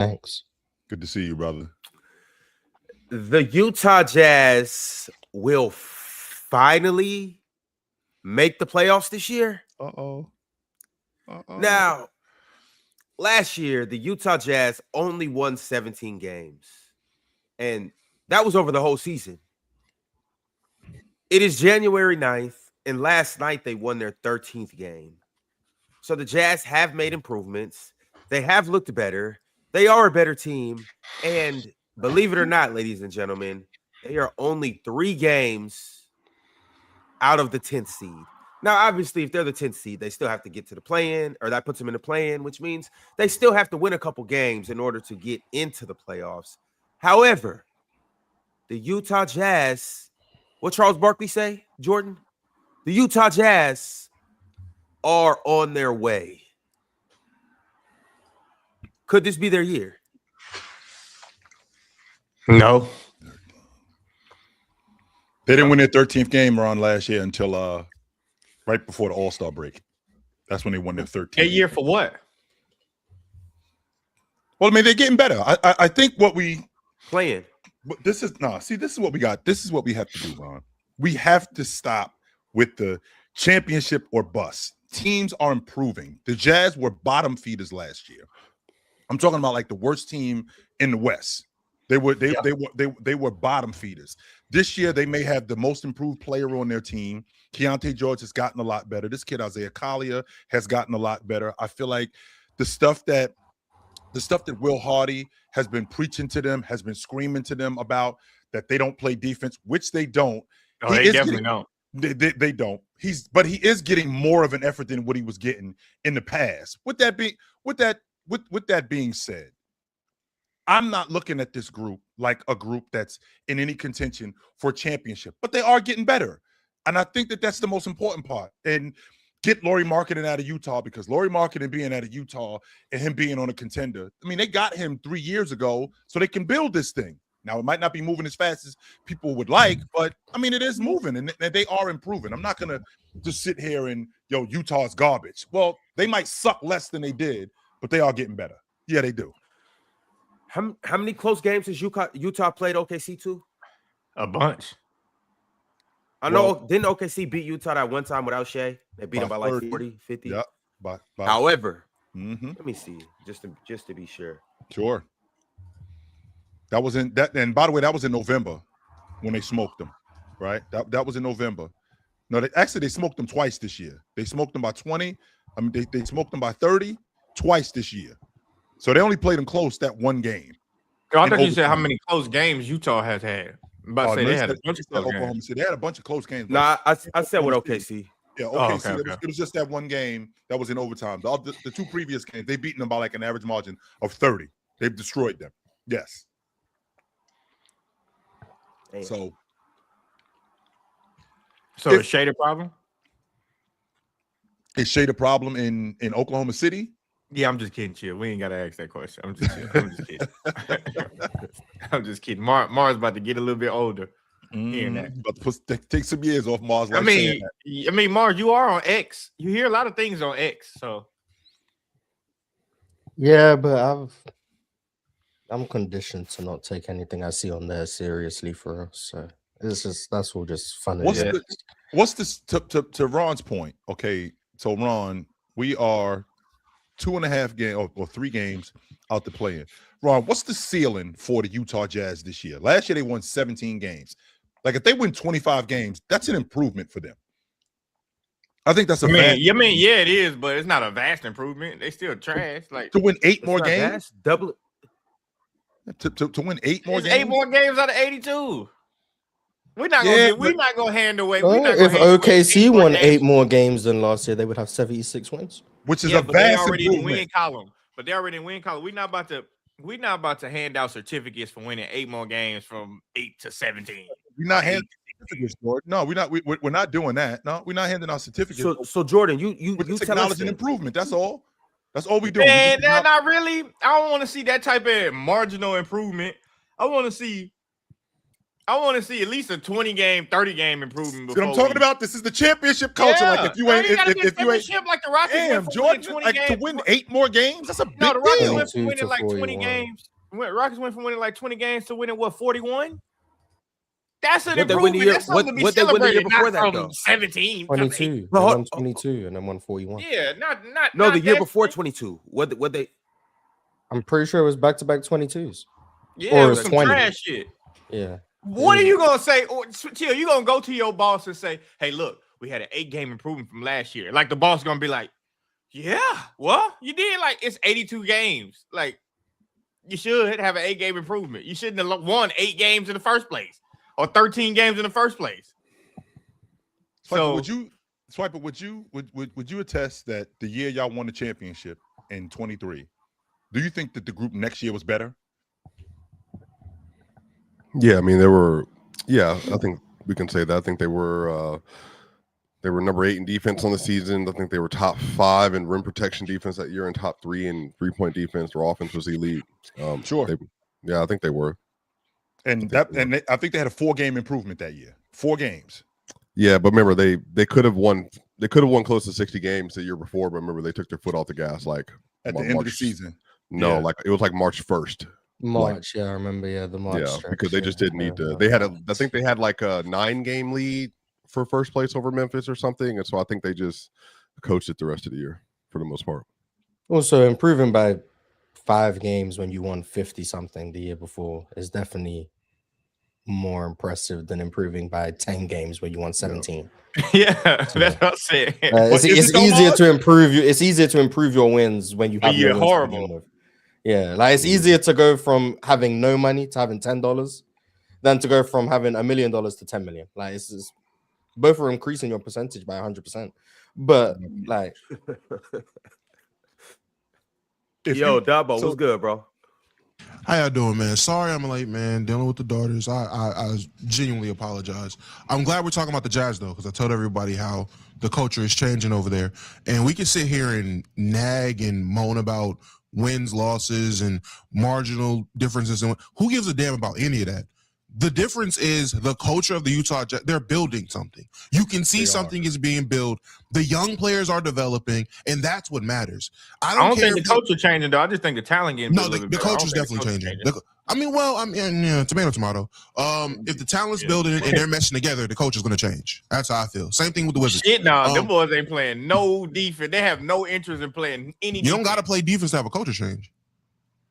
Thanks. Good to see you, brother. The Utah Jazz will finally make the playoffs this year. Now, last year, the Utah Jazz only won 17 games, and that was over the whole season. It is January 9th, and last night they won their 13th game. So the Jazz have made improvements. They have looked better. They are a better team. And believe it or not, ladies and gentlemen, they are only 3 games out of the 10th seed. Now, obviously, if they're the 10th seed, they still have to get to the play-in, or that puts them in the play-in, which means they still have to win a couple games in order to get into the playoffs. However, the Utah Jazz, what Charles Barkley say, Jordan? The Utah Jazz are on their way. Could this be their year? No. They didn't win their 13th game around last year until right before the All-Star break. That's when they won their 13th. A year for what? Well, I mean, they're getting better. I think what we playing. But this is this is what we got. This is what we have to do, Ron. We have to stop with the championship or bust. Teams are improving. The Jazz were bottom feeders last year. I'm talking about like the worst team in the West. They were bottom feeders. This year, they may have the most improved player on their team. Keontae George has gotten a lot better. This kid, Isaiah Collier, has gotten a lot better. I feel like the stuff that Will Hardy has been preaching to them, has been screaming to them about, that they don't play defense, which they don't. Oh, they definitely don't. They don't. But he is getting more of an effort than what he was getting in the past. With that being said, I'm not looking at this group like a group that's in any contention for a championship, but they are getting better. And I think that that's the most important part. And get Lauri Markkanen out of Utah, because Lauri Markkanen being out of Utah and him being on a contender, I mean, they got him 3 years ago so they can build this thing. Now, it might not be moving as fast as people would like, but, I mean, it is moving, and they are improving. I'm not going to just sit here and, Utah's garbage. Well, they might suck less than they did, but they are getting better. Yeah, they do. How many close games has Utah played OKC to? A bunch. I know. Didn't OKC beat Utah that one time without Shea? They beat them by like 40, 50. Yeah. However, let me see, just to be sure. Sure. That was in that, and by the way, that was in November when they smoked them, right? That was in November. No, they smoked them twice this year. They smoked them by 20. I mean, they smoked them by 30 twice this year. So they only played them close that one game. I thought you said how many close games Utah has had. I'm about to say they had a bunch of close games. They had a bunch of close games. Nah, I said with OKC. Yeah, OKC. It was just that one game that was in overtime. The 2 previous games, they beaten them by like an average margin of 30. They've destroyed them. Yes. Damn. So is Shea the problem? Is Shea the problem in Oklahoma City? Yeah, I'm just kidding, chill. We ain't gotta ask that question. I'm just kidding. I'm just kidding. Mars about to get a little bit older. Hearing that. About to take some years off Mars. I mean, Mars, you are on X. You hear a lot of things on X, so yeah, but I'm conditioned to not take anything I see on there seriously for us. So that's all just fun. What's this to Ron's point? Okay, so Ron, we are 2.5 games or 3 games out the play-in. Ron, what's the ceiling for the Utah Jazz this year? Last year they won 17 games. Like if they win 25 games, that's an improvement for them. I think that's yeah, it is, but it's not a vast improvement. They still trash. Like to win 8 more games, vast, double. To win 8 more games. 8 more games out of 82. We're not gonna hand away. If OKC won 8 more games than last year, they would have 76 wins, which is a vast improvement. In win column. But they already in win column. We're not about to hand out certificates for winning 8 more games from 8 to 17. We're not handing certificates, Jordan. No, we're not. We're not doing that. No, we're not handing out certificates. So Jordan, you acknowledge an improvement. That's all. That's all we do. Man, not really. I don't want to see that type of marginal improvement. I want to see I want to see at least a 20-game, 30-game improvement. See what I'm talking about? This is the championship culture. Yeah. Like if you ain't, if you ain't, like the Rockets damn, went from Jordan, 20 like games. to win 8 more games, that's a big No, the Rockets deal. went from winning like 20 41. games. Rockets went from winning like 20 games to winning what 41. That's an What they win the improvement. year- That's something to what be they win the year celebrated. before Not that, from though? 17. 22. They No, won 22 and then won 41. Yeah, not No, not the year that before shit. 22. What they? I'm pretty sure it was back-to-back 22s. Yeah, or it was it's some 20. trash shit. Yeah. What are you gonna say? Chill, you gonna go to your boss and say, "Hey, look, we had an 8-game improvement from last year." Like the boss gonna be like, "Yeah, well, you did like it's 82 games. Like you should have an 8-game improvement. You shouldn't have won 8 games in the first place or 13 games in the first place." So would you attest that the year y'all won the championship in 23, do you think that the group next year was better? Yeah, I mean they were. Yeah, I think we can say that. I think they were number 8 in defense on the season. I think they were top 5 in rim protection defense that year and top 3 in 3-point defense. Their offense was elite. Sure. I think they were. And I think they had a 4-game improvement that year. 4 games. Yeah, but remember they could have won. They could have won close to 60 games the year before, but remember they took their foot off the gas like At the end of the season. No, Yeah. like it was like March 1st. March, yeah, I remember. Yeah, the March. Yeah, because they just didn't need to. They had I think they had like a 9-game lead for first place over Memphis or something, and so I think they just coached it the rest of the year for the most part. Also, improving by 5 games when you won 50 something the year before is definitely more impressive than improving by 10 games when you won 17. yeah, that's what I'm saying. It's easier to improve you. It's easier to improve your wins when you have you're no wins to begin horrible. with. Yeah, like it's easier to go from having no money to having $10 than to go from having $1 million to $10 million. Like it's just, both are increasing your percentage by 100%. But like, Yo, Dabo, what's good, bro? How y'all doing, man? Sorry I'm late, man. Dealing with the daughters. I genuinely apologize. I'm glad we're talking about the Jazz, though, because I told everybody how the culture is changing over there. And we can sit here and nag and moan about wins, losses, and marginal differences. And who gives a damn about any of that? The difference is the culture of the Utah Jazz. They're building something. You can see something is being built. The young players are developing, and that's what matters. I don't care think the culture changing, though. I just think the talent getting no, the culture's definitely changing. Tomato. If the talent's building and they're meshing together, the culture's going to change. That's how I feel. Same thing with the Wizards. Shit, no, them boys ain't playing no defense. They have no interest in playing any. You don't got to play defense to have a culture change.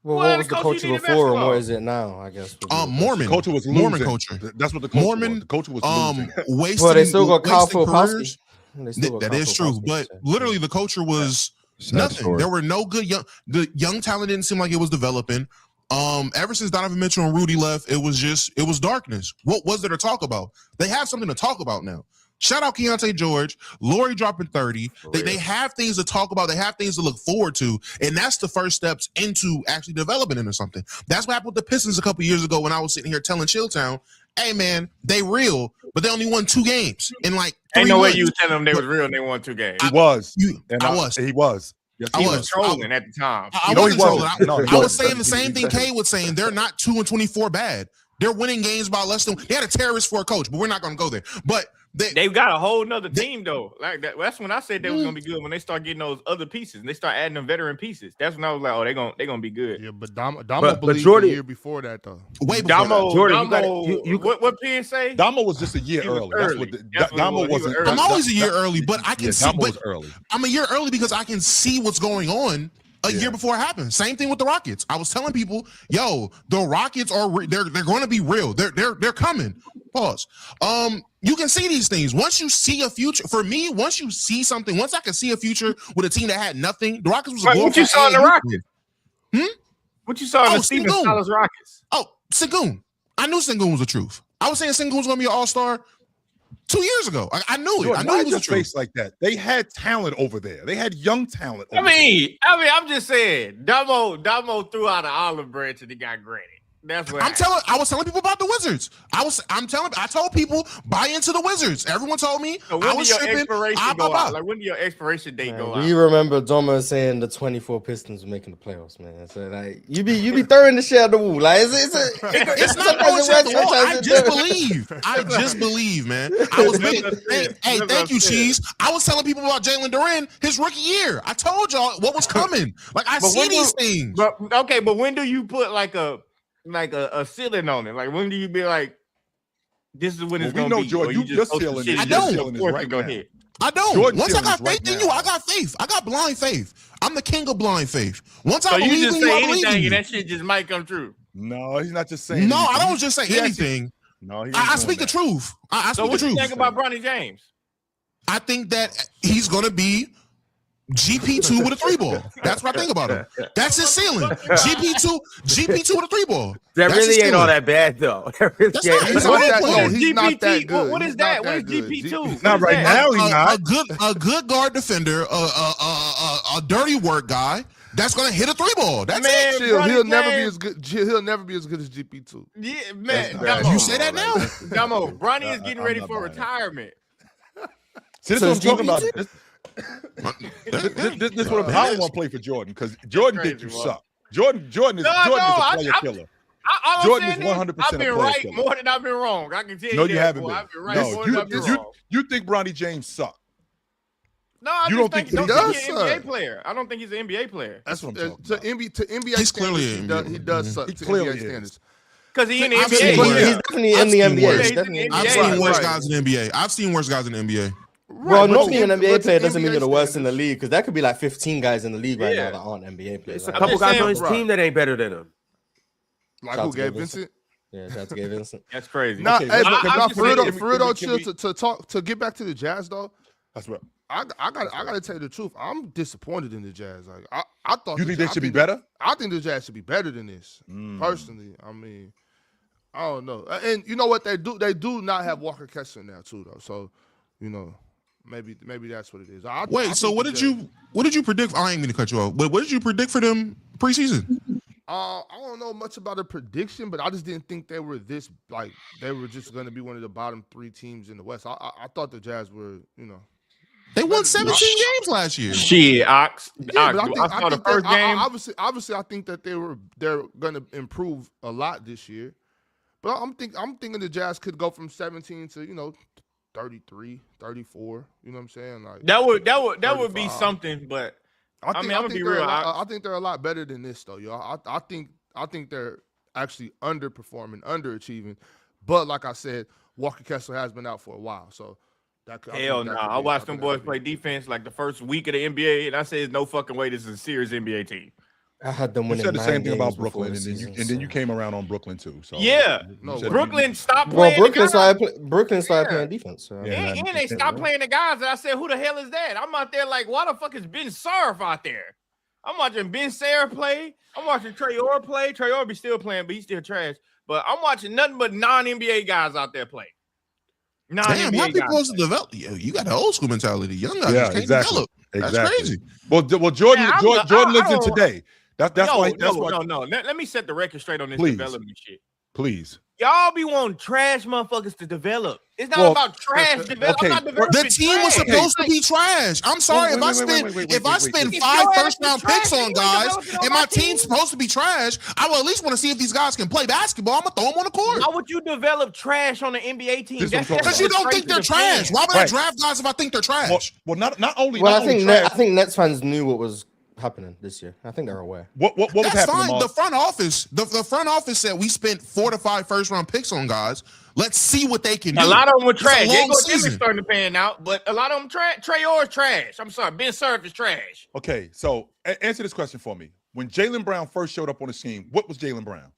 well, what was the culture before and what is it now? I guess. Mormon The culture was losing. Mormon culture. That's what the culture Mormon was. The culture was losing. Wasting. Well, they still got Kyle wasting Filipowski. careers. That is true, but literally the culture was nothing. story. There were no good the young talent didn't seem like it was developing. Ever since Donovan Mitchell and Rudy left, it was darkness. What was there to talk about? They have something to talk about now. Shout out Keontae George, Laurie dropping 30. They have things to talk about. They have things to look forward to, and that's the first steps into actually developing into something. That's what happened with the Pistons a couple years ago when I was sitting here telling Chilltown, "Hey man, they real, but they only won 2 games in like 3 Ain't no way months." you was telling them they was real and they won 2 games. He was. I was. He was. Yes, I He was. was trolling at the time. I No, he wasn't trolling. wasn't. No, he I was wasn't. saying the same thing Kay was saying. They're not 2-24 bad. They're winning games by less than. They had a terrorist for a coach, but we're not going to go there. But They've got a whole nother team though. Like that. That's when I said they was gonna be good when they start getting those other pieces and they start adding them veteran pieces. That's when I was like, oh, they're gonna be good. Yeah, but Damo But believed Jordan- the year before that though. way before Damo, Jordan, what Pierce say? Damo was just a year He was early. early. That's That's what Damo he was. He was wasn't. early. I'm always a year early, but I can see. Damo But was early. I'm a year early because I can see what's going on a year before it happens. Same thing with the Rockets. I was telling people, yo, the Rockets are they're going to be real. They're coming. Pause. You can see these things once you see a future. For me, once you see something, once I can see a future with a team that had nothing, the Rockets was a Right, what you saw in the glorified Rockets? What you saw in the Steven Sengun. Silas Rockets? Oh, Sengun. I knew Sengun was the truth. I was saying Sengun was going to be an all-star 2 years ago. I knew it. Jordan, I knew why it was your the truth. face like that? They had talent over there. They had young talent. I mean, I'm just saying, Damo threw out an olive branch and he got granted. That's what I was telling people about the Wizards. I told people buy into the Wizards. Everyone told me So I when was did your tripping. expiration go out? Like, when did your expiration date go Do out? you remember Domo saying the 24 Pistons were making the playoffs, man? So like you be throwing the shit at the wall. Like It's not going to the wall. I just believe, man. I was making. Thank you, Cheese. I was telling people about Jalen Duren his rookie year. I told y'all what was coming. Like I see these things. But when do you put like a ceiling on it? Like when do you be like, this is when it's we gonna know, be? Jordan, you just ceiling is- I don't. ceiling is right go now. ahead. I don't. Jordan Once I got Ceilings faith right in you, now. I got faith. I got blind faith. I'm the king of blind faith. Once So I you believe just in you, I say believe in anything, you. and that shit just might come true. No, he's not just saying. No, I anything. don't just say He actually- anything. No, he ain't I doing speak the that. truth. I So speak what the you truth. think about Bronny James? I think that he's gonna be GP2 with a 3-ball. That's what I think about him. That's his ceiling. GP2 with a 3-ball. That That's really his ain't all ceiling. that bad though. That really That's ain't- not- He's a not role that. player. No, he's not that good. What is He's that? not What is good. GP2? Not right now. He's not. A good guard defender, a dirty work guy that's gonna hit a 3-ball. That's Man, it. Chill. Bronny He'll never be James- as good. He'll never be as good as GP2. Yeah, man. That's You say that now? Damo, Bronny is getting I'm ready not for buying that. retirement. See, this So is what I'm talking GP2? about. This is what I don't want to play for Jordan because Jordan think you crazy, suck. Jordan is a player killer. All Jordan I'm is saying 100% I've a been player right killer. more than I've been wrong. I can tell No, you you that. haven't boy. been. I've been right No, more than I've been wrong. you think Bronny James suck? No, I you just don't think think he's he an does NBA suck? player. I don't think he's an NBA player. That's what I'm talking To about. NBA He's clearly standards, an he NBA. does suck. He To clearly NBA is. standards. Because he in the I've NBA. seen He's worse. definitely in I've the seen NBA. worse. He's He's definitely in the in I've the NBA. seen NBA. worse Right. guys in the NBA. I've seen worse guys in the NBA. Bro, but not to being an M- NBA but to player doesn't mean NBA you're the worst in the standards- league because there could be like 15 guys in the league right Yeah. now that aren't NBA players. It's a Like, couple just guys saying, on his right. team that ain't better than him. Like Shout who? out to Gabe Gabe Vincent? Yeah, shout out to Gabe Vincent. That's crazy. Nah, Okay, hey, I'm but just for real saying, though, can we- chill, to get back to the Jazz though. That's what. I gotta tell you the truth. I'm disappointed in the Jazz. Like I thought You think they should be better? I think the Jazz should be better than this. Personally, I mean, I don't know. And you know what they do? They do not have Walker Kessler now too, though. So, you know, maybe that's what it is. I So think what the did Jazz- you predict? I ain't mean to cut you off, but what did you predict for them preseason? I don't know much about a prediction, but I just didn't think they were this like they were just going to be one of the bottom 3 teams in the West. I thought the Jazz were, you know. They won 17 games last year. Shit, Ox. Yeah, but I saw the first game. Obviously, I think that they're going to improve a lot this year. But I'm thinking the Jazz could go from 17 to 33, 34. You know what I'm saying? Like That would be 35. something, but I mean, think, I'm gonna be real. I think they're a lot better than this, though, y'all. I think they're actually underperforming, underachieving. But like I said, Walker Kessler has been out for a while, so that could. hell no. I watched them boys play defense like the first week of the NBA, and I said, "There's no fucking way this is a serious NBA team." I had them You winning. said the 9 same thing about games before Brooklyn, the and then season, you so. came around on Brooklyn too. So Yeah. No, you said- Brooklyn stopped Well, playing. Brooklyn the guys. started Yeah. playing defense. So. Yeah. And they stopped playing the guys. And I said, "Who the hell is that?" I'm out there like, "Why the fuck is Ben Surf out there?" I'm watching Ben Sarah play. I'm watching Trae play. Trae be still playing, but he's still trash. But I'm watching nothing but non-NBA guys out there play. Damn, how Non-NBA people guys. supposed to develop? You got the old school mentality. Young guys Yeah, just can't exactly. develop. That's Exactly. crazy. Well, Jordan Man, Jordan lives I in don't- today. That's why. No. Let me set the record straight on this Please. development shit. Please. Y'all be wanting trash motherfuckers to develop. It's not Well, about trash develop. okay. I'm not developing The team was trash. supposed to be trash. I'm sorry Wait, if I wait, spend wait, if I spend wait. 5 If your ass first round is trash, picks you on ain't guys developing on and my my team. team's supposed to be trash, I will at least want to see if these guys can play basketball. I'm gonna throw them on the court. Why would you develop trash on the NBA team? This is what I'm talking Because you don't think they're trash. Why would I Right. draft guys if I think they're trash? Well, not only. Well, not I think only trash, I think Nets fans knew what was happening this year. I think they're aware. what was That's happening. fine. Mark? The front office said we spent 4 to 5 first round picks on guys. Let's see what they can do. A lot of them were It's a trash. long Jacob season. Jimmy's starting to pan out, but a lot of them trash. Trae is trash. I'm sorry. Ben Surf is trash. Okay, so answer this question for me. When Jaylen Brown first showed up on the scene, what was Jaylen Brown?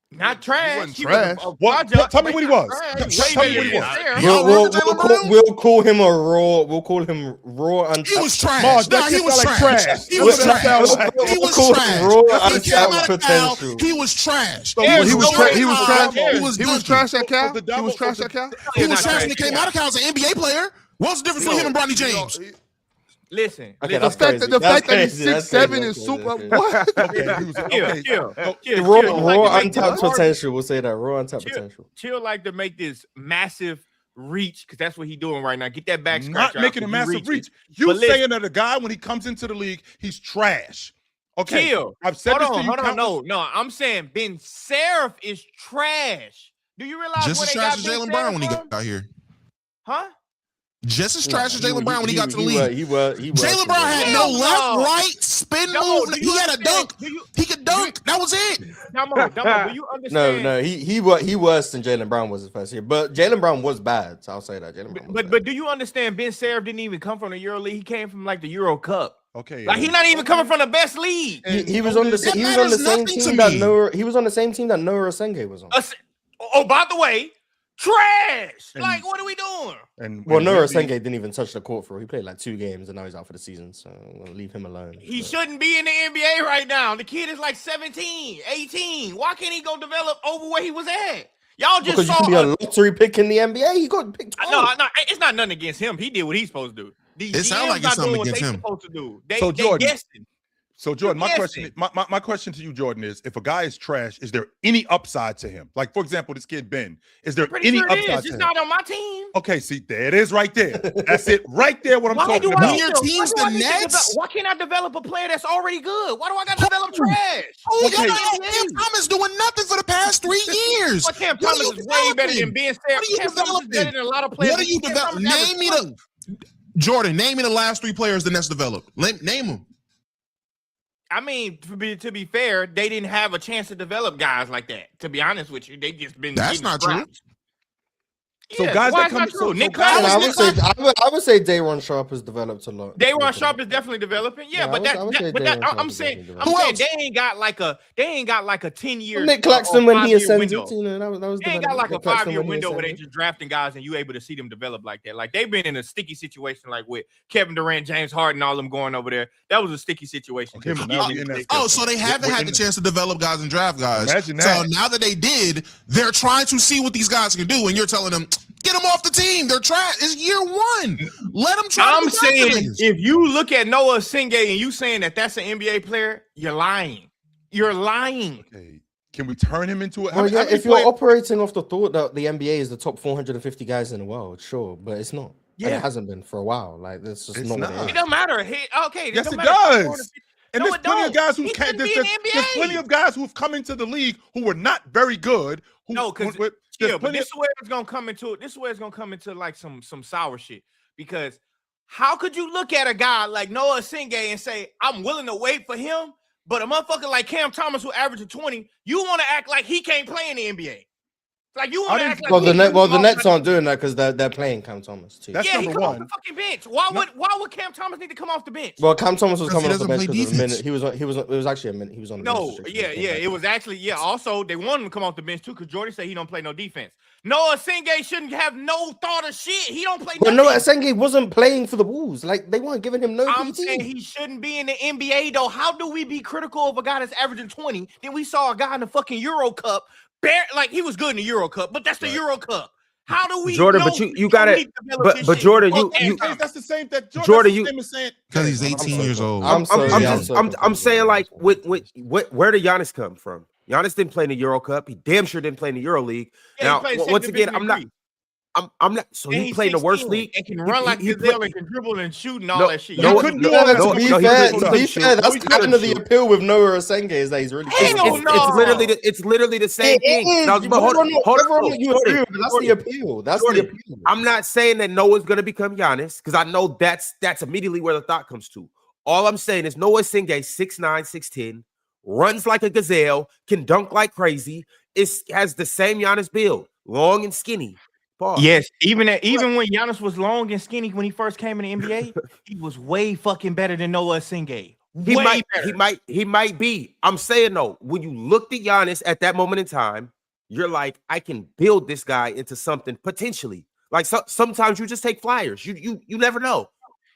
Not trash. wasn't He trash. was a What? project, Tell me but what he not was. trash. Tell Way me what he better was. than Sarah. Y'all remember Jaylen Brown? We'll call him a raw. We'll call him raw. He was trash. Marge, Nah, that he shit was sound like trash. trash. He was That's what that trash. sound like. He was Cool. trash. Raw He untapped came out of Cal. potential. He was trash. Well, There's he was no trash. way He was Marge. trash. There's He was He was dunking. trash at Cal. The He was double- trash at Cal. He was not trash when he trash. came out of Cal as an NBA player. What's the difference between him and Bronny James? Listen. Okay, The that's fact crazy. that That's he's crazy. That's 6'7" crazy. is super. That's crazy. What? Okay, he was okay. Chill. Raw Chill like to make untapped this potential. We'll say that raw untapped potential. Chill like to make this massive reach because that's what he's doing right now. Get that back Not scratcher. making a massive reach. You But listen- saying that a guy when he comes into the league, he's trash. Okay, Chill. I've said this to you. Hold on. No. I'm saying Ben Seraph is trash. Do you realize Just where as they trash got as Ben Jaylen Brown when he Seraph got out here. Huh? Just as trash as Jaylen Brown when he got to the He league. Jaylen Brown had Hell no no. left, right, spin No, move. do He you had a understand? dunk. He could dunk. That was it. Dumbo, do you understand? No, he worse than Jaylen Brown was his first year, but Jaylen Brown was bad. So I'll say that Jaylen Brown. But do you understand? Ben Seraph didn't even come from the Euro League. He came from like the Euro Cup. Okay, Like he's not even coming from the best league. he was on the That he was on the matters same nothing to team that me. Noah. He was on the same team that Noah Osenge was on. Oh, by the way, trash. And- Like, what are we doing? And Well, Noah Wemby- Osenge didn't even touch the court for. He played like 2 games and now he's out for the season. So we'll leave him alone. He But- shouldn't be in the NBA right now. The kid is like 17, 18. Why can't he go develop over where he was at? Y'all just because you saw can be a lottery pick in the NBA. He got picked. No, it's not nothing against him. He did what he's supposed to do. These It sound GMs like it's not something doing what against they him. supposed to do. They Jordan, guessing. So Jordan, my Yes. question, my question to you, Jordan, is if a guy is trash, is there any upside to him? Like, for example, this kid Ben, is there Pretty any sure it upside is. to It's him? not on my team. Okay, see, there it is right there. That's it right there. What I'm Why talking do I about. need Your to- team's why do I the need to Nets? develop- Why can't I develop a player that's already good? Why do I got to develop trash? Oh, Okay. y'all know Cam Thomas doing nothing for the past 3 years. Well, Cam What are Thomas you is way better than developing? Ben What Seraph. are you Cam Thomas is better developing? than a lot of players. What are you Cam developing? Thomas averaged Name me 20. Jordan, name me the last 3 players the Nets developed. Name them. I mean, to be fair, they didn't have a chance to develop guys like that. To be honest with you, they just been. That's getting not true. scrapped. So Yeah, guys why that it's come- not so- true. so Nick guys- I Claxton. would say Dayron Sharp has developed a lot. Dayron Sharp is definitely developing. Yeah, Yeah, but I would say Dayron Sharp I'm is saying definitely Who else? they ain't got like a 10-year. Nick Claxton when he 5-year ascended, window. you know, that was They ain't got development. like a Nick Claxton 5-year when he window where they ascended. just drafting guys and you able to see them develop like that. Like they've been in a sticky situation, like with Kevin Durant, James Harden, all them going over there. That was a sticky situation. Okay, but now we in that Oh, so they haven't had the chance to develop guys and draft guys. Imagine So that. now that they did, they're trying to see what these guys can do, and you're telling them, get them off the team. They're trash. It's year 1. Let them try. I'm saying if you look at Noah Osenge and you saying that that's an NBA player, you're lying. You're lying. Okay, can we turn him into a? Well, yeah, if you're operating off the thought that the NBA is the top 450 guys in the world, sure, but it's not. And Yeah. it hasn't been for a while. Like that's just It's not what not. it It is. don't matter. Yes, don't it matter. does. And No, there's it plenty don't. of guys who He can. shouldn't be in the There's NBA. plenty of guys who've come into the league who were not very good. Who, No, because there's but plenty this is where it's gonna come into. This is where it's gonna come into like some sour shit. Because how could you look at a guy like Noah Osenge and say I'm willing to wait for him, but a motherfucker like Cam Thomas who averaged 20, you want to act like he can't play in the NBA? Like you want to act like Well, the he- Nets aren't doing that because they're playing Cam Thomas too. That's yeah, he number come off one. the fucking bench. Why would Cam Thomas need to come off the bench? Well, Cam Thomas was Because he coming off the doesn't bench play because of the defense. minute. It was actually a minute. He was on the bench No, restriction yeah, when he came back. it was actually, also, they wanted him to come off the bench too because Jordan said he don't play no defense. Noah Osenge shouldn't have no thought of shit. He don't play But nothing. Noah Osenge wasn't playing for the Bulls. Like they weren't giving him no I'm PT. saying he shouldn't be in the NBA though. How do we be critical of a guy that's averaging 20? Then we saw a guy in the fucking Euro Cup, like he was good in the Euro Cup, but that's the Euro Cup. How do we, Jordan, know but you he gotta- need to develop his but shit? Jordan, Oh, you- damn, That's the same that Jordan, Jordan. you- The same as saying Because he's I'm 18 so years old. I'm so I'm saying confused. like where did Giannis come from? Giannis didn't play in the Euro Cup. He damn sure didn't play in the Euro League. Yeah, he Now, played second once again, division I'm in not. Greece. I'm not. So And he he's played in the worst 16 league and can run like he Gazelle play- and can dribble and shoot and all No, that shit. no, You couldn't couldn't no, do it. no, To be no, he fair, couldn't to be shoot. fair, No, that's he couldn't kind of the shoot. appeal with Noah Osenge is that he's really. Hell no. It's literally the same It thing. is. Now, but hold Whether or not- whether or on, not you Jordan, agree with it, that's the Jordan, appeal. That's Jordan, the appeal. I'm not saying that Noah's going to become Giannis because I know that's immediately where the thought comes to. All I'm saying is Noah Osenge, 6'9", 6'10", runs like a gazelle, can dunk like crazy, has the same Giannis build, long and skinny. Pause. Yes, even when Giannis was long and skinny when he first came in the NBA, he was way fucking better than Noah Osenge. He might be. I'm saying though, when you looked at Giannis at that moment in time, you're like, I can build this guy into something potentially. Like sometimes you just take flyers. You never know.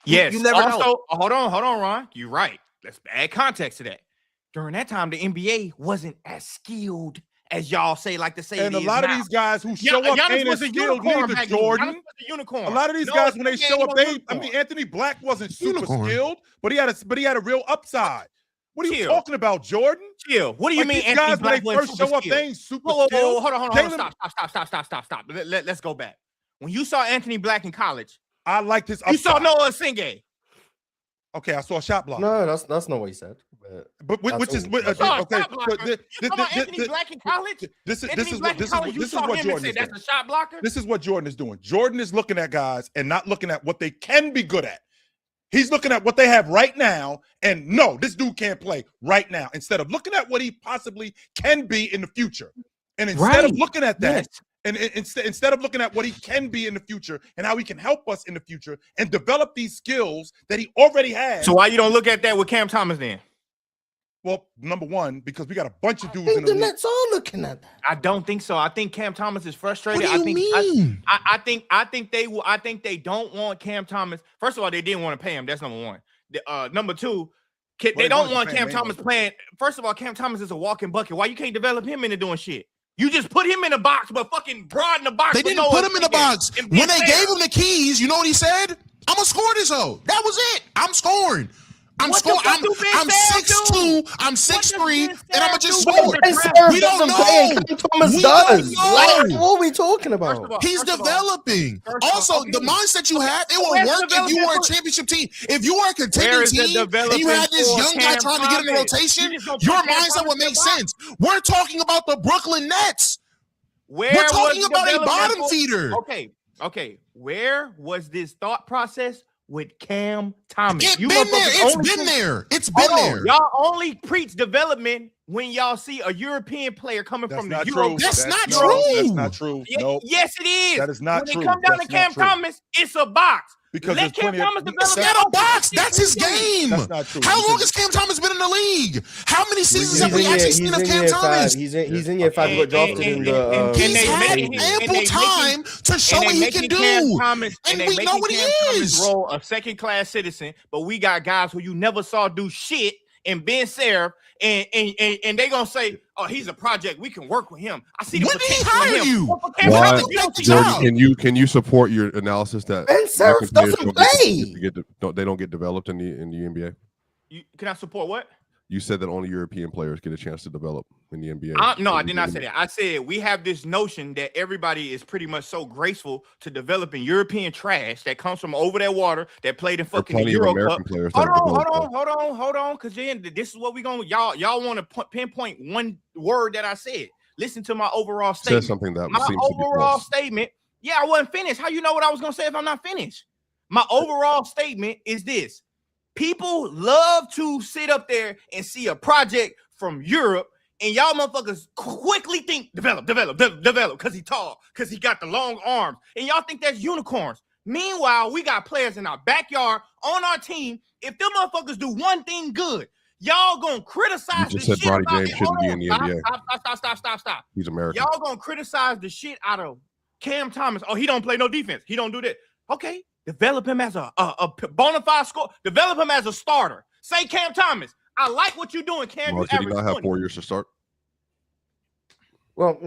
Yes. You never know. Also, hold on, Ron. You're right. Let's add context to that. During that time, the NBA wasn't as skilled as y'all like to say. And it a is lot now. of these guys who show up Giannis ain't was as a skilled unicorn neither, back then. Giannis Jordan. was a unicorn. A lot of these No, guys when they he show ain't up, no I unicorn. mean, Anthony Black wasn't super Unicorn. skilled, but he had a real upside. What are you Chill. talking about, Jordan? Chill. What do you Like, mean, these Anthony guys when Black they wasn't first super show up, skilled? they ain't super Whoa, skilled. hold on. Stop. Let's go back. When you saw Anthony Black in college, I liked his upside. you saw Noah Singay. Okay, I saw a shot block. No, that's not what he said. But which That's is all. okay. Shot So blocker. You talking about Anthony Black in college? This Anthony is Black what in college, you saw him and Jordan said is that's doing. a shot blocker? This is what Jordan is doing. Jordan is looking at guys and not looking at what they can be good at. He's looking at what they have right now, and no, this dude can't play right now. Instead of looking at what he possibly can be in the future, and instead of looking at that, and instead of looking at what he can be in the future and how he can help us in the future, and develop these skills that he already has. So why you don't look at that with Cam Thomas then? Well, number one, because we got a bunch of dudes I in think the the league. Nets are looking at that. I don't think so. I think Cam Thomas is frustrated. What do you mean? I think they don't want Cam Thomas. First of all, they didn't want to pay him. That's number one. Number two, they don't want Cam Thomas playing. First of all, Cam Thomas is a walking bucket. Why you can't develop him into doing shit? You just put him in a box, but fucking broaden the box. They didn't put him in the box. When they gave him the keys, you know what he said? I'm gonna score this hoe. That was it. I'm scoring. I'm scoring. I'm 6'2", I'm 6'3", and I'm gonna just score. We don't know. Thomas We does. don't know. Like, what are we talking about? He's developing. Also, the mindset you had, it will work if you were a championship team. If you were a contending team and you had this young guy trying to get in the rotation, your mindset would make sense. We're talking about the Brooklyn Nets. We're talking about a bottom feeder. Okay. Where was this thought process with Cam Thomas? It's been there. Y'all only preach development when y'all see a European player coming from the Euro. That's not true. That's not true. Nope. Yes, it is. That is not true. When it comes down to Cam Thomas, it's a box. Because let Cam Thomas develop. It's not a box. That's his game. That's not true. How long has Cam Thomas been in the league? How many seasons have we actually seen of Cam Thomas? He's in year 5. Got drafted in the. He's had ample time to show what he can do, and we know what he is. Role a second-class citizen, but we got guys who you never saw do shit. And Ben Seraph, and they gonna say, "Oh, he's a project. We can work with him." I see the potential in him. Why, Jordan, can you support your analysis that Ben Seraph doesn't play? They don't get developed in the NBA? Can I support what? You said that only European players get a chance to develop in the NBA. No, I did not say that. I said we have this notion that everybody is pretty much so graceful to developing European trash that comes from over that water that played in fucking the Euro Cup. Hold on, because then this is what we gonna y'all want to pinpoint one word that I said. Listen to my overall statement. Said something that my seems overall to be statement. Yeah, I wasn't finished. How you know what I was gonna say if I'm not finished? My overall statement is this. People love to sit up there and see a project from Europe, and y'all motherfuckers quickly think develop, because he tall, because he got the long arms, and y'all think that's unicorns. Meanwhile, we got players in our backyard on our team. If them motherfuckers do one thing good, y'all gonna criticize the shit Bronny about James it. shouldn't be in the NBA. Stop. He's American. Y'all gonna criticize the shit out of Cam Thomas. Oh, he don't play no defense. He don't do that. Okay. Develop him as a bona fide score. Develop him as a starter. Say Cam Thomas, I like what you're doing, Cam. Did he not have 4 years to start? Well,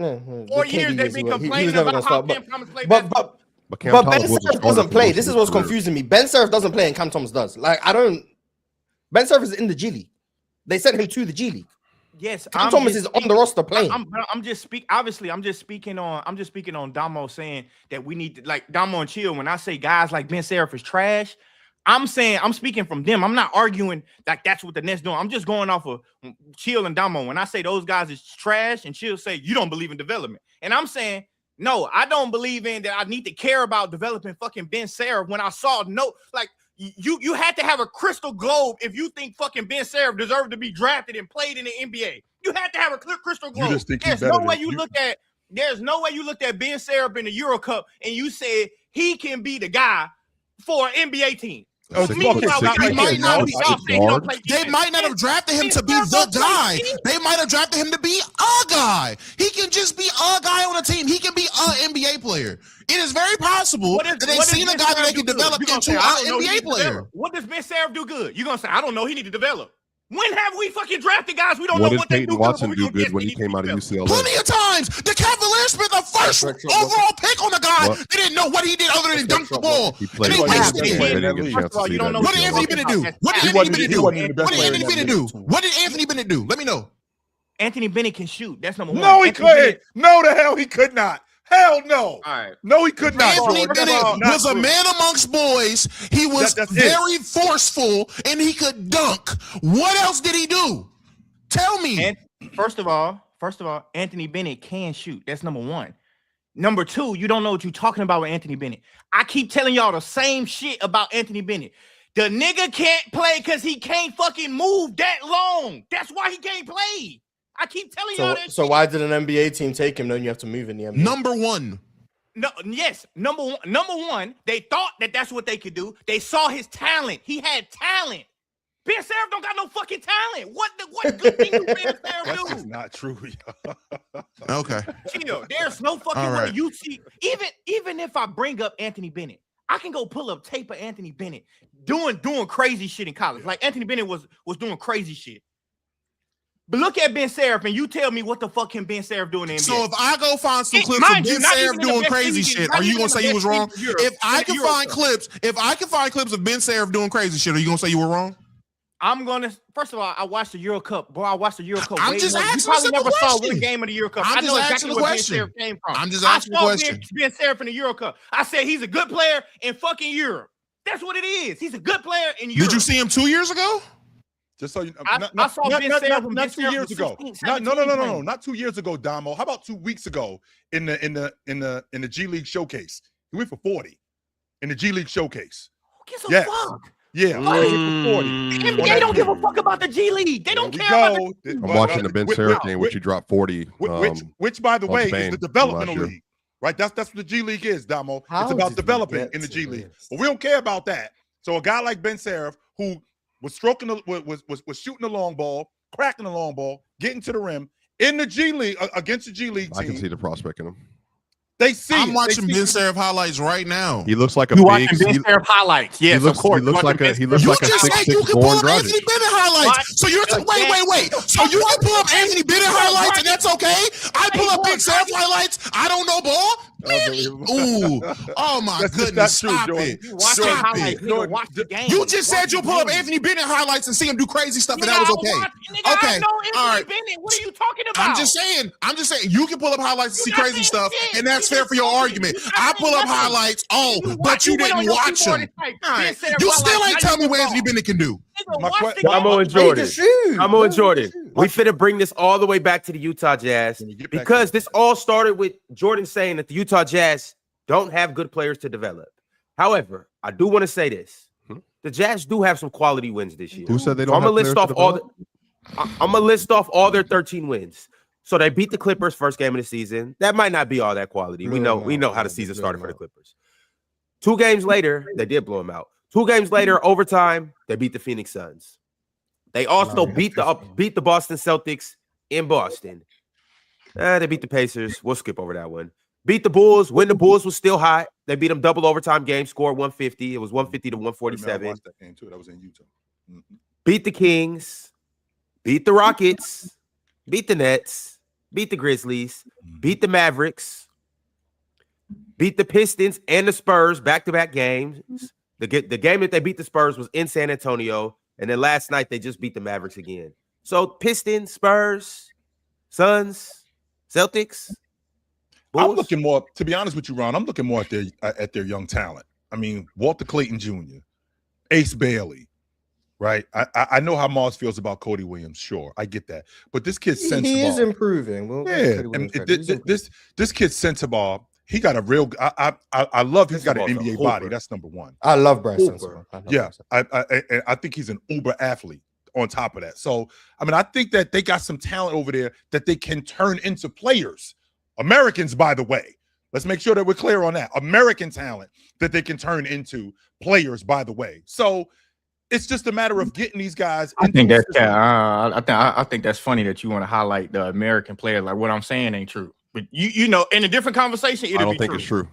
4 years they've been complaining about how Cam Thomas played. But Ben Seraph doesn't play. This is what's career. confusing me. Ben Seraph doesn't play and Cam Thomas does. Like, Ben Seraph is in the G League. They sent him to the G League. Yes, Cam Thomas is on the roster playing. I'm just speaking on Damo saying that we need to, like, Damo and Chill. When I say guys like Ben Seraph is trash, I'm speaking from them. I'm not arguing like that's what the Nets doing. I'm just going off of Chill and Damo. When I say those guys is trash, and Chill say you don't believe in development, and I'm saying no, I don't believe in that. I need to care about developing fucking Ben Seraph when I saw You had to have a crystal globe if you think fucking Ben Seraph deserved to be drafted and played in the NBA. You had to have a crystal globe. There's no way you looked at Ben Seraph in the Euro Cup and you said he can be the guy for an NBA team. They might not have drafted him to be the guy. They might have drafted him to be a guy. He can just be a guy on a team. He can be an NBA player. It is very possible that they've seen a guy that they can develop into an NBA player. What does Ben Seraph do good? You're going to say, I don't know. He need to develop. When have we fucking drafted guys we don't know what they do? What did Peyton Watson do good when he came out of UCLA? Plenty of times. The Cavaliers spent the first overall pick on the guy. What? They didn't know what he did other than dunk the ball. He played And they well. wasted They it. didn't get a chance to see that. What did Anthony Bennett do? What did Anthony Bennett do? What did Anthony Bennett do? What did Anthony Bennett do? Let me know. Anthony Bennett can shoot. That's number one. No, he Anthony couldn't. Bennett- No, the hell he could not. Hell no. All right. No, he could not. Anthony Jordan. Bennett Not was a true. man amongst boys. He was That's it. very forceful, and he could dunk. What else did he do? Tell me. And first of all, Anthony Bennett can shoot. That's number one. Number two, you don't know what you're talking about with Anthony Bennett. I keep telling y'all the same shit about Anthony Bennett. The nigga can't play because he can't fucking move that long. That's why he can't play. I keep telling y'all that. So shit. why did an NBA team take him? Then you have to move in the NBA. Number one. No, yes, number one, they thought that that's what they could do. They saw his talent. He had talent. Ben Seraph don't got no fucking talent. What good thing do Ben Seraph That's do? just not true. Okay. Chill. There's no fucking All way right. you see. Even if I bring up Anthony Bennett, I can go pull up tape of Anthony Bennett doing crazy shit in college. Like Anthony Bennett was doing crazy shit. But look at Ben Seraph and you tell me what the fuck can Ben Seraph do in the NBA? So if I go find some clips mind of you, Ben not Seraph even in the doing best crazy league, shit, not are you even gonna in say the you was best wrong? league in Europe, If I in can Europe, find clips of Ben Seraph doing crazy shit, are you gonna say you were wrong? I'm gonna first of all, I watched the Euro Cup. Bro, I watched the Euro Cup. I'm way just more. You asking a probably simple never saw question. one game of the Euro Cup. I'm I know just exactly asking a where Ben question. Seraph came from. I'm just asking a question. Ben Seraph in the Euro Cup. I said he's a good player in fucking Europe. That's what it is. He's a good player in Europe. Did you see him 2 years ago? Just so you know, I saw Ben Seraph when Ben 2 Seraph years was ago. 16, No, 17 not 2 years ago, Damo. How about 2 weeks ago in the G League showcase? He went for 40 in the G League showcase. Who gives a Yes. fuck? Yeah, he went for 40. NBA don't give a fuck about the G League. They don't There care we about the go. I'm watching the Ben Seraph game, which you dropped 40. Which, by the on way, Spain is the from developmental last year. league, right? That's what the G League is, Damo. How it's about did we developing get in the to G League, this? but we don't care about that. So a guy like Ben Seraph, who was stroking, was shooting the long ball, cracking the long ball, getting to the rim in the G League against the G League I can team, see the prospect in him. they see. I'm it. watching They Ben see Seraph highlights right now. He looks like a You big. watching Ben Seraph highlights? Yes, looks, of course. He looks like a. He looks You like a just said you 6'6" can pull Goran up Anthony Dragic. Bennett highlights. What? So you're wait. So you can pull up Anthony Bennett highlights and that's okay? I pull up Ben Seraph highlights. I don't know ball. Ooh. Oh my That's just goodness. not true, Stop Jordan. it. You watch the Stop highlights, it. nigga, watch the game. You just said Watch you'll the pull up game. Anthony Bennett highlights and see him do crazy stuff, and Nigga, that was I okay. watch- nigga, Okay. I know Anthony All right. Bennett. What are you talking about? I'm just saying, you can pull up highlights and see You not crazy saying stuff, shit. and that's You fair just for your told me. argument. You not I pull saying up nothing. highlights, You but you went on didn't your watch keyboard them. and typed All right. Ben Seraph You still highlights. ain't Now telling me you what wrong. Anthony Bennett can do. Nigga, My watch que- the Damo game. and Jordan. shoot. Damo and Jordan. We finna bring this all the way back to the Utah Jazz Let me get back because to this all started with Jordan saying that the Utah Jazz don't have good players to develop. However, I do want to say this. The Jazz do have some quality wins this year. Who said they So don't I'm have gonna list players off to all develop? I'm gonna list off all their 13 wins. So they beat the Clippers first game of the season. That might not be all that quality. We know how the season started for the Clippers. 2 games later, they did blow them out. 2 games later, overtime, they beat the Phoenix Suns. They also beat the Boston Celtics in Boston. They beat the Pacers. We'll skip over that one. Beat the Bulls when the Bulls was still hot. They beat them double overtime game, scored 150. It was 150 to I 147. watched that game too. That was in Utah. Beat the Kings, beat the Rockets, beat the Nets, beat the Grizzlies, beat the Mavericks, beat the Pistons and the Spurs back-to-back games. The game that they beat the Spurs was in San Antonio, and then last night they just beat the Mavericks again. So Pistons, Spurs, Suns, Celtics. I'm Bulls. looking more, to be honest with you, Ron. I'm looking more at their young talent. I mean, Walter Clayton Jr., Ace Bailey, right? I know how Mars feels about Cody Williams. Sure, I get that, but this kid's sensible. He is improving. Yeah, and this kid's sensible. He got a real. I love. He's got an Sensable's a NBA body. hooper. That's number one. I love Bryce Hooper. Sensabaugh. I love Yeah, Bryce. I think he's an uber athlete. On top of that, so I mean, I think that they got some talent over there that they can turn into players. Americans, by the way, let's make sure that we're clear on that. American talent that they can turn into players, by the way. So it's just a matter of getting these guys. I think into that's the system. I think that's funny that you want to highlight the American players. Like what I'm saying ain't true, but you know, in a different conversation, it'll I don't be think true. it's true.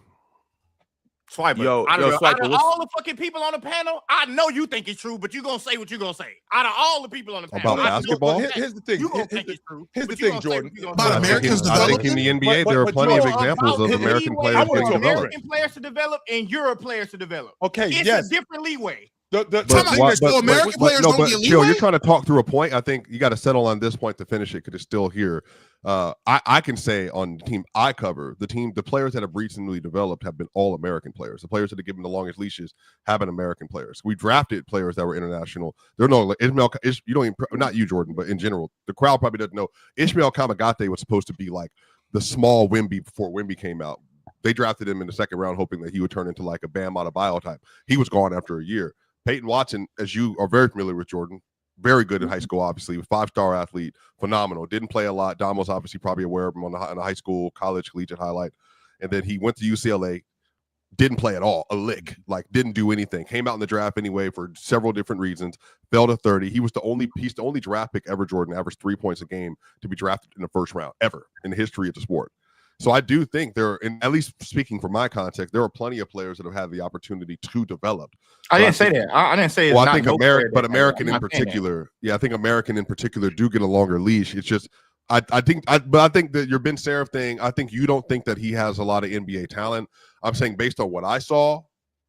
Swiper. Yo, out of Swiper, what's- all the fucking people on the panel, I know you think it's true, but you gonna say what you gonna say. Out of all the people on the panel, About I know basketball? you Here's the thing. You gonna Here's think it's true. here's the but you thing, gonna say Jordan. what you gonna About say. Americans I think in developing? the NBA, there are But plenty of Joe, examples of About the American leeway players I wanna getting talk developed. American players to develop and Europe players to develop. Okay, It's yes. a different leeway. The But thing why- is, so American players don't get Chill, leeway? you're trying to talk through a point. I think you got to settle on this point to finish it because it's still here. I can say on the team I cover, the players that have recently developed have been all American players. The players that have given the longest leashes have been American players. We drafted players that were international. They're no you don't even, not you, Jordan, but in general, the crowd probably doesn't know. Ishmael Kamagate was supposed to be like the small Wemby before Wemby came out. They drafted him in the second round, hoping that he would turn into like a Bam Adebayo type. He was gone after a year. Peyton Watson, as you are very familiar with, Jordan, very good in high school, obviously, 5-star athlete, phenomenal. Didn't play a lot. Damo's obviously probably aware of him on the high school, college, collegiate highlight. And then he went to UCLA, didn't play at all, a lick, like didn't do anything. Came out in the draft anyway for several different reasons. Fell to 30. He's the only draft pick ever, Jordan, averaged 3 points a game to be drafted in the first round ever in the history of the sport. So I do think at least speaking from my context, there are plenty of players that have had the opportunity to develop. I didn't say that. I didn't say. Well, I think American in particular. Yeah, I think American in particular do get a longer leash. It's just, I think that your Ben Seraph thing. I think you don't think that he has a lot of NBA talent. I'm saying based on what I saw,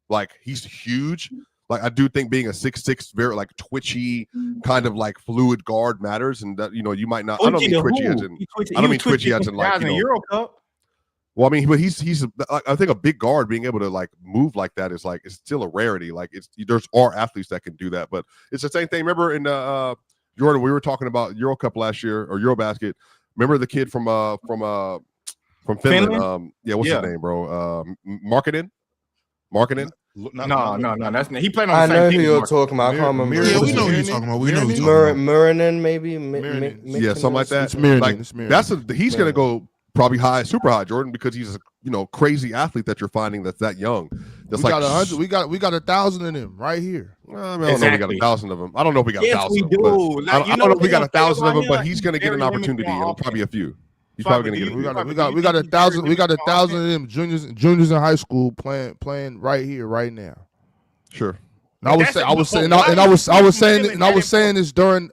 like he's huge. Like I do think being a 6'6", very like twitchy, kind of like fluid guard matters, and that you might not. I don't mean twitchy as in. I don't mean twitchy as in like Euro Cup. Well, I mean, but he's. I think a big guard being able to like move like that is like it's still a rarity. Like there's athletes that can do that, but it's the same thing. Remember in Jordan, we were talking about Euro Cup last year or Eurobasket. Remember the kid from Finland? What's his name, bro? Markkinen. No. That's he played on. I The know same who team, you're Mark. talking about. I can't remember. Yeah, we know who you're talking about. We know who you're talking about. Murinen, maybe. Something like that. It's Mirren. Like It's Mirren. he's gonna go probably super high, Jordan, because he's a crazy athlete that you're finding that's that young. That's we like got 100. We got 1,000 of them right here. I don't know if we got 1,000 of them. I don't know if we got 1,000. Yes, we do. I don't know if we got 1,000 of them, but he's going to get an Very limited opportunity. on It'll probably be a few. He's Swap probably it, going to get a you- few. We got 1,000. We got 1,000 of them juniors in high school playing right here, right now. Sure. And I was saying this during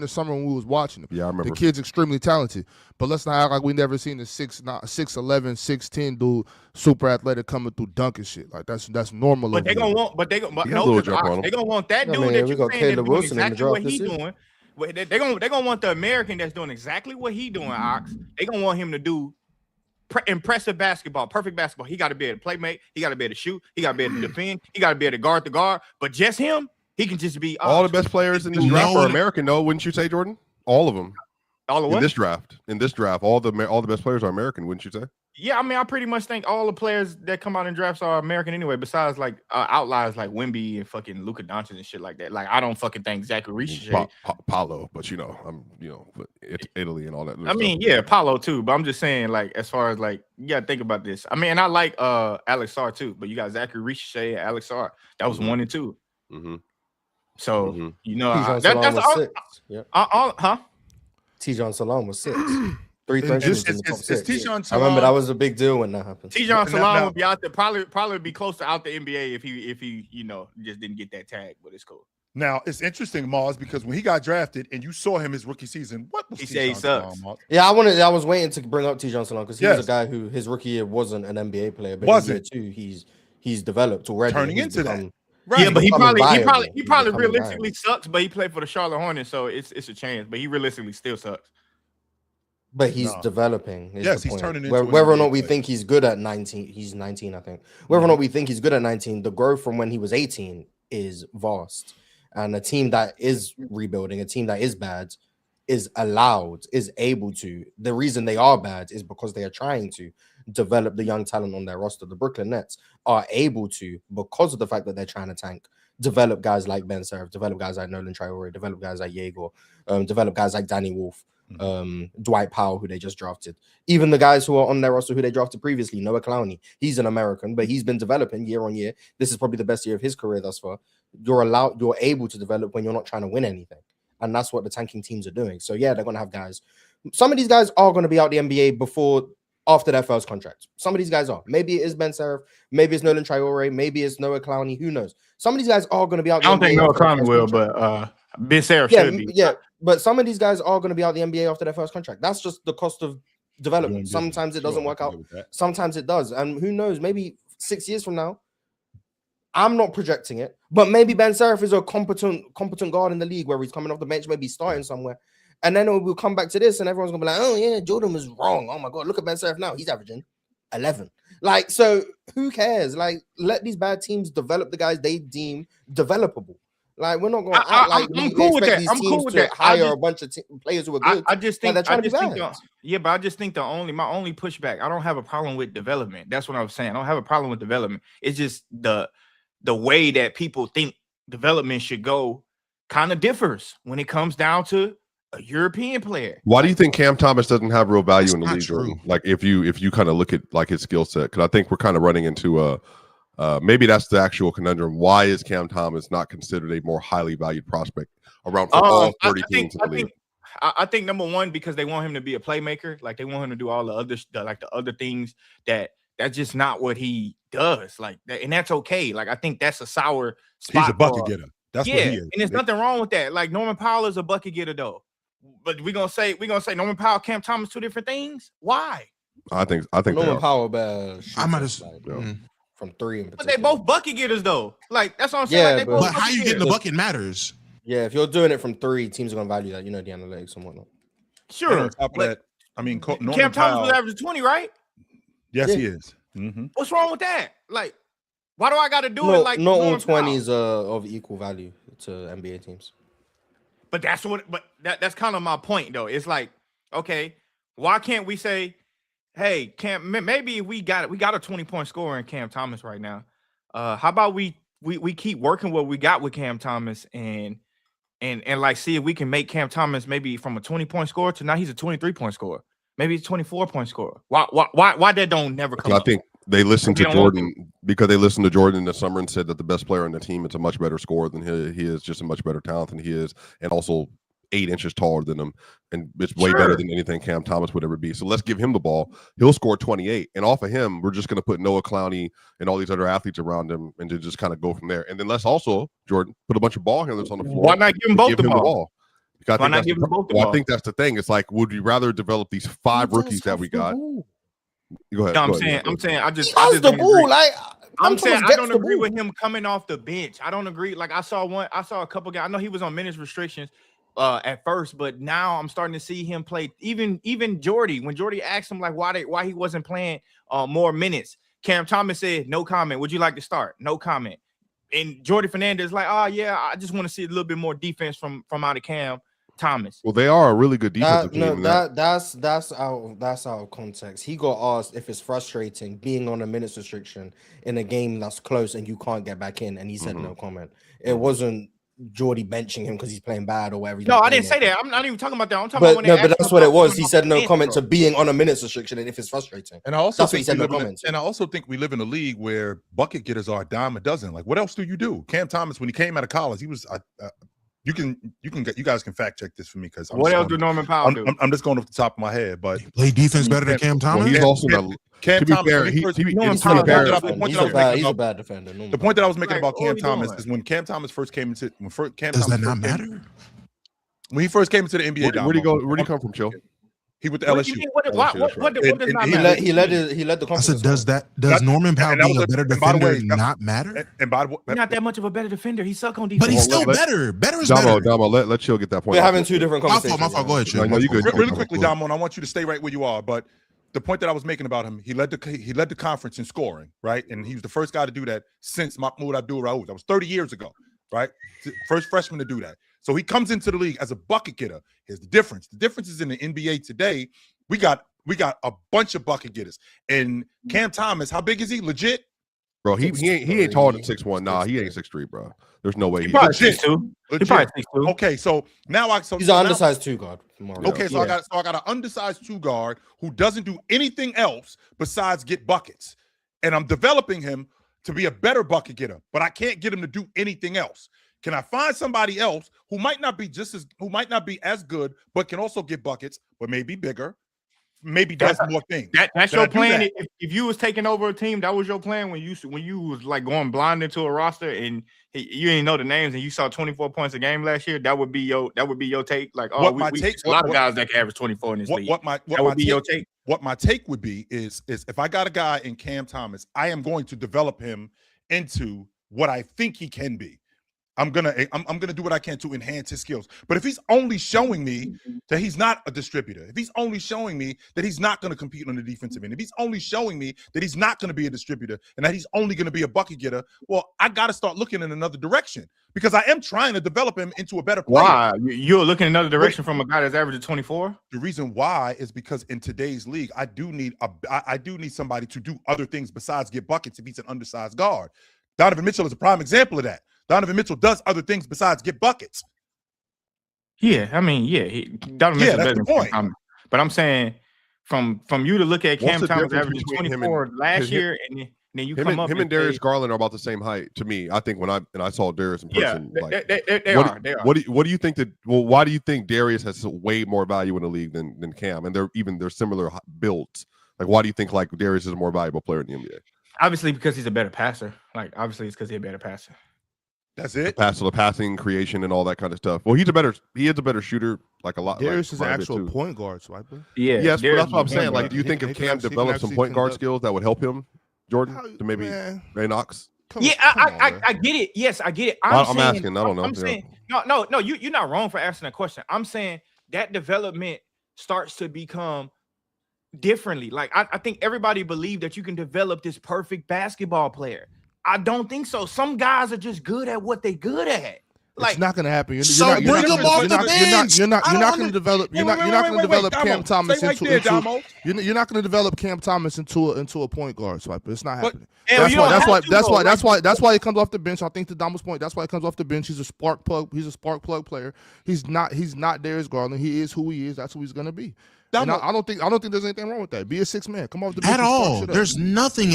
the summer when we was watching them. Yeah, I remember. The kid's extremely talented, but let's not act like we never seen a 6'11", 6'10" dude, super athletic coming through dunking shit. Like that's normal. But they gonna want. But they gonna. But He had a no, little 'cause jump on him. they gonna want that I dude mean, that we you got saying Caleb that's doing Wilson in the exactly draft what this he year. doing. But they gonna want the American that's doing exactly what he doing. Ox. They gonna want him to do impressive basketball, perfect basketball. He got to be able to play, mate. He got to be able to shoot. He got to be able to defend. He got to be able to guard the guard. But just him, he can just be All the best players in this draft are American, though, wouldn't you say, Jordan? All of them. All of what? In this draft, all the best players are American, wouldn't you say? Yeah, I mean, I pretty much think all the players that come out in drafts are American anyway, besides like outliers like Wemby and fucking Luka Doncic and shit like that. Like, I don't fucking think Zachary Reese. Paulo, but but Italy and all that. I mean, yeah, Paulo too, but I'm just saying, like, as far as like, you gotta think about this. I mean, I like Alex Sarr too, but you got Zachary Reese, Alex Sarr. That was 1 and 2. Mm-hmm. So Tijon that's Salam was all. 6. Yeah. Huh? Tijon Salam was 6. 3 threes in the top 6. Tijon I remember Salam- that was a big deal when that happened. Tijon Salam would be out there, probably be close to out the NBA if he just didn't get that tag, but it's cool. Now it's interesting, Mars, because when he got drafted and you saw him his rookie season, what was He said he Tijon sucks. Salam, Mars? Yeah, I was waiting to bring up Tijon Salam because he was Yes. a guy who his rookie year wasn't an NBA player, but Wasn't. in year 2 he's developed already. Turning He's into that. become- Right. Yeah, but he becoming probably viable. He's becoming realistically viable. sucks, but he played for the Charlotte Hornets, so it's a chance. But he realistically still sucks. But he's No. developing. is Yes, the he's point. turning into Whether an or NBA not we player. think he's good at 19, he's 19, I think. Whether or not we think he's good at 19, the growth from when he was 18 is vast. And a team that is rebuilding, a team that is bad, is able to. The reason they are bad is because they are trying to develop the young talent on their roster. The Brooklyn Nets are able to, because of the fact that they're trying to tank, develop guys like Ben Seraph, develop guys like Nolan Traore, develop guys like Jaeger, develop guys like Danny Wolf, Dwight Powell, who they just drafted. Even the guys who are on their roster who they drafted previously, Noah Clowney, he's an American, but he's been developing year on year. This is probably the best year of his career thus far. You're able to develop when you're not trying to win anything. And that's what the tanking teams are doing. So yeah, they're gonna have guys. Some of these guys are gonna be out the NBA before after their first contract. Some of these guys are. Maybe it is Ben Seraph. Maybe it's Nolan Traore. Maybe it's Noah Clowney. Who knows? Some of these guys are going to be out. I don't think Noah Clowney Clowney will, but Ben Seraph yeah, should be. yeah. But some of these guys are going to be out the NBA after their first contract. That's just the cost of development. Sometimes it doesn't work out. Sometimes it does. And who knows? Maybe 6 years from now, I'm not projecting it, but maybe Ben Seraph is a competent guard in the league where he's coming off the bench, maybe starting somewhere. And then we'll come back to this and everyone's going to be like, oh, yeah, Jordan was wrong. Oh, my God, look at Ben Seraph now. He's averaging 11. Like, so who cares? Like, let these bad teams develop the guys they deem developable. Like, we're not going to act like I'm cool with that. these I'm teams cool with to that. hire a bunch of players who are good. I just think, they're trying to be bad. but I just think my only pushback, I don't have a problem with development. That's what I was saying. I don't have a problem with development. It's just the way that people think development should go kind of differs when it comes down to a European player. Why do you think Cam Thomas doesn't have real value in the league? True. Like if you kind of look at like his skill set, because I think we're kind of running into maybe that's the actual conundrum. Why is Cam Thomas not considered a more highly valued prospect around for all 30 teams in the league? I think number one, because they want him to be a playmaker, like they want him to do all the other things that's just not what he does. Like, and that's okay. Like, I think that's a sour spot. He's a bucket getter. That's what he is. And there's nothing wrong with that. Like, Norman Powell is a bucket getter though. But we're gonna say Norman Powell, Cam Thomas, two different things. Why? I think Norman Powell I might have from three in particular. But they both bucket getters though. Like, that's what I'm saying. Yeah, like, but how you get the bucket matters. Yeah, if you're doing it from three, teams are gonna value that. You know, the analytics and whatnot. Sure. And on top of that, I mean, Norman Cam Thomas Powell, was averaging 20, right? Yes, Yeah. he is. Mm-hmm. What's wrong with that? Like, why do I got to do No, it like not all Norman Powell? 20s are of equal value to NBA teams. But that's kind of my point though. It's like, okay, why can't we say, hey, Cam, maybe we got a 20-point scorer in Cam Thomas right now. How about we keep working what we got with Cam Thomas and like see if we can make Cam Thomas maybe from a 20-point scorer to now he's a 23-point scorer. Maybe he's a 24-point scorer. Why that don't never come up? I think they listened to Jordan because they listened to Jordan in the summer and said that the best player on the team is a much better scorer than he is, just a much better talent than he is, and also 8 inches taller than him, and it's way better than anything Cam Thomas would ever be. So let's give him the ball. He'll score 28, and off of him, we're just going to put Noah Clowney and all these other athletes around him, and to just kind of go from there. And then let's also, Jordan, put a bunch of ball handlers on the floor. Why not give him both the ball? I think that's the thing. It's like, would we rather develop these 5 rookies that we got? Go ahead. No, I'm saying, I just don't agree. Like, I'm saying I don't agree with him coming off the bench. I don't agree. Like I saw a couple guys. I know he was on minutes restrictions at first, but now I'm starting to see him play. Even Jordy, when Jordy asked him like why he wasn't playing more minutes, Cam Thomas said no comment. Would you like to start? No comment. And Jordy Fernandez like, oh yeah, I just want to see a little bit more defense from out of Cam Thomas. Well, they are a really good defensive team. That's out of context. He got asked if it's frustrating being on a minutes restriction in a game that's close and you can't get back in, and he said no comment. It wasn't Jordy benching him because he's playing bad or whatever. No, I didn't say that. I'm not even talking about that. I'm talking about when but that's what it was. He said no comment to being on a minutes restriction and if it's frustrating. And I also think he said no comment. And I also think we live in a league where bucket getters are a dime a dozen. Like, what else do you do? Cam Thomas, when he came out of college, he was. You guys can fact check this for me because what else do Norman Powell do? I'm just going off the top of my head, but he played defense better than Cam Thomas. Well, he's also Cam Thomas. He's a bad defender. The point that I was making about Cam Thomas is when Cam Thomas first came into does that not matter? When he first came into the NBA, where'd he go? Where'd he come from, Chill? He went to LSU. What does not matter? He led the conference. I said, does Norman Powell being a better defender not matter? And by the way, he's not that much of a better defender. He suck on defense. But he's still better. Better is better. Damo, let Chill get that point. We're having two different conversations. My fault. Go ahead, Chill. No, you good. Really quickly, Damo, and I want you to stay right where you are. But the point that I was making about him, he led the conference in scoring, right? And he was the first guy to do that since Mahmoud Abdul-Rauf. That was 30 years ago, right? First freshman to do that. So he comes into the league as a bucket getter. Here's the difference. The difference is in the NBA today. We got a bunch of bucket getters. And Cam Thomas, how big is he? Legit? Bro, he ain't taller than 6'1". Nah, he ain't 6'3", bro. There's no way. He probably 6'2". He probably 6'2". Okay, so now he's an undersized 2 guard. Okay, so I got an undersized 2 guard who doesn't do anything else besides get buckets. And I'm developing him to be a better bucket getter, but I can't get him to do anything else. Can I find somebody else who might not be as good, but can also get buckets, but maybe bigger, maybe does more things. That's Then I your do plan. that. If you was taking over a team, that was your plan when you was like going blind into a roster and you didn't know the names and you saw 24 points a game last year. That would be your take. Like, oh, What my take- a lot of guys that can average 24 in this league. That would be your take. What my take would be is if I got a guy in Cam Thomas, I am going to develop him into what I think he can be. I'm gonna do what I can to enhance his skills. But if he's only showing me that he's not a distributor, if he's only showing me that he's not going to compete on the defensive end, if he's only showing me that he's not going to be a distributor and that he's only going to be a bucket getter, well, I got to start looking in another direction because I am trying to develop him into a better player. Why? You're looking in another direction from a guy that's averaging 24? The reason why is because in today's league, I do need somebody to do other things besides get buckets if he's an undersized guard. Donovan Mitchell is a prime example of that. Donovan Mitchell does other things besides get buckets. Yeah, I mean, Donovan Mitchell that's the point. But I'm saying from you to look at What's Cam the Thomas difference averaging between him 24 and- last 'cause him- year, and then you Him come up and Darius Garland are about the same height to me. I think when I saw Darius in person, they are. What do you think that? Well, why do you think Darius has way more value in the league than Cam? And they're similar builds. Like, why do you think like Darius is a more valuable player in the NBA? Obviously, because he's a better passer. Like, obviously, it's because he's a better passer. That's it. The passing, creation, and all that kind of stuff. Well, he is a better shooter. Like a lot. Darius like, is an actual point guard, Swiper. Yeah. Yes, but that's what I'm saying. guard. Like, do you think He if can Cam actually- develops some point guard conduct- skills that would help him, Jordan, How- to maybe man, Ray Knox? come Yeah, on, man. I get it. Yes, I get it. I'm saying, asking. I don't know. I'm saying no. You're not wrong for asking that question. I'm saying that development starts to become differently. Like I think everybody believed that you can develop this perfect basketball player. I don't think so. Some guys are just good at what they're good at. Like, it's not going to happen. You're So not bring him off the bench. You're not I don't going to develop. You're not going to develop Cam Thomas You're not going to develop Cam Thomas into a point guard. Swiper. It's not happening. That's why he comes off the bench. I think to Damo's point, that's why he comes off the bench. He's a spark plug. He's a spark plug player. He's not Darius Garland. He is who he is. That's who he's going to be. And I don't think there's anything wrong with that. Be a six man. Come off the bench at all. There's nothing.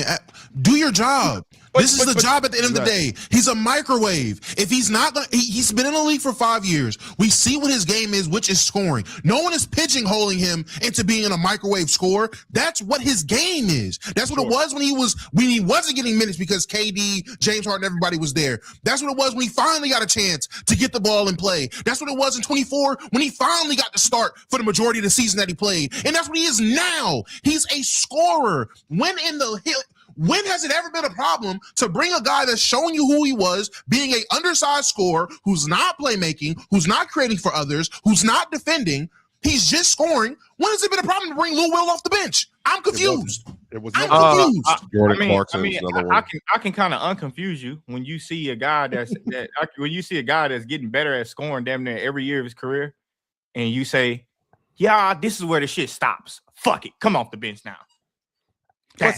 Do your job. This is the job at the end of the day. He's a microwave. If he's not going to, he's been in the league for 5 years. We see what his game is, which is scoring. No one is pigeonholing him into being a microwave scorer. That's what his game is. That's what it was when he wasn't getting minutes because KD, James Harden, everybody was there. That's what it was when he finally got a chance to get the ball and play. That's what it was in 24 when he finally got to start for the majority of the season that he played. And that's what he is now. He's a scorer. When has it ever been a problem to bring a guy that's showing you who he was, being an undersized scorer, who's not playmaking, who's not creating for others, who's not defending, he's just scoring? When has it been a problem to bring Lou Will off the bench? I'm confused. I'm confused. Jordan Clarkson's another one. I can kind of unconfuse you when you see a guy that's getting better at scoring damn near every year of his career, and you say, "Yeah, this is where the shit stops. Fuck it, come off the bench now." But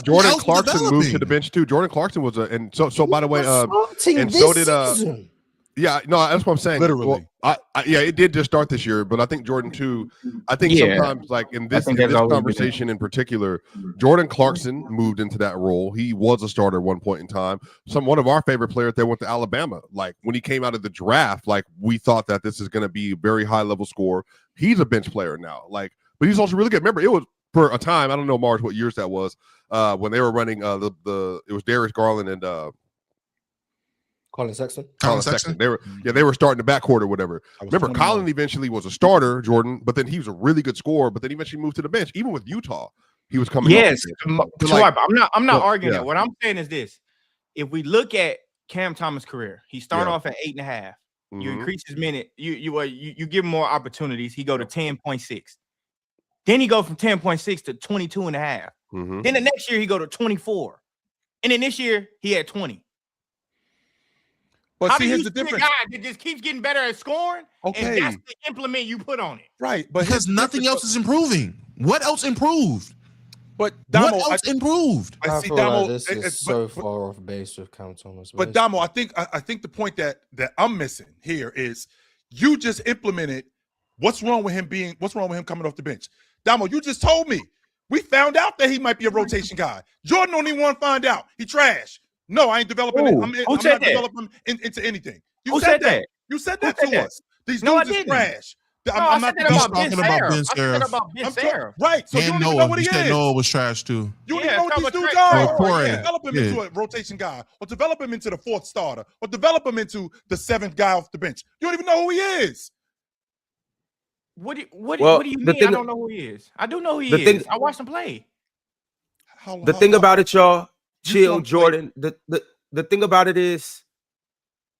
Jordan Clarkson moved to the bench too. Jordan Clarkson was so by the way, and so did yeah, no, that's what I'm saying. Literally. Well, it did just start this year, but I think Jordan too. I think sometimes, like in this conversation in particular, Jordan Clarkson moved into that role. He was a starter at one point in time. One of our favorite players there went to Alabama. Like when he came out of the draft, like we thought that this is going to be a very high level scorer. He's a bench player now. Like, but he's also really good. Remember, it was for a time. I don't know, Mars, what years that was when they were running it was Darius Garland and Colin Sexton. They were starting the backcourt or whatever. Remember, Colin eventually was a starter, Jordan, but then he was a really good scorer. But then eventually moved to the bench. Even with Utah, he was coming. Yes, I'm not arguing that. What I'm saying is this: if we look at Cam Thomas' career, he started off at 8.5. You increase his minute. You give him more opportunities. He go to 10.6. Then he go from 10.6 to 22.5. Then the next year he go to 24, and then this year he had 20. But how see, do here's you the difference. A guy that just keeps getting better at scoring, and that's the implement you put on it, right? But because nothing else is improving. What else improved? But Damo, what else improved? I feel like this is so far off base with Cam Thomas. But Damo, I think the point that I'm missing here is you just implemented what's wrong with him coming off the bench. Damo, you just told me we found out that he might be a rotation guy. Jordan don't even want to find out. He trash. No, I ain't developing it. I'm not developing him into anything. You said that. You said that to us. These dudes is trash. I'm not about talking about Ben I said about Ben Sarah. Right. So you don't even know what he is. Noah was trash too. You don't even know what these dudes are. Trae. Develop him into a rotation guy, or develop him into the fourth starter, or develop him into the seventh guy off the bench. You don't even know who he is. What do you mean? I don't know who he is. I do know who he is. I watched him play. The thing about it, y'all, chill, Jordan. The thing about it is,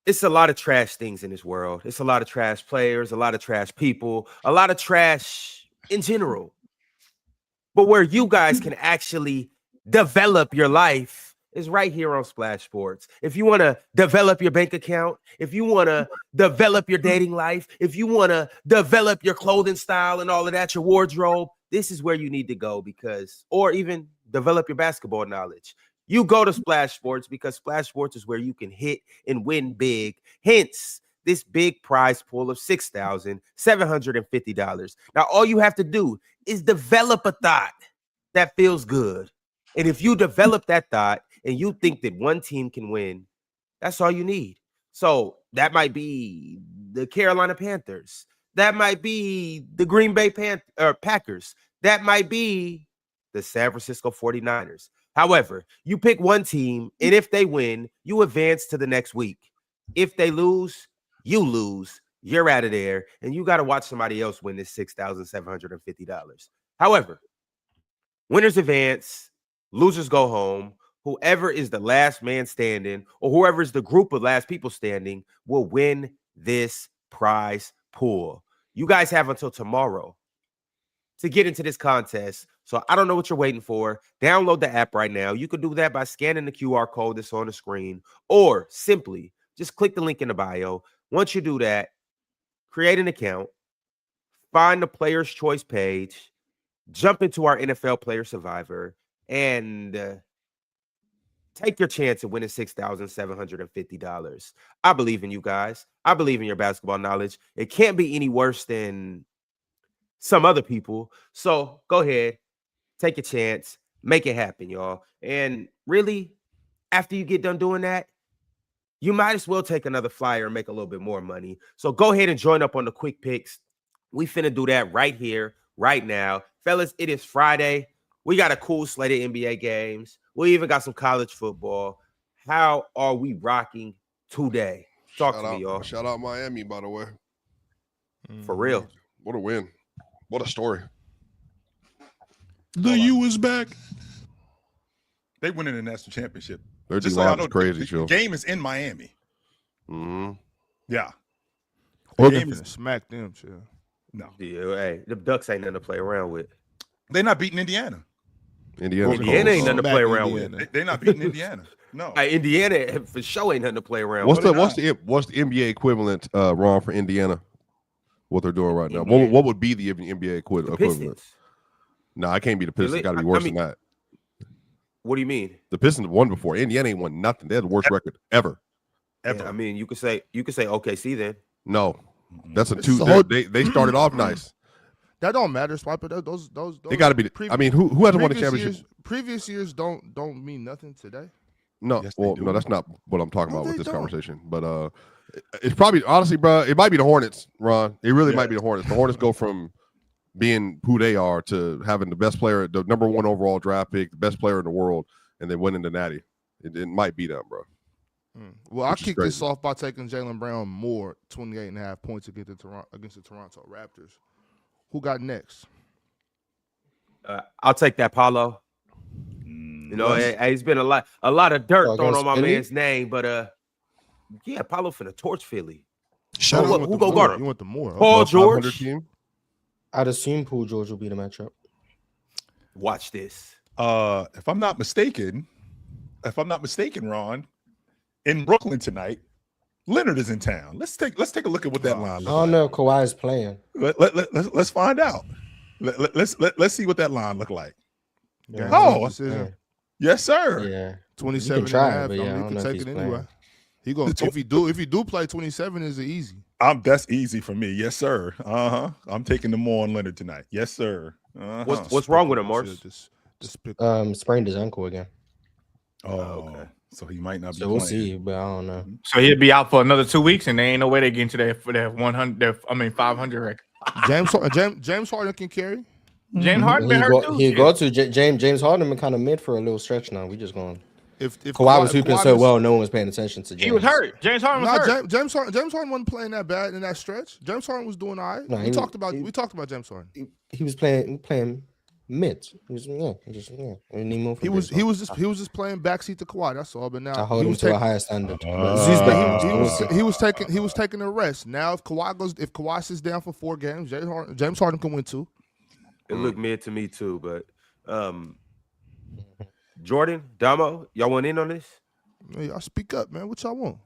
it's a lot of trash things in this world. It's a lot of trash players, a lot of trash people, a lot of trash in general. But where you guys can actually develop your life is right here on Splash Sports. If you want to develop your bank account, if you want to develop your dating life, if you want to develop your clothing style and all of that, your wardrobe, this is where you need to go or even develop your basketball knowledge. You go to Splash Sports because Splash Sports is where you can hit and win big. Hence, this big prize pool of $6,750. Now, all you have to do is develop a thought that feels good. And if you develop that thought and you think that one team can win, that's all you need. So that might be the Carolina Panthers. That might be the Green Bay Packers. That might be the San Francisco 49ers. However, you pick one team, and if they win, you advance to the next week. If they lose, you lose. You're out of there, and you got to watch somebody else win this $6,750. However, winners advance, losers go home. Whoever is the last man standing, or whoever is the group of last people standing, will win this prize pool. You guys have until tomorrow to get into this contest. So I don't know what you're waiting for. Download the app right now. You can do that by scanning the QR code that's on the screen, or simply just click the link in the bio. Once you do that, create an account, find the Player's Choice page, jump into our NFL Player Survivor, and take your chance at winning $6,750. I believe in you guys. I believe in your basketball knowledge. It can't be any worse than some other people. So go ahead, take a chance, make it happen, y'all. And really, after you get done doing that, you might as well take another flyer and make a little bit more money. So go ahead and join up on the quick picks. We finna do that right here, right now. Fellas, it is Friday. We got a cool slate of NBA games. We even got some college football. How are we rocking today? Talk to me, y'all. Shout out Miami, by the way. For real. What a win. What a story. The U is back. They winning the national championship. Their D-line is crazy, the game is in Miami. Mm-hmm. Yeah. Game is smack them, chill. No. Yeah, hey, the Ducks ain't nothing to play around with. They're not beating Indiana. Indiana ain't nothing to play around with. They're not beating Indiana. No. Indiana for sure ain't nothing to play around with. What's the NBA equivalent, Ron, for Indiana? What they're doing right now? What would be the NBA equivalent? No, I can't be the Pistons. Got to be worse than that. What do you mean? The Pistons won before. Indiana ain't won nothing. They had the worst record ever. Yeah, I mean, you could say OKC then. No, that's a two. They started off nice. That don't matter, Swiper. Those they got to be. I mean, who hasn't won a championship? Previous years don't mean nothing today. No, yes, no, that's not what I'm talking about with this conversation. But it's probably honestly, bro, it might be the Hornets, Ron. It really might be the Hornets. The Hornets go from being who they are to having the best player, the number one overall draft pick, the best player in the world, and then winning the Natty. It might be them, bro. Well, I'll kick this off by taking Jaylen Brown more 28.5 points against the Toronto Raptors. Who got next? I'll take that, Paulo. You know, it's been a lot of dirt thrown on my man's name, but yeah, Paulo finna torch Philly. Who go guard him? You want the more? Paul George. Team? I'd assume Paul George will be the matchup. Watch this. If I'm not mistaken, Ron, in Brooklyn tonight, Leonard is in town. Let's take a look at what that line looks like. I don't know if Kawhi is playing. Let's find out. Let's see what that line look like. Yeah, yes, sir. Yeah, 27 try, and a half. but yeah, you can take it anyway. He going if he do play 27 is easy. That's easy for me. Yes, sir. I'm taking the more on Leonard tonight. Yes, sir. What's wrong with him, Morris? Sprained his ankle again. Oh, okay. So he might not be. So we'll see, but I don't know. So he'll be out for another 2 weeks, and there ain't no way they get into that 500 record. James Harden can carry. James Harden been hurt too. He go to James Harden been kind of mid for a little stretch now. We just going. If Kawhi was hooping so well, no one was paying attention to James. He was hurt. James Harden was hurt. James Harden wasn't playing that bad in that stretch. James Harden was doing all right. No, we talked about James Harden. He was playing mid. He was He was just playing backseat to Kawhi. That's all. But now I hold him to a higher standard. He was taking a rest. Now if Kawhi sits down for 4 games, James Harden can win 2. It looked mid to me too, but Jordan, Damo, y'all want in on this? Hey, y'all speak up, man. What y'all want?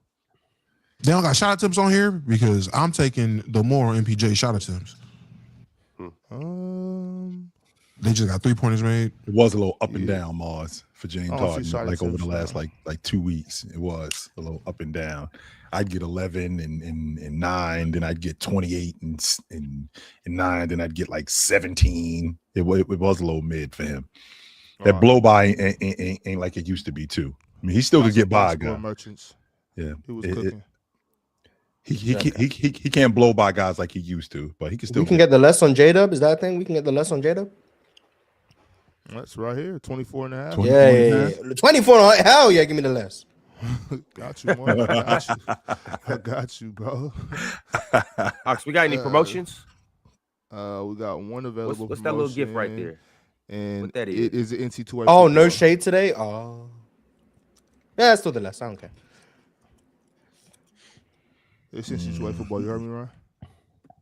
They don't got shot attempts on here because I'm taking the more MPJ shot attempts. They just got 3-pointers made. It was a little up and down, Mars, for James Harden. Like over the last like 2 weeks, it was a little up and down. I'd get 11 and 9, then I'd get 28 and 9, then I'd get like 17. It was a little mid for him. That blow by ain't like it used to be too. I mean, he still could get by, guys. Merchants. Yeah, he was cooking. He can't blow by guys like he used to, but he can still. We can get the less on J-Dub. Is that a thing? We can get the less on J-Dub. That's right here, 24 and a half. Yeah. 24. Hell yeah, give me the less. Got you, man. I got you, bro. Ox, we got any promotions? We got one available. What's that little gift right there? And what that it is an NC2A. Oh, no shade today. Oh, yeah, it's still the less. I don't care. It's NC2A football. You heard me, Ron?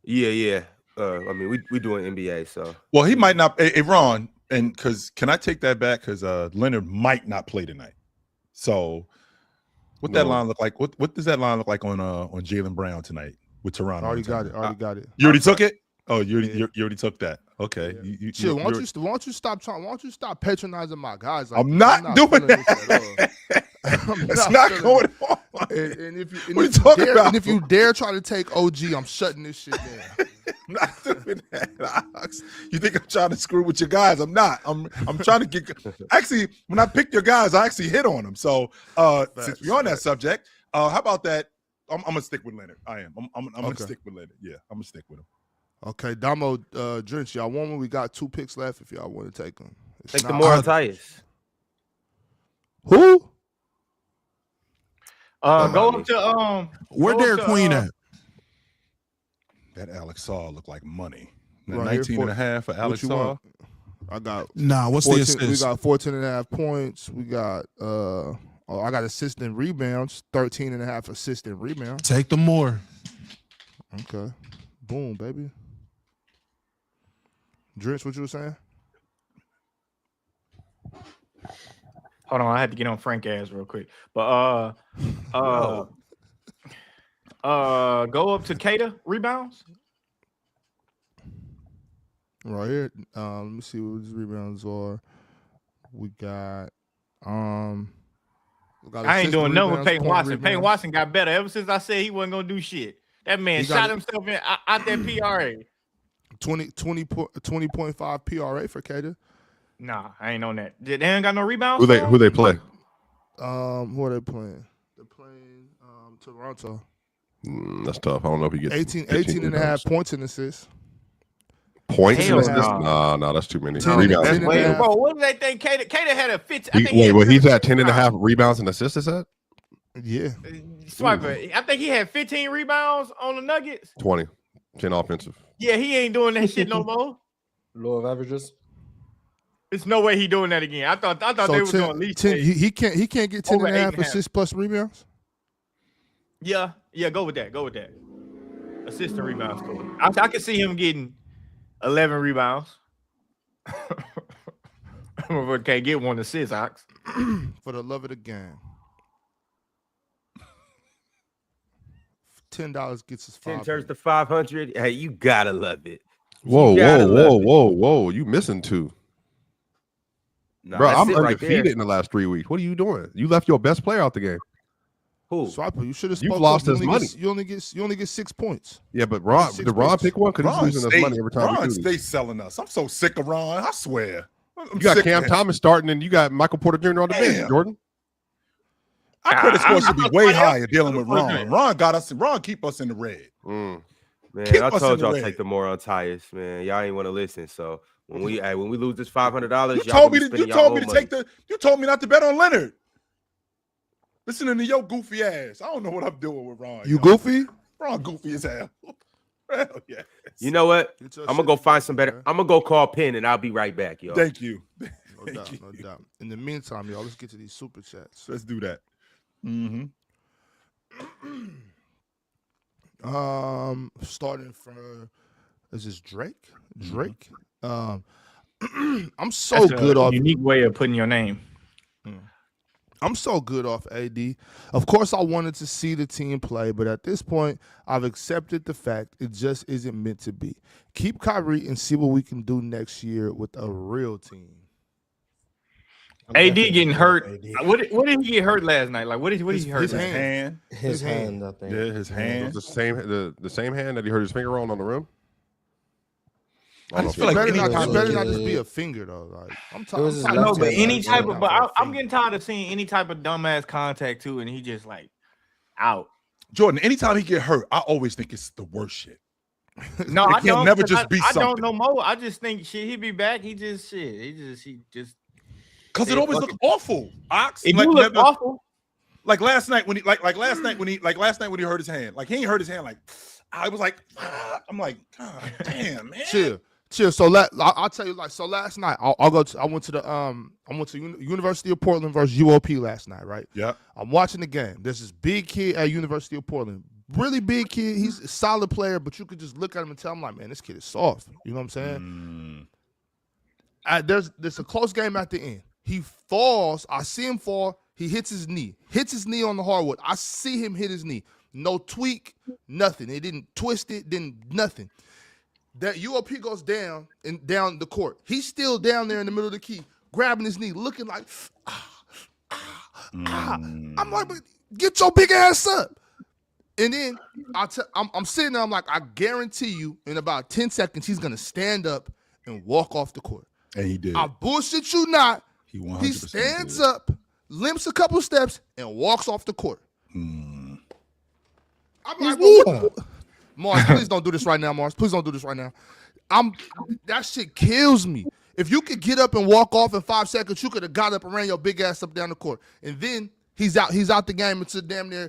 Yeah. I mean, we doing NBA, so. Well, he might not. Hey, Ron, and because can I take that back? Because Leonard might not play tonight. So, that line look like? What does that line look like on Jaylen Brown tonight with Toronto? Already got it. You already took it? Oh, you already took that. Okay. Yeah. Chill. Why don't you stop patronizing my guys? Like, I'm not doing that. It's not going on. And if you, what are you talking about? And if you dare try to take OG, I'm shutting this shit down. I'm not doing that. You think I'm trying to screw with your guys? I'm not. I'm trying to get. Actually, when I picked your guys, I actually hit on them. So since we're on that subject, how about that? I'm gonna stick with Leonard. I am. I'm gonna stick with Leonard. Yeah, I'm gonna stick with him. Okay, Damo, Drench, y'all want one? We got 2 picks left if y'all want to take them. Take the Morant. Who? Go up to where Derek Queen at? That Alex Saw looked like money. Right 19 and a half for Alex Saw. I got what's 14, the assist? We got 14 and a half points. We got I got assist and rebounds, 13 and a half assist and rebounds. Take the more. Okay. Boom, baby. Drench, what you were saying? Hold on, I had to get on Frank ass real quick. But go up to Kata rebounds. Right here. Let me see what his rebounds are. We got I ain't doing nothing with Peyton Watson. Peyton Watson got better ever since I said he wasn't gonna do shit. That man shot himself out that PRA. 20.5 PRA for Kata. Nah, I ain't on that. They ain't got no rebounds. Who they play? Who are they playing? They're playing Toronto. That's tough. I don't know if he gets 18 and a half points in assists. Points? Nah, that's too many. Rebounds. Bro, what do they think? Kata had a 15. He's at 10 and a half rebounds and assists, is that? Yeah. Swiper, I think he had 15 rebounds on the Nuggets. 20. 10 offensive. Yeah, he ain't doing that shit no more. Law of averages. There's no way he doing that again. I thought so they were doing at least 10. He can't get 10 and a half assists plus rebounds. Yeah, go with that. Assist and rebounds cool. I can see him getting 11 rebounds. Can't get 1 assist, Ox. For the love of the game. $10 gets us 10 turns to 500. Hey, you gotta love it. Whoa. You missing 2. No, bro, I'm undefeated in the last 3 weeks. What are you doing? You left your best player out the game. Who? Swiper, you should have. You've lost his money. You only get 6 points. Yeah, but Ron, did Ron pick one? Because he's losing his money every time. Ron stays selling us. I'm so sick of Ron. I swear. You got Cam Thomas starting, and you got Michael Porter Jr. on the bench. Jordan. Our credit score should be way higher dealing with Ron. Ron keep us in the red. Man, Keep I us told in the y'all red. take the Morant tires, man. Y'all ain't want to listen. So when we lose this $500, You told me you told me not to bet on Leonard. Listening to your goofy ass. I don't know what I'm doing with Ron. You goofy? Ron goofy as hell. Hell yeah. You know what? Get your I'm gonna shit go find together, some better. man. I'm gonna go call Penn and I'll be right back, y'all. Thank you. No doubt, no doubt. In the meantime, y'all, let's get to these super chats. Let's do that. Mm-hmm. Starting from is this Drake? Drake. I'm so That's good a off. unique way of putting your name. I'm so good off AD. Of course, I wanted to see the team play, but at this point, I've accepted the fact it just isn't meant to be. Keep Kyrie and see what we can do next year with a real team. AD getting hurt. What did he get hurt last night? Like what did he hurt? His last hand. night? His hand, I think. Yeah, his It hand. was the same hand that he hurt his finger on the rim. I just feel It like better not anytime- just be a finger though. Like I'm It was his talking. left No, but hand, any man. type of. Not But for a I'm finger. getting tired of seeing any type of dumbass contact too, and he just like out. Jordan, anytime he get hurt, I always think it's the worst shit. No, It I can't don't. never 'Cause just be I don't something. know Mo. I just think shit. He be back. He just Because it Yeah, always fuck look awful. Ox, It like, do look never- awful. like last night when he last night when he hurt his hand. Like he ain't hurt his hand. Like I was like, I'm like, God damn, man. Chill. So I'll tell you. Like so, last night I went to University of Portland versus UOP last night. Right. Yeah. I'm watching the game. There's this big kid at University of Portland. Really big kid. He's a solid player, but you could just look at him and tell him like, man, this kid is soft. You know what I'm saying? There's a close game at the end. He falls. I see him fall. He hits his knee on the hardwood. I see him hit his knee. No tweak, nothing. It didn't twist it, nothing. That UOP goes down the court. He's still down there in the middle of the key, grabbing his knee, looking like, I'm like, get your big ass up. And then I'm sitting there, I'm like, I guarantee you in about 10 seconds, he's going to stand up and walk off the court. And he did. I bullshit you not. He 100% He stands did. up, limps a couple steps, and walks off the court. I'm like, well, Mars, please don't do this right now, Mars. Please don't do this right now. That shit kills me. If you could get up and walk off in 5 seconds, you could have got up and ran your big ass up down the court. And then he's out the game until damn near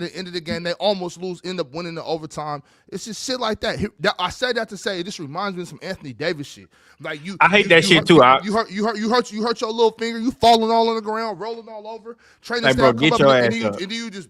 the end of the game. They almost end up winning the overtime. It's just shit like that. I said that to say this reminds me of some Anthony Davis shit. Like I hate that shit too. You hurt your little finger. You falling all on the ground, rolling all over. Training Like, bro, staff get come your up ass and up. then you just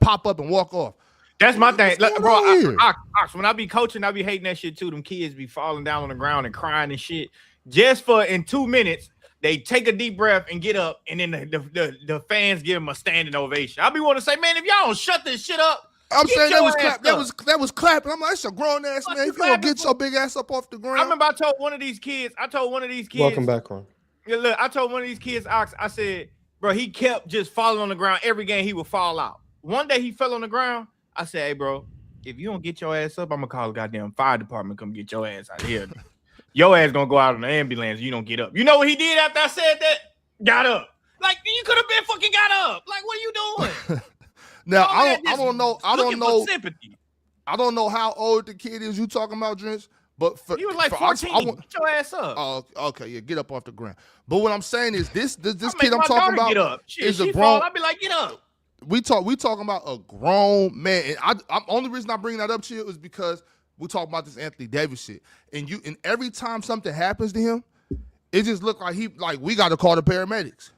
pop up and walk off. That's my thing. Look, going bro, on here? Ox, when I be coaching, I be hating that shit too. Them kids be falling down on the ground and crying and shit. Just for in 2 minutes, they take a deep breath and get up, and then the fans give them a standing ovation. I be want to say, man, if y'all don't shut this shit up, I'm get saying your that was ass clap. up. That was clapping. I'm like, it's a grown ass What man. you If you don't clapping get your big ass up off the ground, I remember I told one of these kids. Welcome back, Ron. Yeah, look, I told one of these kids, Ox, I said, bro, he kept just falling on the ground. Every game he would fall out. One day he fell on the ground. I said, hey, bro, if you don't get your ass up, I'm gonna call the goddamn fire department. Come get your ass out of here. Your ass gonna go out in the ambulance. You don't get up. You know what he did after I said that? Got up. Like you could have been fucking got up. Like what are you doing? now All that I just don't know. looking for sympathy. I don't know how old the kid is you talking about, Drench. But He was like 14. Get your ass up. Oh, okay, yeah, get up off the ground. But what I'm saying is this I kid make I'm my talking daughter about get up. Shit, is a she grown. fall. I'd be like, get up. We talking about a grown man, and I'm only reason I bring that up to you is because we talk about this Anthony Davis shit, and every time something happens to him, it just look like we got to call the paramedics.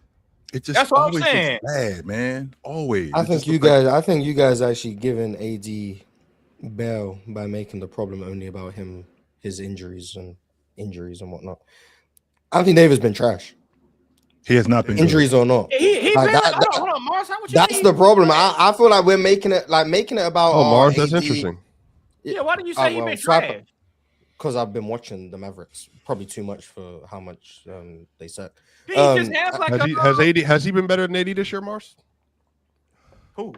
It just That's what I'm always saying. looks bad, man. Always. I It think just you looks like- guys. I think you guys actually giving AD bail by making the problem only about him, his injuries and whatnot. Anthony Davis been trash. he has not been good. Injuries or not. He Like been that- like, hold on, Mars. What you That's mean? the problem. I feel like we're making it about. Oh, Mars, that's AD. interesting. Yeah, why do you say he been Slap- trash? Because I've been watching the Mavericks, probably too much for how much they said. He just has like Has he been better than AD this year, Mars? Who?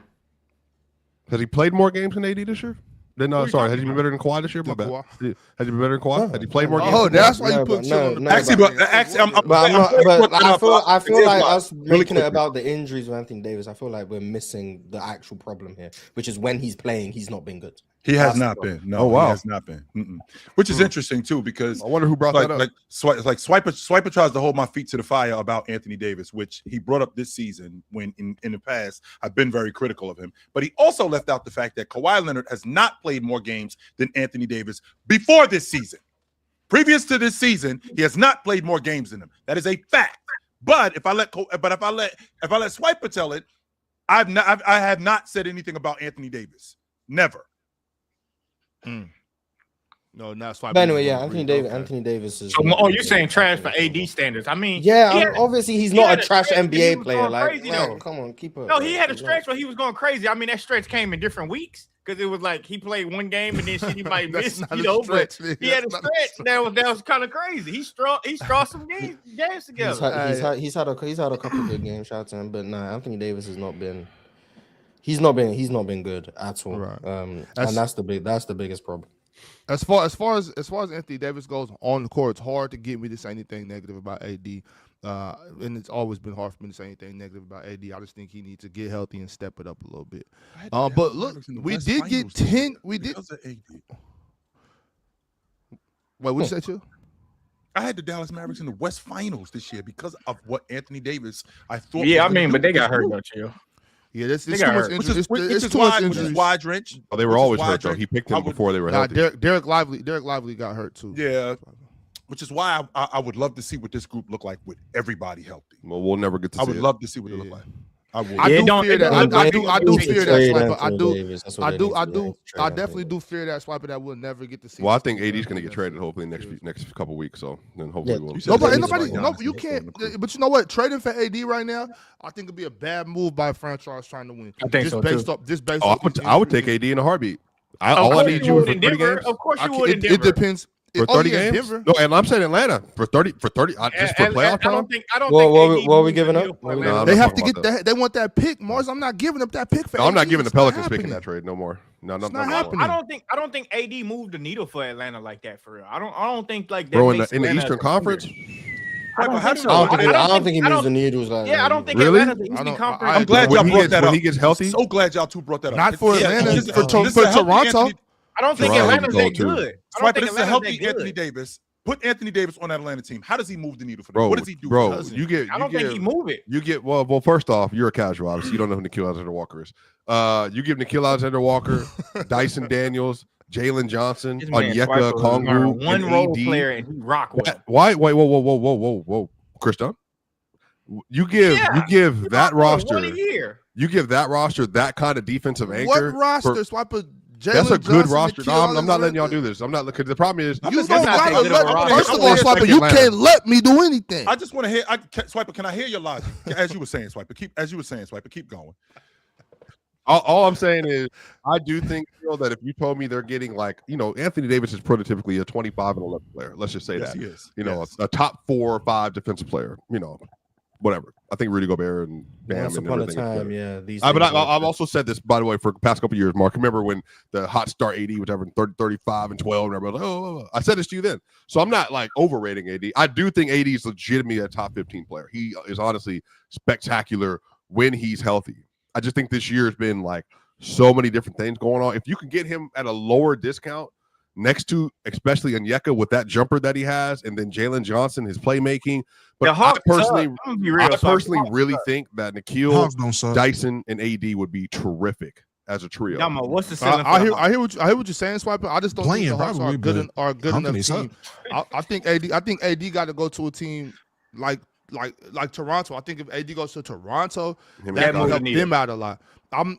Has he played more games than AD this year? Then Who you sorry, has talking he been better than Kawhi this year? My Than bad. Kawhi? Has he been better than Kawhi? No. Has he played more games? Oh, that's why No, you put but shit no, on the no, Actually, but- but actually, I'm But I'm not. But I feel Here's like why. us Really making it quickly. about the injuries of Anthony Davis. I feel like we're missing the actual problem here, which is when he's playing, he's not been good. He has not been. No, Oh, wow. he has not been. Which is interesting too, because I wonder who brought that up. Like Swiper tries to hold my feet to the fire about Anthony Davis, which he brought up this season when in the past I've been very critical of him. But he also left out the fact that Kawhi Leonard has not played more games than Anthony Davis before this season. Previous to this season, he has not played more games than him. That is a fact. But if I let Swiper tell it, I have not said anything about Anthony Davis. Never. No, not Swiper. But anyway, yeah, Anthony Davis is. So, you're saying trash for AD standards? I mean, obviously he's not a trash NBA player. Like, man, come on, keep up. No, he had a stretch where he was going crazy. I mean, that stretch came in different weeks because it was like he played one game and then he might miss. But he had a stretch that was kind of crazy. He strung some games together. He's had a couple good games. Shout out to him, but Anthony Davis has not been. He's not been good at all. Right. And that's the biggest problem. As far as Anthony Davis goes on the court, it's hard to get me to say anything negative about AD. And it's always been hard for me to say anything negative about AD. I just think he needs to get healthy and step it up a little bit. But look, we did get 10. We did. Wait, what you say, Chill? I had the Dallas Mavericks in the West Finals this year because of what Anthony Davis I thought. Yeah, I mean, but they got hurt, though, Chill. Yeah, it's too much injury. Which is why Drench. Oh, they were always hurt though. He picked him before they were healthy. Derek Lively got hurt too. Yeah, which is why I would love to see what this group look like with everybody healthy. Well, we'll never get to see it. I would love to see what it look like. I do fear that. I definitely do fear that Swiper that we'll never get to see. Well, I think AD's going to get traded hopefully next couple weeks. So then hopefully we'll. You can't. But you know what? Trading for AD right now, I think it'd be a bad move by a franchise trying to win. I think I would take AD in a heartbeat. All I need you for 30 games. Of course you would. It depends. For 30 games? No, and I'm saying Atlanta for 30 just for playoff time. I don't think what are we giving up? They have to get that. They want that pick, Mars. I'm not giving up that pick for AD. I'm not giving the Pelicans picking that trade no more. No, not happening. I don't think AD moved the needle for Atlanta like that for real. I don't think like that. Bro, in the Eastern Conference. I don't think he moves the needles like. Yeah, I don't think really. Atlanta's the Eastern Conference. I'm glad y'all brought that up. When he gets healthy, so glad y'all two brought that up. Not for Atlanta, for Toronto. I don't think Atlanta's that good. Swiper, this is a healthy Anthony Davis. Put Anthony Davis on that Atlanta team. How does he move the needle for them? Bro, what does he do? Bro, I don't think he move it. You get well. First off, you're a casual. Obviously, you don't know who Nickeil Alexander-Walker is. You give Nickeil Alexander-Walker, Dyson Daniels, Jalen Johnson, Onyeka Okongwu, one role player, and he rock well. Why? Wait, whoa, Chris Dunn. You give that roster. You give that roster that kind of defensive anchor. What roster? Swiper. That's a good roster. No, I'm not letting y'all do this. I'm not looking. The problem is, first of all, Swiper, you can't let me do anything. I just want to hear, Swiper. Can I hear your logic? As you were saying, Swiper. Keep going. All I'm saying is, I do think that if you told me they're getting Anthony Davis is prototypically a 25 and 11 player. Let's just say that he is. A top 4 or 5 defensive player. Whatever. I think Rudy Gobert and Bam once and upon everything. A time, yeah. But I've also said this, by the way, for the past couple of years, Mark. Remember when the hot start AD, whatever, 30, 35 and 12, and everybody was like, I said this to you then. So I'm not overrating AD. I do think AD is legitimately a top 15 player. He is honestly spectacular when he's healthy. I just think this year has been so many different things going on. If you can get him at a lower discount next to especially Onyeka with that jumper that he has, and then Jalen Johnson, his playmaking. But I personally really think that Nickeil, Dyson, and AD would be terrific as a trio. Yama, what's the ceiling? I hear what you're saying, Swiper. I just don't think the Hawks are good enough team. I think AD got to go to a team like Toronto. I think if AD goes to Toronto, that will help them out a lot. I'm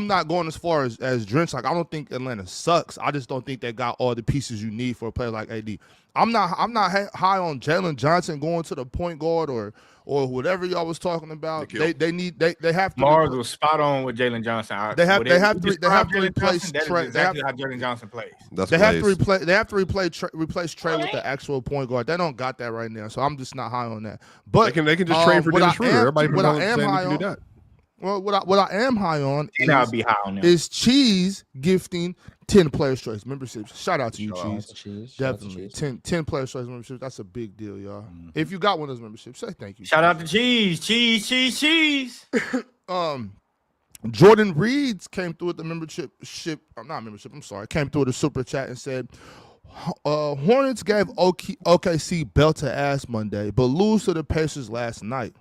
not going as far as Drench. I don't think Atlanta sucks. I just don't think they got all the pieces you need for a player like AD. I'm not high on Jalen Johnson going to the point guard or whatever y'all was talking about. They have to. Mars was spot on with Jalen Johnson. They have to replace Trae. Exactly how Jalen Johnson plays. They have to replace Trae with the actual point guard. They don't got that right now, so I'm just not high on that. But they can just trade for Dennis Schroeder. What I am high on is Cheese gifting 10 players choice memberships. Shout out to you, Cheese. Definitely 10 players choice memberships. That's a big deal, y'all. Mm-hmm. If you got one of those memberships, say thank you. Shout out to Cheese. Jordan Reeds came through with the came through with a super chat and said, Hornets gave OKC belt to ass Monday, but lose to the Pacers last night.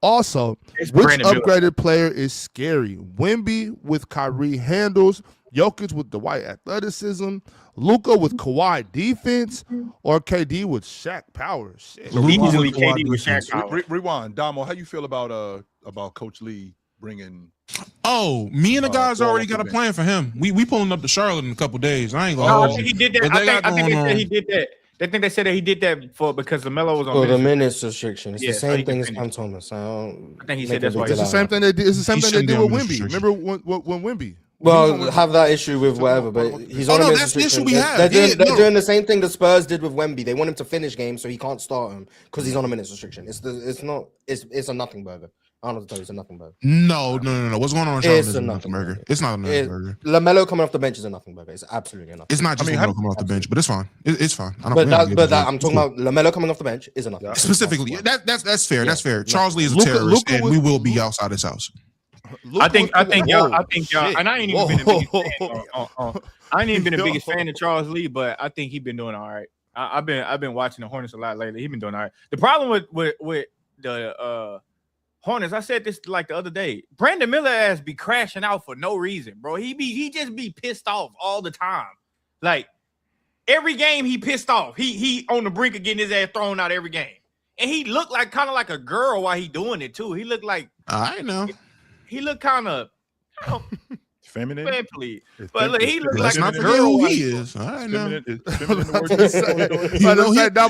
Also, which upgraded player is scary? Wemby with Kyrie handles, Jokic with the white athleticism, Luka with Kawhi defense, or KD with Shaq power? Shit. Easily KD with Shaq power. Rewind, Damo. How you feel about Coach Lee bringing? Oh, me and the guys already got a plan for him. We pulling up to Charlotte in a couple days. I ain't gonna. No, I think he did that. I think they said he did that. They said that he did that because LaMelo was on the minutes restriction. It's the same thing as Cam Thomas. I think he said that's why. It's the same thing they did. It's the same thing they did with Wemby. Remember when Wemby? Well, have that issue with whatever, but he's on a minutes restriction. They're doing the same thing the Spurs did with Wemby. They want him to finish games, so he can't start him because he's on a minutes restriction. It's a nothing burger. I don't know what to tell you, it's a nothing burger. No. What's going on in Charlotte is a nothing burger. It's not a nothing burger. LaMelo coming off the bench is a nothing burger. It's absolutely a nothing. It's not just LaMelo coming off the bench, but it's fine. It's fine. I'm talking about LaMelo coming off the bench is a nothing. Specifically, that's fair. That's fair. Charles Lee is a terrorist, and we will be outside his house. I think y'all, and I ain't even been the biggest fan. I ain't even been the biggest fan of Charles Lee, but I think he's been doing all right. I've been watching the Hornets a lot lately. He's been doing all right. The problem with the Hornets, I said this like the other day. Brandon Miller ass be crashing out for no reason, bro. He just be pissed off all the time. Like every game he pissed off. He on the brink of getting his ass thrown out every game. And he looked like kind of like a girl while he doing it too. He looked like I know. He looked kind of feminine. But look, he looked like not a girl. Who he is. I know.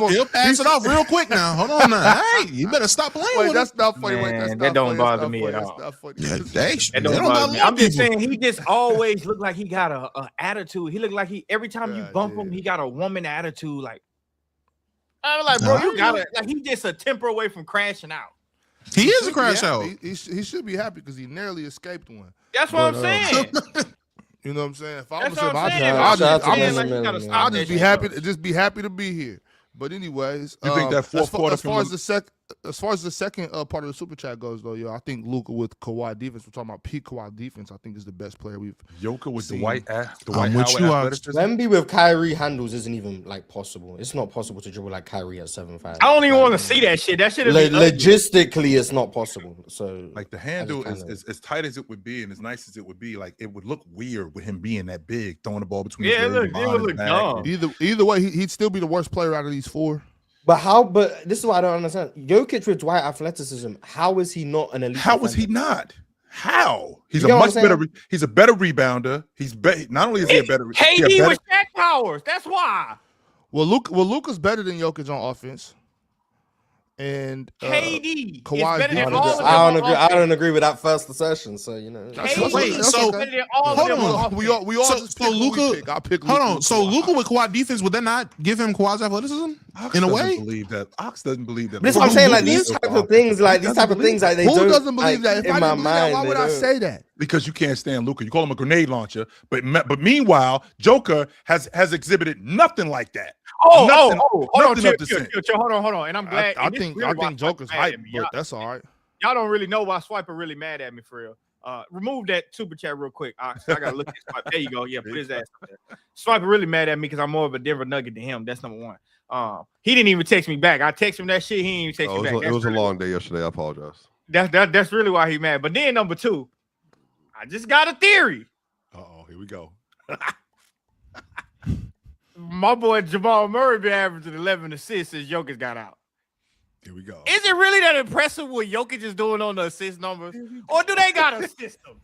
He'll pass it off real quick now. Hold on now. Hey, you better stop playing with that's him. not funny. Man, that don't bother me at all. That don't bother me. I'm just saying he just always looked like he got a attitude. He looked like every time you bump him, he got a woman attitude. Like I'm like, bro, you gotta like he just a temper away from crashing out. He is a crash out. He should be happy because he nearly escaped one. That's what I'm saying. You know what I'm saying? If I was him, I'll just be happy. Just be happy to be here. But anyways, you think that fourth quarter? As far as the second part of the super chat goes, though, I think Luka with Kawhi defense. We're talking about peak Kawhi defense. I think is the best player we've. Joker with seen. the white Wemby with Kyrie handles isn't even like possible. It's not possible to dribble like Kyrie at 7'5". I don't even want to see that shit. That shit is logistically it's not possible. So like the handle is as tight as it would be and as nice as it would be, like it would look weird with him being that big, throwing the ball between. Yeah, it would look dumb. Either way, he'd still be the worst player out of these four. But this is what I don't understand. Jokic with Dwight athleticism, how is he not an elite? How is he not? How? He's a much better. He's a better rebounder. Not only is he a better. KD with Shaq powers. That's why. Well, Luka's better than Jokic on offense. And KD Kawhi. I don't agree with that first session. So hold on. We all just pick Luka. I pick Luka. Hold on. So Luka with Kawhi defense, would that not give him Kawhi's athleticism in a way? Ox doesn't believe that. This is what I'm saying. Like these type of things, like they who doesn't believe that? If in my mind, why would I say that? Because you can't stand Luka. You call him a grenade launcher, but meanwhile, Joker has exhibited nothing like that. Hold on. And I'm glad. I think Joker's hype, but that's all right. Y'all don't really know why Swiper really mad at me for real. Remove that super chat real quick. I gotta look at Swiper. There you go. Yeah, put his ass up there. Swiper really mad at me because I'm more of a Denver Nugget than him. That's number one. He didn't even text me back. I text him that shit. He didn't even text me back. It was a long day yesterday. I apologize. That's really why he mad. But then number two, I just got a theory. Here we go. My boy Jamal Murray been averaging 11 assists since Jokic got out. Here we go. Is it really that impressive what Jokic is doing on the assist numbers? Or do they got a system?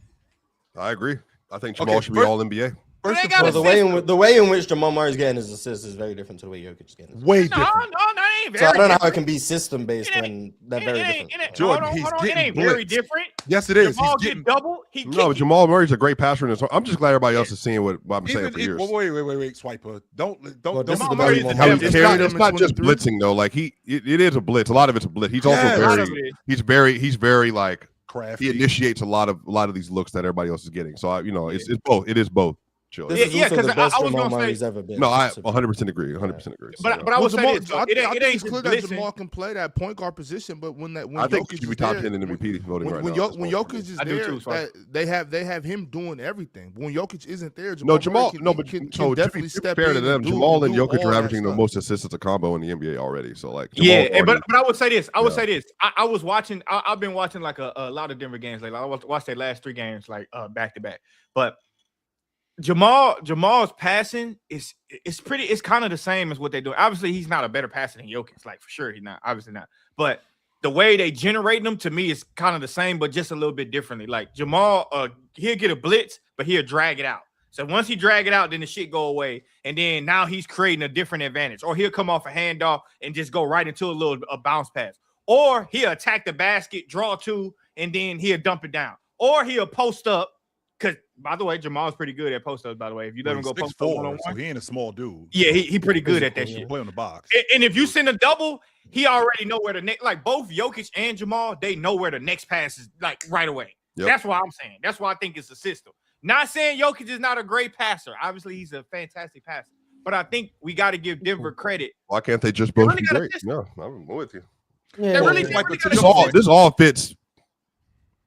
I agree. I think Jamal should be all NBA. The way in which Jamal Murray is getting his assists is very different to the way Jokic is getting his. Way different. No, ain't very so I don't know different. how it can be system based when they're very different. Jordan, it ain't very different. Yes, it is. Jamal get double. But Jamal Murray's a great passer. I'm just glad everybody else is seeing what I'm saying for years. Wait, Swiper. Don't. Jamal Murray's it's not just blitzing though. Like it is a blitz. A lot of it's a blitz. He's also he's very like crafty. He initiates a lot of these looks that everybody else is getting. So it's both. It is both. chill. This is also the best I was Jamal gonna Murray's say, ever been. No, I 100% agree. 100% agree. So, but I would say this, I it think ain't it's just clear that blitzing. Jamal can play that point guard position, but when I think he Jokic should be is top there, 10 in MVP voting right when now. Jokic is I do there, too, Swipe. they have him doing everything. But when Jokic isn't there, No, Jamal Jamal. Murray can So definitely to be step fair in to them, and do, Jamal and do Jokic all are that averaging the stuff. most assists as a combo in the NBA already. So like, Jamal's Yeah, already, but I would say this. I would Yeah. say this. I was watching. I've been watching like a lot of Denver games. Like I watched their last 3 games like back to back. But Jamal's passing is pretty. It's kind of the same as what they do. Obviously, he's not a better passer than Jokic. Like for sure, he's not. Obviously not. But the way they generate them to me is kind of the same, but just a little bit differently. Like Jamal, he'll get a blitz, but he'll drag it out. So once he drag it out, then the shit go away, and then now he's creating a different advantage. Or he'll come off a handoff and just go right into a bounce pass. Or he'll attack the basket, draw 2, and then he'll dump it down. Or he'll post up. Because, by the way, Jamal's pretty good at post-ups, by the way. If you let him go post up 1-on-1. So he ain't a small dude. Yeah, he pretty good at that shit. Play on the box. And if you send a double, he already know where the next, like both Jokic and Jamal, they know where the next pass is, like right away. Yep. That's why I'm saying. That's why I think it's a system. Not saying Jokic is not a great passer. Obviously, he's a fantastic passer. But I think we got to give Denver credit. Why can't they just both really be got a great? system. Yeah, I'm with you. Yeah, They really yeah. got a This all fits.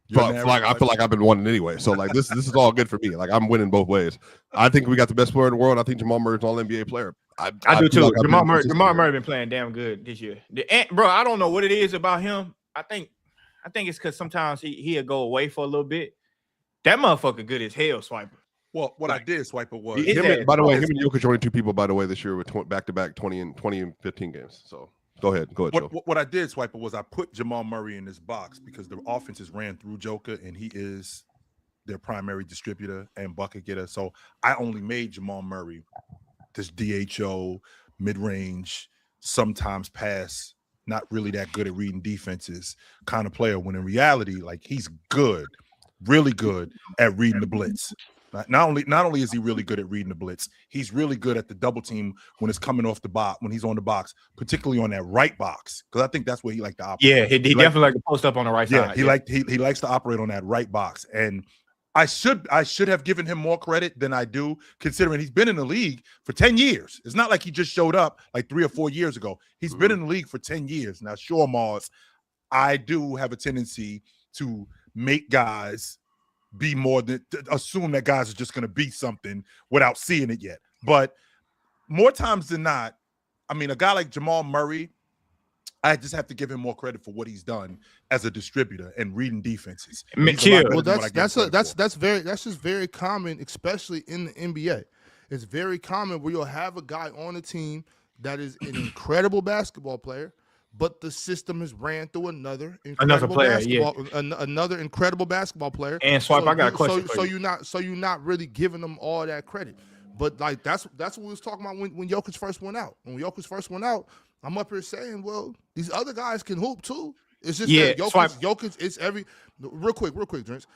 You're But an like I average feel like I've been winning anyway, so like this is all good for me. Like I'm winning both ways. I think we got the best player in the world. I think Jamal Murray's an All NBA player. I do feel too. like I've Jamal been Murray consistent. been playing damn good this year. Bro, I don't know what it is about him. I think it's because sometimes he'll go away for a little bit. That motherfucker good as hell, Swiper. Well, what I did, Swiper, was By the way, him and Jokic are only 2 people, by the way, this year with back-to-back 20 and 15 games. So go ahead, Joe. what I did, Swiper, was I put Jamal Murray in this box because the offenses ran through Joker, and he is their primary distributor and bucket getter. So I only made Jamal Murray this DHO, mid-range, sometimes pass, not really that good at reading defenses kind of player, when in reality, like he's good, really good at reading the blitz. Not only is he really good at reading the blitz, he's really good at the double team when it's coming off the box, when he's on the box, particularly on that right box, because I think that's where he liked to operate. Yeah, he definitely like to post up on the right side. He likes to operate on that right box, and I should have given him more credit than I do, considering he's been in the league for 10 years. It's not like he just showed up like 3 or 4 years ago. He's been in the league for 10 years. Now, sure, Mars, I do have a tendency to make guys be more than assume that guys are just going to be something without seeing it yet. But more times than not, I mean, a guy like Jamal Murray, I just have to give him more credit for what he's done as a distributor and reading defenses. Well, that's just very common, especially in the NBA. It's very common where you'll have a guy on a team that is an incredible basketball player, but the system has ran through another player, another incredible basketball player. And Swipe, I got a question. So you're not really giving them all that credit. But like that's what we was talking about when Jokic first went out. When Jokic first went out, I'm up here saying, well, these other guys can hoop too. It's just that Jokic is real quick, Drinks.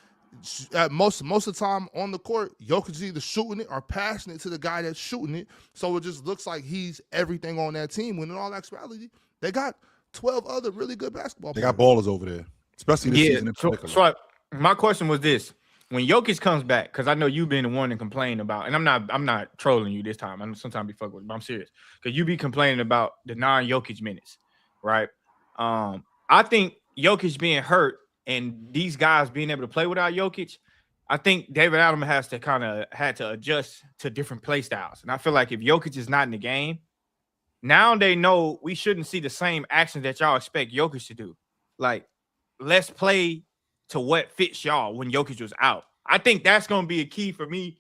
Most of the time on the court, Jokic is either shooting it or passing it to the guy that's shooting it. So it just looks like he's everything on that team. When in all actuality, they got 12 other really good basketball players. They got ballers over there, especially this season in particular. So my question was this: when Jokic comes back, because I know you've been the one to complain about, and I'm not trolling you this time. I know sometimes be fucking with you, but I'm serious. Because you be complaining about the non-Jokic minutes, right? I think Jokic being hurt and these guys being able to play without Jokic, I think David Adams had to adjust to different play styles. And I feel like if Jokic is not in the game, now they know we shouldn't see the same actions that y'all expect Jokic to do. Like, let's play to what fits y'all when Jokic was out. I think that's going to be a key for me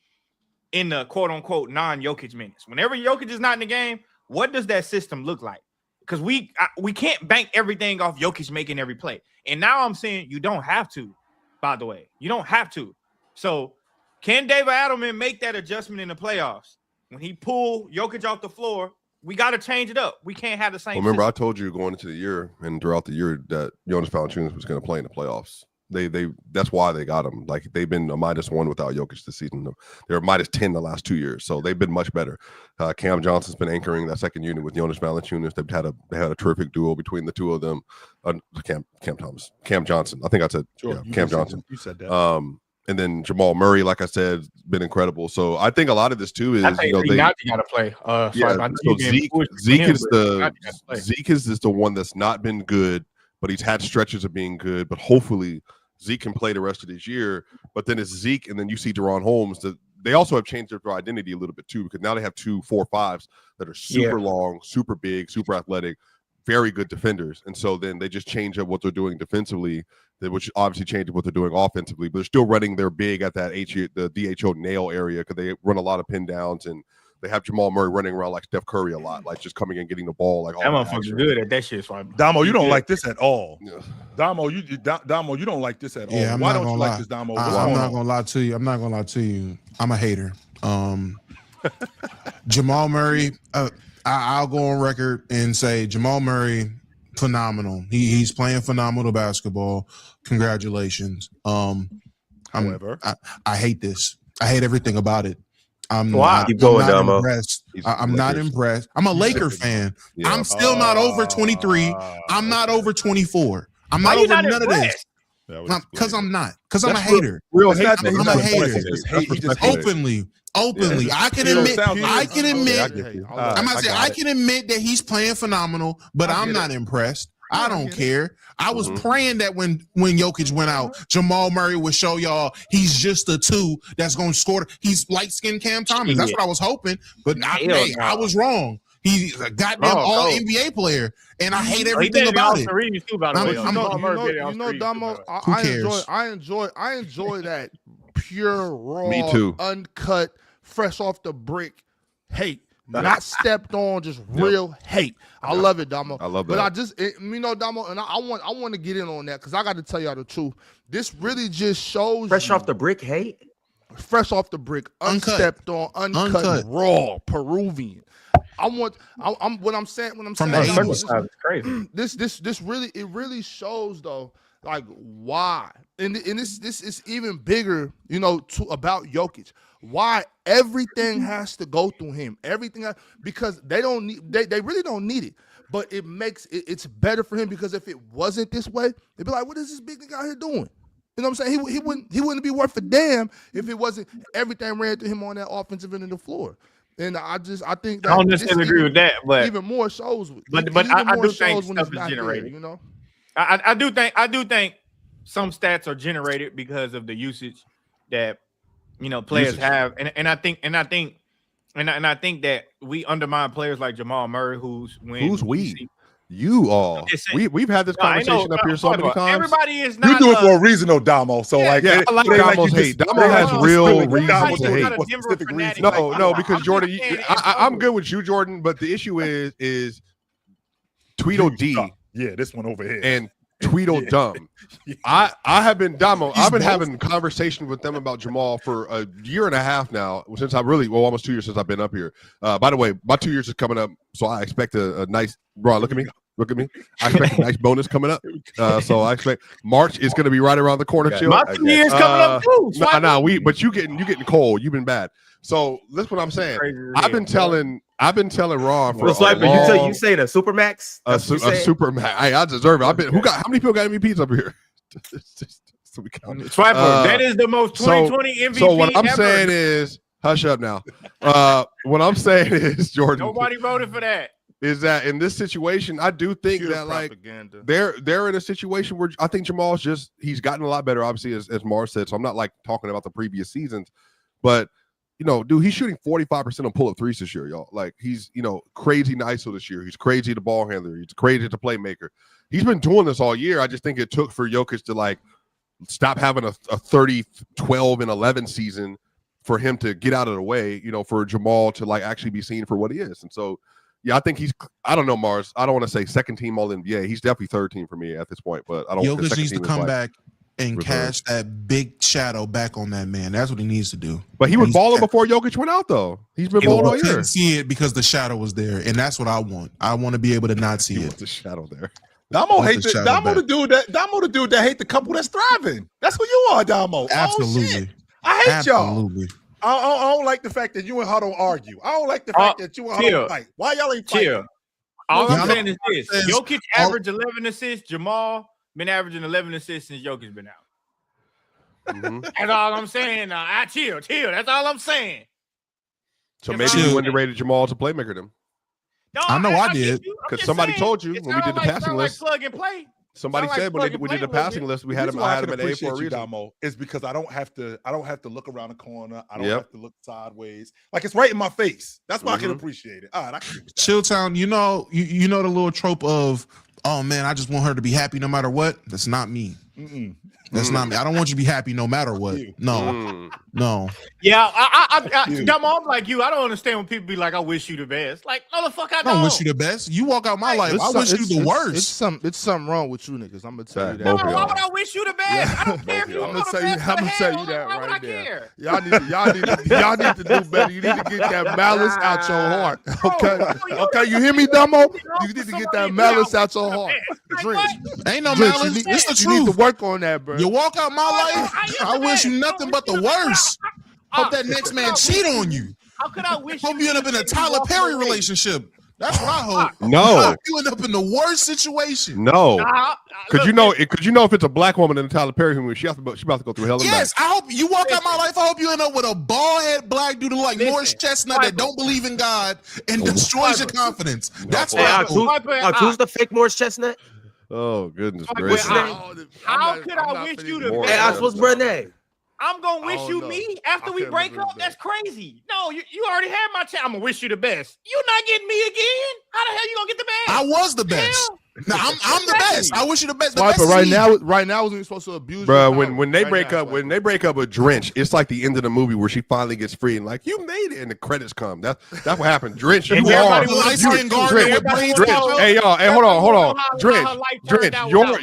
in the quote-unquote non-Jokic minutes. Whenever Jokic is not in the game, what does that system look like? Because we can't bank everything off Jokic making every play. And now I'm saying you don't have to, by the way. You don't have to. So can David Adelman make that adjustment in the playoffs? When he pull Jokic off the floor, we got to change it up. We can't have the same Remember, system. I told you going into the year and throughout the year that Jonas Valanciunas was going to play in the playoffs. That's why they got him. Like, they've been a -1 without Jokic this season. They're -10 the last 2 years, so they've been much better. Cam Johnson's been anchoring that second unit with Jonas Valanciunas. They had a terrific duo between the two of them. Cam Johnson. I think I said Cam Johnson. You said that. And then Jamal Murray, like I said, been incredible. So I think a lot of this too is I think they got to play. So Zeke is the one that's not been good, but he's had stretches of being good. But hopefully Zeke can play the rest of this year. But then it's Zeke, and then you see Deron Holmes. They also have changed their identity a little bit too, because now they have 2 4-5s that are super long, super big, super athletic, very good defenders. And so then they just change up what they're doing defensively, which obviously changes what they're doing offensively. But they're still running their big at that the DHO nail area, because they run a lot of pin downs, and they have Jamal Murray running around like Steph Curry a lot, like just coming and getting the ball. Like that motherfucker's good at that shit. So Damo, you don't like this at all. Yeah. Damo, you don't like this at all. Yeah, Why don't you like this, Damo? I'm not gonna lie to you. I'm a hater. Jamal Murray. I'll go on record and say Jamal Murray, phenomenal. He's playing phenomenal basketball. Congratulations. However, I hate this. I hate everything about it. I'm not impressed. I'm not impressed. I'm a Laker fan. Yeah. I'm still not over 23. I'm not over 24. I'm not over none of this. Because I'm not. Because I'm a hater. Real hate. I'm a hater. Openly. Yeah. I can admit that he's playing phenomenal, but I'm not impressed. I don't care. I was praying that when Jokic went out, Jamal Murray would show y'all he's just a 2 that's going to score. He's light-skinned Cam Thomas. That's what I was hoping, but I was wrong. He's a goddamn all-NBA player, and I hate everything about it. Damo, I enjoy that pure, raw, Me too. uncut, fresh off the brick hate. Not stepped on, just real hate. I love it, Damo. I love that. But Damo, and I want to get in on that, because I got to tell y'all the truth. This really just shows fresh off the brick hate. Fresh off the brick, unstepped on, uncut, raw, Peruvian. I'm what I'm saying from the crazy. This really shows though, like why, and this is even bigger, about Jokic. Why everything has to go through him? Because they really don't need it. But it's better for him, because if it wasn't this way, they'd be like, what is this big nigga out here doing? You know what I'm saying? He wouldn't be worth a damn if it wasn't everything ran through him on that offensive end of the floor. And I think that I don't necessarily agree with that, but even more shows. But I do think stuff is generated. There, I do think some stats are generated because of the usage that players have, and I think that we undermine players like Jamal Murray, who's we. You all. We've had this conversation up here so many times. Everybody is not. You do it for a reason, though, Damo. So I like Damo's hate. Damo has real reasons to hate. Specific reasons. No, because Jordan, I'm good with you, Jordan. But the issue is Tweedledee. Yeah, this one over here. And Tweedledum. I have been Damo. I've been having conversations with them about Jamal for a year and a half now. Since almost 2 years since I've been up here. By the way, my 2 years is coming up, so I expect a nice. Ron, look at me. I expect a nice bonus coming up. So I expect March is going to be right around the corner. Yeah, my 2 years coming up too. But you getting cold. You've been bad. So that's what I'm saying. I've been telling Ron for you say the Supermax? A Supermax. I deserve it. How many people got MVPs up here? Swiper, that is the most 2020 MVP. So what I'm saying is, hush up now. What I'm saying is, Jordan, nobody voted for that. Is that in this situation, I do think that they're in a situation where I think Jamal's he's gotten a lot better, obviously, as Mars said. So I'm not like talking about the previous seasons, but dude, he's shooting 45% on pull-up threes this year, y'all. Like he's crazy nice this year. He's crazy the ball handler. He's crazy the playmaker. He's been doing this all year. I just think it took for Jokic to like stop having a 30, 12, and 11 season for him to get out of the way. For Jamal to like actually be seen for what he is. And so. Yeah, I think I don't know, Mars. I don't want to say second team all NBA. He's definitely third team for me at this point, but I don't. Jokic needs to come back and cast that big shadow back on that man. That's what he needs to do. But he was balling before Jokic went out, though. He's been balling all year. Couldn't see it because the shadow was there, and that's what I want. I want to be able to not see it. The shadow there. Damo the dude that hate the couple that's thriving. That's what you are, Damo. Absolutely. I hate y'all. I don't like the fact that you and Huddle argue. I don't like the fact that you and Huddle fight. Why y'all ain't fighting? All I'm saying is this. Jokic averaged 11 assists. Jamal been averaging 11 assists since Jokic been out. That's all I'm saying. Now, I chill. That's all I'm saying. So maybe you underrated Jamal as a playmaker then. No, I know I did. Because somebody told you when we did the passing list. Plug and play. Somebody said when we did the passing list, we had him. I had him at A for a reason. Damo, is because I don't have to look around the corner. I don't have to look sideways. Like it's right in my face. That's why I can appreciate it. All right, I can Chilltown, you know the little trope of, oh man, I just want her to be happy no matter what. That's not me. That's not me. I don't want you to be happy no matter what. No. Yeah, I'm like you. I don't understand when people be like, "I wish you the best." Like, no, the fuck, I don't wish you the best. You walk out my life. I wish you the worst. It's something wrong with you niggas. I'm gonna tell you that. No, why would I wish you the best? I don't care if you. I'm gonna tell you that right there. Y'all need to do better. You need to get that malice out your heart. Okay, you hear me, Dumbo? You need to get that malice out your heart. Drench. Ain't no malice. It's the truth. You need to work on that, bro. You walk out my life, I wish you nothing but the worst. Hope that next man cheat on you. How could I wish you end up in a Tyler Perry relationship? That's what I hope. No, you end up in the worst situation. No, because you know if it's a black woman in the Tyler Perry movie, she's about to go through hell. Yes, I hope you walk out my life. I hope you end up with a bald head black dude like Morris Chestnut that don't believe in God and destroys your confidence. That's what I hope. Who's the fake Morris Chestnut? Oh goodness gracious! How could I wish you the best? Hey, I supposed to brother name. I'm gonna wish you me after we break up. That's crazy. No, you already had my chance. I'm gonna wish you the best. You're not getting me again. How the hell you gonna get the best? I was the best. No, I'm the best. I wish you the best. But right now, is when you're supposed to abuse. Bro, when they break up with Drench, it's like the end of the movie where she finally gets free and like you made it, and the credits come. That's what happened. Drench, you are Drench. Hey y'all, hey hold on, Drench.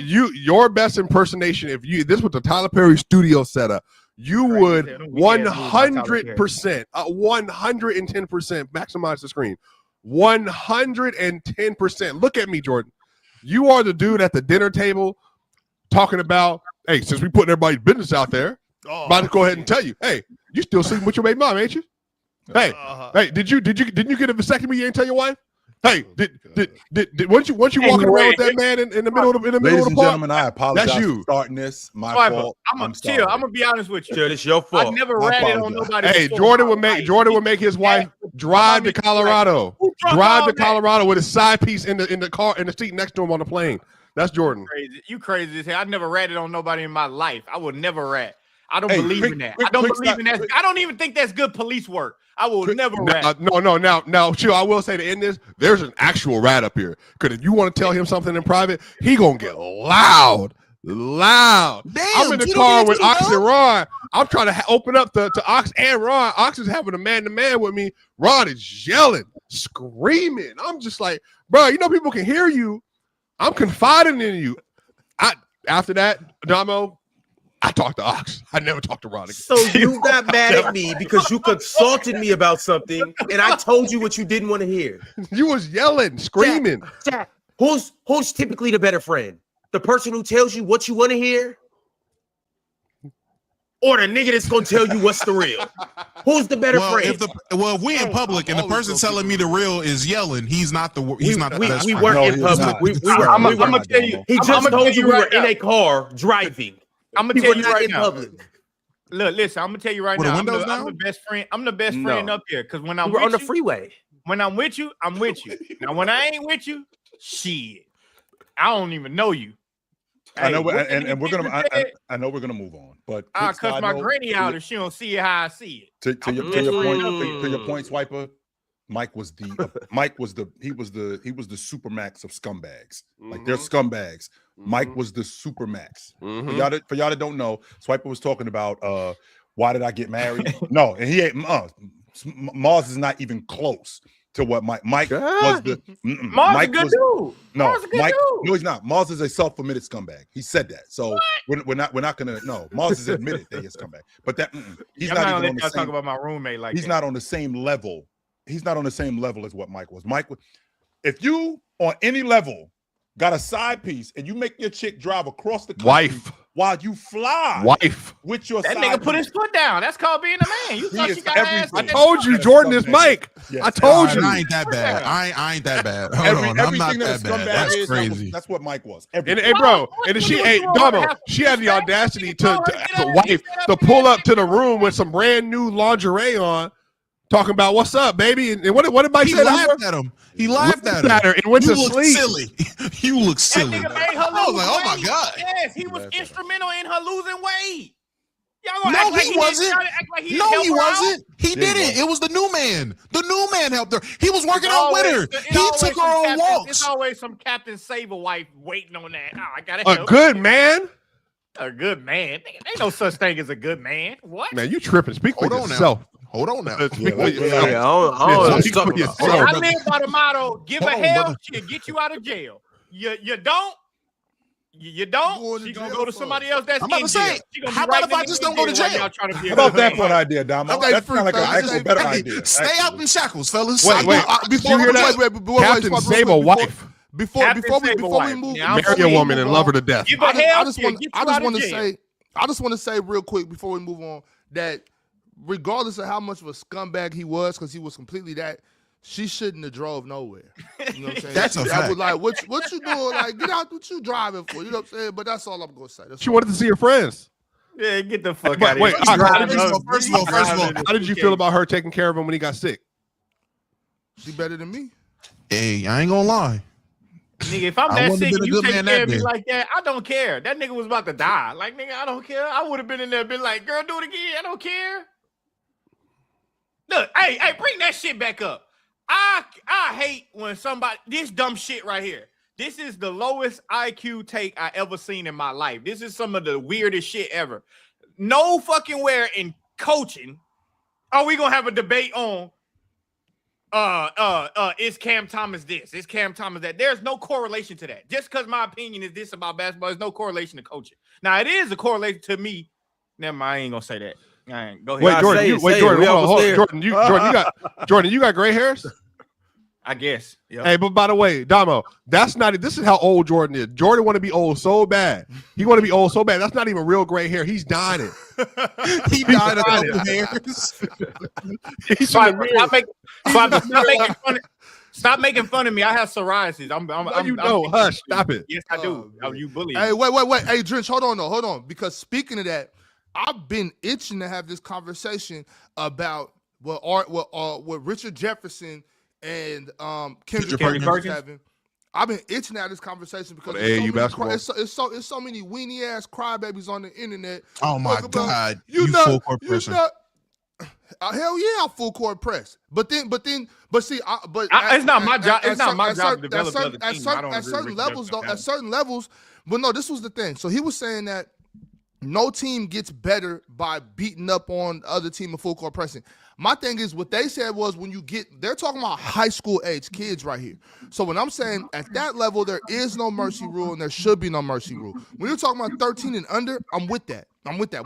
Your best impersonation. If this was the Tyler Perry studio setup, you would 100%, 110% maximize the screen. 110%. Look at me, Jordan. You are the dude at the dinner table talking about, hey, since we putting everybody's business out there, about to go ahead and tell you, hey, you still sleeping with your baby mom, ain't you? Hey, didn't you get a vasectomy? You ain't tell your wife? Hey, once you walking around with that man in the middle of the Ladies and park, gentlemen, I apologize that's you for starting this. My fault. I'm gonna be honest with you. Chill, it's your fault. I never ratted on nobody. Hey, Jordan would make his wife drive to Colorado. Drive to Colorado with his side piece in the car in the seat next to him on the plane. That's Jordan. You crazy as hell. I never ratted on nobody in my life. I would never rat. I don't believe in that. I don't believe in that. I don't even think that's good police work. I will never rat. No. Now, chill. I will say to end this, there's an actual rat up here. Because if you want to tell him something in private, he gonna get loud. Damn, I'm in the car with Ox and Ron. I'm trying to open up to Ox and Ron. Ox is having a man-to-man with me. Ron is yelling, screaming. I'm just like, bro, you know people can hear you. I'm confiding in you. After that, Damo, I talked to Ox. I never talked to Ron. So you got mad at me because you consulted me about something, and I told you what you didn't want to hear. You was yelling, screaming. Jack, who's typically the better friend? The person who tells you what you want to hear, or the nigga that's gonna tell you what's the real? Who's the better friend? If we in public and the person telling me the real is yelling, he's not the best we friend. weren't in public. I'm gonna tell you. He just told you we were in a car driving. I'm gonna tell you right now. Look, listen. I'm gonna tell you right now. I'm the best friend. I'm the best friend up here because when I'm on the freeway. When I'm with you, I'm with you. Now when I ain't with you, shit, I don't even know you. I know, and we're gonna. I know we're gonna move on, but I cuss my granny out if she don't see it how I see it. To your point, Swiper. Mike was the supermax of scumbags. Like they're scumbags. Mike was the supermax. For y'all that don't know, Swiper was talking about why did I get married? No, and he ain't. Mars is not even close to what Mike was the. Mars is a good dude. No, Mike. No, he's not. Mars is a self-admitted scumbag. He said that. So we're not gonna. No, Mars has admitted that he's a scumbag. But that he's not even on the same. Talk about my roommate like he's not on the same level. He's not on the same level as what Mike was. If you on any level got a side piece and you make your chick drive across the country, while you fly Wife. with your That side nigga put piece. his foot down. That's called being a man. You thought is you got ass. everything. I told you, Jordan is Mike. Yes. I told you. I ain't that bad. I ain't that bad. Hold on, I'm not Everything that that a scumbag bad. That's is, crazy. that's what Mike was. And Everything. hey, bro, What and then you she, do? hey, You want her to Damo, have she had the respect? audacity You told her to to as get a up and wife get to up pull and up to the get room with some brand new lingerie on, talking about what's up, baby. And what did Mike He say? laughed at him. He laughed at him. her and went You to look sleep. silly. You look That silly. nigga made her I was lose like, oh my weight. God. Yes, he was instrumental in her losing weight. Y'all gonna No, act like he didn't- wasn't. y'all act like he No, didn't help he her out? wasn't. He he didn't. wasn't. It was the new man. The new man helped her. He was working It's out with always- her. it's He always took her some on Captain- walks. It's always some Captain Save a wife waiting on that. Oh, I gotta A help. good man. A good man. Ain't no such thing as a good man. What? Man, you tripping. Speak for Hold on yourself. Hold on now. Speak for Yeah, yourself. I don't know what you're Speak talking for about. Hold on, I yourself. brother. live by the motto: give Hold a on, hell, brother. she'll get you out of jail. You don't. You don't. going to She gonna jail go to for? somebody else that's I'm about in to say, jail. She gonna how be right about if I nigga just in don't go to while jail? y'all trying to be a How about good that man. for an idea, Dom? Okay, That sounds like an free- actual better Hey, idea. stay actually. out in shackles, fellas. Wait, wait. Before Did you hear that? Captain stop real Save a quick, wife. Before Captain we Save a before we wife. move, Yeah, I'm before Marry a we woman move and love her on, to death. Give a I hell, just she'll want get you I just out of want to jail. say I just want to say real quick before we move on that regardless of how much of a scumbag he was, because he was completely that, she shouldn't have drove nowhere. You know what I'm saying? That's a That fact. was like, what you doing? Like, get out, what you driving for? You know what I'm saying? But that's all I'm gonna say. That's She all. wanted to see her friends. Yeah, get the fuck But out of wait, here. how did you- first of all, How did you feel about her taking care of him when he got sick? She better than me. Hey, I ain't gonna lie. Nigga, if I'm I that wouldn't have sick been a and you good take man care that of me day. like that, I don't care. That nigga was about to die. Like, nigga, I don't care. I would have been in there, been like, girl, do it again. I don't care. Look, hey, bring that shit back up. I hate when somebody, this dumb shit right here. This is the lowest IQ take I ever seen in my life. This is some of the weirdest shit ever. No fucking where in coaching are we gonna have a debate on is Cam Thomas this? Is Cam Thomas that? There's no correlation to that. Just because my opinion is this about basketball, there's no correlation to coaching. Now it is a correlation to me. Never mind, I ain't gonna say that. All right, go ahead. Wait, Nah, Jordan, say you, it, wait, say it. Jordan, We hold on, almost there. Jordan, you got gray hairs? I guess. Yep. Hey, but by the way, Damo, that's not. This is how old Jordan is. Jordan want to be old so bad. He want to be old so bad. That's not even real gray hair. He's dying it. He died a couple hairs. He's Stop making fun of me. I have psoriasis. I'm hush, stop it. Yes, I do. Oh, you bully me. Hey, wait. Hey, Drench, hold on. Because speaking of that, I've been itching to have this conversation about what Richard Jefferson and Kendrick Perkins. was having. I've been itching to have this conversation because For the AAU basketball? it's so many weenie ass crybabies on the internet. Oh my Talk about, God. you You not, full court you person. not. Hell yeah, I'm full court press. But see, It's not my job. It's not my job to develop the other at team. I don't agree with certain Richard levels, though. Jefferson. At certain levels, but no, this was the thing. So he was saying that no team gets better by beating up on the other team in full court pressing. My thing is, what they said was they're talking about high school age kids right here. So when I'm saying at that level, there is no mercy rule and there should be no mercy rule. When you're talking about 13 and under, I'm with that.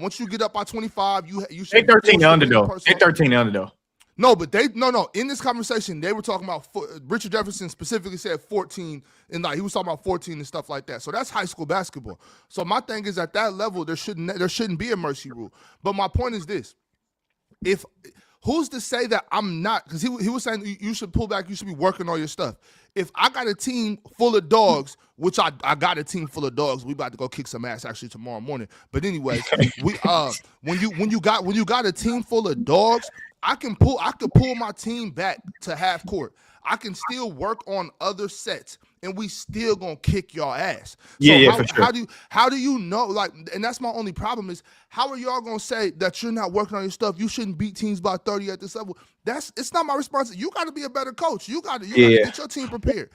Once you get up by 25, you should. They 13 and under though. They 13 and under though. No, but no. In this conversation, they were talking about Richard Jefferson specifically said 14, and like he was talking about 14 and stuff like that. So that's high school basketball. So my thing is at that level, there shouldn't be a mercy rule. But my point is this: who's to say that I'm not? Because he was saying you should pull back, you should be working on your stuff. If I got a team full of dogs, which I got a team full of dogs, we about to go kick some ass actually tomorrow morning. But anyways, when you got a team full of dogs, I could pull my team back to half court. I can still work on other sets, and we still gonna kick y'all ass. So for sure. How do you know? Like, and that's my only problem is how are y'all gonna say that you're not working on your stuff? You shouldn't beat teams by 30 at this level. It's not my responsibility. You got to be a better coach. You got to get your team prepared.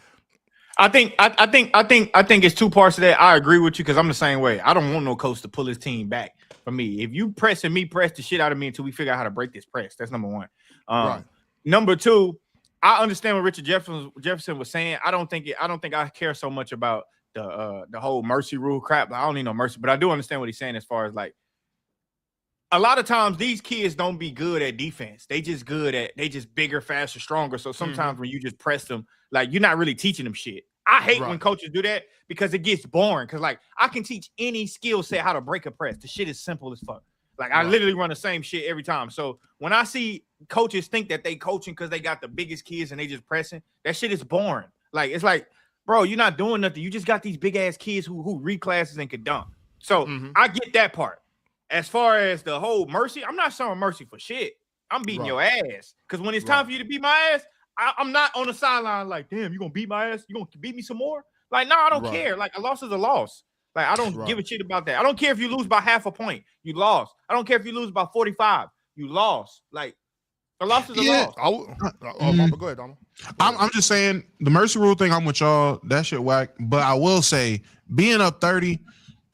I think it's two parts of that. I agree with you because I'm the same way. I don't want no coach to pull his team back from me. If you press the shit out of me until we figure out how to break this press. That's number one. Right. Number two, I understand what Richard Jefferson was saying. I don't think I care so much about the whole mercy rule crap. I don't need no mercy, but I do understand what he's saying as far as like a lot of times these kids don't be good at defense. They just bigger, faster, stronger. So sometimes when you just press them, like you're not really teaching them shit. I hate when coaches do that because it gets boring. Because like I can teach any skill set how to break a press. The shit is simple as fuck. Like I literally run the same shit every time. So when I see coaches think that they coaching because they got the biggest kids and they just pressing, that shit is boring. Like it's like, bro, you're not doing nothing. You just got these big ass kids who read classes and can dunk. So I get that part. As far as the whole mercy, I'm not showing mercy for shit. I'm beating your ass. Because when it's time for you to beat my ass, I'm not on the sideline like, damn, you gonna beat my ass? You gonna beat me some more? Like, no, I don't care. Like a loss is a loss. Like, I don't give a shit about that. I don't care if you lose by half a point. You lost. I don't care if you lose by 45. You lost. Like, a loss is a loss. Go ahead, Donald. I'm just saying, the mercy rule thing, I'm with y'all. That shit whack. But I will say, being up 30,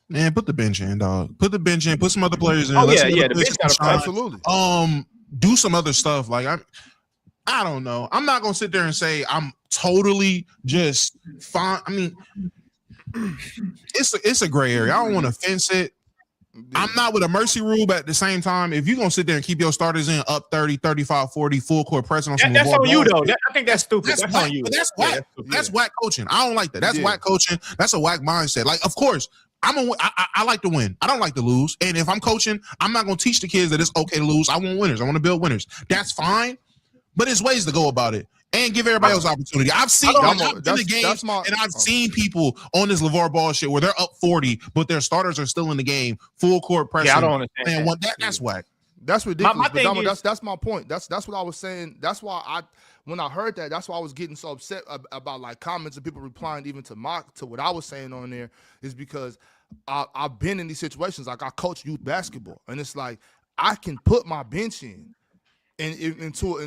man, put the bench in, dog. Put the bench in. Put some other players in. Oh, yeah. The bench got to absolutely. Do some other stuff. Like, I don't know. I'm not going to sit there and say I'm totally just fine. I mean, it's a gray area. I don't want to fence it. I'm not with a mercy rule, but at the same time, if you're going to sit there and keep your starters in up 30, 35, 40, full court pressing on some that's on you, though. I think that's stupid. That's on you. That's whack. That's whack coaching. I don't like that. That's whack coaching. That's a whack mindset. Like, of course, I like to win. I don't like to lose. And if I'm coaching, I'm not going to teach the kids that it's okay to lose. I want winners. I want to build winners. That's fine. But there's ways to go about it and give everybody else opportunity. I've seen the games, and I've seen people on this LeVar Ball shit where they're up 40, but their starters are still in the game, full court pressing. Yeah, I don't understand. That's whack. That's ridiculous. That's my point. That's what I was saying. That's why when I heard that, that's why I was getting so upset about like comments and people replying even to what I was saying on there, is because I've been in these situations. Like I coach youth basketball, and it's like I can put my bench in. And into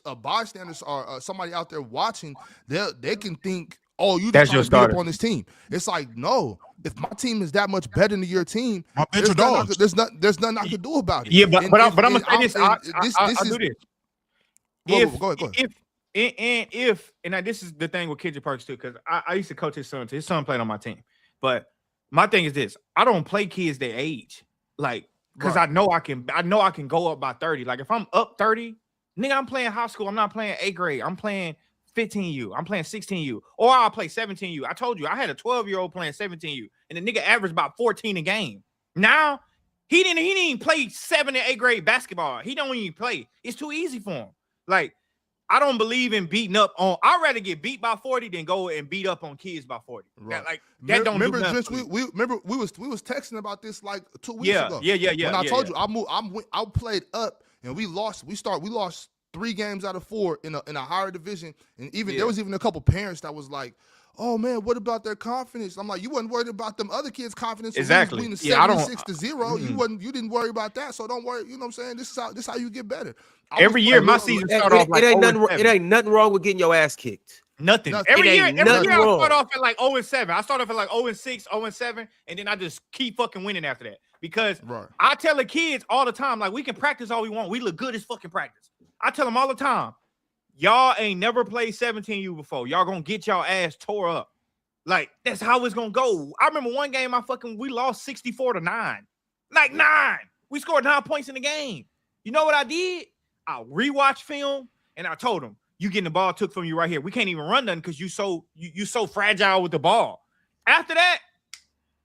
a bystanders or somebody out there watching, they can think, oh, you just trying to beat up on this team. It's like, no. If my team is that much better than your team, there's nothing I can do about it. Yeah, but I'm gonna say this. I'll do this. Go ahead. And this is the thing with Kendrick Perkins too, because I used to coach his son. His son played on my team, but my thing is this: I don't play kids their age, like. Because I know I can go up by 30. Like if I'm up 30, nigga, I'm playing high school. I'm not playing 8th grade. I'm playing 15U. I'm playing 16U. Or I'll play 17U. I told you I had a 12-year-old playing 17U, and the nigga averaged about 14 a game. Now he didn't even play 7th and 8th grade basketball. He don't even play. It's too easy for him. Like I don't believe in beating up on. I'd rather get beat by 40 than go and beat up on kids by 40. Right. That don't remember, do Drench, we was texting about this like 2 weeks ago. Yeah. When I told you I played up and we lost 3 games out of 4 in a higher division, and even there was even a couple parents that was like, oh man, what about their confidence? I'm like, you wasn't worried about them other kids' confidence. Exactly. Winning 76-0. You didn't worry about that. So don't worry. You know what I'm saying? This is how you get better. Every year, my season start off like it ain't nothing wrong with getting your ass kicked. Nothing. Every year I start off at like 0-7. I start off at like 0-6, 0-7, and then I just keep fucking winning after that. Because I tell the kids all the time, like, we can practice all we want. We look good as fucking practice. I tell them all the time, y'all ain't never played 17U before. Y'all gonna get y'all ass tore up. Like, that's how it's gonna go. I remember one game we lost 64-9. Like 9. We scored 9 points in the game. You know what I did? I rewatched film and I told them, you getting the ball took from you right here. We can't even run nothing because you so fragile with the ball. After that,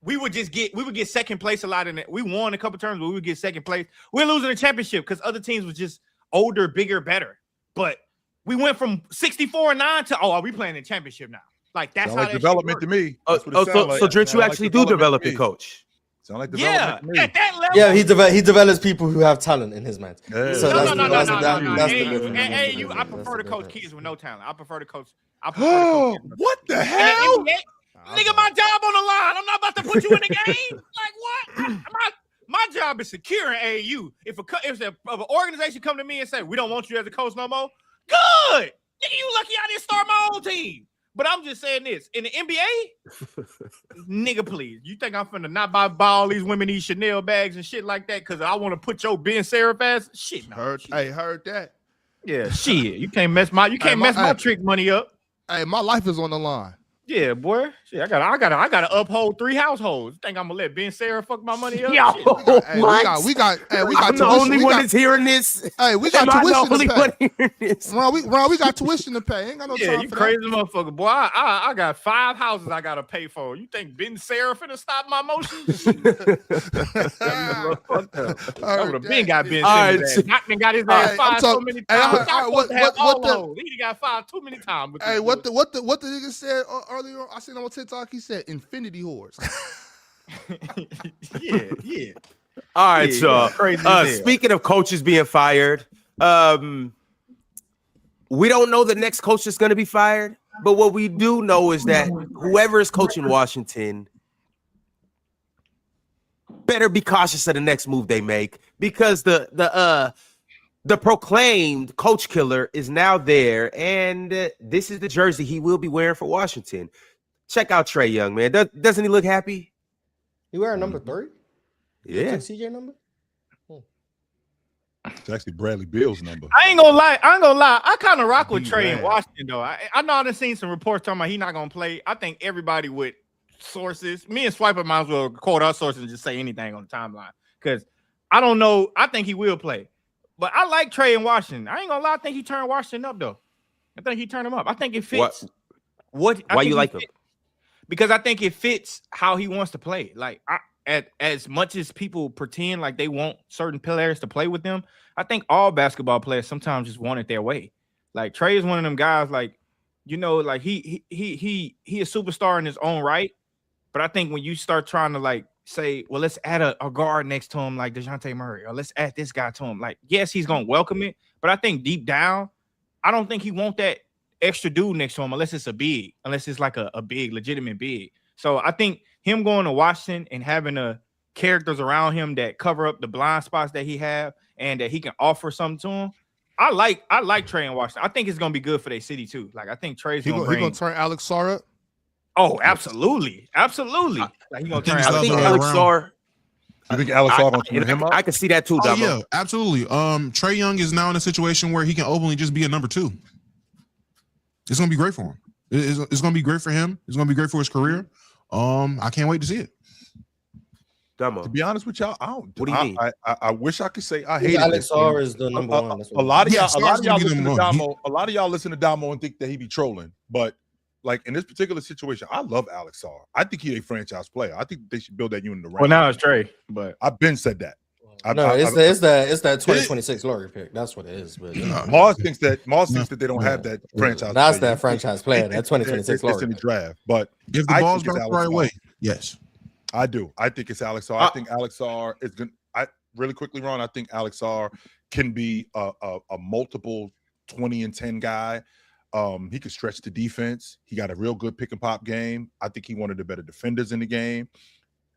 we would get second place a lot in it. We won a couple terms, but we would get second place. We're losing the championship because other teams was just older, bigger, better. But we went from 64-9 to are we playing in championship now? Like that's how development to me. So Drench, you actually do develop your coach. Sound like development to me. At that level. Yeah, he develops people who have talent in his mind. Yeah. So No. that's the difference. I prefer to coach kids with no talent. I prefer to coach. What the hell? Nigga, my job on the line. I'm not about to put you in the game. Like what? My job is securing AAU. If an organization come to me and say we don't want you as a coach no more, good. Nigga, you lucky I didn't start my own team. But I'm just saying this. In the NBA, nigga, please. You think I'm finna not buy all these women these Chanel bags and shit like that because I want to put your Ben Seraph ass? Shit, no. Heard that. Yeah, shit. You can't mess my trick money up. Hey, my life is on the line. Yeah, boy. Shit, I gotta uphold 3 households. Think I'm gonna let Ben Sarah fuck my money up? Yo, Shit. We got I'm the only one that's hearing this. Hey, we got Am I the tuition only to one pay. hearing this? Ron, we got tuition to pay. Ain't got no Yeah, time you for crazy that. motherfucker, boy. I got 5 houses I gotta pay for. You think Ben Sarah finna stop my motions? I would have been got Ben Simmons' ass. Knockman got his ass fired so many times. He got fired too many times. Hey, what the nigga said earlier? I seen him on TikTok. He said infinity whores. yeah. All right, so crazy. Speaking of coaches being fired, we don't know the next coach is going to be fired, but what we do know is that whoever is coaching Washington better be cautious of the next move they make, because the proclaimed coach killer is now there, and this is the jersey he will be wearing for Washington. Check out Trae Young, man. Doesn't he look happy? You wearing number 3? Yeah. CJ number? It's actually Bradley Beal's number. I ain't gonna lie. I kind of rock with Trae in Washington, though. I know I've seen some reports talking about he's not gonna play. I think everybody with sources, me and Swiper might as well quote our sources and just say anything on the timeline, because I don't know. I think he will play, but I like Trae in Washington. I ain't gonna lie. I think he turned Washington up, though. I think he turned him up. I think it fits. Why you like him? Because I think it fits how he wants to play. Like, as much as people pretend like they want certain players to play with them, I think all basketball players sometimes just want it their way. Like, Trae is one of them guys, like, you know, like he a superstar in his own right. But I think when you start trying to, like, say, well, let's add a guard next to him like DeJounte Murray, or let's add this guy to him. Like, yes, he's gonna welcome it, but I think deep down, I don't think he want that extra dude next to him unless it's like a big, legitimate big. So I think him going to Washington and having characters around him that cover up the blind spots that he have and that he can offer something to him. I like Trae in Washington. I think it's gonna be good for their city too. Like, I think Trae's gonna turn Alex Sarr up. Oh, absolutely. Like, he gonna turn Alex Sarr. You think Alex Sarr gonna turn him up? I can see that too, Damo. Yeah, absolutely. Trae Young is now in a situation where he can openly just be a number 2. It's gonna be great for him. It's gonna be great for him. It's gonna be great for his career. I can't wait to see it. Damo. To be honest with y'all, I don't. What do you mean? I wish I could say I hate Alex Sarr is the number 1. A lot of y'all listen to Damo. A lot of y'all listen to Damo and think that he be trolling, but like in this particular situation, I love Alex Sarr. I think he's a franchise player. I think they should build that unit around. Well, now it's Trae, but I've been said that. It's that 2026 lottery pick. That's what it is. But Mars thinks that they don't have that franchise. That's that franchise player. That 2026 lottery in the draft. But if the ball's bounced the right way, yes, I do. I think it's Alex Sarr. I think Alex Sarr is going. Really quickly, Ron. I think Alex Sarr can be a multiple 20 and 10 guy. He could stretch the defense. He got a real good pick and pop game. I think he one of the better defenders in the game.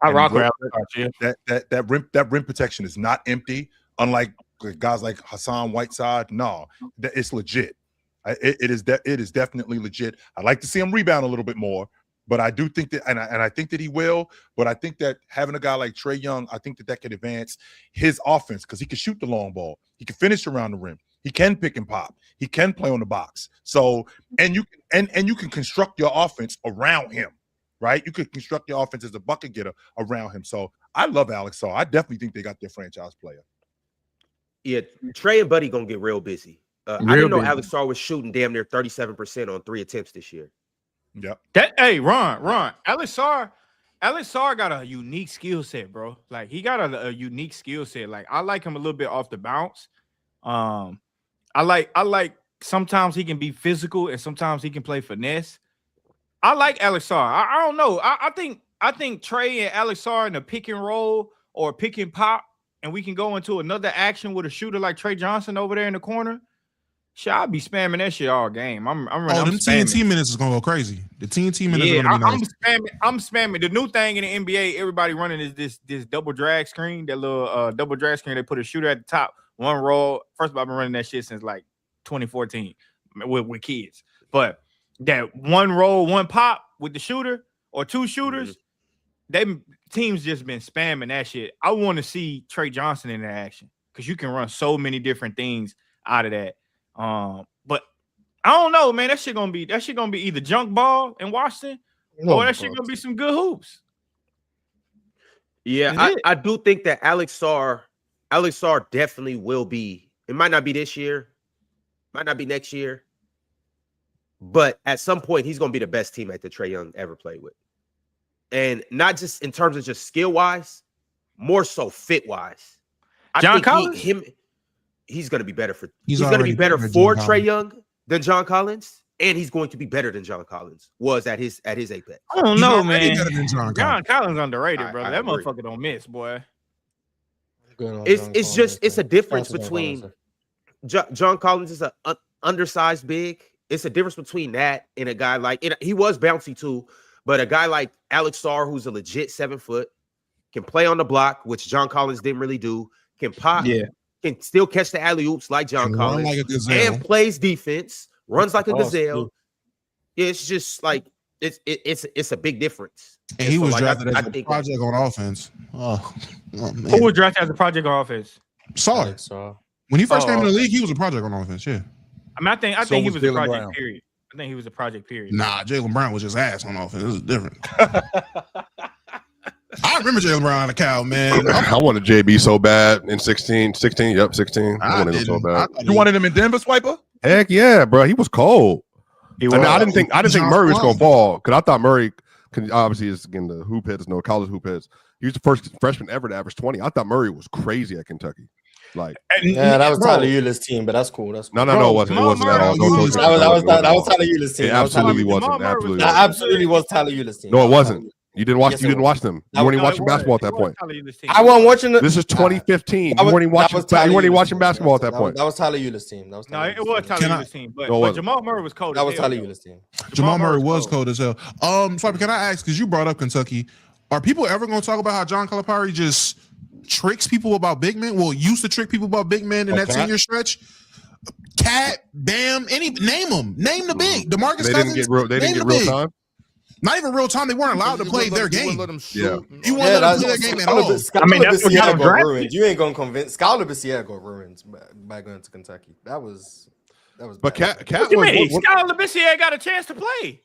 I rock with Alex. That rim protection is not empty. Unlike guys like Hassan Whiteside, no, it's legit. It is definitely legit. I'd like to see him rebound a little bit more, but I do think that, and I think that he will. But I think that having a guy like Trae Young, I think that could advance his offense because he can shoot the long ball. He can finish around the rim. He can pick and pop. He can play on the box. So, and you can construct your offense around him. Right, you could construct your offense as a bucket getter around him. So I love Alex Sarr. I definitely think they got their franchise player. Yeah, Trae and Buddy gonna get real busy. I didn't know Alex Sarr was shooting damn near 37% on 3 attempts this year. Yep. Ron. Alex Sarr got a unique skill set, bro. Like, he got a unique skill set. Like, I like him a little bit off the bounce. I like sometimes he can be physical and sometimes he can play finesse. I like Alex Sarr. I don't know. I think Trae and Alex Sarr in a pick and roll or pick and pop, and we can go into another action with a shooter like Trae Johnson over there in the corner. Shit, I'll be spamming that shit all game. I'm TNT minutes is gonna go crazy. The TNT minutes are gonna be nice. I'm spamming. The new thing in the NBA, everybody running is this double drag screen. That little double drag screen. They put a shooter at the top, one roll. First of all, I've been running that shit since like 2014 with kids, but that one roll, one pop with the shooter or 2 shooters, they teams just been spamming that shit. I want to see Trae Johnson in that action because you can run so many different things out of that. But I don't know, man. That shit gonna be either junk ball in Washington Oh, that shit gonna be some good hoops. Yeah, I do think that Alex Sarr definitely will be. It might not be this year, might not be next year, but at some point he's gonna be the best teammate that Trae Young ever played with, and not just in terms of just skill wise, more so fit wise. John Collins, he's gonna be better for. He's gonna be better for Trae Collins. Young than John Collins. And he's going to be better than John Collins was at his apex. I don't know, man. John Collins underrated, brother. That motherfucker don't miss, boy. It's a difference between John Collins is an undersized big. It's a difference between that and a guy like he was bouncy too, but a guy like Alex Sarr, who's a legit 7 foot, can play on the block, which John Collins didn't really do. Can pop, can still catch the alley oops like John Collins, and plays defense. Runs like a gazelle. It's just like it's a big difference. And he was drafted as a project on offense. Oh man. Who was drafted as a project on offense? Sarr. When he first came in the league, he was a project on offense. Yeah. I mean, I think he was a project. Period. I think he was a project. Period. Nah, Jaylen Brown was just ass on offense. This is different. I remember Jaylen Brown on the cow, man. I wanted JB so bad in 16. Yep, 16. I wanted him so bad. You wanted him in Denver, Swiper? Heck yeah, bro. He was cold. I didn't think Murray was gonna fall because I thought Murray obviously is again the hoop heads, no college hoop heads. He was the first freshman ever to average 20. I thought Murray was crazy at Kentucky. Like, yeah, that was Tyler Euler's team, but that's cool. That's cool. No, it wasn't. It wasn't at all. That was Tyler Euler's team. It absolutely wasn't. That absolutely was Tyler Euler's team. No, it wasn't. You didn't watch. You didn't watch them. You weren't even watching basketball at that point. I wasn't watching. This is 2015. You weren't even watching. You weren't even watching basketball at that point. That was Tyler Euler's team. No, it was Tyler Euler's team. But Jamal Murray was cold. That was Tyler Euler's team. Jamal Murray was cold as hell. Swiper, can I ask? Because you brought up Kentucky, are people ever going to talk about how John Calipari just tricks people about big men? Well, used to trick people about big men in that 10-year stretch. Cat, Bam, name them. Name the big. DeMarcus Cousins. They didn't get real time. Not even real time. They weren't allowed to play their game. Yeah. You won't let them play their game at all. I mean, that's what got ruined. You ain't gonna convince Skylar Bissiere got ruined by going to Kentucky. That was. But Cat what you mean? Skylar Bissiere got a chance to play.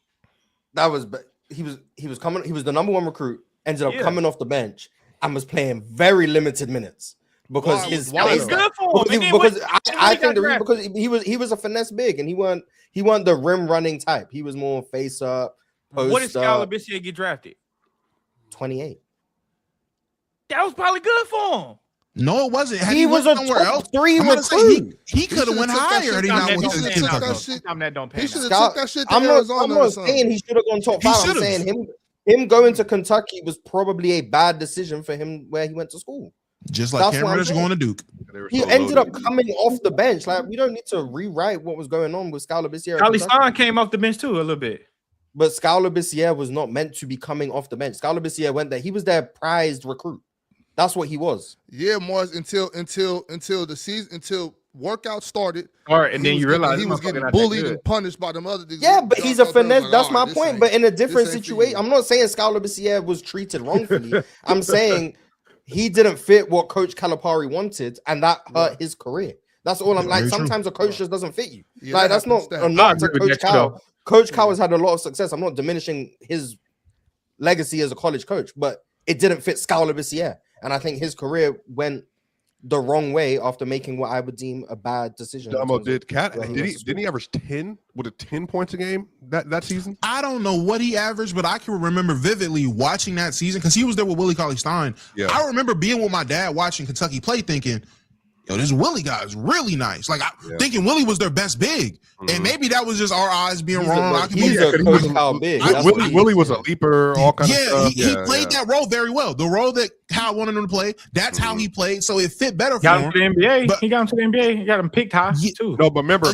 That was. He was coming. He was the number 1 recruit. Ended up coming off the bench and was playing very limited minutes because his good for him. Because I think because he was a finesse big and he wasn't the rim running type. He was more face up. What did Skylar Bissiere get drafted? 28. That was probably good for him. No, it wasn't. He was a somewhere else. 3 recruit. He could have went higher. I'm not saying he should have gone top 5. I'm saying him going to Kentucky was probably a bad decision for him where he went to school. Just like Cam Reddish going to Duke. He ended up coming off the bench. Like, we don't need to rewrite what was going on with Skylar Bissiere. Charlie Stein came off the bench too a little bit. But Skylar Bissiere was not meant to be coming off the bench. Skylar Bissiere went there. He was their prized recruit. That's what he was. Yeah, Morris, until the season, until workout started. All right, and then you realize he was getting bullied and punished by them other dudes. Yeah, but he's a finesse. That's my point. But in a different situation, I'm not saying Skylar Bissiere was treated wrongfully. I'm saying he didn't fit what Coach Calipari wanted, and that hurt his career. That's all I'm like. Sometimes a coach just doesn't fit you. Like, that's not a knock to Coach Cal. Coach Cal has had a lot of success. I'm not diminishing his legacy as a college coach, but it didn't fit Skylar Bissiere. And I think his career went the wrong way after making what I would deem a bad decision. Didn't he average 10 with a 10 points a game that season? I don't know what he averaged, but I can remember vividly watching that season because he was there with Willie Cauley-Stein. Yeah. I remember being with my dad watching Kentucky play thinking, yo, this Willie guy is really nice. Like, thinking Willie was their best big. And maybe that was just our eyes being wrong. Willie was a leaper, all kinds of stuff. He played that role very well. The role that Cal wanted him to play, that's how he played. So it fit better for him. To the NBA. But he got him to the NBA. He got him picked high, too. No, but remember,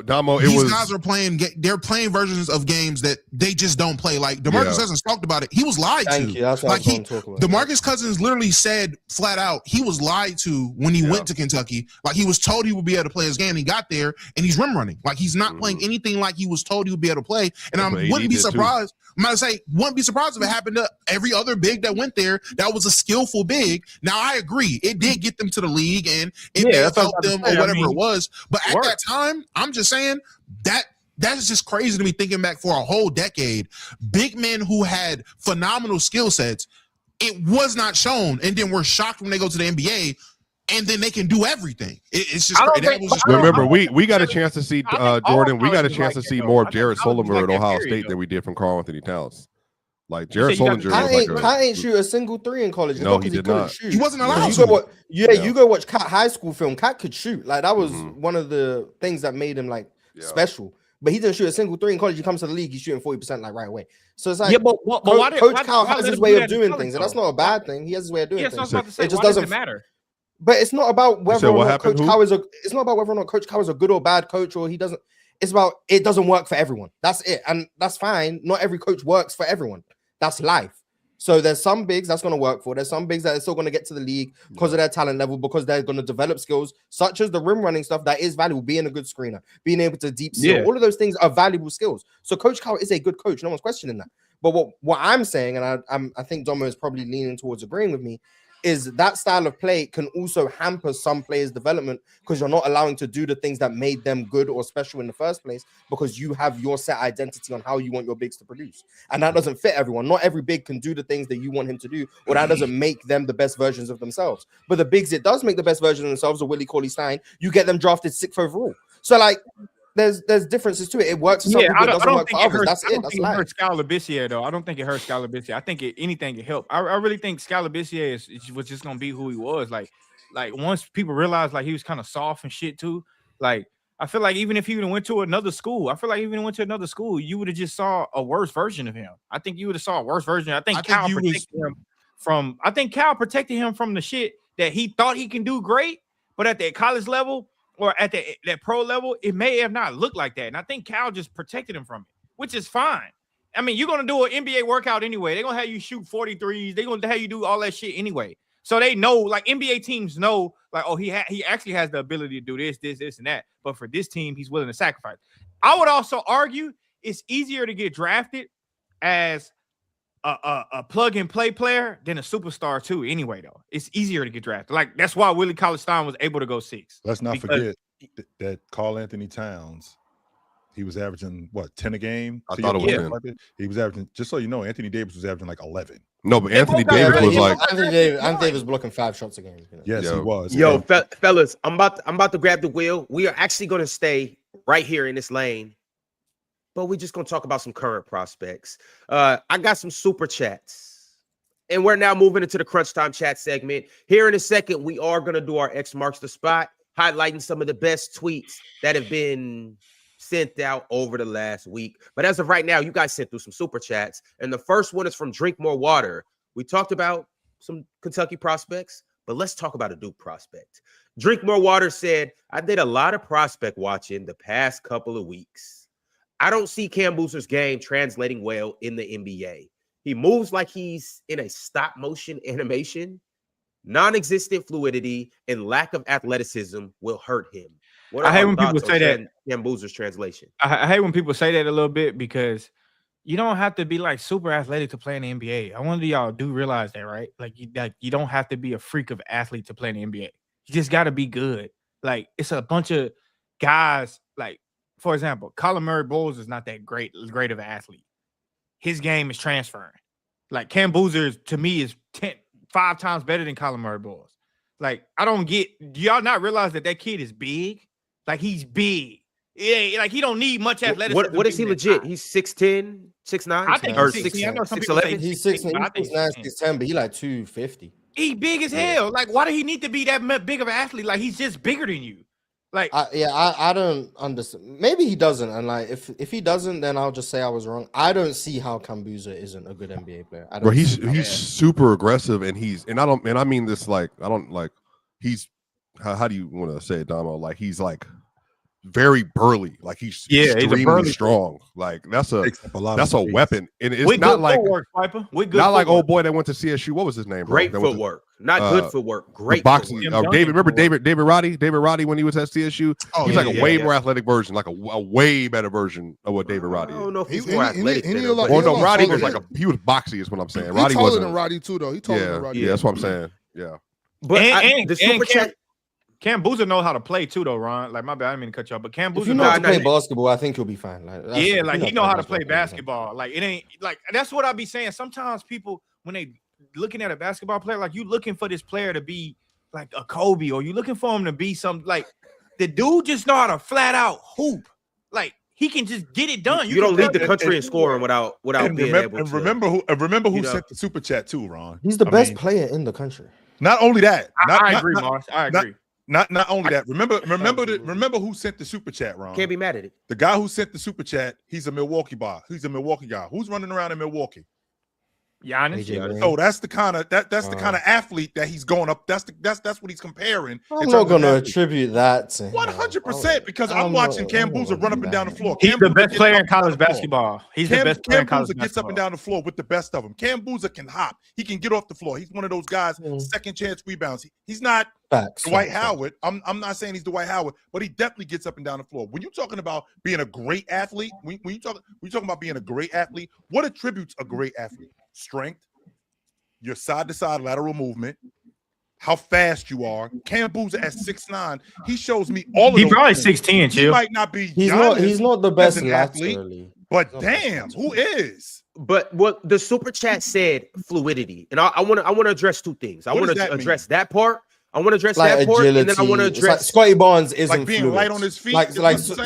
Damo, these guys are playing, they're playing versions of games that they just don't play. Like, DeMarcus Cousins talked about it. He was lied to. That's what I'm talking about. DeMarcus Cousins literally said flat out, he was lied to when he went to Kentucky. Like, he was told he would be able to play his game. He got there and he's rim running. Like, he's not playing anything like he was told he would be able to play. And I wouldn't be surprised. I'm going to say, wouldn't be surprised if it happened to every other big that went there that was a skillful big. Now, I agree. It did get them to the league and it may have helped them or whatever it was. But at that time, I'm just saying that That is just crazy to me thinking back for a whole decade. Big men who had phenomenal skill sets, it was not shown. And then we're shocked when they go to the NBA and then they can do everything. It's just remember, we got a chance to see Jordan. We got a chance to see more of Jared Sullinger at Ohio State than we did from Karl Anthony Towns. Like Jared Sullinger, I ain't shoot a single three in college. No, he did not. Shoot. He wasn't allowed to. You go watch Cat high school film. Cat could shoot. Like that was one of the things that made him like special. But he didn't shoot a single three in college. He comes to the league, he's shooting 40% like right away. So it's like, Coach Cal has his way of doing things, and that's not a bad thing. He has his way of doing things. It just doesn't matter. But it's not about whether or not Coach Cal is it's not about whether or not Coach Cal is a good or bad coach, or he doesn't. It's about it doesn't work for everyone. That's it, and that's fine. Not every coach works for everyone. That's life. So there's some bigs that's going to work for. There's some bigs that are still going to get to the league because of their talent level, because they're going to develop skills such as the rim running stuff that is valuable, being a good screener, being able to deep seal. All of those things are valuable skills. So Coach Cal is a good coach. No one's questioning that. But what I'm saying, and I think Domo is probably leaning towards agreeing with me, is that style of play can also hamper some players' development because you're not allowing to do the things that made them good or special in the first place because you have your set identity on how you want your bigs to produce. And that doesn't fit everyone. Not every big can do the things that you want him to do, or that doesn't make them the best versions of themselves. But the bigs it does make the best version of themselves, or Willie Cauley-Stein, you get them drafted 6th overall. So like, there's differences to it. It works for some people, it doesn't work for others. That's it. That's life. Hurt Scalabrine, though. I don't think it hurt Scalabrine. I think anything can help. I really think Scalabrine was just gonna be who he was. Like once people realized like he was kind of soft and shit too. Like I feel like even if he went to another school, you would have just saw a worse version of him. I think you would have saw a worse version. I think Cal protected him from the shit that he thought he can do great, but at that college level or at that pro level, it may have not looked like that. And I think Cal just protected him from it, which is fine. I mean, you're going to do an NBA workout anyway. They're going to have you shoot 43s. They're going to have you do all that shit anyway. So they know, like NBA teams know, like, oh, he actually has the ability to do this, and that. But for this team, he's willing to sacrifice. I would also argue it's easier to get drafted as a plug-and-play player than a superstar too. Anyway, though, it's easier to get drafted. Like that's why Willie Cauley-Stein was able to go 6. Let's not forget that Karl Anthony Towns. He was averaging 10 a game. I thought it was 10. He was averaging. Just so you know, Anthony Davis was averaging like 11. No, but Anthony Davis was like Anthony Davis blocking 5 shots a game. Yes, he was. Yo, fellas, I'm about to grab the wheel. We are actually going to stay right here in this lane, but we're just going to talk about some current prospects. I got some super chats, and we're now moving into the crunch time chat segment. Here in a second, we are going to do our X marks the spot, highlighting some of the best tweets that have been sent out over the last week. But as of right now, you guys sent through some super chats, and the first one is from Drink More Water. We talked about some Kentucky prospects, but let's talk about a Duke prospect. Drink More Water said, I did a lot of prospect watching the past couple of weeks. I don't see Cam Boozer's game translating well in the NBA. He moves like he's in a stop motion animation. Non-existent fluidity and lack of athleticism will hurt him. I hate when people say that. Cam Boozer's translation. I hate when people say that a little bit because you don't have to be like super athletic to play in the NBA. I wonder y'all do realize that, right? Like you don't have to be a freak of athlete to play in the NBA. You just got to be good. Like it's a bunch of guys. Like for example, Colin Murray-Bowles is not that great of an athlete. His game is transferring. Like Cam Boozer to me is 5 times better than Colin Murray-Bowles. Like I don't get. Do y'all not realize that kid is big? Like he's big. Yeah, like he don't need much athleticism. What is he legit? He's 6'10", 6'9", I think or 6'10". I know some 6'11". He's 6'9", 6'10", but he like 250. He big as hell. Like why do he need to be that big of an athlete? Like he's just bigger than you. Like I don't understand. Maybe he doesn't, and like if he doesn't, then I'll just say I was wrong. I don't see how Cam Boozer isn't a good NBA player. Bro, he's super aggressive, and I mean this like I don't like he's how do you want to say it, Damo? Like he's like very burly, like he's extremely strong. Like that's a weapon, and it's not like not like old boy that went to CSU. What was his name? Bro? Great footwork, not good footwork. Great boxing. David Roddy when he was at CSU. He's like a way more athletic version, like a way better version of what David Roddy is. I don't know if he's more athletic. Roddy was like he was boxy, is what I'm saying. Roddy taller than Roddy too, though. He taller than Roddy. Yeah, that's what I'm saying. Yeah, but the super chat. Cam Boozer knows how to play too, though, Ron. Like, my bad, I didn't mean to cut you off, but Cam If Boozer you knows know how how to play basketball, I think you'll be fine. Like, yeah, like he know how to play basketball. Like, it ain't like that's what I be saying. Sometimes people, when they looking at a basketball player, like you looking for this player to be like a Kobe, or you looking for him to be some like the dude just know how to flat out hoop. Like he can just get it done. You don't lead the country in scoring without being able to. Remember who sent the super chat too, Ron. He's the best player in the country. Not only that, I agree, Mars. I agree. Not only that. Remember who sent the super chat, Ron. Can't be mad at it. The guy who sent the super chat, he's a Milwaukee guy. He's a Milwaukee guy. Who's running around in Milwaukee? Giannis. So that's the kind of the kind of athlete that he's going up. That's what he's comparing. I'm not going to attribute that to 100% because I'm watching Cam Boozer run up and down the floor. He's the best player in college basketball. He's the best player in college basketball. Gets up and down the floor with the best of them. Cam Boozer can hop. He can get off the floor. He's one of those guys. Second chance rebounds. He's not Dwight Howard. I'm not saying he's Dwight Howard, but he definitely gets up and down the floor. When you're talking about being a great athlete, when you talking about being a great athlete, what attributes a great athlete? Strength, your side-to-side lateral movement, how fast you are. Cam Boozer at 6'9", he shows me all of those. He probably things. 6'10", He might not be. He's not the best athlete, but damn, who is? But what the super chat said, fluidity, and I want to address two things. I want to address that part. I want to address that part, agility, and then I want to address Scotty Barnes isn't like being fluid. light on his feet. So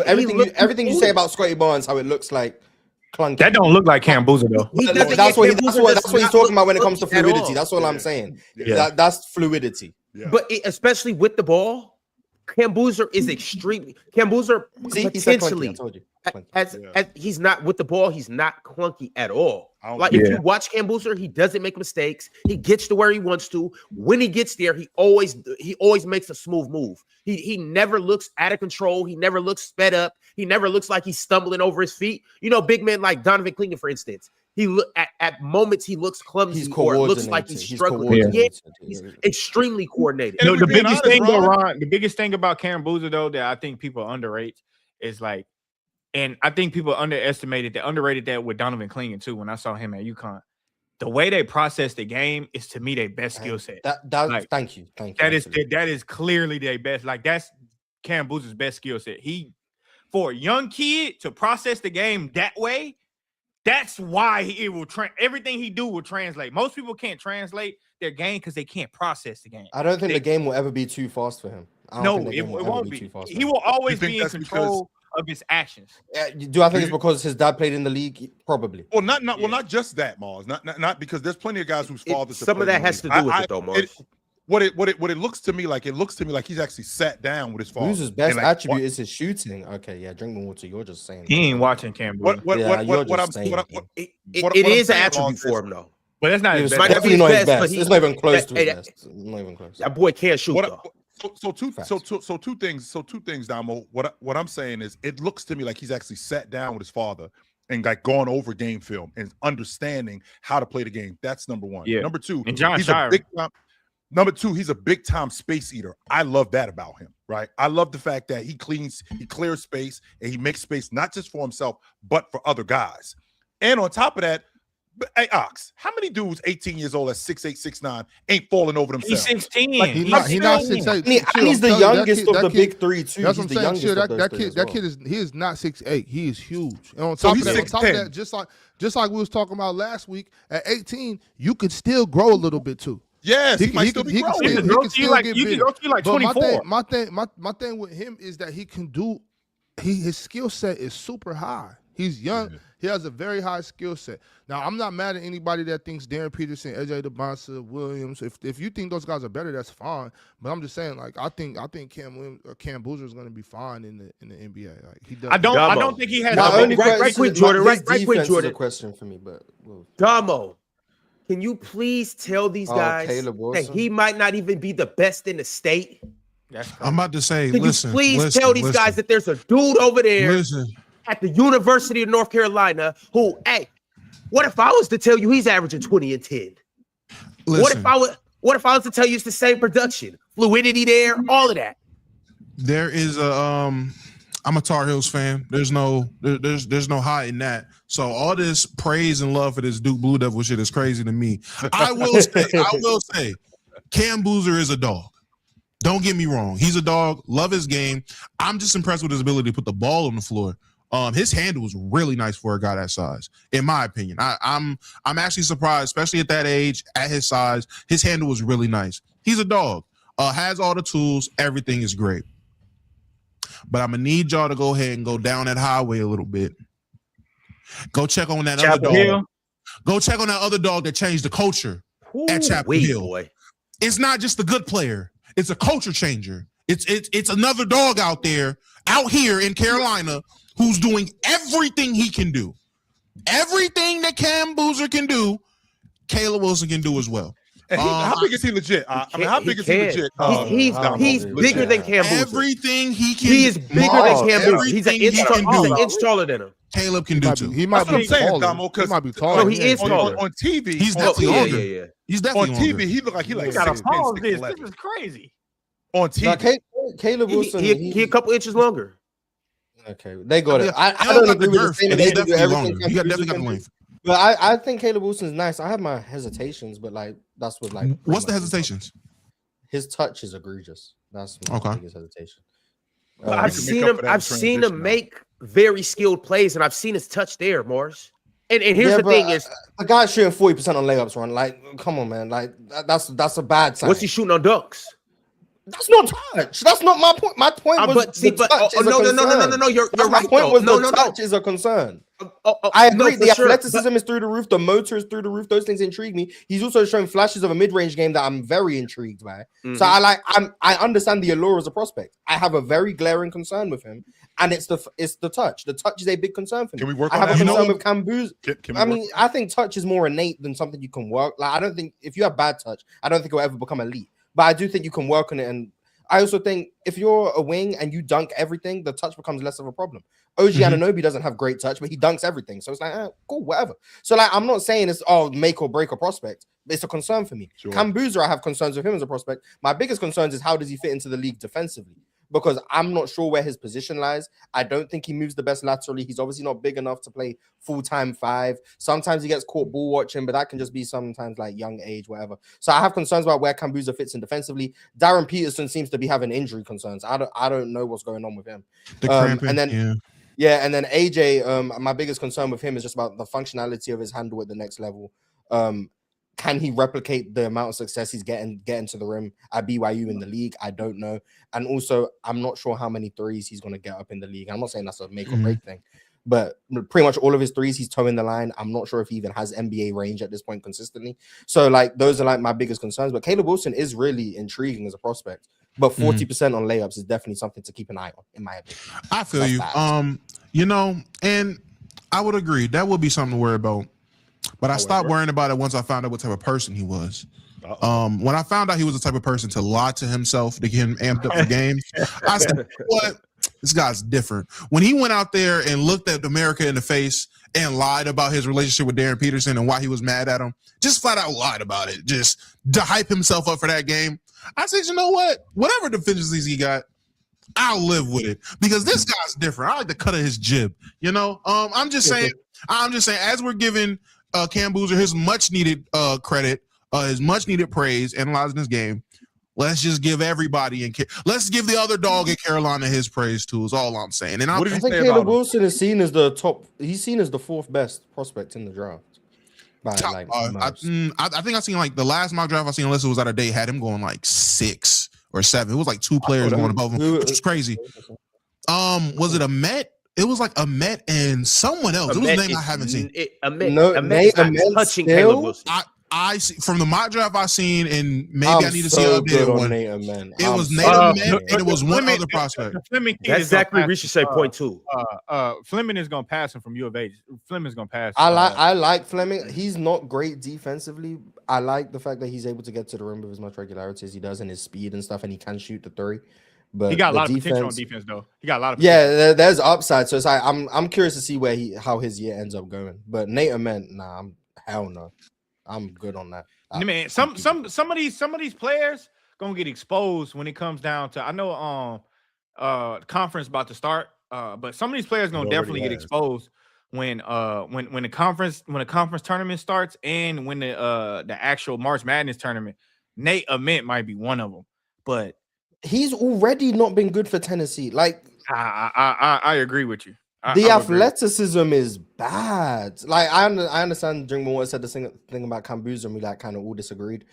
everything you say about Scotty Barnes, how it looks like. Clunky. That don't look like Cam Boozer though. That's what he's talking about when it comes to fluidity. That's all I'm saying. That's fluidity. Yeah. But especially with the ball, Cam Boozer is extremely. Cam Boozer potentially, as he's not with the ball, he's not clunky at all. Like if you watch Cam Boozer, he doesn't make mistakes. He gets to where he wants to. When he gets there, he always makes a smooth move. He never looks out of control. He never looks sped up. He never looks like he's stumbling over his feet. You know, big men like Donovan Clingan, for instance. He look at moments he looks clumsy or looks like he's struggling. He's extremely coordinated. No, the biggest thing, though, Ron, the biggest thing about Cam Boozer though that I think people underrate is like, and I think people underrated that with Donovan Clingan too. When I saw him at UConn, the way they process the game is to me their best skill set. Thank you. That is clearly their best. Like that's Cam Boozer's best skill set. For a young kid to process the game that way, that's why it will everything he do will translate. Most people can't translate their game because they can't process the game. I don't think the game will ever be too fast for him. No, it won't be. He will always be in control of his actions. Do I think it's because his dad played in the league? Probably. Well, not just that, Mars. Not because there's plenty of guys whose fathers. Some of that has to do with it, though, Mars. What it looks to me like he's actually sat down with his father. Boozer's best attribute is his shooting. Okay, yeah, drink more water. You're just saying he ain't watching Cam Boozer. It is an attribute for him though. But that's not his best. Definitely not his best. It's not even close to his best. Not even close. That boy can't shoot though. So two things, Damo. What I'm saying is, it looks to me like he's actually sat down with his father and like gone over game film and understanding how to play the game. That's number one. Yeah. Number two, and John he's a big time space eater. I love that about him, right? I love the fact that he clears space and he makes space not just for himself but for other guys. And on top of that, hey, Ox, how many dudes 18 years old at 6'8", 6'9" ain't falling over themselves? He's 16. Like, he's not 6'8". He's the youngest of the big three too. That's what I'm saying. That kid is not 6'8". He is huge. And on top of that, just like we was talking about last week, at 18, you could still grow a little bit too. Yes, he can still be growing. He can still get you can go to like 24. My thing with him is that he can do. His skill set is super high. He's young. Yeah. He has a very high skill set. Now, I'm not mad at anybody that thinks Darren Peterson, AJ DeBonsa, Williams. If you think those guys are better, that's fine. But I'm just saying, like, I think Cam Boozer is going to be fine in the NBA. Like he does. I don't think he has. Right quick, Jordan. Right quick, Jordan. A question for me, but Damo, can you please tell these guys that he might not even be the best in the state? I'm about to say, can you please tell these guys that there's a dude over there at the University of North Carolina who, hey, what if I was to tell you he's averaging 20 and 10? What if I was to tell you it's the same production, fluidity there, all of that? There is I'm a Tar Heels fan. There's no hiding that. So all this praise and love for this Duke Blue Devil shit is crazy to me. I will say, Cam Boozer is a dog. Don't get me wrong. He's a dog. Love his game. I'm just impressed with his ability to put the ball on the floor. His handle was really nice for a guy that size, in my opinion. I'm actually surprised, especially at that age, at his size. His handle was really nice. He's a dog. Has all the tools. Everything is great. But I'm gonna need y'all to go ahead and go down that highway a little bit. Go check on that other dog. Go check on that other dog that changed the culture at Chapel Hill. Boy. It's not just the good player. It's a culture changer. It's another dog out here in Carolina who's doing everything he can do. Everything that Cam Boozer can do, Caleb Wilson can do as well. And how big is he legit? I mean, how big is he legit? He's bigger than Cam Boozer. Everything he can. He is bigger than Cam Boozer. He's an inch taller than him. Caleb can do too. He might be taller. He might be taller. No, he is taller. On TV, he's definitely longer. Yeah. He's definitely on TV. He look like 6'10". This is crazy. On TV, Caleb Wilson, he a couple inches longer. Okay, they got it. I don't agree with the statement. He definitely got the length. But I think Caleb Wilson is nice. I have my hesitations, but like that's what like. What's the hesitations? His touch is egregious. That's my biggest hesitation. I've seen him make very skilled plays, and I've seen his touch there, Morris. And here's the thing: is the guy's shooting 40% on layups, run. Like, come on, man. Like that's a bad sign. What's he shooting on dunks? That's not touch. That's not my point. My point was no. You're right. My point was the touch is a concern. I agree. The athleticism is through the roof. The motor is through the roof. Those things intrigue me. He's also showing flashes of a mid-range game that I'm very intrigued by. Mm-hmm. So I understand the allure as a prospect. I have a very glaring concern with him, and it's the touch. The touch is a big concern for me. Can we work on that? I have a concern with Cam Boozer. I mean, I think touch is more innate than something you can work. Like, I don't think if you have bad touch, I don't think it'll ever become elite. But I do think you can work on it, and I also think if you're a wing and you dunk everything, the touch becomes less of a problem. OG Anunoby doesn't have great touch, but he dunks everything. So it's like, cool, whatever. So like, I'm not saying it's make or break a prospect. It's a concern for me. Sure. Cam Boozer, I have concerns with him as a prospect. My biggest concerns is how does he fit into the league defensively? Because I'm not sure where his position lies. I don't think he moves the best laterally. He's obviously not big enough to play full-time 5. Sometimes he gets caught ball watching, but that can just be sometimes like young age, whatever. So I have concerns about where Cam Boozer fits in defensively. Darren Peterson seems to be having injury concerns. I don't know what's going on with him. And then AJ, my biggest concern with him is just about the functionality of his handle at the next level. Can he replicate the amount of success he's getting to the rim at BYU in the league? I don't know. And also, I'm not sure how many threes he's going to get up in the league. I'm not saying that's a make or break thing, but pretty much all of his threes, he's toeing the line. I'm not sure if he even has NBA range at this point consistently. So, like, those are like my biggest concerns. But Caleb Wilson is really intriguing as a prospect. But 40% on layups is definitely something to keep an eye on, in my opinion. I feel you. And I would agree. That would be something to worry about. But I stopped worrying about it once I found out what type of person he was. When I found out he was the type of person to lie to himself to get him amped up for games, I said, what? This guy's different. When he went out there and looked at America in the face and lied about his relationship with Darren Peterson and why he was mad at him, just flat out lied about it, just to hype himself up for that game, I said, you know what? Whatever deficiencies he got, I'll live with it because this guy's different. I like the cut of his jib. I'm just saying, as we're giving Cam Boozer his much needed credit, his much needed praise, analyzing this game, let's just give everybody let's give the other dog in Carolina his praise too. Is all I'm saying. And I think Caleb Wilson is seen as the top. He's seen as the 4th best prospect in the draft. I think I seen like the last mock draft I seen listed was out of date had him going like 6 or 7. It was like 2 players going above him, which was crazy. Was it a Met? It was like a Met and someone else. It was a name I haven't seen. Touching Caleb Wilson. I see from the mock draft I seen, and maybe I need to see an updated one. It was Nate Amen, and it was one other prospect. That's exactly Ricochet point 2. Fleming is gonna pass him from U of H. Fleming's gonna pass. I like Fleming. He's not great defensively. I like the fact that he's able to get to the rim with as much regularity as he does, and his speed and stuff, and he can shoot the 3. But he got a lot of potential on defense, though. He got a lot of potential. Yeah, there's upside. So it's like I'm curious to see how his year ends up going. But Nate Amen, hell no. I'm good on that. Man, some of these players gonna get exposed when it comes down to. I know the conference about to start, but some of these players gonna definitely get exposed when the conference tournament starts and when the actual March Madness tournament. Nate Ament might be one of them, but he's already not been good for Tennessee. Like I agree with you. the athleticism is bad. Like I understand Drink More said the thing about Cambuza, and we like kind of all disagreed.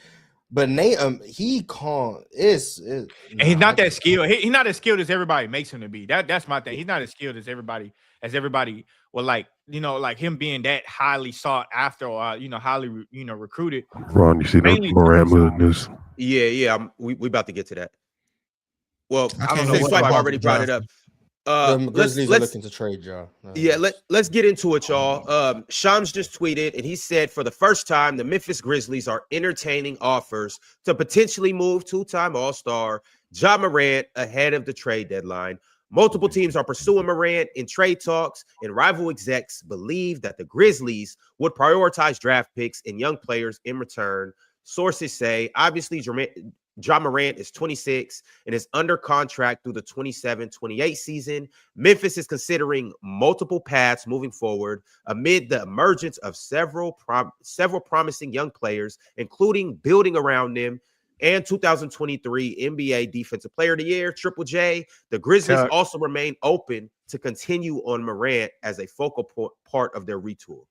But Nate, he can't. And he's not that skilled. He's not as skilled as everybody makes him to be. That's my thing. He's not as skilled as everybody well, like, you know, like him being that highly sought after or highly recruited. Ron, you see the Morant news? Yeah. We about to get to that. Well, I don't know since what Swipe about already the brought it draft. up. The Grizzlies are looking to trade Ja. Let's get into it, y'all. Shams just tweeted, and he said for the first time, the Memphis Grizzlies are entertaining offers to potentially move two-time All-Star Ja Morant ahead of the trade deadline. Multiple teams are pursuing Morant in trade talks, and rival execs believe that the Grizzlies would prioritize draft picks and young players in return. Sources say, obviously, Ja Morant is 26 and is under contract through the 27-28 season. Memphis is considering multiple paths moving forward amid the emergence of several promising young players, including building around them. And 2023 NBA Defensive Player of the Year, Triple J. The Grizzlies also remain open to continue on Morant as a focal part of their retool.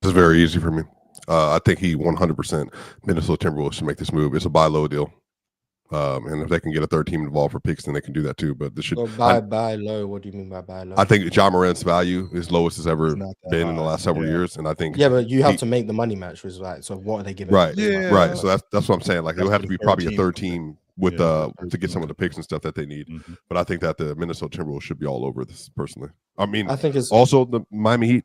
This is very easy for me. I think he 100% Minnesota Timberwolves should make this move. It's a buy low deal. And if they can get a third team involved for picks, then they can do that too. But this should buy low. What do you mean by buy low? I think Ja Morant's value is lowest it's ever been in the last several years. And I think but you have to make the money match, which is right. So what are they giving? Right. So that's what I'm saying. Like, it'll have to be probably a third team with to get some of the picks and stuff that they need. Mm-hmm. But I think that the Minnesota Timberwolves should be all over this personally. I mean, I think it's also the Miami Heat.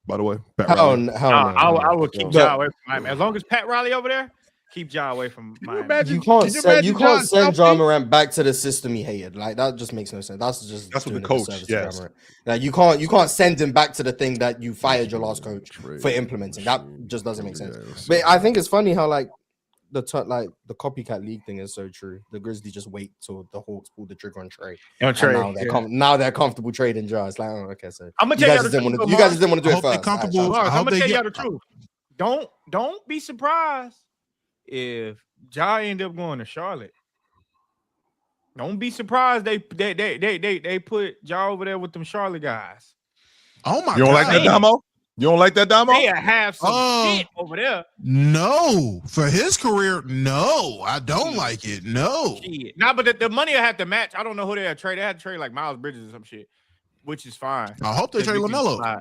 By the way, I will keep Ja away from Miami. As long as Pat Riley over there, keep Ja away from Miami. You can't send Ja Morant back to the system he hated. Like, that just makes no sense. That's what the coach. Yes. Like, you can't send him back to the thing that you fired your last coach for implementing. That just doesn't make sense. But I think it's funny how like the copycat league thing is so true. The Grizzlies just wait till the Hawks pull the trigger on Trae. Now they're comfortable trading Ja. It's like, oh, okay, so I'm gonna tell you you guys didn't want to do it first. I'm gonna tell you the truth. Don't be surprised if Ja end up going to Charlotte. Don't be surprised they put Ja over there with them Charlotte guys. Oh my God! You don't like that, Damo? You don't like that, Damo? They have some shit over there. No, for his career, no, I don't like it. No, nah, but the money will have to match. I don't know who they have trade. They had to trade like Miles Bridges or some shit, which is fine. I hope they trade LaMelo.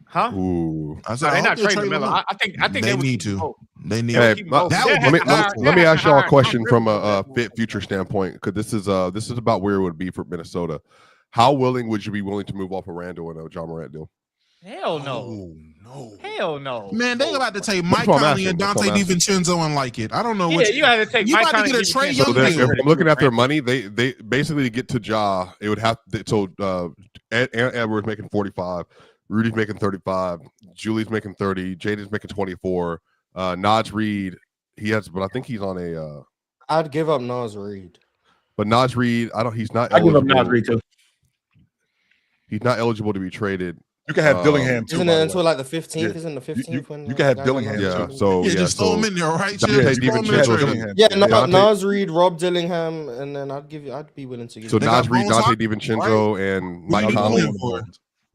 Huh? Ooh. They're not trading LaMelo. I think they need to. They need. Let me ask y'all a question from a fit future standpoint, because this is about where it would be for Minnesota. How willing would you be willing to move off of Randall and a Ja Morant deal? Hell no. Oh, no. Hell no. Man, they about to take Mike Conley and Dante DiVincenzo and like it. I don't know what you got to take Mike Conley. You got to get a Trae Young deal. If I'm looking at their money, they basically to get to Ja, it would have to, Edwards making 45, Rudy's making 35, Julie's making 30, Jaden's making 24, Naj Reed, but I think he's on a I'd give up Naz Reid. But Naj Reid, he's not eligible. I'd give up Naj Reid too. He's not eligible to be traded. You can have Dillingham too. Isn't it until like the 15th? Isn't the 15th? You can have Dillingham. Yeah, so just throw him in there, right? Naz Reid, Rob Dillingham, and then I'd be willing to give. So Naz Reid, Dante DiVincenzo, and Mike Conley. We're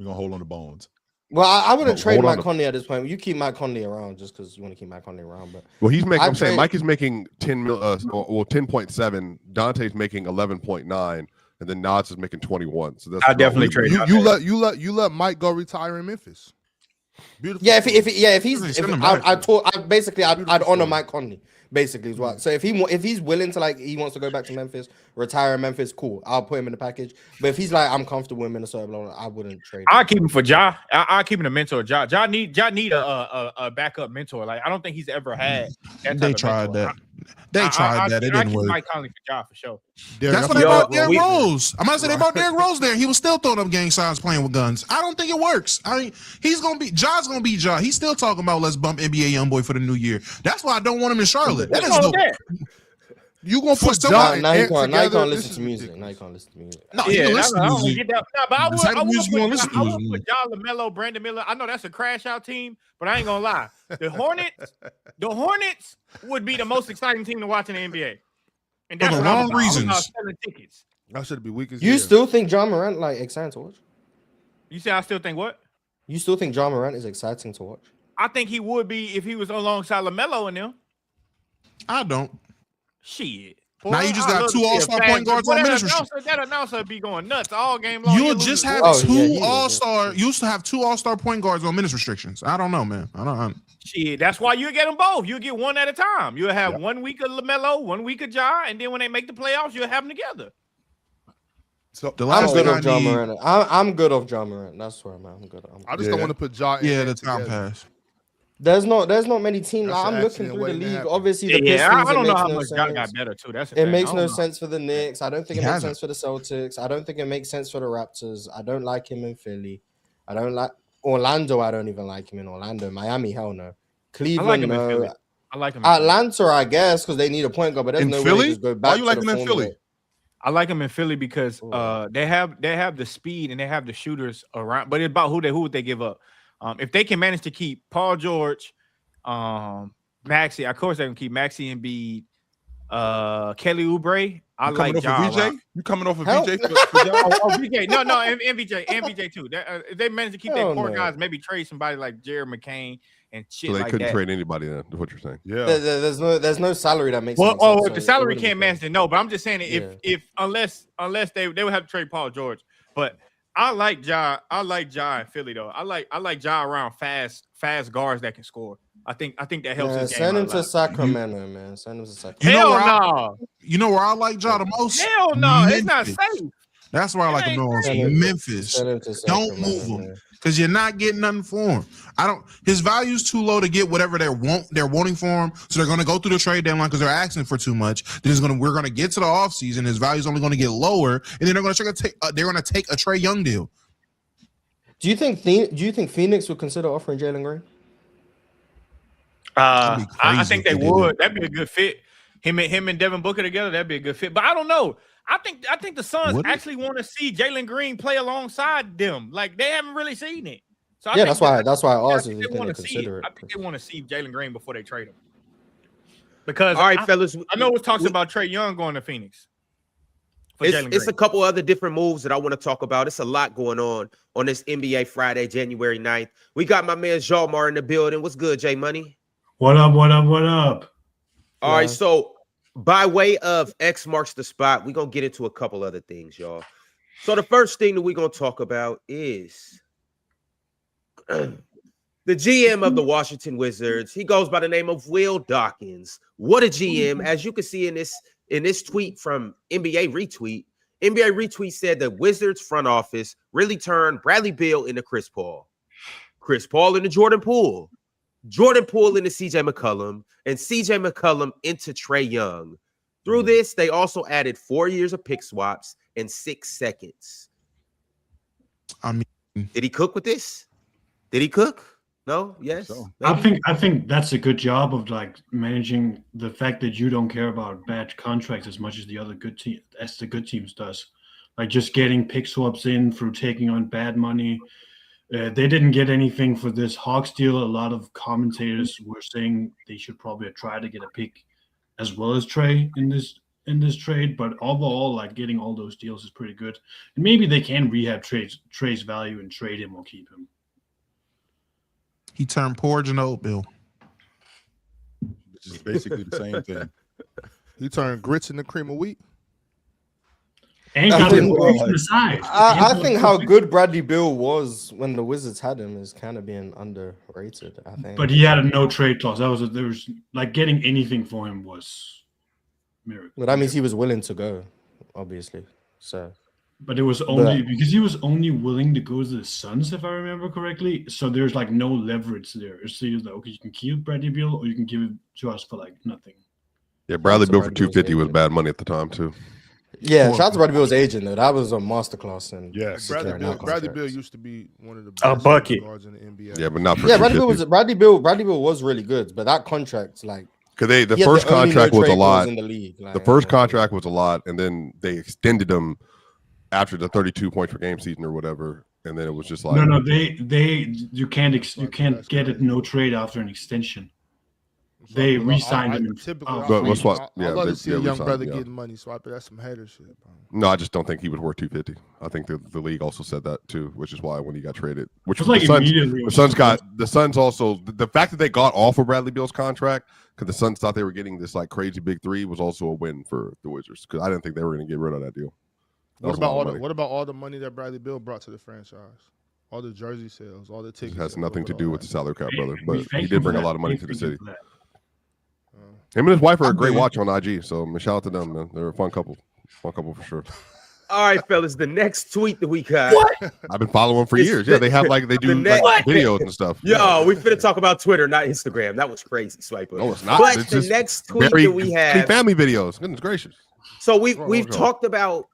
gonna hold on the bones. Well, I wouldn't trade Mike Conley at this point. You keep Mike Conley around just because you want to keep Mike Conley around. But he's making. I'm saying Mike is making 10.7. Dante's making 11.9. And then Naz is making 21. So that's I definitely trade. You let Mike go retire in Memphis. Beautiful. Yeah, I'd honor Mike Conley. Basically, is what. So if he's willing to, like, he wants to go back to Memphis, retire in Memphis, cool. I'll put him in the package. But if he's like, I'm comfortable in Minnesota, I wouldn't trade. I'll keep him for Ja. I'll keep him a mentor. Ja need a backup mentor. Like, I don't think he's ever had. They tried that. They tried that. It didn't work. Mike Conley for Ja for sure. That's what they brought Derrick Rose. I'm gonna say they brought Derrick Rose there. He was still throwing up gang signs, playing with guns. I don't think it works. I mean, Ja's gonna be Ja. He's still talking about let's bump NBA YoungBoy for the new year. That's why I don't want him in Charlotte. That is dope. You gonna put somebody? Now you can't listen to music. Now you can't listen to music. No, you can listen to music. But I would put Ja, LaMelo, Brandon Miller. I know that's a crash out team, but I ain't gonna lie. The Hornets would be the most exciting team to watch in the NBA. And that's For the what I was wrong about. I was reasons. about selling tickets. I should be weak as You hell. still think Ja Morant like exciting to watch? You say I still think what? You still think Ja Morant is exciting to watch? I think he would be if he was alongside LaMelo and them. I don't. Shit. Now you just got love two to see a all-star fast- point guards on that minutes announcer, that announcer be going nuts all game long. You'll He'll just lose. have Oh, yeah, two he is, all-star. You used to have two all-star point guards on minutes restrictions. I don't know, man. I don't. Shit, that's why you get them both. You'll get one at a time. You'll have 1 week of LaMelo, 1 week of Ja, and then when they make the playoffs, you'll have them together. So The I'm last good thing I off Ja need, Morant. I'm good off Ja Morant. That's where I'm at. I'm good. I just don't want to put Ja in yeah, there the time together. pass. There's not many teams. That's Like, an I'm looking accident through the waiting to league. happen. Obviously, the Yeah, Pistons. I don't it know makes how no much Ja got sense. better too. That's the It thing. makes I no don't know. sense for the Knicks. I don't think He it makes hasn't. sense for the Celtics. I don't think it makes sense for the Raptors. I don't like him in Philly. I don't like Orlando. I don't even like him in Orlando. Miami, hell no. I Cleveland, like him in no. Philly. I like him. In Philly. Atlanta, I guess, because they need a point guard, but there's In no way Philly? they just go back Why you to like the him in formula. Philly? I like them in Philly because Oh. they have the speed and they have the shooters around, but it's about who would they give up. If they can manage to keep Paul George, Maxey, of course they can keep Maxey and Embiid, Kelly Oubre. I You like coming Ja off of VJ? around. You coming off of Hell. VJ for Ja? VJ. No, MVJ too. They manage to keep their Hell core no. guys, maybe trade somebody like Jared McCain and shit So they like couldn't that. trade anybody then, is what you're saying. Yeah. There's no salary that makes Well, any sense, if so the it salary wouldn't be can't fair. match, then no. But I'm just saying if unless they would have to trade Paul George. But I like Ja in Philly though. I like Ja around fast guards that can score. I think that helps Man, his game. send out him a to lot. Sacramento, man. Send him to Sacramento. You know Hell where no. You know where I like Ja the most? Hell no. It's not Memphis. safe. That's where I like him ain't most. Send him- Memphis. Send him to Don't Sacramento, move him man. because you're not getting nothing for him. His value's too low to get whatever they're wanting for him. So they're going to go through the trade deadline because they're asking for too much. We're going to get to the offseason. His value's only going to get lower, and then they're going to take a Trae Young deal. Do you think Phoenix would consider offering Jalen Green? That'd be I crazy think if they they did would. That'd be a good fit. Him and Devin Booker together, that'd be a good fit. But I don't know. I think the Suns Would it? actually want to see Jalen Green play alongside them. Like they haven't really seen it. So I Yeah, think that's why I asked I if think you they think want they to see consider it. it. I think they want to see Jalen Green before they trade him. Because All right, fellas. I know it talks about Trae Young going to Phoenix. It's a couple other different moves that I want to talk about. It's a lot going on this NBA Friday, January 9th. We got my man Ja Morant in the building. What's good, J Money? What up? What up? What up? All right, so by way of X marks the spot, we're going to get into a couple other things, y'all. So the first thing that we're going to talk about is the GM of the Washington Wizards. He goes by the name of Will Dawkins. What a GM. As you can see in this tweet from NBA Retweet said the Wizards front office really turned Bradley Beal into Chris Paul. Chris Paul into Jordan Poole. Jordan Poole into CJ McCollum, and CJ McCollum into Trae Young. Through this, they also added 4 years of pick swaps and 6 seconds. I mean, Did he cook with this? Did he cook? No? Yes? So. Maybe? I think that's a good job of like managing the fact that you don't care about bad contracts as much as the good teams does. Like just getting pick swaps in through taking on bad money. They didn't get anything for this Hawks deal. A lot of commentators were saying they should probably try to get a pick as well as Trae in this trade. But overall, like getting all those deals is pretty good. And maybe they can rehab Trae's value and trade him or keep him. he turned porridge into oatmeal. Which is basically the same thing. He turned grits into cream of wheat. And I got think- him on the side. I think how good Bradley Beal was when the Wizards had him is kind of being underrated. I think, But he had a no trade clause. There was like getting anything for him was miracle. But that means he was willing to go, obviously. So But it was only because he was only willing to go to the Suns, if I remember correctly. So there's like no leverage there. So he was like, okay, you can keep Bradley Beal or you can give it to us for like nothing. Yeah, Bradley So Beal for Bradley Beal's 250 was agent. bad money at the time too. yeah, shout out to Bradley Beal's agent though. That was a masterclass. And Yes. securing that Bradley Beal contract. used to be one of the A best bucket. guards in the NBA. Yeah, but not for Yeah, Bradley Beal 250. Bradley Beal was really good, but that contract, like Because the he had first only contract was a trade clause lot. in the league. Like, The first contract was a lot, and then they extended them after the 32 points per game season or whatever, and then it was just like No, you can't get it no trade after an extension. they re-signed him. Typically, But what's what? I'd love to see a young brother yeah. getting money, Swiper. That's some hater shit, bro. No, I just don't think he was worth 250. I think the league also said that too, which is why when he got traded, which was like the Suns also the fact that they got off of Bradley Beal's contract because the Suns thought they were getting this like crazy big three was also a win for the Wizards because I didn't think they were going to get rid of that deal. What about all the money that Bradley Beal brought to the franchise? All the jersey sales, all the tickets. It has nothing to do with the salary cap, brother. But We he did bring a thank lot of money you to for the city. that. Him and his wife are a great watch on IG. So shout out to them, man. They're a fun couple. Fun couple for sure. All right, fellas. The next tweet that we got. I've been following them for years. Yeah, they have like they do like videos and stuff. Yo, we finna talk about Twitter, not Instagram. That was crazy, Swiper. No, it's not. But It's the just next tweet that we have. family videos. Goodness gracious. So we've talked about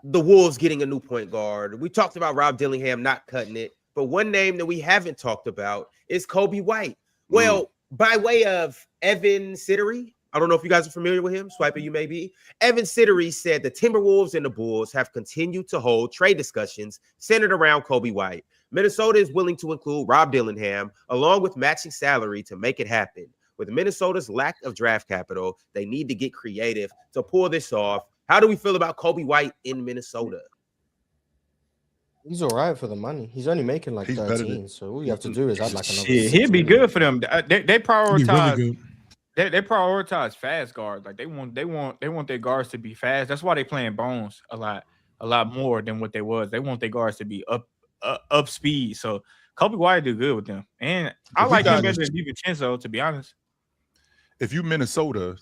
the Wolves getting a new point guard. We talked about Rob Dillingham not cutting it. But one name that we haven't talked about is Kobe White. Well, by way of Evan Siddery, I don't know if you guys are familiar with him. Swiper, you may be. Evan Siddery said the Timberwolves and the Bulls have continued to hold trade discussions centered around Kobe White. Minnesota is willing to include Rob Dillingham along with matching salary to make it happen. With Minnesota's lack of draft capital, they need to get creative to pull this off. How do we feel about Kobe White in Minnesota? He's all right for the money. He's only making like 13, so all you have to do is add like another. Yeah, he'd be good for them. They prioritize. Really they prioritize fast guards. Like they want their guards to be fast. That's why they playing Bones a lot more than what they was. They want their guards to be up speed. So Kobe White do good with them, and I like him better than DiVincenzo, to be honest. If you Minnesota,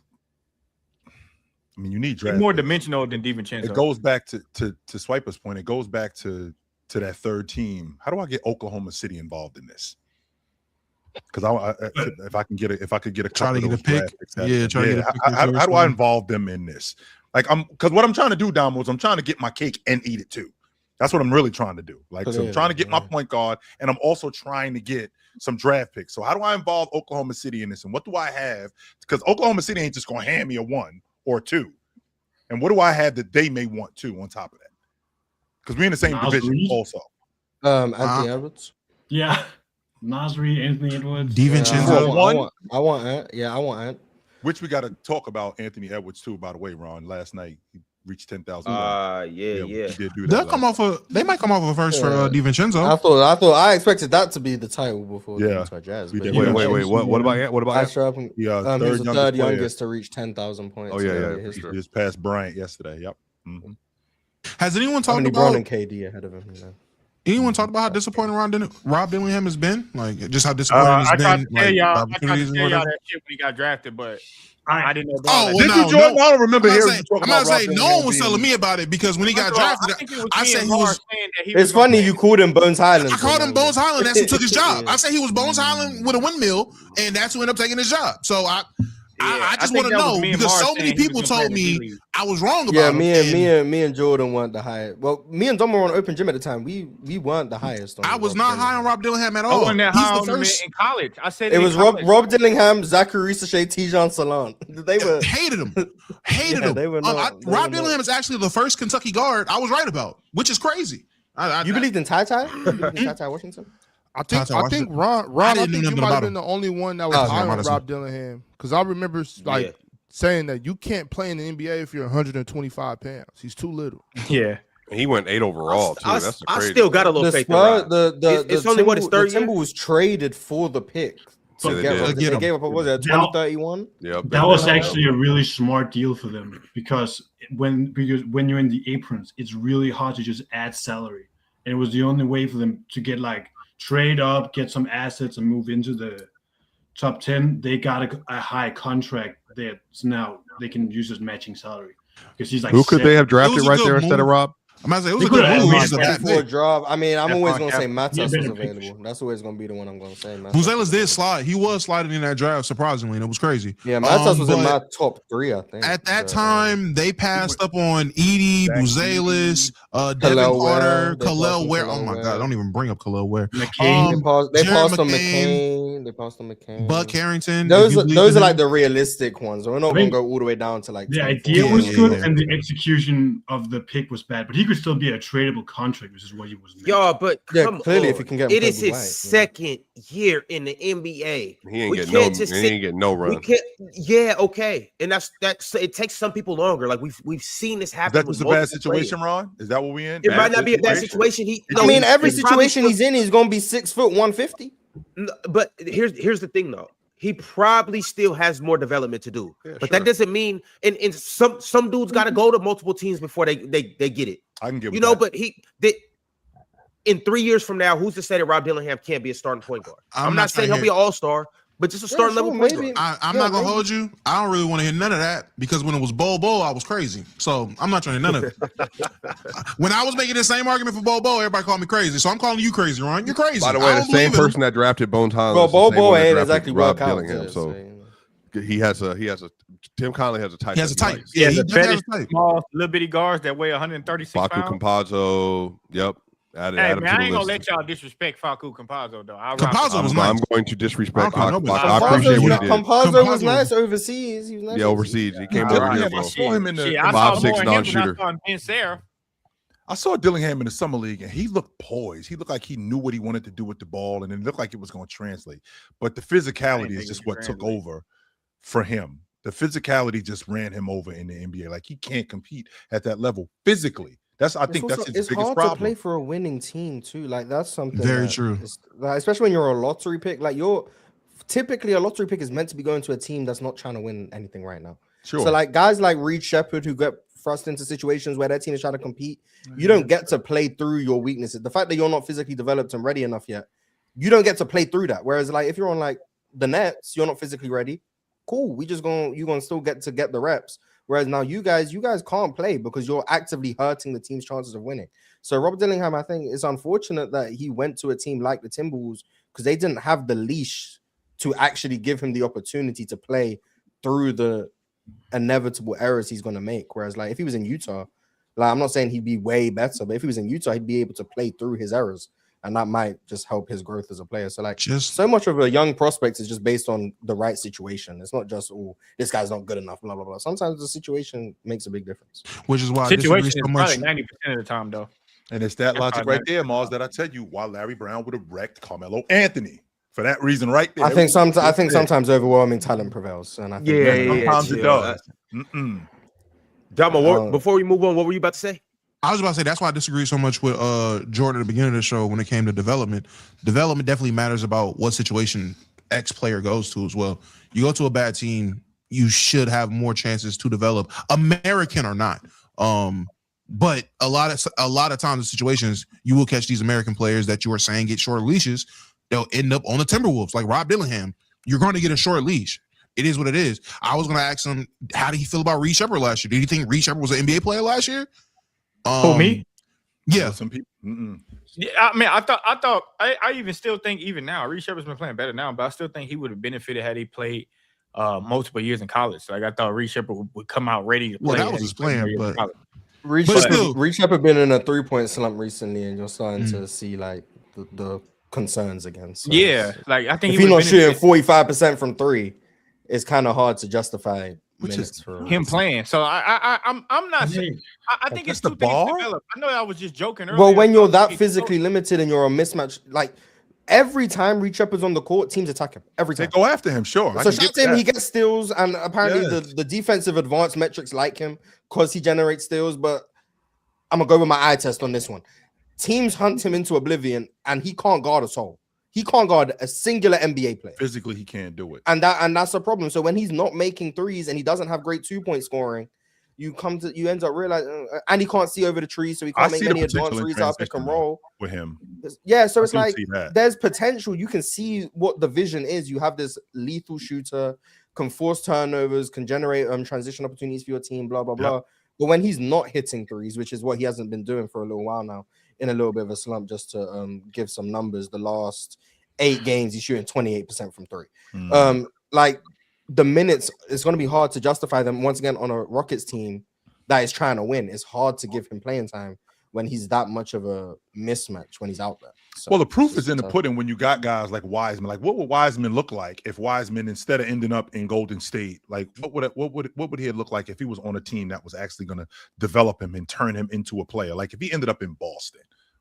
I mean, you need draft. He's more dimensional than DiVincenzo. It goes back to Swiper's point. It goes back to that third team. How do I get Oklahoma City involved in this? Because if I could get a try to get a pick. How do I involve them in this? Because what I'm trying to do, Damo, is I'm trying to get my cake and eat it too. That's what I'm really trying to do. So I'm trying to get my point guard, and I'm also trying to get some draft picks. So how do I involve Oklahoma City in this? And what do I have? Because Oklahoma City ain't just going to hand me a 1 or 2. And what do I have that they may want too on top of that? Because we're in the same division also. Anthony Edwards. Yeah. Nasri, Anthony Edwards. DiVincenzo. I want Ant. Yeah, I want Ant. Which we got to talk about Anthony Edwards too, by the way, Ron. Last night he reached 10,000. Yeah. He did do that. They might come off of a first for DiVincenzo. I expected that to be the title before the Jazz. Wait. What about Ant? What about Ant? He's the third youngest to reach 10,000 points. Oh yeah. He just passed Bryant yesterday. Yep. Mm-hmm. Has anyone talked about LeBron and KD ahead of him? Anyone talked about how disappointing Rob Dillingham has been? Like just how disappointing he's been. I tried to tell y'all that shit when he got drafted, but I didn't know. I don't remember hearing you talk about Rob Dillingham. No one was telling me about it because when he got drafted, I said he was. It's funny you called him Bones Highland. I called him Bones Highland. That's who took his job. I said he was Bones Highland with a windmill, and that's who ended up taking his job. So I just want to know because so many people told me I was wrong about it. Me and Jordan weren't the highest. Well, me and Dom were on open gym at the time. We weren't the highest. I was not high on Rob Dillingham at all. I wasn't that high on him in college. I said it was Rob Dillingham, Zachary Sachet, Tijan Salon. They were hated him. Rob Dillingham is actually the first Kentucky guard I was right about, which is crazy. You believed in Ty Washington? I think Ron you might have been the only one that was high on Rob Dillingham because I remember saying that you can't play in the NBA if you're 125 pounds. He's too little. Yeah. He went 8 overall too. That's crazy. I still got a little faith. It's only what his third year. The Timberwolves traded for the pick. They gave up. What was it? 2031. Yeah. That was actually a really smart deal for them because when you're in the aprons, it's really hard to just add salary, and it was the only way for them to get trade up, get some assets, and move into the top 10. They got a high contract that now they can use as matching salary because he's who could they have drafted right there instead of Rob? I'm gonna say it was a good move. For a job. I mean, I'm always gonna say Matas was available. That's always gonna be the one I'm gonna say. Buzelis did slide. He was sliding in that draft surprisingly, and it was crazy. Yeah, Matas was in my top 3, I think. At that time, they passed up on Edey, Buzelis, Devin Khalil Carter, Ware, they passed Khalil on Ware. Khalil Oh my Ware. God, don't even bring up Khalil Ware. McCain. They Jared passed on McCain, McCain. They passed on McCain. Buck Harrington. Those if you are believe in like him. the realistic ones. We're not I gonna mean, go all the way down to like the 24. idea was Yeah, good, yeah. and the execution of the pick was bad. But he could still be a tradable contract, which is what he was. Meant. Y'all, but Yeah, come clearly, on. if you can get it is Kobe his White, second year in the NBA. He ain't We getting can't no. just He sit- ain't getting no We run. can't. Yeah, okay, and that's it takes some people longer. Like we've seen this Is happen. that with just a bad multiple situation, players. Ron? Is that what we in? It might not be a bad situation. I mean, every he probably situation he's in, he's gonna be 6 foot 150. But here's the thing though. He probably still has more development to do. Yeah, but sure. that doesn't mean and some dudes got to go to multiple teams before they get it. I can get You with know, that. but in 3 years from now, who's to say that Rob Dillingham can't be a starting point guard? I'm not saying he'll be an all-star, but just a starting level point guard. I'm not gonna hold you. I don't really want to hear none of that because when it was Bo, I was crazy. So I'm not trying to hear none of it. When I was making the same argument for Bo, everybody called me crazy. So I'm calling you crazy, Ron. You're crazy. By the way, the same person that drafted Bones Highland. Well, is the same Bobo one that ain't drafted exactly Rob work out. Dillingham. So he has a. Tim Conley has a type. He has a type. Likes. Yeah, the he definitely has fetish a type. small, little bitty guards that weigh 136 Facu pounds. Campazzo. Yep. Add Hey, him man, to I ain't the gonna list. let y'all disrespect Facu Campazzo, though. Campazzo was nice. I'm going to disrespect I don't care Facu. nobody. I appreciate what he did. Campazzo was nice overseas. He was nice Yeah, overseas. He came Yeah, over here. I saw him in the Shit, I saw 5'6" more of him than non-shooter. I saw in Ben Sarah. I saw Dillingham in the summer league, and he looked poised. He looked like he knew what he wanted to do with the ball, and it looked like it was going to translate. But the physicality is just what took over for him. The physicality just ran him over in the NBA. Like, he can't compete at that level physically. I think that's his it's biggest hard problem. to play for a winning team too. Like that's something Very true. Like, especially when you're a lottery pick. Like typically a lottery pick is meant to be going to a team that's not trying to win anything right now. Sure. So like guys like Reed Shepherd who get thrust into situations where their team is trying to compete, you don't get to play through your weaknesses. The fact that you're not physically developed and ready enough yet, you don't get to play through that. Whereas like if you're on like the Nets, you're not physically ready. Cool, you're gonna still get the reps. Whereas now you guys can't play because you're actively hurting the team's chances of winning. So Rob Dillingham, I think it's unfortunate that he went to a team like the Timberwolves because they didn't have the leash to actually give him the opportunity to play through the inevitable errors he's going to make. Whereas like if he was in Utah, like I'm not saying he'd be way better, but if he was in Utah, he'd be able to play through his errors. And that might just help his growth as a player. So like so much of a young prospect is just based on the right situation. It's not just, oh, this guy's not good enough, blah, blah, blah. Sometimes the situation makes a big difference. Which is why situation is probably 90% of the time, though. And it's that logic right there, Mars, that I tell you why Larry Brown would have wrecked Carmelo Anthony. For that reason right there. I think sometimes overwhelming talent prevails. And I think sometimes it does. Damo, before we move on, what were you about to say? I was about to say that's why I disagree so much with Jordan at the beginning of the show when it came to development. Development definitely matters about what situation X player goes to as well. You go to a bad team, you should have more chances to develop, American or not. But a lot of times in situations, you will catch these American players that you are saying get short leashes. They'll end up on the Timberwolves, like Rob Dillingham. You're going to get a short leash. It is what it is. I was going to ask him, how did he feel about Reed Shepherd last year? Did you think Reed Shepherd was an NBA player last year? Who, me? Yeah. Some people. Yeah, I mean, I even still think even now, Reed Shepherd's been playing better now, but I still think he would have benefited had he played multiple years in college. Like I thought Reed Shepherd would come out ready to play. Well, that was his plan, but Reed Shepherd been in a 3-point slump recently, and you're starting to see like the concerns again. So yeah, like I think if he's not shooting 45% from 3, it's kind of hard to justify minutes for him playing. So I'm not saying I think it's two things develop. I know I was just joking earlier. Well, when you're that physically limited and you're a mismatch, like every time Reed Shepherd's on the court, teams attack him. Every time they go after him, sure. So shout him, he gets steals, and apparently the defensive advanced metrics like him because he generates steals. But I'm gonna go with my eye test on this one. Teams hunt him into oblivion, and he can't guard a soul. He can't guard a singular NBA player. Physically, he can't do it. And that's a problem. So when he's not making threes and he doesn't have great 2-point scoring, you end up realizing, and he can't see over the tree, so he can't make any advanced threes out of pick and roll with him. Yeah, so it's like there's potential. You can see what the vision is. You have this lethal shooter, can force turnovers, can generate transition opportunities for your team, blah, blah, blah. But when he's not hitting threes, which is what he hasn't been doing for a little while now, in a little bit of a slump, just to give some numbers, the last 8 games he's shooting 28% from 3. Like the minutes, it's going to be hard to justify them once again on a Rockets team that is trying to win. It's hard to give him playing time when he's that much of a mismatch when he's out there. So, well, the proof is in the pudding when you got guys like Wiseman. Like, what would Wiseman look like if Wiseman, instead of ending up in Golden State, like what would he look like if he was on a team that was actually going to develop him and turn him into a player? Like if he ended up in Boston,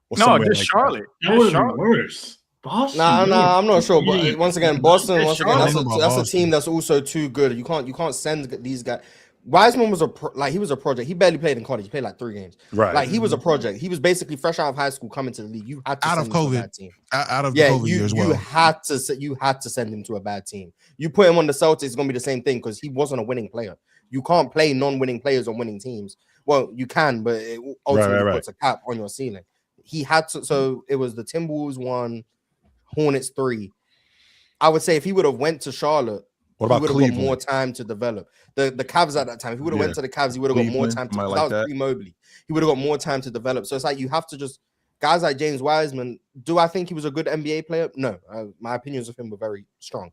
or no, just like Charlotte. That would have been worse. Boston. Nah, I'm not sure. But once again, Boston. That's That's a team that's also too good. You can't send these guys. Wiseman was he was a project. He barely played in college. He played like 3 games. Right. Like he was a project. He was basically fresh out of high school coming to the league. You had to out of send him to a COVID. bad team. Out of the COVID year as well. You had to send him to a bad team. You put him on the Celtics, it's gonna be the same thing because he wasn't a winning player. You can't play non-winning players on winning teams. Well, you can, but it ultimately puts a cap on your ceiling. He had to. So it was the Timberwolves 1, Hornets 3. I would say if he would have went to Charlotte, he would have got more time to develop. The Cavs at that time, if he would have went to the Cavs, he would have got more time to develop. That was pre-Mobley. He would have got more time to develop. So it's like you have to just guys like James Wiseman. Do I think he was a good NBA player? No. My opinions of him were very strong.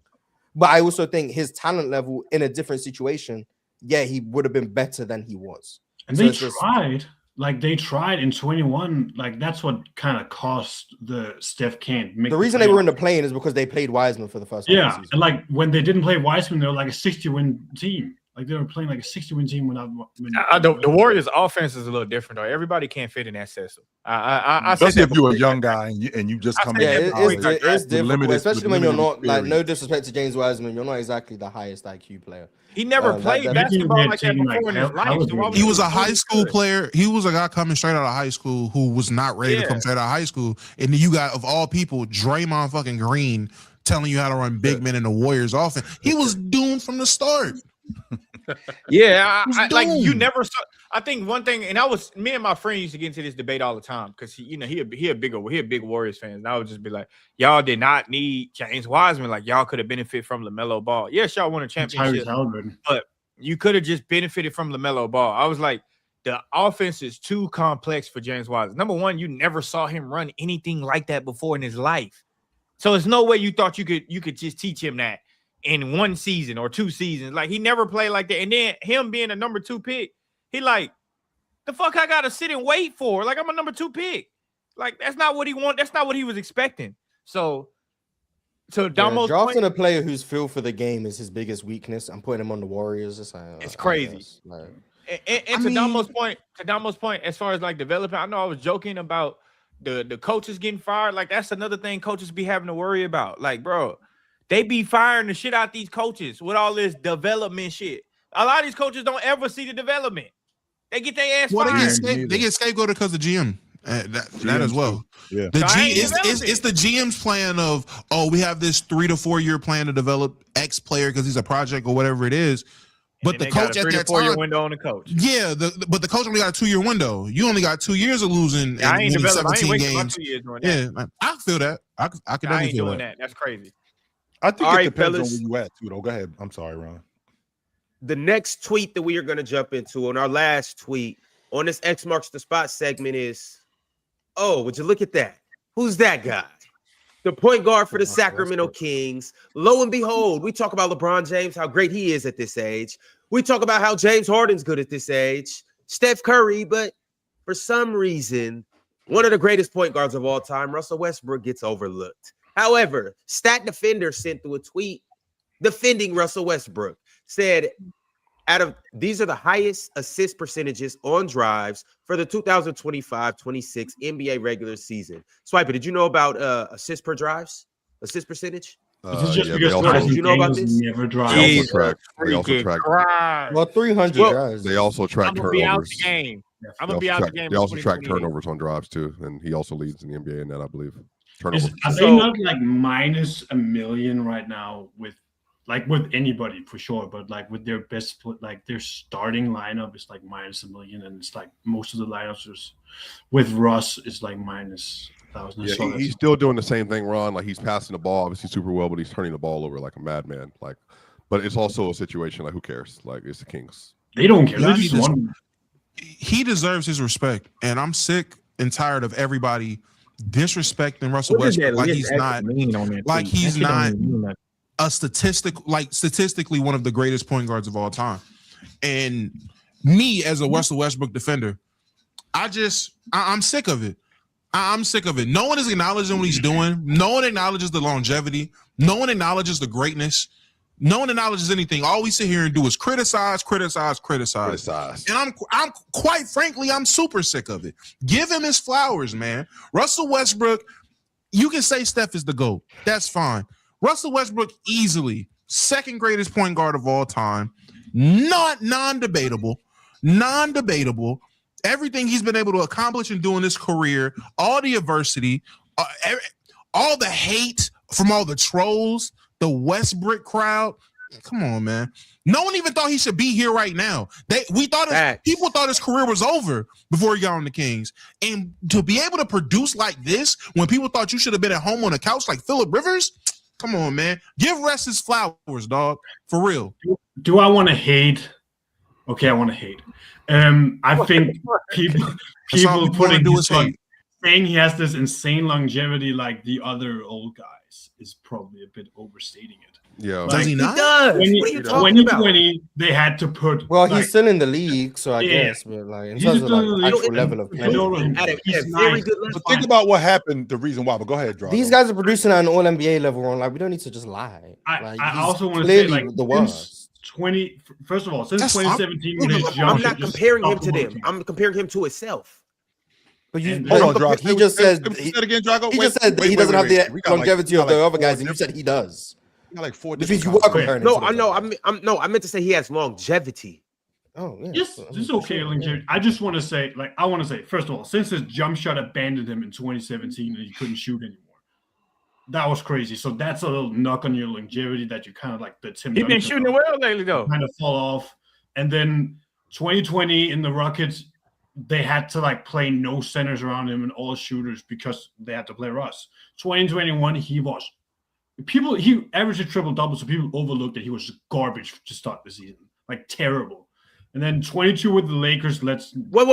But I also think his talent level in a different situation, he would have been better than he was. And so they tried. Like they tried in 21, like that's what kind of cost the Steph can't make. The reason they were in the play-in is because they played Wiseman for the first time. Yeah, and like when they didn't play Wiseman, they were like a 60-win team. Like they were playing like a 60-win team without. The Warriors' offense is a little different though. Everybody can't fit in that system. Especially if you're a young guy and you just come in. It's difficult, especially when you're not like. No disrespect to James Wiseman, you're not exactly the highest IQ player. He never played basketball like that before in his life. He was a high school player. He was a guy coming straight out of high school who was not ready to come straight out of high school. And then you got, of all people, Draymond fucking Green telling you how to run big men in the Warriors offense. He was doomed from the start. Like you never saw. I think one thing, and me and my friend used to get into this debate all the time because he a big Warriors fan, and I would just be like, y'all did not need James Wiseman, like y'all could have benefited from LaMelo Ball. Yes, y'all won a championship, but you could have just benefited from LaMelo Ball. I was like, the offense is too complex for James Wiseman. Number one, you never saw him run anything like that before in his life, so there's no way you thought you could just teach him that in 1 season or 2 seasons. Like he never played like that, and then him being a number 2 pick. He like, the fuck I gotta sit and wait for? Like I'm a number 2 pick. Like that's not what he want. That's not what he was expecting. So Damo's drafting a player who's feel for the game is his biggest weakness. I'm putting him on the Warriors. It's crazy. And to Damo's point, as far as like developing, I know I was joking about the coaches getting fired. Like that's another thing coaches be having to worry about. Like, bro, they be firing the shit out these coaches with all this development shit. A lot of these coaches don't ever see the development. They get their ass fired. They get scapegoated because of GM. That as well. Yeah. It's the GM's plan of, we have this 3 to 4 year plan to develop X player because he's a project or whatever it is. But the coach at that 4 year window on the coach. Yeah, but the coach only got a 2 year window. You only got 2 years of losing. I ain't developing 17 games. 2 years doing that. Yeah, I feel that. I can definitely feel that. That's crazy. I think it depends on where you at too, though. Go ahead. I'm sorry, Ron. The next tweet that we are going to jump into, on our last tweet on this X Marks the Spot segment is, would you look at that? Who's that guy? The point guard for the Sacramento Kings. Lo and behold, we talk about LeBron James, how great he is at this age. We talk about how James Harden's good at this age. Steph Curry, but for some reason, one of the greatest point guards of all time, Russell Westbrook, gets overlooked. However, Stat Defender sent through a tweet defending Russell Westbrook. Said, these are the highest assist percentages on drives for the 2025-26 NBA regular season. Swiper, did you know about assist percentage? You know about this? Never drive. They also track. Well, 300 drives. They also track turnovers. I'm gonna be out the game. They also track turnovers on drives too, and he also leads in the NBA in that, I believe. Turnovers. Are they not like minus a million right now with anybody for sure, but like with their best, like their starting lineup is like minus a million, and it's like most of the lineups with Russ is like minus 1,000. Yeah, he's still doing the same thing, Ron. Like he's passing the ball obviously super well, but he's turning the ball over like a madman. Like, but it's also a situation like who cares? Like it's the Kings. They don't care. They just want. He deserves his respect, and I'm sick and tired of everybody disrespecting Russell Westbrook like he's not statistically one of the greatest point guards of all time. And me as a Russell Westbrook defender, I'm sick of it. I'm sick of it. No one is acknowledging what he's doing. No one acknowledges the longevity. No one acknowledges the greatness. No one acknowledges anything. All we sit here and do is criticize. And I'm quite frankly, I'm super sick of it. Give him his flowers, man. Russell Westbrook, you can say Steph is the GOAT. That's fine. Russell Westbrook, easily second greatest point guard of all time. Non-debatable. Everything he's been able to accomplish and do in his career, all the adversity, all the hate from all the trolls, the Westbrook crowd. Come on, man. No one even thought he should be here right now. People thought his career was over before he got on the Kings. And to be able to produce like this when people thought you should have been at home on the couch like Phillip Rivers, come on, man. Give Russ his flowers, dog. For real. Do I want to hate? Okay, I want to hate. I think people putting this on, saying he has this insane longevity like the other old guys is probably a bit overstating it. Yeah, like, does he not? He does. What are you talking about? 2020, they had to put. Well, he's still in the league, so I guess, but like in terms of like actual level of play, but think about what happened. The reason why, but go ahead, Drago. These guys are producing at an All NBA level. On like we don't need to just lie. I also want to say like the worst. First of all, since 2017, I'm not comparing him to them. I'm comparing him to himself. But he just said he just said that he doesn't have the longevity of the other guys, and you said he does. Like 4 because you are comparing. No, I know. I meant to say he has longevity. Oh, yeah. This is okay. Longevity. I just want to say, first of all, since his jump shot abandoned him in 2017 and he couldn't shoot anymore, that was crazy. So that's a little knock on your longevity that you kind of like the Tim. He's been shooting well lately, though. Kind of fall off, and then 2020 in the Rockets, they had to like play no centers around him and all shooters because they had to play Russ. 2021, he averaged a triple-double, so people overlooked that he was garbage to start the season, like terrible. And then 22 with the Lakers. Wait! No!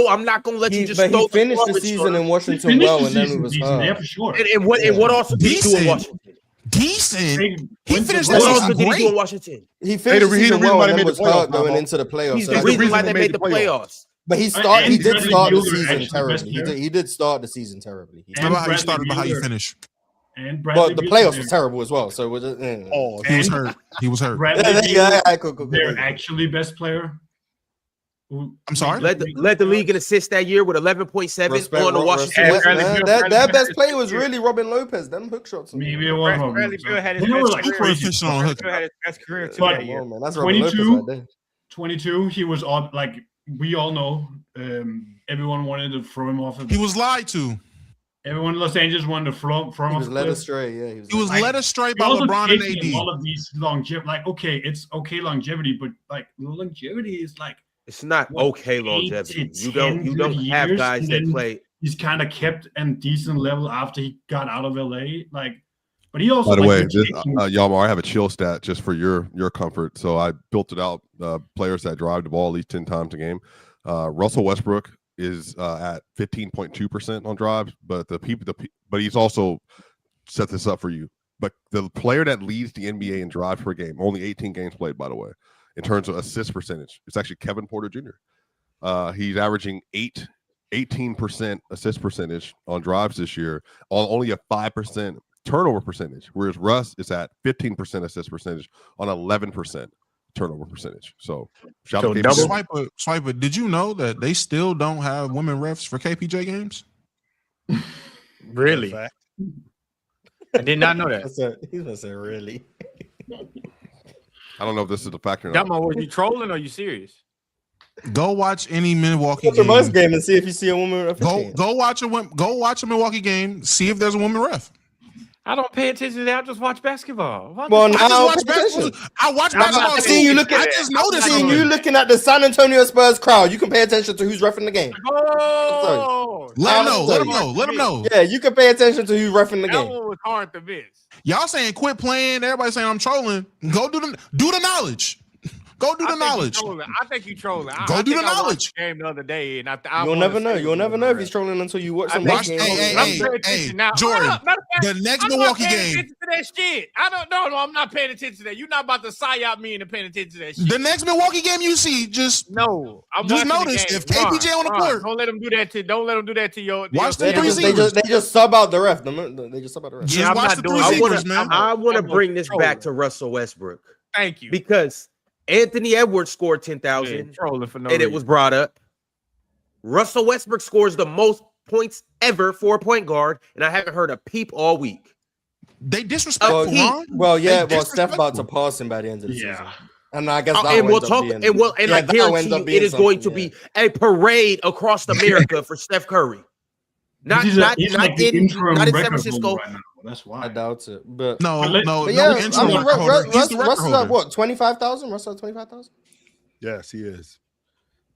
I'm not gonna let you just. But he finished the season in Washington well, and then it was hard. Yeah, for sure. And what also did he do in Washington? Decent. He finished the season great. In Washington? He finished the season well, and then was hurt going into the playoffs. He's the reason why they made the playoffs. But he did start the season terribly. He did start the season terribly. It's not about how you started, but how you finish. And but the playoffs were terrible as well. So he was hurt. He was hurt. Their actually best player. I'm sorry. Led the league in assists that year with 11.7 on the Washington. Their best player was really Robin Lopez. Them hook shots. Maybe it was Bradley Beal had his best career too. But 22, he was on, like we all know. Everyone wanted to throw him off. He was lied to. Everyone in Los Angeles wanted to throw him off. He was led astray. Yeah, he was led astray by LeBron and AD. All of these longevity, like it's okay longevity, but like longevity is like. It's not okay longevity. You don't have guys that play. He's kind of kept at decent level after he got out of LA. Like, but he also. By the way, Yalmar, I have a chill stat just for your comfort. So I built it out. Players that drive the ball at least 10 times a game. Russell Westbrook is at 15.2% on drives, but but he's also set this up for you. But the player that leads the NBA in drives per game, only 18 games played, by the way. In terms of assist percentage, it's actually Kevin Porter Jr. He's averaging 18% assist percentage on drives this year, on only a 5% turnover percentage, whereas Russ is at 15% assist percentage on 11% turnover percentage. So shout out to Swiper, did you know that they still don't have women refs for KPJ games? Really? I did not know that. He's gonna say really. I don't know if this is a factor. Was you trolling or are you serious? Go watch any Milwaukee game. Watch a game and see if you see a woman ref. Go watch a Milwaukee game. See if there's a woman ref. I don't pay attention to that. I just watch basketball. I watch basketball. I see you looking. I just noticed you looking at the San Antonio Spurs crowd. You can pay attention to who's reffing the game. Let them know. Yeah, you can pay attention to who's reffing the game. That one was hard to miss. Y'all saying quit playing. Everybody saying I'm trolling. Go do the knowledge. Go do the knowledge. I think you trolling. Go do the knowledge. I watched the game the other day, and You'll never know. You'll never know if he's trolling until you watch some games. Hey, Jordan. The next Milwaukee game. To that shit. I don't know. No, I'm not paying attention to that. You're not about to psyop me into paying attention to that shit. The next Milwaukee game you see, just notice if KPJ on the court. Don't let him do that to your. Watch the they just sub out the ref. They just sub out the ref. Just watch the three seekers, man. I want to bring this back to Russell Westbrook. Thank you. Because Anthony Edwards scored 10,000, and it was brought up. Russell Westbrook scores the most points ever for a point guard, and I haven't heard a peep all week. They disrespectful, Ron. Well, Steph about to pass him by the end of the season. And I guess I guarantee you it is going to be a parade across America for Steph Curry. Not in San Francisco. Right now. That's why I doubt it. But no. Russ is at what? 25,000. Russ at 25,000. Yes, he is.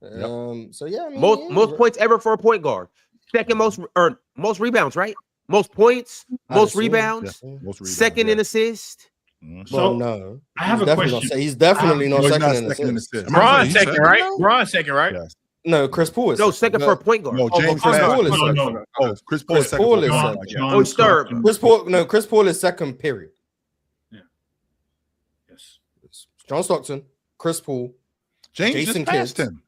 So yeah, I mean, most points ever for a point guard. Second most rebounds, right? Most points, most rebounds, second in assist. So no, I have a question. He's definitely not second in assist. Bron's second, right? Bron's second, right? Yes. No, Chris Paul is second for a point guard. No, James Chris Paul is second. Chris Paul is second. He's third. Chris Paul is second, period. Yeah. Yes. John Stockton, Chris Paul, Jason Kidd.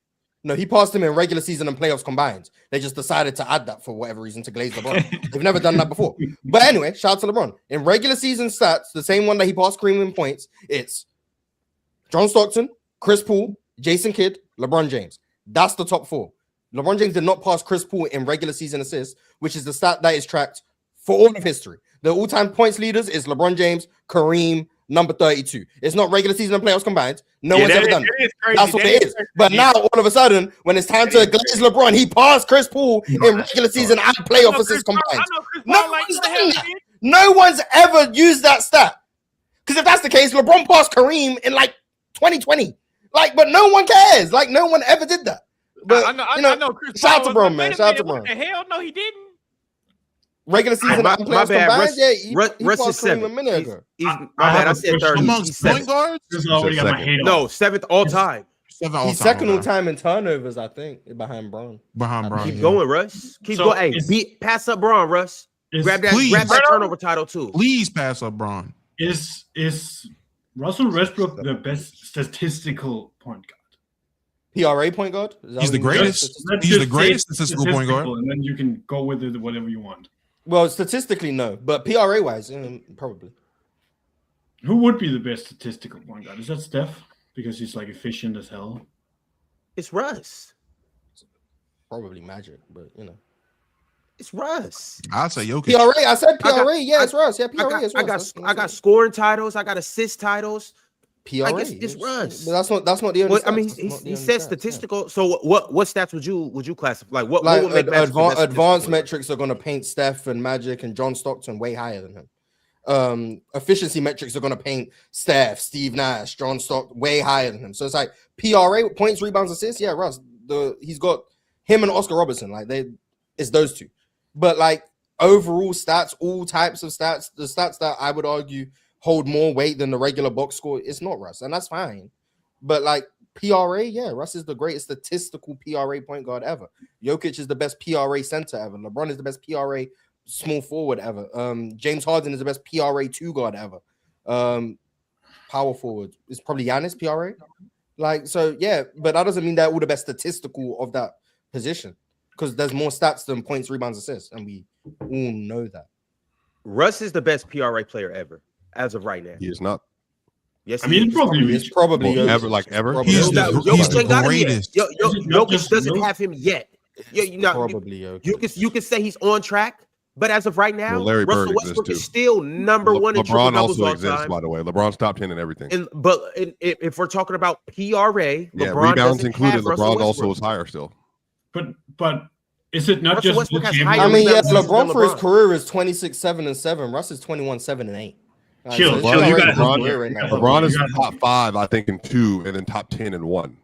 No, he passed him in regular season and playoffs combined. They just decided to add that for whatever reason to glaze LeBron. They've never done that before. But anyway, shout out to LeBron. In regular season stats, the same one that he passed Kareem in points, it's John Stockton, Chris Paul, Jason Kidd, LeBron James. That's the top four. LeBron James did not pass Chris Paul in regular season assists, which is the stat that is tracked for all of history. The all-time points leaders is LeBron James, Kareem, number 32. It's not regular season and playoffs combined. No one's ever done it. That's what it is. But now, all of a sudden, when it's time to glaze LeBron, he passed Chris Paul in regular season and playoff assists combined. No one's ever used that stat. Because if that's the case, LeBron passed Kareem in 2020. But no one cares. No one ever did that. But I know Chris shout out to Bron, man. Shout out to Bron. What the hell? No, he didn't. Regular season and playoffs combined. He Russ is seventh. A minute ago. My bad. I said third. Amongst point guards? No, seventh all time. He's second all time in turnovers, I think, behind Bron. Keep going, Russ. Keep going. Hey, pass up Bron, Russ. Grab that turnover title too. Please pass up Bron. Is Russell Westbrook the best statistical point guard? PRA point guard? He's the greatest. He's the greatest statistical point guard. And then you can go with it whatever you want. Well, statistically, no. But PRA wise, probably. Who would be the best statistical point guard? Is that Steph? Because he's efficient as hell. It's Russ. Probably Magic, but it's Russ. I'd say Jokic. PRA. I said PRA. It's Russ. Yeah, PRA is Russ. I got scoring titles. I got assist titles. PRA. It's Russ. But that's not the only. I mean, he said statistical. Yeah. So what stats would you classify? What would make advanced metrics are going to paint Steph and Magic and John Stockton way higher than him. Efficiency metrics are going to paint Steph, Steve Nash, John Stockton way higher than him. So it's PRA, points, rebounds, assists. Yeah, Russ. He's got him and Oscar Robertson. It's those two. But overall stats, all types of stats, the stats that I would argue hold more weight than the regular box score, it's not Russ, and that's fine. But PRA, yeah, Russ is the greatest statistical PRA point guard ever. Jokic is the best PRA center ever. LeBron is the best PRA small forward ever. James Harden is the best PRA 2 guard ever. Power forward is probably Giannis PRA. So yeah, but that doesn't mean they're all the best statistical of that position, because there's more stats than points, rebounds, assists, and we all know that. Russ is the best PRA player ever, as of right now. He is not. Yes, it's probably ever. He's the greatest. Jokic doesn't have him yet. Probably you can say he's on track, but as of right now, Larry Russell Bird Westbrook is still number one in LeBron triple also doubles exists, all time. by the way. LeBron's top 10 in everything. But if we're talking about PRA, LeBron rebounds included. LeBron also is higher still. But is it not Russell just? Westbrook has higher LeBron for his career is 26, 7, and 7. Russ is 21, 7, and 8. Chill. LeBron is top 5, I think, in 2, and then top 10 in 1.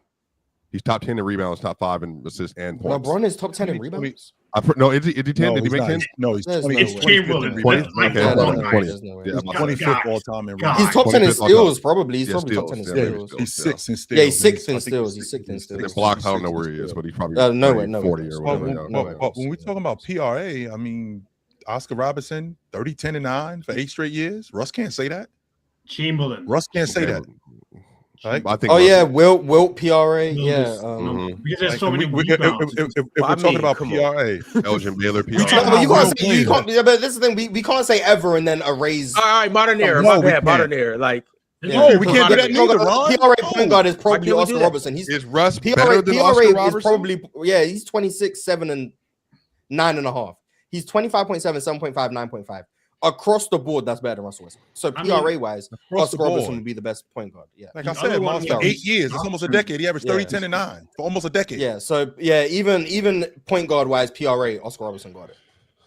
He's top 10 in rebounds, top 5 in assists and points. LeBron is top 10 in rebounds. No, is he 10? Did he make 10? No, he's There's 20. no He's way. 25th in 20? rebounds. Okay, Yeah, I thought no, it was no, 20. there's no way. Yeah, He's my God, 25th all time in God. rebounds. He's top 10 in 25th all steals, time. probably. He's Yeah, probably top 10 in steals. Yeah, steals. He's sixth in steals. Yeah, he's sixth in I think steals. He's sixth in The steals. block, I don't know where he is, but he's probably No, 40 or But, whatever. No, but when we're talking about PRA, I mean, Oscar Robertson, 30, 10, and 9 for 8 straight years. Russ can't say that. Chamberlain. Russ can't say that. Right? I think Oh Russ yeah, is- Wilt PRA. No, Yeah. there's- no, because there's so And many if rebounds. we're I talking mean, about come on. PRA, Elgin Baylor, We No, talking but you about can't say, real players. but this is the thing. We can't say ever and then erase. All right, modern era. No, My we bad, can't. modern era. Like, No, we can't do that neither, Ron. PRA point guard is Why probably can't we Oscar do that? Robertson. He's Is Russ PRA. better than PRA Oscar is Robertson? probably he's 26, 7 and 9.5. He's 25.7, 7.5, 9.5. Across the board, that's better than Russell Westbrook. So I mean, PRA wise, across the Oscar Robertson board. would be the best point guard. Yeah. Like The I other said, one Mons, for was 8 years, it's almost a decade. He averaged 30, 10, and 9 for almost a decade. Yeah. So yeah, even point guard wise, PRA, Oscar Robertson got it.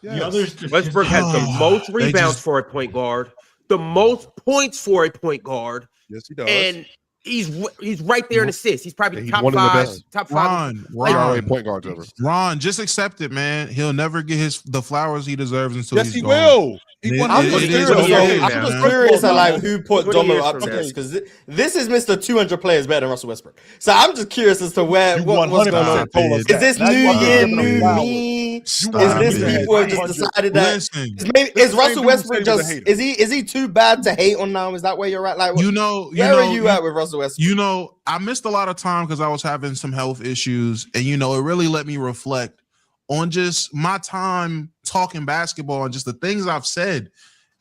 The others, Westbrook has the most They rebounds just- for a point guard, the most points for a point guard, Yes, he does. and he's right there in assists. He's probably He's top one of the 5, best. top 5. PRA point guards ever. Ron, just accept it, man. He'll never get the flowers he deserves until Yes, he's he gone. will. He It- won. it- I'm it just is curious. what it is, I'm man. just curious at like who put 20 Domo years up from to now. this because this is Mr. 200 players better than Russell Westbrook. So I'm just curious as to where You what's going 100% on. told us Is that. this Now new you want to year, give him new flowers. me? Stop Is this it. people have just 100. decided that? Listen, Maybe is Same Russell dude Westbrook said he was a just hater. is he too bad to hate on now? Is that where you're at? Like, you know, where are you at with Russell Westbrook? You know, I missed a lot of time because I was having some health issues, and it really let me reflect on just my time talking basketball and just the things I've said.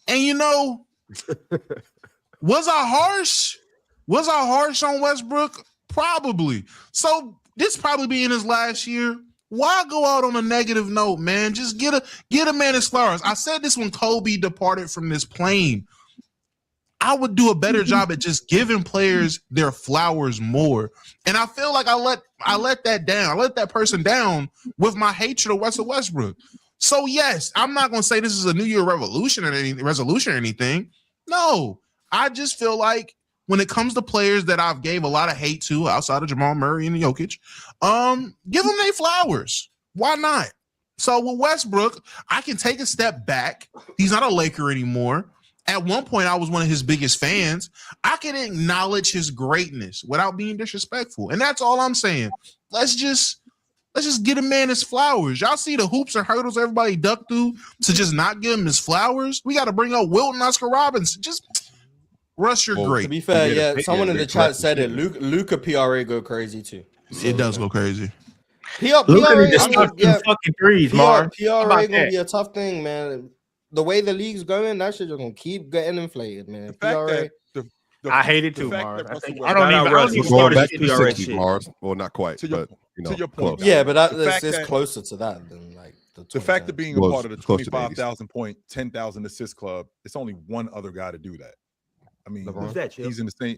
And was I harsh? Was I harsh on Westbrook? Probably. So this probably being his last year. Why go out on a negative note, man? Just get a man his flowers. I said this when Kobe departed from this plane. I would do a better job at just giving players their flowers more. And I feel like I let that down. I let that person down with my hatred of Russell Westbrook. So yes, I'm not going to say this is a New Year resolution or anything. No, I just feel like when it comes to players that I've gave a lot of hate to outside of Jamal Murray and Jokic, give them their flowers. Why not? So with Westbrook, I can take a step back. He's not a Laker anymore. At one point, I was one of his biggest fans. I can acknowledge his greatness without being disrespectful. And that's all I'm saying. Let's just get a man his flowers. Y'all see the hoops and hurdles everybody ducked through to just not give him his flowers? We got to bring up Wilt and Oscar Robinson. Just Russ, you're great. To be fair, Yeah, someone in the chat correct. said it. Luca PRA go crazy too. It does go crazy. Luka PRA, need to start shooting fucking threes, Mar. How PRA about gonna that? be a tough thing, man. The way the league's going, that shit just gonna keep getting inflated, man. The fact PRA. that I hate it the too, fact Mar. that I Russell think- Westbrook- I don't Shout out even Russ. start Going Started back to the PRA 60s, shit. Mars. Well, not quite, To your- but to your close. point, Yeah, but The fact it's that- closer to that than like the fact of being a Close- part of the close to the 25,000 point, 10,000 assist club, it's only one other guy to do that. I mean, LeBron? Who's that, Chip? he's in the same.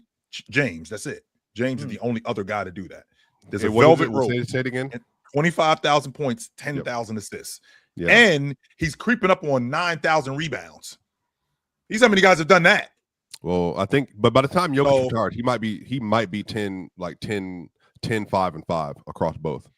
James, that's it. James is the only other guy to do that. There's Hey, a what is velvet it? rope, Say it again. 25,000 points, 10,000 assists. Yeah. And he's creeping up on 9,000 rebounds. These how many guys have done that? Well, I think, but by the time Jokic So- retired, he might be 10, 5 and 5 across both.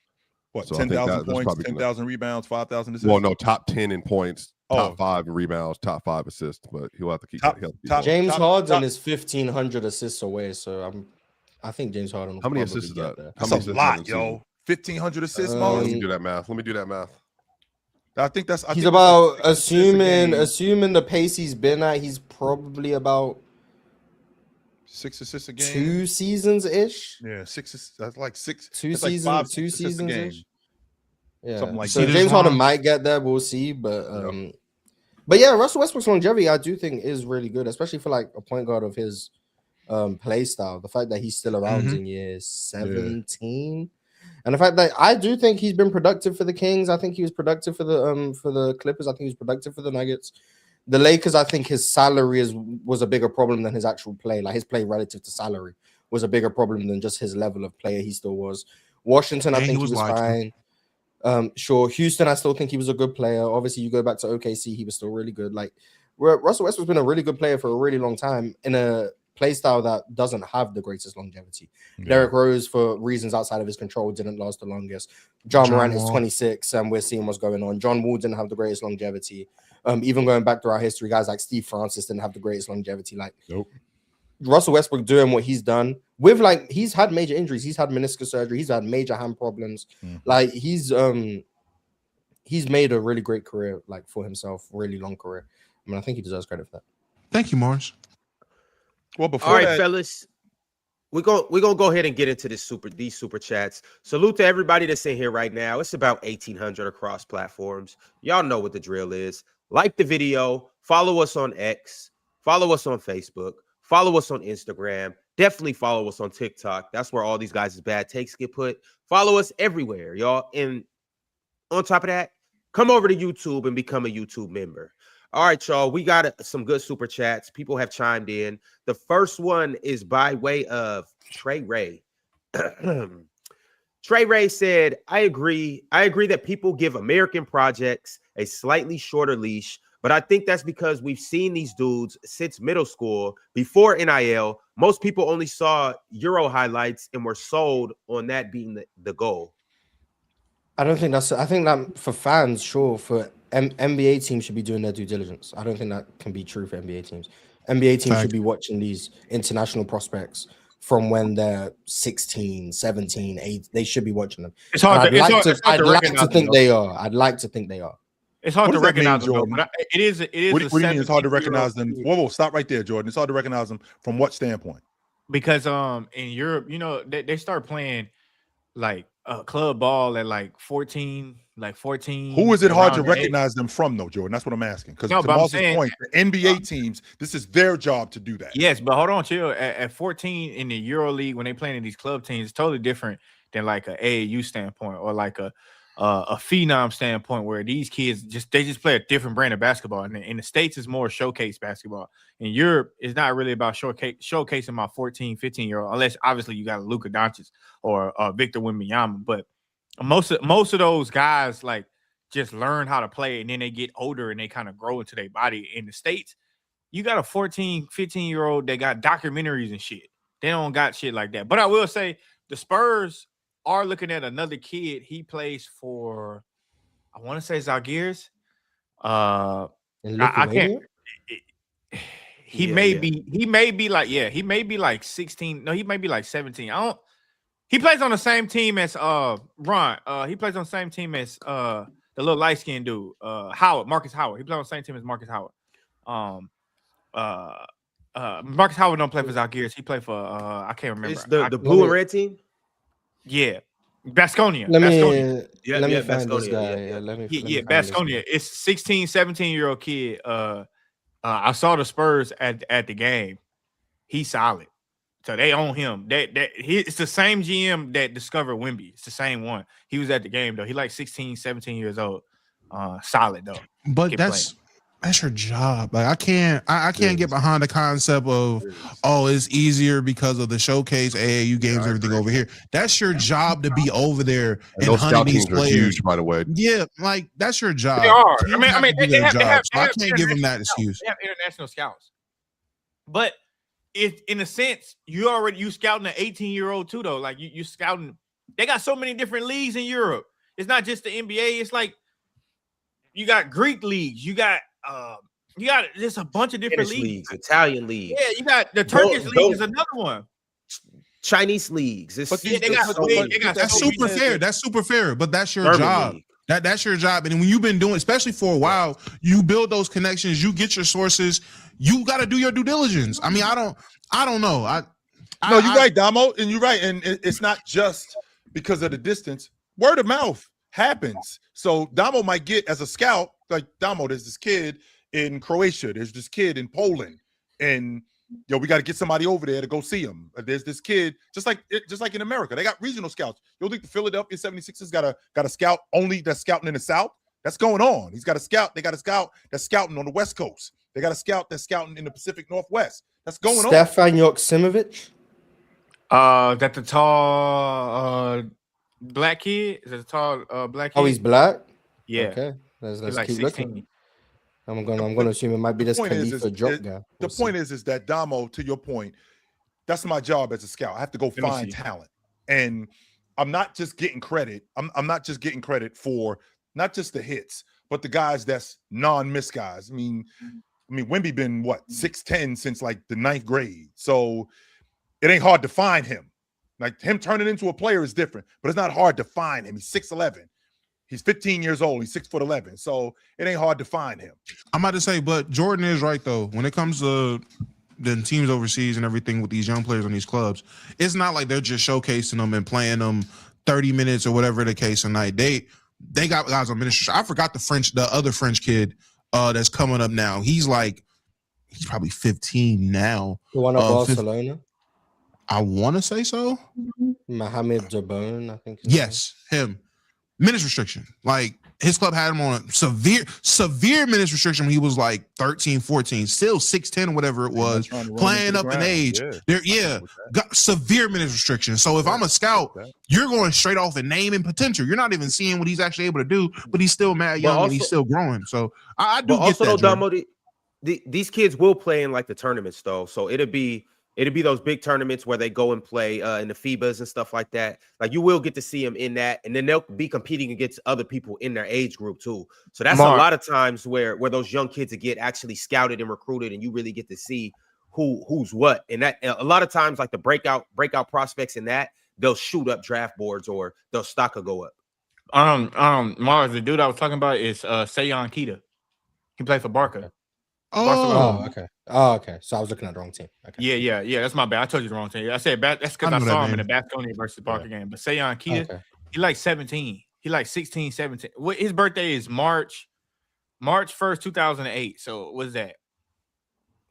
What, So I think 10,000 that's points, probably 10,000 rebounds, 5,000 assists? Well, no, top 10 in points, top Oh. 5 in rebounds, top 5 assists, but he'll have to keep Top- that healthy. top- James top- Harden top- is 1,500 assists away, so I think James Harden. Will How many probably assists is get that? there. How That's many a assists lot, in the yo. season? 1,500 assists, Um, Mars? Let me do that math. I think that's. I He's think about that's like 6 assists a game. assuming the pace he's been at, he's probably about 6 assists a game. 2 seasons ish. Yeah, 6 assists. That's like 6. 2 that's like seasons, 5 2 assists a seasons game. ish. Yeah. Something like so that. James See, Harden this might get there. We'll see. But yeah, Russell Westbrook's longevity, I do think, is really good, especially for like a point guard of his play style. The fact that he's still around in year 17, and the fact that I do think he's been productive for the Kings. I think he was productive for the Clippers. I think he was productive for the Nuggets. The Lakers, I think his salary was a bigger problem than his actual play. Like his play relative to salary was a bigger problem than just his level of player he still was. Washington, I And think he was lied to. fine. Sure, Houston, I still think he was a good player. Obviously, you go back to OKC, he was still really good. Like Russell Westbrook's been a really good player for a really long time in a play style that doesn't have the greatest longevity. Yeah. Derrick Rose, for reasons outside of his control, didn't last the longest. Ja Morant is 26, and we're seeing what's going on. John Wall didn't have the greatest longevity. Even going back through our history, guys like Steve Francis didn't have the greatest longevity. Like, nope. Russell Westbrook doing what he's done with, like, he's had major injuries, he's had meniscus surgery, he's had major hand problems. Like, he's made a really great career, like, for himself, really long career. I mean, I think he deserves credit for that. Thank you, Morris. Well, before all right, fellas, we're gonna go ahead and get into these super chats. Salute to everybody that's in here right now. It's about 1,800 across platforms. Y'all know what the drill is. Like the video, follow us on X, follow us on Facebook, follow us on Instagram. Definitely follow us on TikTok. That's where all these guys' bad takes get put. Follow us everywhere, y'all. And on top of that, come over to YouTube and become a YouTube member. All right, y'all. We got some good super chats. People have chimed in. The first one is by way of Trae Ray. Trae Ray said, I agree that people give American projects a slightly shorter leash, but I think that's because we've seen these dudes since middle school. Before NIL, most people only saw Euro highlights and were sold on that being the goal. I don't think that's. I think that for fans, sure. For NBA teams should be doing their due diligence. I don't think that can be true for NBA teams. NBA teams should be watching these international prospects from when they're 16, 17, 8. They should be watching them. It's hard to, I'd like to think they are. I'd like to think they are. It's hard to recognize them, Jordan? but it is. What do you mean it's hard to recognize them? Whoa, stop right there, Jordan. It's hard to recognize them from what standpoint? Because in Europe, you know, they start playing like club ball at like 14. Who is it hard to recognize them from, though, Jordan? That's what I'm asking. Because to Moss's point, the NBA teams, this is their job to do that. Yes, but hold on, chill. At 14 in the Euro League, when they playing in these club teams, it's totally different than like a AAU standpoint or like a phenom standpoint, where these kids just play a different brand of basketball. And in the States, it's more showcase basketball. In Europe, it's not really about showcasing my 14, 15-year-old, unless obviously you got a Luka Doncic or Victor Wembanyama. But most of those guys like just learn how to play, and then they get older and they kind of grow into their body. In the States, you got a 14, 15-year-old that got documentaries and shit. They don't got shit like that. But I will say the Spurs are looking at another kid. He plays for, I want to say Zalgiris. I can't. He may be like 16. No, he may be like 17. He plays on the same team as Ron. He plays on the same team as the little light-skinned dude, Marcus Howard. He plays on the same team as Marcus Howard. Marcus Howard don't play for Zalgiris. He played for I can't remember. It's the blue and red team. Yeah, Baskonia. Let me find Baskonia. This guy. Yeah, Baskonia. It's 16, 17-year-old kid. I saw the Spurs at the game. He's solid. So they own him. It's the same GM that discovered Wemby. It's the same one. He was at the game though. He like 16, 17 years old. Solid though. But that's your job. Like I can't get behind the concept of it's easier because of the showcase AAU games, everything over here. That's your job to be over there and those scout hunting these teams are players. huge, by the way. Yeah, like that's your job. They are. They I have can't give them that excuse. They have international scouts, but in a sense, you scouting an 18-year-old too, though. Like you scouting. They got so many different leagues in Europe. It's not just the NBA. It's like you got Greek leagues. You got just a bunch of different leagues. Italian leagues. Yeah, you got the Turkish league is another one. Chinese leagues. That's super fair. That's super fair. But that's your job. That's your job. And when you've been doing, especially for a while, you build those connections. You get your sources. You got to do your due diligence. I mean, I don't know. No, you're right, Damo, and you're right. And it's not just because of the distance. Word of mouth happens. So Damo might get as a scout, like Damo, there's this kid in Croatia, there's this kid in Poland, and we got to get somebody over there to go see him. There's this kid, just like in America, they got regional scouts. You don't think the Philadelphia 76ers got a scout only that's scouting in the South? That's going on. He's got a scout. They got a scout that's scouting on the West Coast. They got a scout that's scouting in the Pacific Northwest. That's going on. Stefan Joksimovic. That the tall black kid? Is it a tall black kid? Oh, he's black? Yeah. Okay. Let's like keep 16. looking. I'm gonna assume it might be this point is Khalifa drop guy. The point is that Damo, to your point, that's my job as a scout. I have to go find talent, and I'm not just getting credit. I'm not just getting credit for not just the hits, but the guys that's non-miss guys. I mean, Wemby been what 6'10" since like the 9th grade, so it ain't hard to find him. Like him turning into a player is different, but it's not hard to find him. He's 6'11". He's 15 years old. He's 6'11". So it ain't hard to find him. I'm about to say, but Jordan is right though. When it comes to the teams overseas and everything with these young players on these clubs, it's not like they're just showcasing them and playing them 30 minutes or whatever the case a night. They got guys on ministry. I forgot the other French kid that's coming up now. He's probably 15 now. The one at Barcelona. I want to say so. Mohamed Jabone, I think. Yes, him. Minutes restriction. Like his club had him on severe minutes restriction when he was like 13, 14, still 6'10", whatever it was, playing up in age. Got severe minutes restriction. So if I'm a scout, you're going straight off in name and potential. You're not even seeing what he's actually able to do, but he's still mad young and he's still growing. So I do get that. Damo, these kids will play in like the tournaments though. So it'll be those big tournaments where they go and play in the FIBAs and stuff like that. Like you will get to see them in that, and then they'll be competing against other people in their age group too. So that's a lot of times where those young kids get actually scouted and recruited, and you really get to see who's what. And that a lot of times, like the breakout prospects in that, they'll shoot up draft boards or their stock will go up. Mars, the dude I was talking about is Sayon Keita. He played for Barca. Oh, okay. So I was looking at the wrong team. Okay. Yeah. That's my bad. I told you the wrong team. I said that's because I saw him in the Baskonia versus Barca game. But Sayon Keita, he like 17. He like 16, 17. His birthday is March 1st, 2008. So what is that?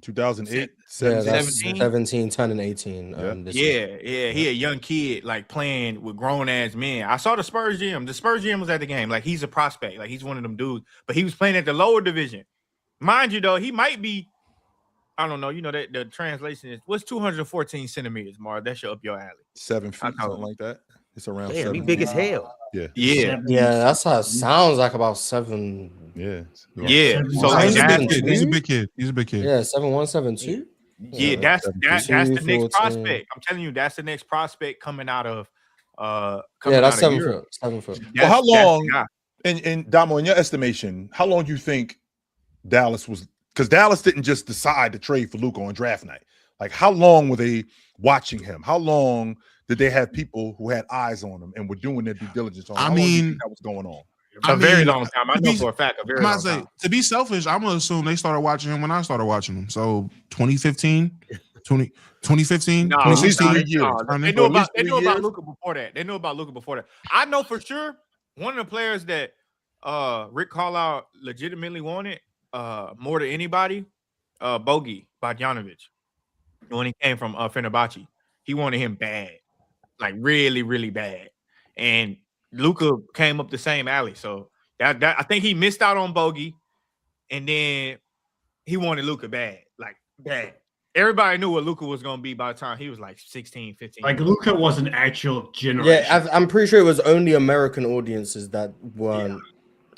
2008, 17, turning 18. He a young kid like playing with grown ass men. I saw the Spurs GM. The Spurs GM was at the game. Like he's a prospect. Like he's one of them dudes. But he was playing at the lower division. Mind you, though, he might be. I don't know. You know that the translation is what's 214 centimeters, Mar. That should up your alley. 7 feet, something like that. It's around. Damn, 7 he big as hell. Yeah. That's how it sounds like about 7. Yeah. So he's a big kid. Yeah, 7'1", 7'2". Yeah, that's the next prospect. I'm telling you, that's the next prospect coming out of. That's 7 foot. 7 foot. Well, how long? And Damo, in your estimation, how long do you think Dallas was? Because Dallas didn't just decide to trade for Luka on draft night. Like, how long were they watching him? How long did they have people who had eyes on him and were doing their due diligence on him? How long do you think that was going on? A very long time. I know for a fact. A very long time. To be selfish, I'm gonna assume they started watching him when I started watching him. So 2015, 2016. They knew about Luka before that. I know for sure one of the players that Rick Carlisle legitimately wanted more than anybody, Bogey Bogdanovic, when he came from Fenerbahce. He wanted him bad, like really, really bad. And Luka came up the same alley. So that I think he missed out on Bogey, and then he wanted Luka bad, like bad. Everybody knew what Luka was going to be by the time he was like 16, 15. Like Luka was an actual generation. Yeah, I'm pretty sure it was only American audiences that weren't.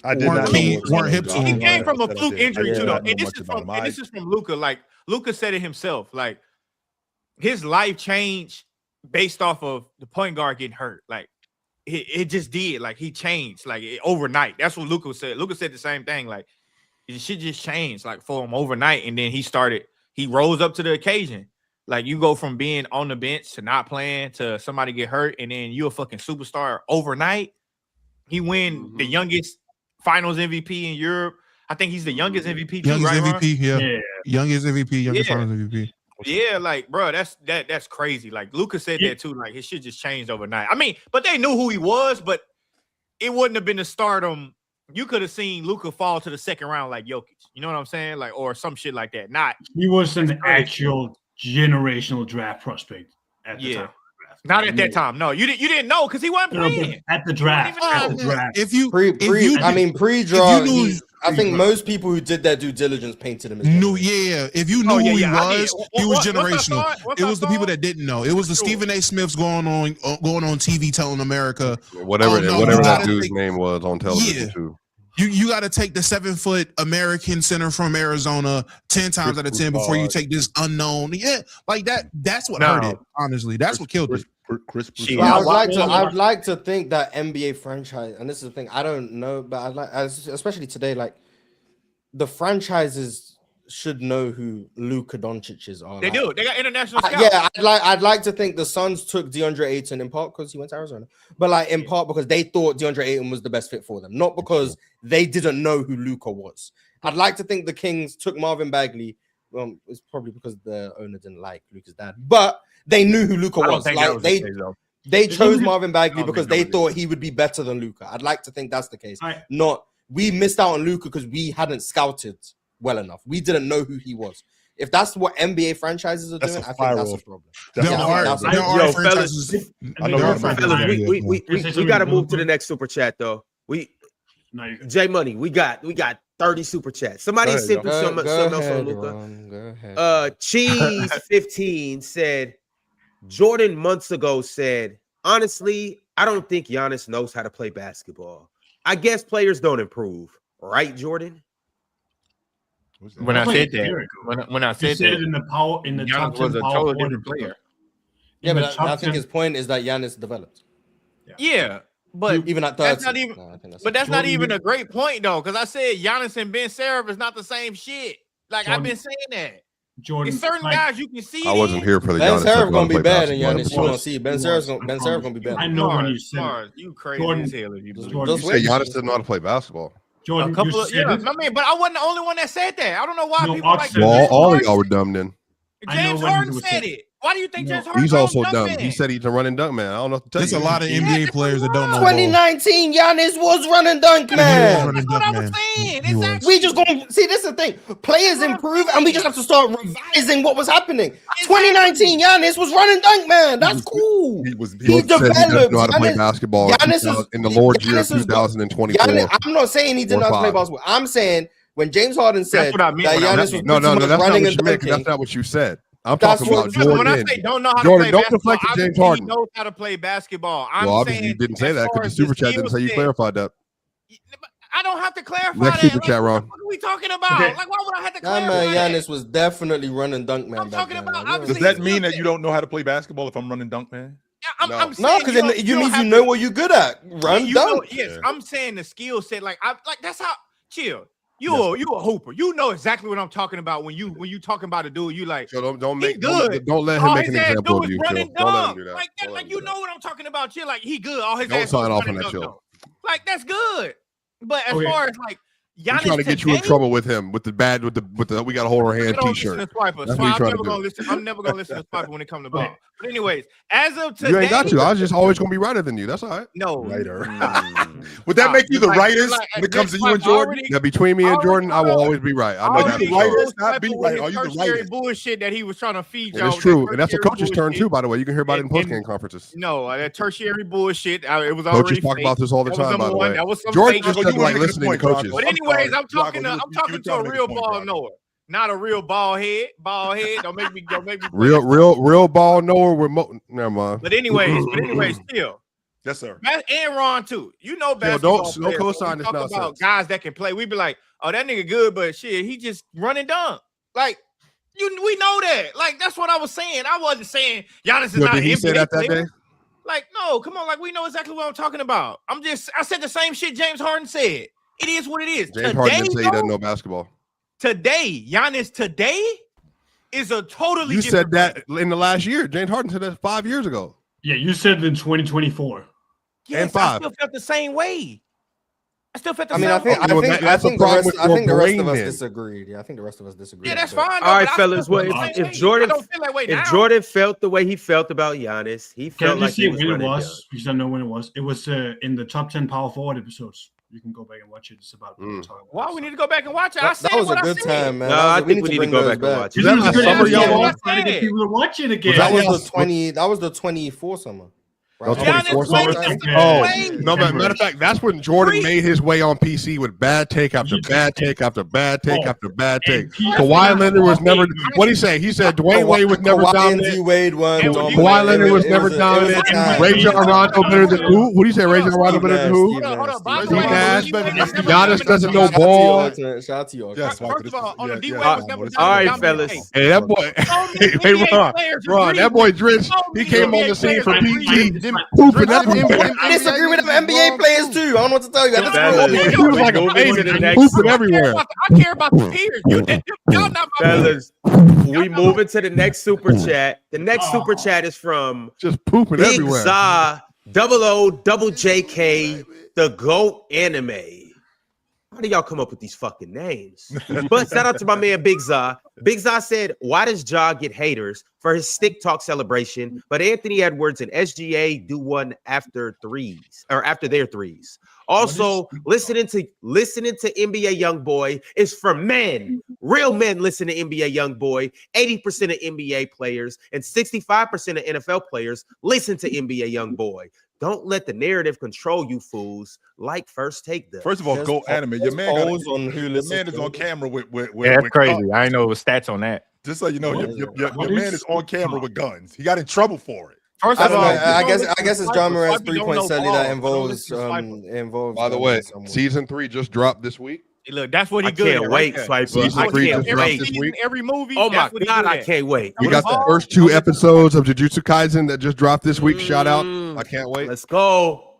I did not weren't hip to him. He came from a fluke injury too, though. And this is from Luka. Like Luka said it himself. Like his life changed based off of the point guard getting hurt. Like it just did. Like he changed like overnight. That's what Luka said. Luka said the same thing. Like it should just change like for him overnight. And then he rose up to the occasion. Like you go from being on the bench to not playing to somebody get hurt, and then you're a fucking superstar overnight. He win the youngest Finals MVP in Europe. I think he's the youngest MVP. Youngest MVP, yeah. Youngest MVP, youngest Finals MVP. Yeah, like bro, that's crazy. Like Luka said that too. Like his shit just changed overnight. I mean, but they knew who he was, but it wouldn't have been the stardom. You could have seen Luka fall to the second round like Jokic. You know what I'm saying? Like or some shit like that. He was an actual generational draft prospect at the time. Not at that time. No, you didn't know because he wasn't playing at the draft. If you pre-draft, I think most people who did that due diligence painted him as if you knew who he was generational. It was the people that didn't know. It was the Stephen A. Smiths going on TV telling America whatever that dude's name was on television too. You got to take the 7-foot American center from Arizona 10 times out of 10 before you take this unknown. Yeah, like that. That's what hurt it. Honestly, that's what killed it. I'd like to think that NBA franchise, and this is the thing, I don't know, but I'd like, especially today, like the franchises should know who Luka Doncic's are. They do. They got international scouts. Yeah, I'd like to think the Suns took DeAndre Ayton in part because he went to Arizona, but like in part because they thought DeAndre Ayton was the best fit for them, not because they didn't know who Luka was. I'd like to think the Kings took Marvin Bagley. Well, it's probably because the owner didn't like Luka's dad, but they knew who Luka was. Like they chose Marvin Bagley because they thought he would be better than Luka. I'd like to think that's the case. Not we missed out on Luka because we hadn't scouted well enough. We didn't know who he was. If that's what NBA franchises are doing, I think that's a problem. There are franchises. We got to move to the next super chat though. J Money, we got 30 super chats. Somebody sent through something else on Luka. Cheese 15 said Jordan months ago said, honestly, I don't think Giannis knows how to play basketball. I guess players don't improve, right, Jordan? When I said that, when I said that, in the top 10 was a totally different player. Yeah, but I think his point is that Giannis developed. Yeah, but even at 30, that's not even. But that's not even a great point though, because I said Giannis and Ben Seraph is not the same shit. Like I've been saying that. Jordan, it's certain guys you can see. I wasn't here for the Ben Giannis. Seraph gonna be bad, and Giannis you gonna see Ben Seraph gonna be bad. I know when you said you crazy as hell if you just say Giannis doesn't know how to play basketball. Jordan, a couple of but I wasn't the only one that said that. I don't know why people like. Well, all of y'all were dumb then. James Harden said it. Why do you think James Harden? He's also dumb. He said he's a run and dunk man. I don't know what to tell you. There's a lot of NBA players that don't know. 2019, Giannis was run and dunk man. That's what I was saying. Exactly. We just gonna see. This is the thing. Players improve, and we just have to start revising what was happening. 2019, Giannis was run and dunk man. That's cool. He developed. He doesn't know how to play basketball in the Lord's year of 2024. I'm not saying he didn't know how to play basketball. I'm saying when James Harden said that Giannis was running and dunking. That's not what you said. I'm talking about Jordan. When I say don't know how to play basketball, James Harden. He knows how to play basketball. Well, obviously you didn't say that because the super chat didn't say you clarified that. I don't have to clarify Next that. super chat, Ron. What are we talking about? Like, why would I have to clarify that? Man, Giannis was definitely run and dunk man. I'm talking about. Does that mean that you don't know how to play basketball if I'm running dunk man? I'm no, because it means you know what you're good at. Run dunk. Yes, I'm saying the skill set. Like that's how. Chill. You a hooper. You know exactly what I'm talking about when you talking about a dude. You like, so don't let him make an example of you. Don't let him do that. Like you know what I'm talking about. Chill. Like he good. All his don't sign off on that show. Like that's good. But as far as like Giannis, trying to get you in trouble with him with the we got to hold our hand T-shirt. I'm never gonna listen to Swiper when it comes to ball. But anyways, as of today, you ain't got to. I was just always gonna be righter than you. That's all right. No, righter. Would that make you the rightest when it comes to you and Jordan? Now between me and Jordan, I will always be right. I know that. Not be right. Are you the rightest? Bullshit that he was trying to feed y'all. It's true, and that's a coach's turn too. By the way, you can hear about it in post-game conferences. No, that tertiary bullshit. It was coaches talk about this all the time. By the way, Jordan just doesn't like listening to coaches. But anyways, I'm talking to a real ball knower, not a real ball head. Don't make me. Real ball knower. Never mind. But anyways, still. Yes, sir. And Ron too. You know basketball. Don't co-sign this nonsense. About guys that can play. We be like, oh, that nigga good, but shit, he just run and dunk. Like we know that. Like that's what I was saying. I wasn't saying Giannis is not an NBA player. Day? Like no, come on. Like we know exactly what I'm talking about. I said the same shit James Harden said. It is what it is. James Harden didn't say he doesn't know basketball. Today, Giannis is a totally. You said that in the last year. James Harden said that 5 years ago. Yeah, you said in 2024. Yes, and 5. I still felt the same way. I think the rest of us disagreed. Yeah, I think the rest of us disagreed. Yeah, that's fine. All right, fellas. Well, if Jordan felt the way he felt about Giannis, he felt like he was when it was. Because I know when it was. It was in the top 10 power forward episodes. You can go back and watch it. It's about why we need to go back and watch it. That was a good time, man. No, I think we need to go back and watch it. Trying to get people to watch it again. That was the 24 summer. That was Giannis 24 played something. just the Oh, way. no, matter of fact, that's when Jordan made his way on PC with bad take after bad take after bad take after bad take. Kawhi Leonard was never. What he say? He said Dwayne Wade was never Kawhi and dominant. D-Wade weren't dominant. Kawhi Leonard was never dominant. Ray Ja Rondo better than who? What do you say? Ray Ja Rondo better than who? Hold on. By the Steve way, Nash. Giannis doesn't know ball. Shout out to you. Yes, First of all, on the D-Wade yeah, was never All right, dominant. fellas. Hey, that boy. Hey, Ron, that boy Drench. He came on the scene for PG. Pooping everywhere. I disagree with them NBA players too. I don't know what to tell you. He was like a baby, pooping everywhere. I care about the peers. Y'all not my peers. Fellas, we moving to the next super chat. The next super chat is from Just pooping Big everywhere. Za, JK, the GOAT Anime. How do y'all come up with these fucking names? But shout out to my man Big Za. Big Za said, why does Ja get haters for his stick talk celebration, but Anthony Edwards and SGA do one after their threes? Also, listening to NBA Youngboy is for men. Real men listen to NBA Youngboy. 80% of NBA players and 65% of NFL players listen to NBA Youngboy. Don't let the narrative control you fools like First Take does. First of all, go anime. Your man is on camera with That's with crazy. guns. I didn't know it was stats on that. Just so you know, your man is on camera with guns. He got in trouble for it. First I of don't know. all, I guess it's Ja Morant's Swiper don't 3-point know study ball. that Don't involves listen to Swiper. involves. By the way, someone. season 3 just dropped this week. Look, that's what he I good can't at wait, right there. Swiper. Season I 3 can't just dropped wait. this week. Every movie. Oh my that's what he God, good I at. can't wait. We got the first 2 episodes of Jujutsu Kaisen that just dropped this week. Shout out. I can't wait. Let's go.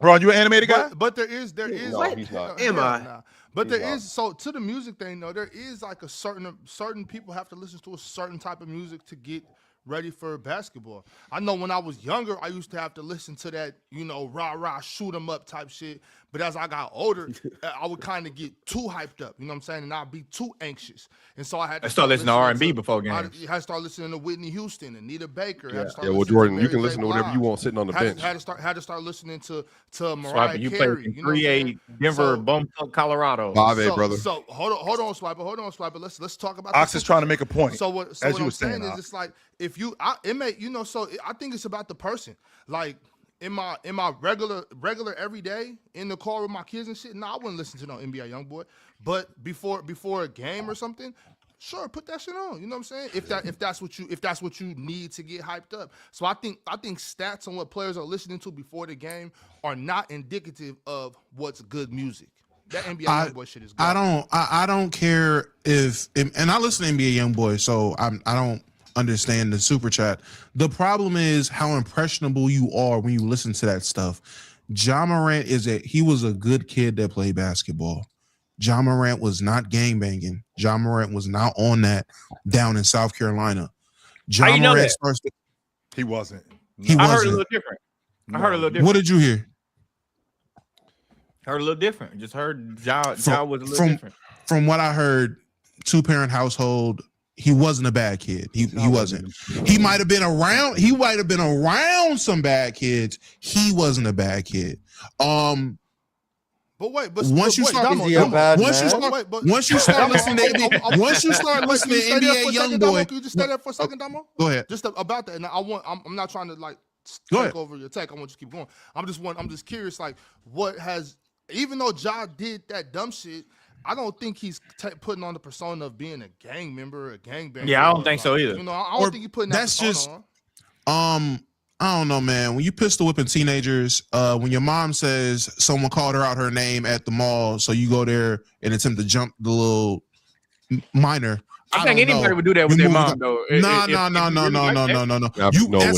Ron, you an animated guy? But there is. No, he's not. Am I? Nah. But He's there not. is, so to the music thing though, there is like a certain people have to listen to a certain type of music to get ready for basketball. I know when I was younger, I used to have to listen to that, rah shoot 'em up type shit. But as I got older, I would kind of get too hyped up, you know what I'm saying? And I'd be too anxious. And so I had to start listening to R&B before games. I had to start listening to Whitney Houston, Anita Baker. Yeah, well, Jordan, you can listen to whatever you want sitting on the bench. Had to start listening to Mariah Swiper, you Carey. played You know what I'm 3A saying? Denver, So- Bumfuck, Colorado. 5A, brother. So hold on, Swiper. Let's talk about Ox this. is trying to make a point. So what as what you I'm were saying, saying is, it's like if you, I think it's about the person. Like in my regular everyday in the car with my kids and shit. No, I wouldn't listen to no NBA Youngboy. But before a game or something, sure, put that shit on. You know what I'm saying? If that's what you need to get hyped up. So I think stats on what players are listening to before the game are not indicative of what's good music. That NBA Youngboy shit is good. I don't care and I listen to NBA Youngboy, so I don't understand the super chat. The problem is how impressionable you are when you listen to that stuff. Ja Morant he was a good kid that played basketball. Ja Morant was not gangbanging. Ja Morant was not on that down in South Carolina. How you know that? He wasn't. I heard a little different. I heard a little different. What did you hear? Heard a little different. Just heard Ja was a little different. From what I heard, 2-parent household. He wasn't a bad kid. He wasn't. He might have been around. He might have been around some bad kids. He wasn't a bad kid. But once you start listening to NBA Youngboy, can you just stay there for a second, Damo? Go ahead. Just about that, and I'm not trying to like Go take ahead. over your take. I want you to keep going. I'm just curious, like even though Ja did that dumb shit, I don't think he's putting on the persona of being a gang member or a gangbanger. Yeah, I don't think so either. I don't think he's putting that persona on. I don't know, man. When you pistol whipping teenagers, when your mom says someone called her out her name at the mall, so you go there and attempt to jump the little minor. I think anybody would do that with their mom, though. No. No, That's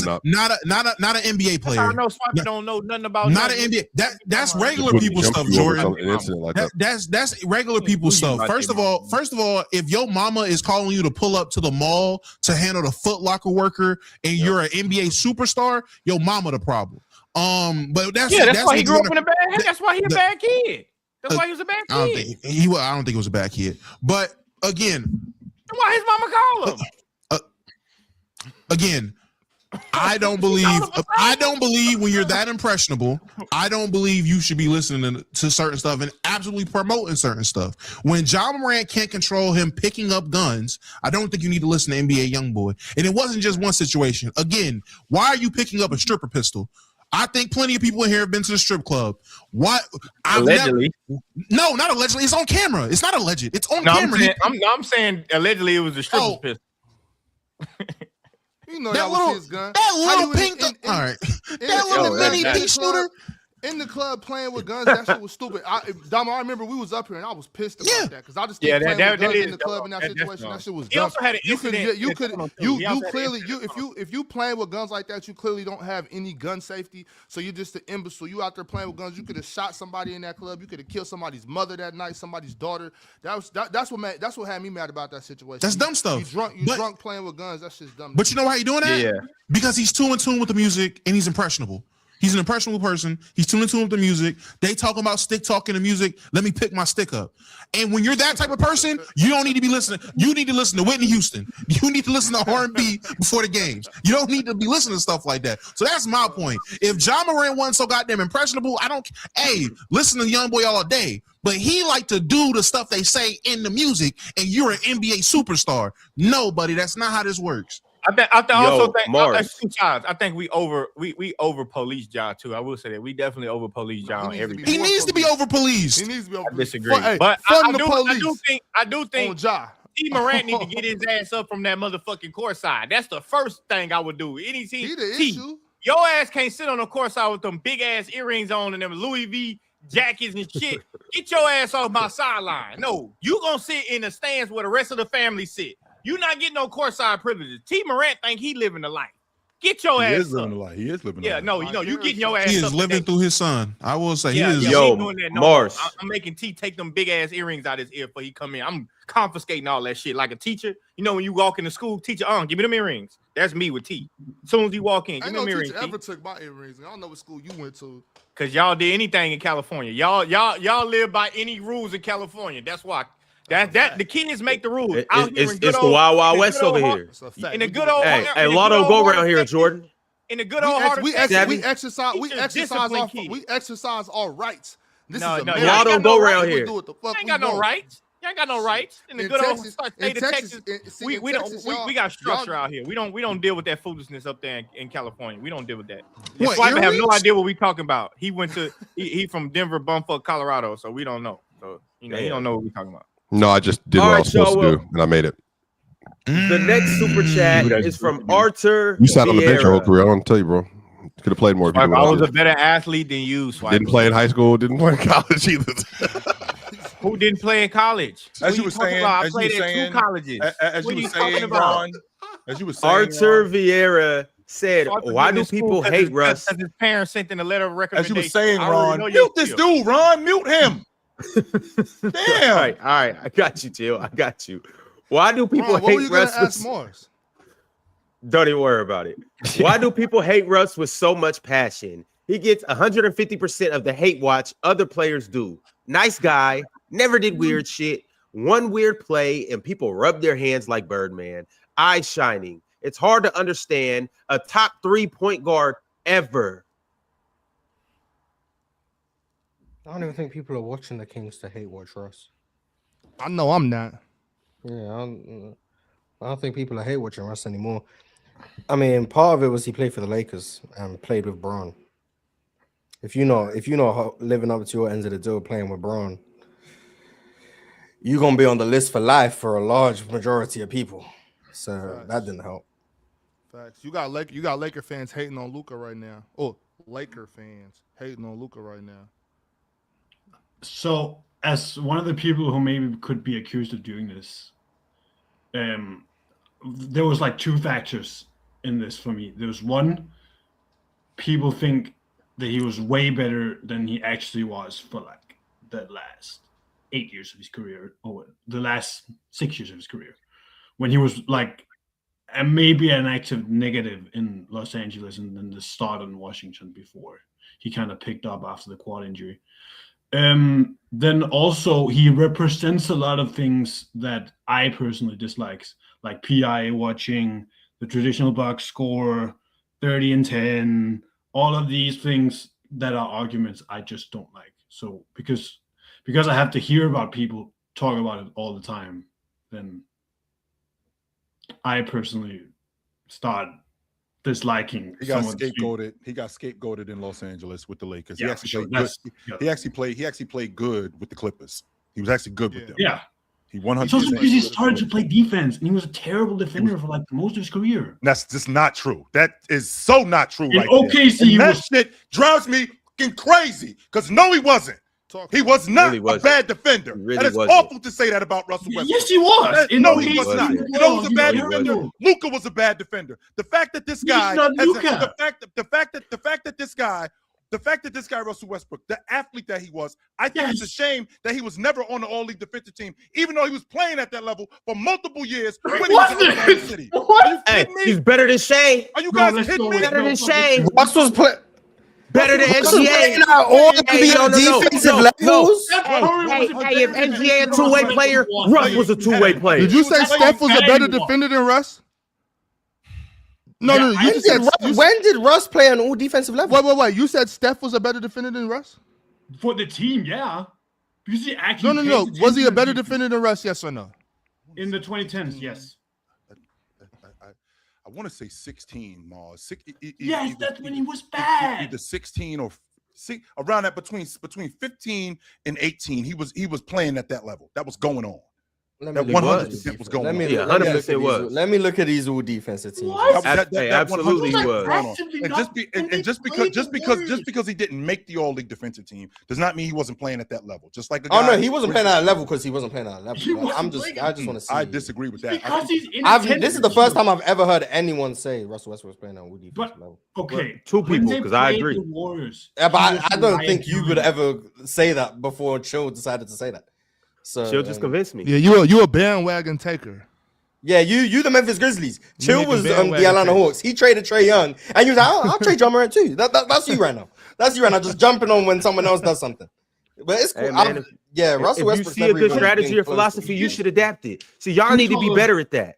we're not. not an NBA player. I know Swiper don't know nothing about Not an NBA. That's regular people stuff, Jordan. An incident like that. That's regular people stuff. First of all, if your mama is calling you to pull up to the mall to handle the Foot Locker worker and you're an NBA superstar, your mama the problem. But that's why he grew up in a bad. That's why he a bad kid. That's why he was a bad kid. I don't think he was a bad kid. But again. Why his mama call him? Again, I don't believe when you're that impressionable. I don't believe you should be listening to certain stuff. And absolutely promoting certain stuff. When Ja Morant can't control him picking up guns, I don't think you need to listen to NBA Youngboy. And it wasn't just one situation. Again, why are you picking up a stripper pistol? I think plenty of people in here have been to the strip club. What? Allegedly. No, not allegedly. It's on camera. It's not alleged. It's on camera. I'm saying allegedly it was a stripper's pistol. You know that was his gun. That little pink. All right. That little mini pea shooter. In the club playing with guns, that shit was stupid. Damo, I remember we was up here and I was pissed about that because I just think playing with guns in the club in that situation, that shit was dumb. He also had an incident. If you playing with guns like that, you clearly don't have any gun safety. So you're just an imbecile. You out there playing with guns. You could have shot somebody in that club. You could have killed somebody's mother that night, somebody's daughter. That's what had me mad about that situation. That's dumb stuff. You drunk playing with guns. That's just dumb. But you know how you doing that? Yeah. Because he's too in tune with the music and he's impressionable. He's an impressionable person. He's tuned into the music. They talking about stick talking to music. Let me pick my stick up. And when you're that type of person, you don't need to be listening. You need to listen to Whitney Houston. You need to listen to R&B before the games. You don't need to be listening to stuff like that. So that's my point. If Ja Morant wasn't so goddamn impressionable, listen to Youngboy all day. But he like to do the stuff they say in the music, and you're an NBA superstar. No, buddy, that's not how this works. I think we over police Ja too. I will say that we definitely over police Ja on everything. He needs to be over policed. He needs to be over. I disagree, but I do think Ja Morant need to get his ass up from that motherfucking court side. That's the first thing I would do. Any team, he the issue. Your ass can't sit on the court side with them big ass earrings on and them Louis V jackets and shit. Get your ass off my sideline. No, you gonna sit in the stands where the rest of the family sit. You not getting no courtside privileges. T. Morant think he living the life. Get your ass up. He is living the life. He is living the life. Yeah, no, you getting your ass up. He is living through his son. I will say he is. Mars. I'm making T take them big ass earrings out his ear before he come in. I'm confiscating all that shit like a teacher. You know when you walk into school, teacher, give me them earrings. That's me with T. As soon as you walk in, give me them earrings. I never took my earrings. I don't know what school you went to. Cause y'all did anything in California. Y'all live by any rules in California. That's why. That the kids make the rules. It's the Wild Wild West over here. In the good old, hey, Lotto go around here, Jordan. In the good old heart, we exercise our rights. This is America. Y'all don't go around here. I ain't got no rights. You ain't got no rights. In the good old state of Texas, we got structure out here. We don't deal with that foolishness up there in California. We don't deal with that. Swiper have no idea what we talking about. He went to he from Denver, Bumfuck, Colorado, so we don't know. So he don't know what we talking about. No, I just did what I was supposed to do, and I made it. The next super chat is from Arthur. You sat on the bench your whole career. I don't tell you, bro. Could have played more. I was a better athlete than you. Swiper. Didn't play in high school. Didn't play in college either. Who didn't play in college? As you were saying, I played at 2 colleges. As you were saying, Ron. As you were saying, Arthur Vieira said, "Why do people hate Russ?" Because his parents sent in a letter of recommendation. As you were saying, Ron, mute this dude, Ron. Mute him. Damn. All right. I got you, Jill. I got you. Why do people hate Russ? Don't even worry about it. Why do people hate Russ with so much passion? He gets 150% of the hate watch other players do. Nice guy, never did weird shit. One weird play, and people rub their hands like Birdman. Eyes shining. It's hard to understand a top 3 point guard ever. I don't even think people are watching the Kings to hate watch Russ. I know I'm not. Yeah, I don't think people are hate watching Russ anymore. I mean, part of it was he played for the Lakers and played with Braun. If you know how living up to your ends of the deal playing with Braun, you're gonna be on the list for life for a large majority of people. So that didn't help. Facts. You got Laker fans hating on Luka right now. Oh, Laker fans hating on Luka right now. So, as one of the people who maybe could be accused of doing this, there was like 2 factors in this for me. There was one, people think that he was way better than he actually was for like the last 8 years of his career, or the last 6 years of his career, when he was like maybe an active negative in Los Angeles and then the start in Washington before he kind of picked up after the quad injury. Then also he represents a lot of things that I personally dislike, like PI watching, the traditional box score, 30 and 10, all of these things that are arguments I just don't like. So because because I have to hear about people talk about it all the time, then I personally start disliking. He got scapegoated. He got scapegoated in Los Angeles with the Lakers. Yeah, he actually played good. He actually played good with the Clippers. He was actually good with them. Yeah. He 100%. It's also because he started to play defense, and he was a terrible defender for like most of his career. That's just not true. That is so not true. In OKC, that shit drives me fucking crazy. Because no, he wasn't. He was not a bad defender. That is awful to say that about Russell Westbrook. Yes, he was. No, he was not. You know who's a bad defender? Luka was a bad defender. The fact that this guy the fact that this guy, Russell Westbrook, the athlete that he was, I think it's a shame that he was never on the All-League defensive team, even though he was playing at that level for multiple years when he was in Oklahoma City. What? Are you kidding me? He's better than Shea. Are you guys kidding me? Better than Shea. Russ was playing. Better than NGA. All defensive levels. Hey, if NGA a two-way player, Russ was a two-way player. Did you say Steph was a better defender than Russ? No. You said when did Russ play on all defensive levels? Wait. You said Steph was a better defender than Russ? For the team, yeah. Because he actually No. Was he a better defender than Russ? Yes or no? In the 2010s, yes. I want to say 16, Mars. Yes, that's when he was bad. Either 16 or around that between 15 and 18. He was playing at that level. That was going on. That 100% was going on. 100% was. Let me look at these all defensive teams. Absolutely was. And just because he didn't make the All-League defensive team does not mean he wasn't playing at that level. Just like no, he wasn't playing at that level because he wasn't playing at that level. I just want to see. I disagree with that. Because this is the first time I've ever heard anyone say Russell Westbrook was playing at all defensive level. Okay, two people because I agree. Yeah, but I don't think you would ever say that before Chill decided to say that. So Chill just convinced me. Yeah, you a bandwagon taker. Yeah, you the Memphis Grizzlies. Chill was the Atlanta Hawks. He traded Trae Young, and you was like, I'll trade Ja Morant too. That's you right now. That's you right now, just jumping on when someone else does something. But it's cool. Hey, Russell Westbrook. If you see a good strategy or philosophy, you should adapt it. See, y'all need to be better at that.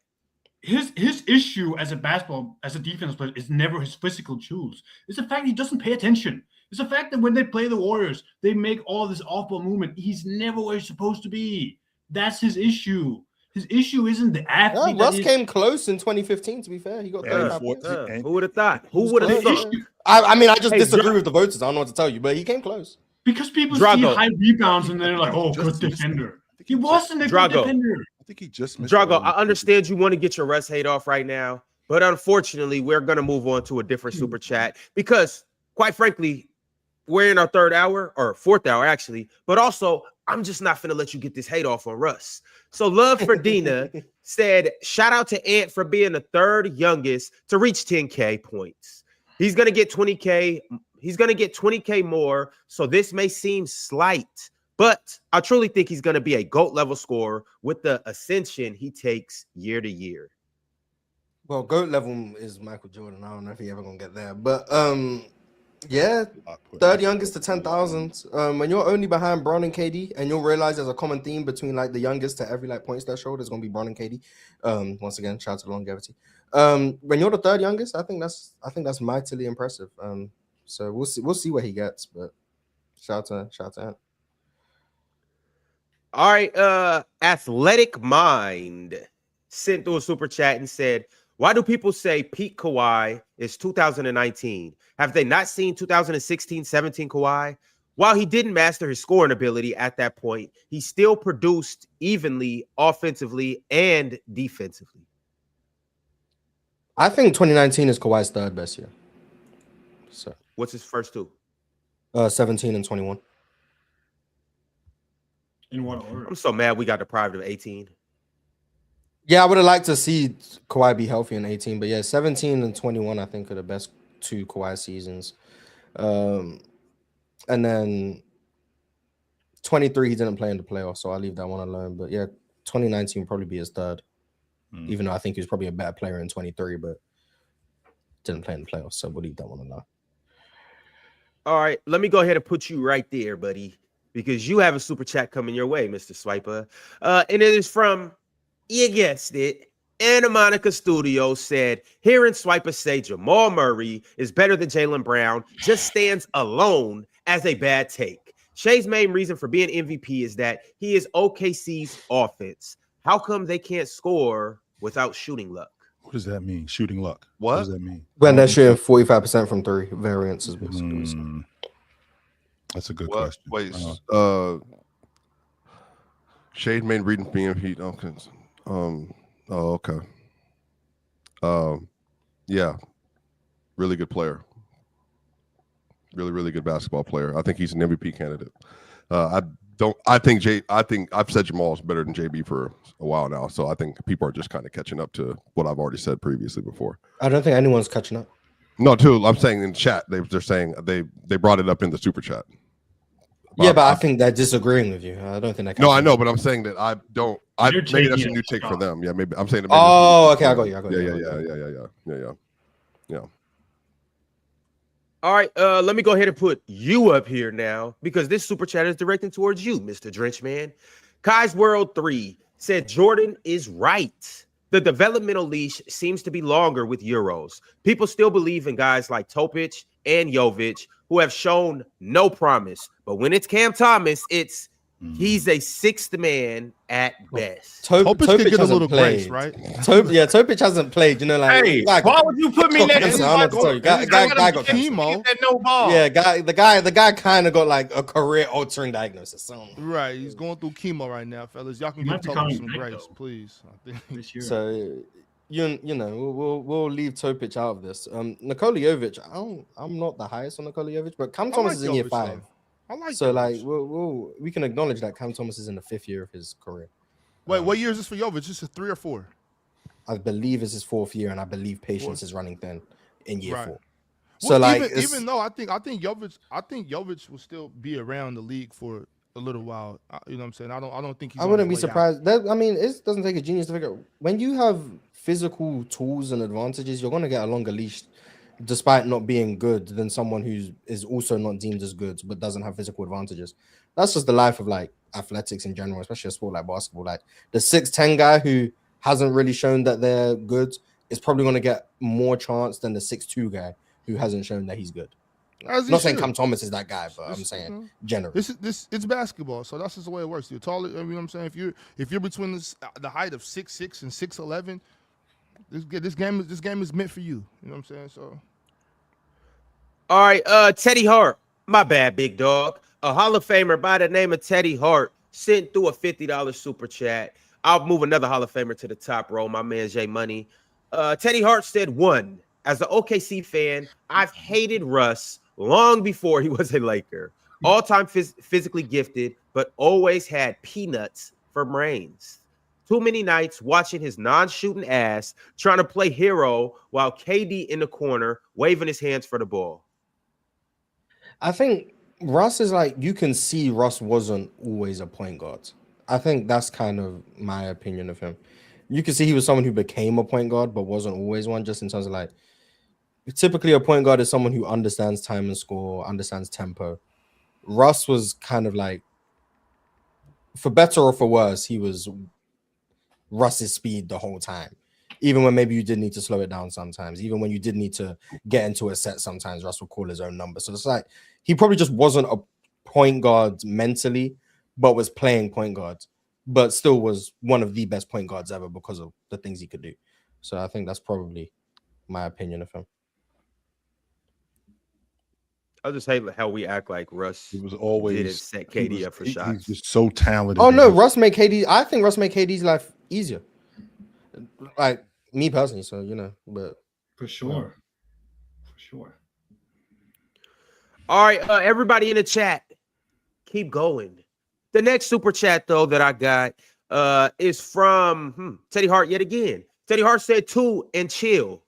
His issue as a defense player is never his physical tools. It's the fact he doesn't pay attention. It's the fact that when they play the Warriors, they make all this off-ball movement. He's never where he's supposed to be. That's his issue. His issue isn't the athlete. Russ came close in 2015, to be fair. He got 35 points. Who would have thought? Who would have thought? I just disagree with the voters. I don't know what to tell you, but he came close. Because people see high rebounds and they're like, oh, good defender. He wasn't a good defender. I think he just missed Drago, I understand you want to get your Russ hate off right now, but unfortunately, we're going to move on to a different super chat because, quite frankly, we're in our fourth hour, actually, but also, I'm just not finna let you get this hate off on Russ. So Love for Dina said, shout out to Ant for being the third youngest to reach 10K points. He's going to get 20K. He's going to get 20K more. So this may seem slight, but I truly think he's going to be a GOAT level scorer with the ascension he takes year to year. Well, GOAT level is Michael Jordan. I don't know if he's ever going to get there, but yeah, third youngest to 10,000. When you're only behind Bron and KD, and you'll realize there's a common theme between like the youngest to every like points that show, there's gonna be Bron and KD. Once again, shout out to the longevity. When you're the third youngest, I think that's mightily impressive. So we'll see what he gets, but shout out to him. All right, Athletic Mind sent through a super chat and said, why do people say peak Kawhi is 2019? Have they not seen 2016-17 Kawhi? While he didn't master his scoring ability at that point, he still produced evenly offensively and defensively. I think 2019 is Kawhi's third best year. So what's his first two? 17 and 21. In what order? I'm so mad we got deprived of 18. Yeah, I would have liked to see Kawhi be healthy in 18, but yeah, 17 and 21, I think, are the best two Kawhi seasons. And then 23, he didn't play in the playoffs, so I'll leave that one alone. But yeah, 2019 will probably be his third, even though I think he was probably a better player in 23, but didn't play in the playoffs, so we'll leave that one alone. All right, let me go ahead and put you right there, buddy, because you have a super chat coming your way, Mr. Swiper. And it is from... You guessed it. Anna Monica Studios said, hearing Swiper say Jamal Murray is better than Jaylen Brown just stands alone as a bad take. Shai's main reason for being MVP is that he is OKC's offense. How come they can't score without shooting luck? What does that mean? Shooting luck. What does that mean? When they're shooting 45% from three, variance is basically. That's a good question. Wait, Shade main reading being Heat. Okay. Okay. Yeah. Really good player. Really, really good basketball player. I think he's an MVP candidate. I think I've said Jamal's better than JB for a while now. So I think people are just kind of catching up to what I've already said previously before. I don't think anyone's catching up. No, too. I'm saying in chat, they're saying they brought it up in the super chat. Yeah, but I think they're disagreeing with you. I don't think they. No, I know, but I'm saying that I don't. Maybe that's a new take for them. Yeah, maybe I'm saying. That Okay, I got you. Yeah. All right, let me go ahead and put you up here now because this super chat is directed towards you, Mr. Drenchman. Kai's World 3 said Jordan is right. The developmental leash seems to be longer with Euros. People still believe in guys like Topic and Jovic who have shown no promise. But when it's Cam Thomas, he's a sixth man at best. Topic can get a little grace, right? Topic hasn't played. You know, like hey, why would you put me next to guy got chemo? No ball. Yeah, the guy kind of got like a career-altering diagnosis. So. Right, he's going through chemo right now, fellas. Y'all can give Topic some grace, please. I think. So. You know, we'll leave Topic out of this. Nikola Jovic, I'm not the highest on Nikola Jovic, but Cam Thomas is in year 5. I like so Jovic. Like we can acknowledge that Cam Thomas is in the 5th year of his career. Wait, what year is this for Jovic? Is it 3 or 4? I believe it's his 4th year, and I believe patience is running thin in year 4. Well, So like, even though I think Jovic will still be around the league for a little while. You know what I'm saying? I don't think he's. I wouldn't be surprised. I mean, it doesn't take a genius to figure out when you have physical tools and advantages, you're going to get a longer leash, despite not being good, than someone who is also not deemed as good but doesn't have physical advantages. That's just the life of like athletics in general, especially a sport like basketball. Like the 6'10" guy who hasn't really shown that they're good is probably going to get more chance than the 6'2" guy who hasn't shown that he's good. I'm not saying Cam Thomas is that guy, but I'm saying generally. It's basketball, so that's just the way it works. You're taller. You know what I'm saying? If you're between the height of 6'6" and 6'11", this game is meant for you. You know what I'm saying? So, all right, Teddy Hart, my bad, big dog. A Hall of Famer by the name of Teddy Hart sent through a $50 super chat. I'll move another Hall of Famer to the top row. My man Jay Money. Teddy Hart said, 1, as an OKC fan, I've hated Russ long before he was a Laker. All-time physically gifted, but always had peanuts for brains. Too many nights watching his non-shooting ass trying to play hero while KD in the corner waving his hands for the ball. I think Russ is like, you can see Russ wasn't always a point guard. I think that's kind of my opinion of him. You can see he was someone who became a point guard, but wasn't always one, just in terms of like, typically a point guard is someone who understands time and score, understands tempo. Russ was kind of like, for better or for worse, he was Russ's speed the whole time. Even when maybe you did need to slow it down sometimes, even when you did need to get into a set sometimes, Russ would call his own number. So it's like, he probably just wasn't a point guard mentally, but was playing point guard, but still was one of the best point guards ever because of the things he could do. So I think that's probably my opinion of him. I just hate how we act like Russ. He was always didn't set KD up for shots. He's just so talented. Oh no, Russ made KD. I think Russ made KD's life easier. Like me personally, so you know, but for sure. All right, everybody in the chat, keep going. The next super chat though that I got is from Teddy Hart yet again. Teddy Hart said 2 and chill.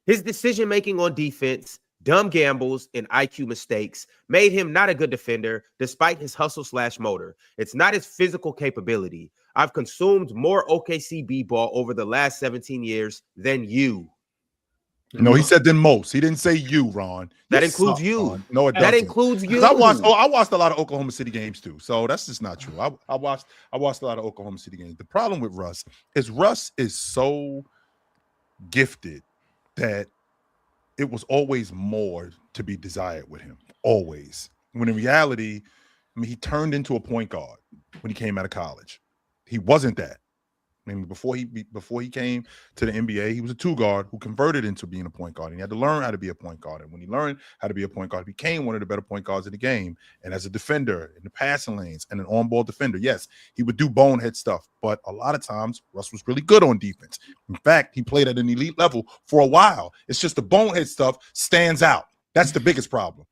His decision making on defense, dumb gambles, and IQ mistakes made him not a good defender despite his hustle/motor. It's not his physical capability. I've consumed more OKC B-ball over the last 17 years than you. No, he said than most. He didn't say you, Ron. That includes you. Ron. No, it that doesn't. includes you. I watched a lot of Oklahoma City games too, so that's just not true. I watched a lot of Oklahoma City games. The problem with Russ is so gifted that it was always more to be desired with him. Always. When in reality, I mean, he turned into a point guard when he came out of college. He wasn't that. I mean, before he came to the NBA, he was a 2-guard who converted into being a point guard. And he had to learn how to be a point guard. And when he learned how to be a point guard, he became one of the better point guards in the game. And as a defender in the passing lanes and an on-ball defender, yes, he would do bonehead stuff. But a lot of times, Russ was really good on defense. In fact, he played at an elite level for a while. It's just the bonehead stuff stands out. That's the biggest problem.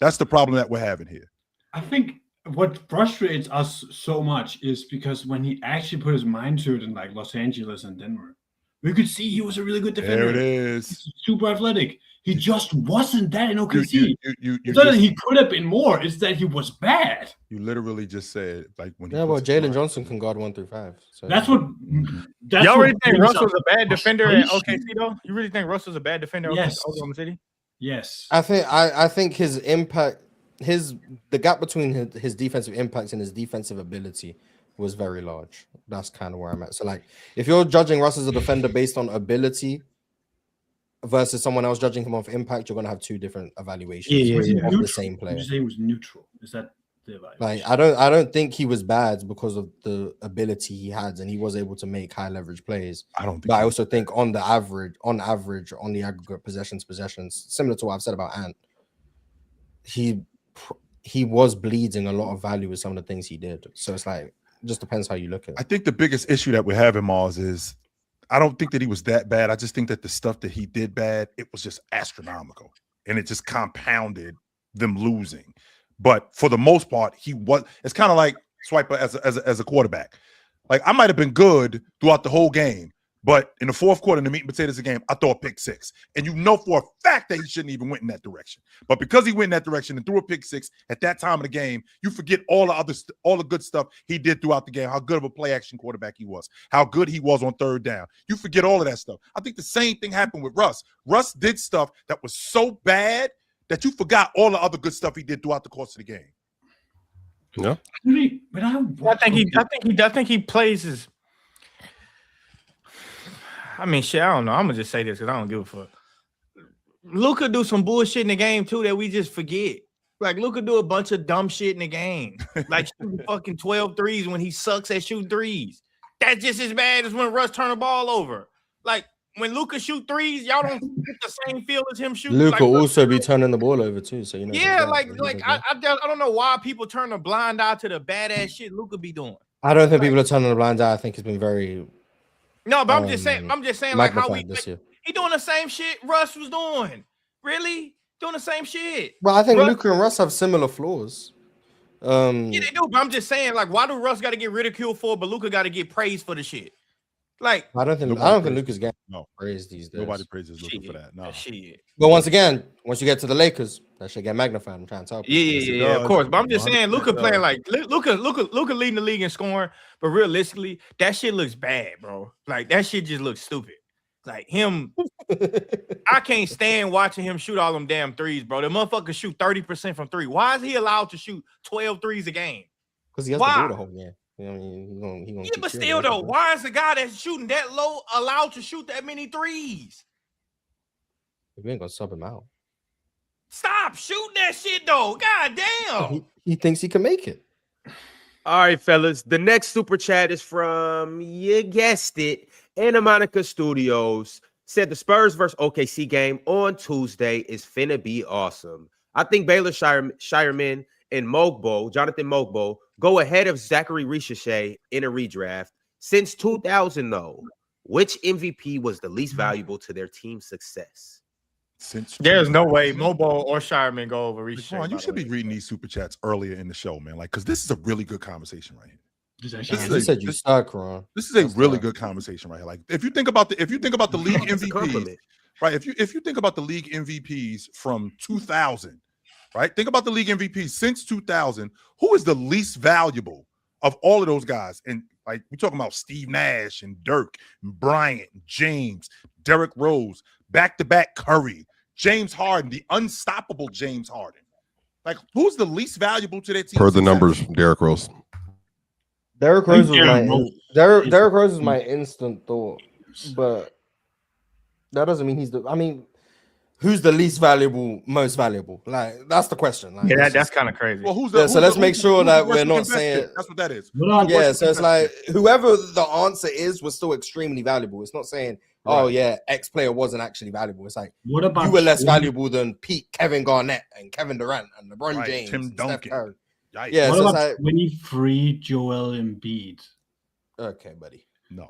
That's the problem that we're having here. I think what frustrates us so much is because when he actually put his mind to it in like Los Angeles and Denver, we could see he was a really good defender. There it is. He's super athletic. He just wasn't that in OKC. It's not that he could have been more. It's that he was bad. You literally just said like when. Yeah, well, Jalen Johnson can guard 1 through 5. So that's what. Y'all really think Russ was a bad defender at OKC though? You really think Russ was a bad defender at Oklahoma City? Yes. I think his impact. The gap between his defensive impact and his defensive ability was very large. That's kind of where I'm at. So, like, if you're judging Russ as a defender based on ability versus someone else judging him off impact, you're gonna have 2 different evaluations of the same player. You say he was neutral. Is that the evaluation? Like, I don't think he was bad because of the ability he had, and he was able to make high leverage plays. I don't think. But I also think on the average, on the aggregate possessions, similar to what I've said about Ant, he was bleeding a lot of value with some of the things he did. So it's like, it just depends how you look at it. I think the biggest issue that we're having, Mars, is I don't think that he was that bad. I just think that the stuff that he did bad, it was just astronomical. And it just compounded them losing. But for the most part, it's kind of like Swiper as a quarterback. Like, I might have been good throughout the whole game, but in the fourth quarter, in the meat and potatoes of the game, I throw a pick 6. And you know for a fact that he shouldn't even went in that direction. But because he went in that direction and threw a pick 6 at that time of the game, you forget all the good stuff he did throughout the game, how good of a play action quarterback he was, how good he was on third down. You forget all of that stuff. I think the same thing happened with Russ. Russ did stuff that was so bad that you forgot all the other good stuff he did throughout the course of the game. Yeah. But I think he plays his. I mean, shit, I don't know. I'm gonna just say this because I don't give a fuck. Luka do some bullshit in the game too that we just forget. Like, Luka do a bunch of dumb shit in the game, like shooting fucking 12 threes when he sucks at shooting threes. That's just as bad as when Russ turn the ball over. Like, when Luka shoot threes, y'all don't get the same feel as him shooting. Luka also be turning the ball over too, so you know. Yeah, I don't know why people turn a blind eye to the badass shit Luka be doing. I don't think people are turning a blind eye. I think it's been very. No, but I'm just saying, like, how he doing the same shit Russ was doing. Really doing the same shit. Well, I think Luka and Russ have similar flaws. Yeah, they do. But I'm just saying, like, why do Russ got to get ridiculed for, but Luka got to get praised for the shit? Like, I don't think Luka's getting praised these days. Nobody praises Luka for that. No. Shit. But once again, once you get to the Lakers, that shit get magnified. I'm trying to tell people. Yeah, of course. But I'm just saying, Luka playing like Luka leading the league in scoring, but realistically, that shit looks bad, bro. Like, that shit just looks stupid. Like, him, I can't stand watching him shoot all them damn threes, bro. The motherfucker shoot 30% from 3. Why is he allowed to shoot 12 threes a game? Because he has to do the whole game. You know, he gonna but still though, why is the guy that's shooting that low allowed to shoot that many threes? We ain't gonna sub him out. Stop shooting that shit though. God damn. He thinks he can make it. All right, fellas. The next super chat is from, you guessed it, Anna Monica Studios. Said the Spurs versus OKC game on Tuesday is finna be awesome. I think Baylor Shireman and Jonathan Mogbo, go ahead of Zachary Ricochet in a redraft. Since 2000, though, which MVP was the least valuable to their team's success? There's no way Mobo or Shireman go over Ricochet. You should be reading these super chats earlier in the show, man. Like, because this is a really good conversation right here. You said you stuck, Ron. This is a really good conversation right here. Like, if you think about the league MVPs, right? If you think about the league MVPs from 2000. Right? Think about the league MVP since 2000. Who is the least valuable of all of those guys? And like, we're talking about Steve Nash and Dirk and Bryant, James, Derrick Rose, back-to-back Curry, James Harden, the unstoppable James Harden. Like, who's the least valuable to their team? Per the numbers, Derrick Rose. Derrick Rose is my instant thought, but that doesn't mean he's the. I mean, who's the least valuable, most valuable? Like that's the question. Like, Yeah, that's kind of crazy. Well, so let's make sure that we're not saying that's what that is. Yeah, so it's like whoever the answer is was still extremely valuable. It's not saying, oh yeah, X player wasn't actually valuable. It's like What about you were less valuable than Kevin Garnett and Kevin Durant and LeBron James, Tim and Duncan. Steph Curry. Yeah, what so about it's like, 23 Joel Embiid? okay, buddy. No,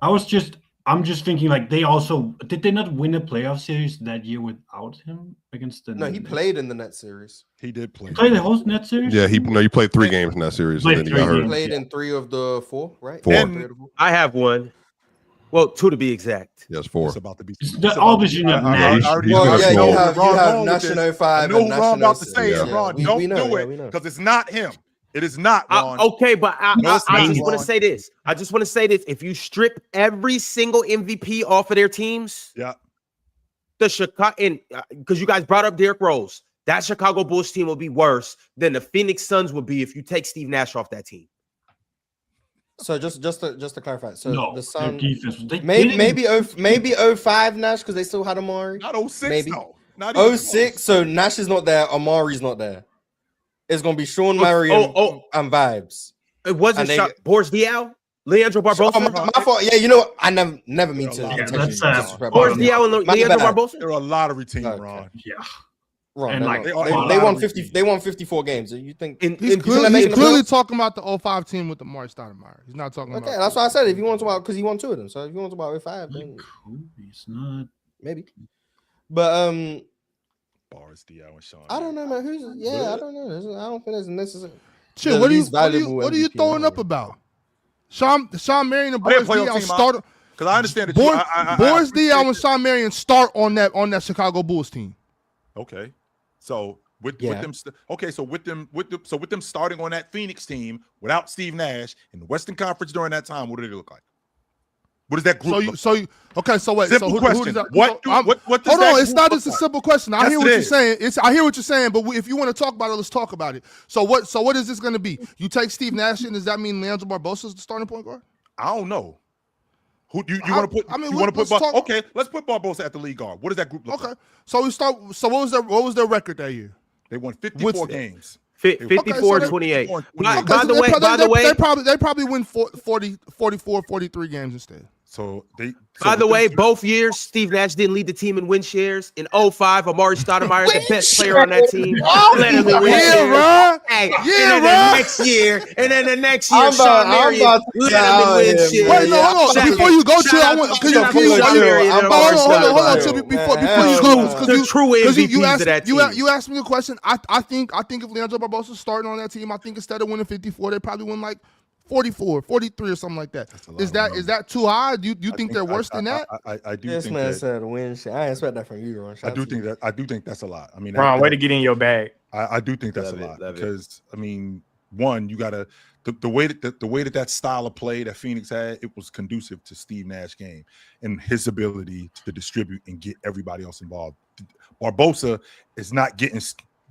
I'm just thinking like did they not win a playoff series that year without him against the? No, he played in the Net series. he did play. He played the whole net series. Yeah, he played 3 games in that series, and then he got He hurt. played in 3 of the 4, right? 4. Yeah, 3 of the 4. I have one. Well, 2 to be exact. Yes, 4. It's about to be. Obviously not Nash. Well, yeah, you have Ron National 5 I know and who Ron National about to 6. say Yeah, it, Ron. we Don't know, do yeah, we it know. because it's not him. It is not Ron. Okay, but I it's just not, want Ron. to say this. I just want to say this. If you strip every single MVP off of their teams, Yeah. the Chicago, because you guys brought up Derrick Rose, that Chicago Bulls team will be worse than the Phoenix Suns will be if you take Steve Nash off that team. So just to clarify, so No, the their Sun defense. maybe 05 Nash because they still had Amari. Not 06, Maybe. though. Not even 06, so Nash is not there, Amari's not there. It's gonna be Sean Marion and vibes. It wasn't And they- Boris Diaw, Leandro Barbosa. My fault. Yeah, you know what? I never mean to. Yeah, that's disrespect Boris my- Diaw and My Leandro bad. Barbosa. There are a lot of routine, Okay. Ron. Yeah. Wrong. And they're like, not. They won 50. They won 54 games. You think In- He's in- clearly talking about the 05 team with the Amari Stoudemire. He's not talking Okay, about. that's why I said if you want to talk about because he won 2 of them. So if you want to talk about 05, then It's not. maybe. But Boris Diaw and Sean. I don't know, man. I don't know. I don't think that's necessary. Shit, the what are you least valuable what are you MVP throwing up ever. about? Sean Marion and I didn't Boris play on Diaw team, start. Because I understand that Boris appreciate Diaw and that. Sean Marion start on that Chicago Bulls team. Okay, so with Yeah. them, so with them starting on that Phoenix team without Steve Nash in the Western Conference during that time, what did it look like? What does that group? Okay. So wait. Simple so who question. does that, What so does hold that on. It's group not look just a like? simple question. I Yes, hear it what you're is. saying. I hear what you're saying. But if you want to talk about it, let's talk about it. So what is this going to be? You take Steve Nash in. Does that mean Leandro Barbosa is the starting point guard? I don't know. Who you want to put? I mean, you want to put? let's talk- Okay, let's put Barbosa at the league guard. What does that group look like? Okay. So we start. So what was their record that year? They won 54 games. 54-28. Okay, By the way, they probably win 44, 43 games instead. So they. By the way, both years, Steve Nash didn't lead the team in win shares. In 05, Amari Stoudemire is the best player on that team. Led him in win shares. Ron. Hey, Yeah, and then Ron. the next year, Sean Marion led him in win shares. Wait, no, hold on. Before you go, Chill, I want. Can you hold on, Chill. Before you go, The true MVPs of that team. you asked me a question. I think if Leandro Barbosa starting on that team, I think instead of winning 54, they probably win like 44, 43 or something like that. Is that too high? Do you think they're worse than that? I do This think man that. said win shit. I expect that from you, Ron. I do think that's a lot. I mean, Ron, way to get in your bag. I do think that's Love a it, lot love it. because I mean, one, you gotta the way that style of play that Phoenix had, it was conducive to Steve Nash game and his ability to distribute and get everybody else involved. Barbosa is not getting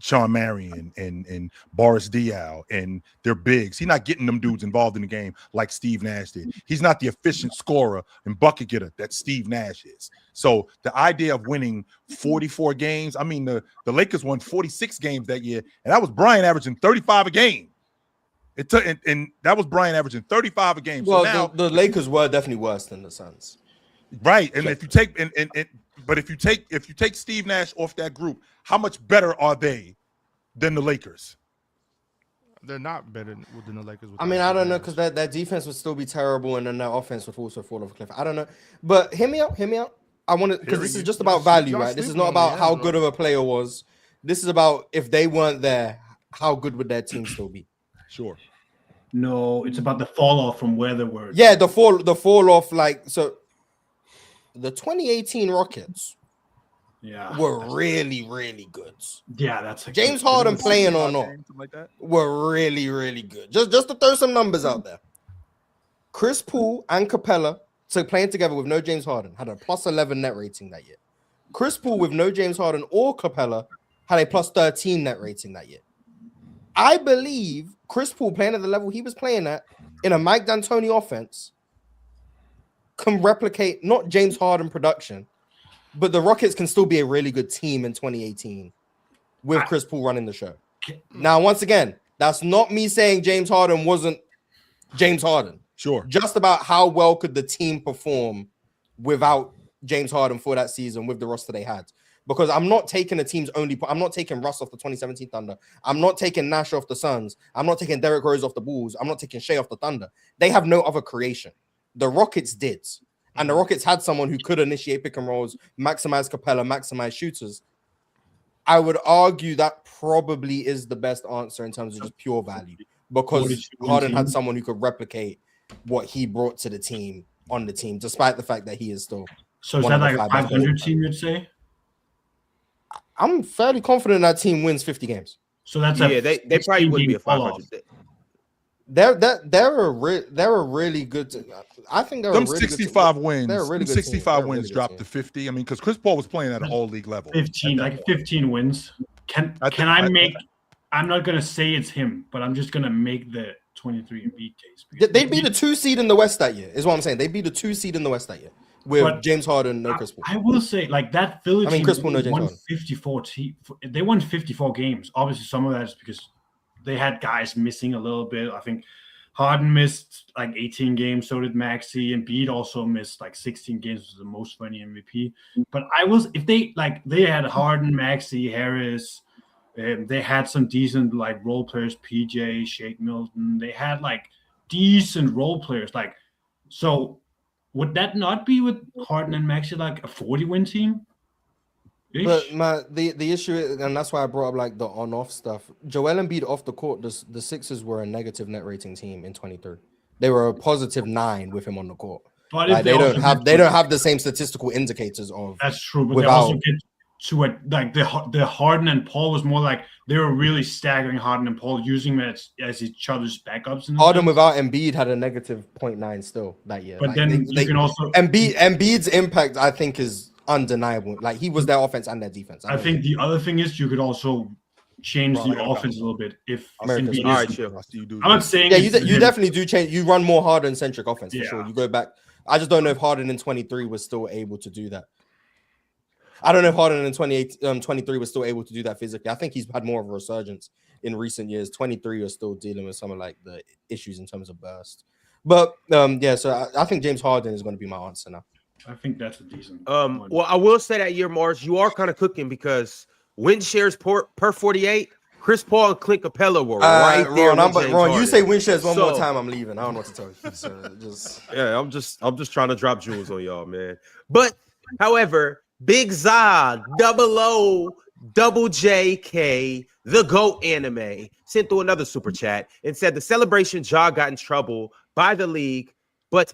Sean Marion and Boris Diaw and their bigs. He's not getting them dudes involved in the game like Steve Nash did. He's not the efficient scorer and bucket getter that Steve Nash is. So the idea of winning 44 games, I mean, the Lakers won 46 games that year, and that was Brian averaging 35 a game. It took and that was Brian averaging 35 a game. Well, so now the Lakers were definitely worse than the Suns. right, and if you take but if you take Steve Nash off that group, how much better are they than the Lakers? They're not better than the Lakers. I mean, I don't know because that defense would still be terrible, and then their offense would also fall off a cliff. I don't know, but hear me out. I want to because this is just about value, right? This is not about how good of a player was. This is about if they weren't there, how good would their team still be? Sure. No, it's about the fall off from where they were. Yeah, the fall off. Like so, the 2018 Rockets were really, really good. Yeah, that's James Harden playing or not, like that. were really, really good. Just to throw some numbers out there. Chris Paul and Capella, so playing together with no James Harden, had a plus 11 net rating that year. Chris Paul with no James Harden or Capella had a plus 13 net rating that year. I believe Chris Paul playing at the level he was playing at in a Mike D'Antoni offense can replicate not James Harden production, but the Rockets can still be a really good team in 2018 with Chris Paul running the show. Now, once again, that's not me saying James Harden wasn't James Harden. Sure. Just about how well could the team perform without James Harden for that season with the roster they had. Because I'm not taking the team's I'm not taking Russ off the 2017 Thunder. I'm not taking Nash off the Suns. I'm not taking Derrick Rose off the Bulls. I'm not taking Shea off the Thunder. They have no other creation. The Rockets did. And the Rockets had someone who could initiate pick and rolls, maximize Capella, maximize shooters. I would argue that probably is the best answer in terms of just pure value. Because Harden had someone who could replicate what he brought to the team on the team, despite the fact that he is still. So is that like a 500 team, you'd say? I'm fairly confident that team wins 50 games. So that's they probably wouldn't be a 500. They're a really good team. I think they're them a really 65 good wins. They're a really them good 65 team. wins dropped to 50. I mean, because Chris Paul was playing at an all league level. 15 wins. Can I make? I'm not gonna say it's him, but I'm just gonna make the 23 and beat case. They'd be the 2 seed in the West that year. Is what I'm saying. They'd be the 2 seed in the West that year. With James Harden, no Chris Paul. I will say, like that Philly team, Chris Paul, no James won Harden. 54. They won 54 games. Obviously, some of that is because they had guys missing a little bit. I think Harden missed like 18 games. So did Maxey, and Embiid also missed like 16 games. Was the most for any MVP. But they had Harden, Maxey, Harris. They had some decent like role players, PJ, Shake Milton. They had like decent role players. Like, so would that not be with Harden and Maxey like a 40-win team? But the issue is, and that's why I brought up like the on-off stuff. Joel Embiid off the court, the Sixers were a negative net rating team in 23. They were a positive 9 with him on the court. But like, they don't have the same statistical indicators of. That's true, but they also get to it like the Harden and Paul was more like they were really staggering Harden and Paul, using them as each other's backups. Harden without Embiid had a negative 0.9 still that year. But like, then you can also Embiid's impact, I think, is undeniable. Like he was their offense and their defense. I think the other thing is you could also change the offense a little bit if Embiid all right, chill. I'm not saying you definitely do change. You run more Harden centric offense for sure. You go back. I just don't know if Harden in 23 was still able to do that. I don't know if Harden in 23 was still able to do that physically. I think he's had more of a resurgence in recent years. 23 are still dealing with some of like the issues in terms of burst. But so I think James Harden is going to be my answer now. I think that's a decent one. Well, I will say that year, Mars, you are kind of cooking because win shares per 48, Chris Paul and Clint Capella were right there. Ron, you say win shares one more time, I'm leaving. I don't know what to tell you. So I'm just trying to drop jewels on y'all, man. But however, Big Zod, double JK, the GOAT anime, sent through another super chat and said the celebration Ja got in trouble by the league, but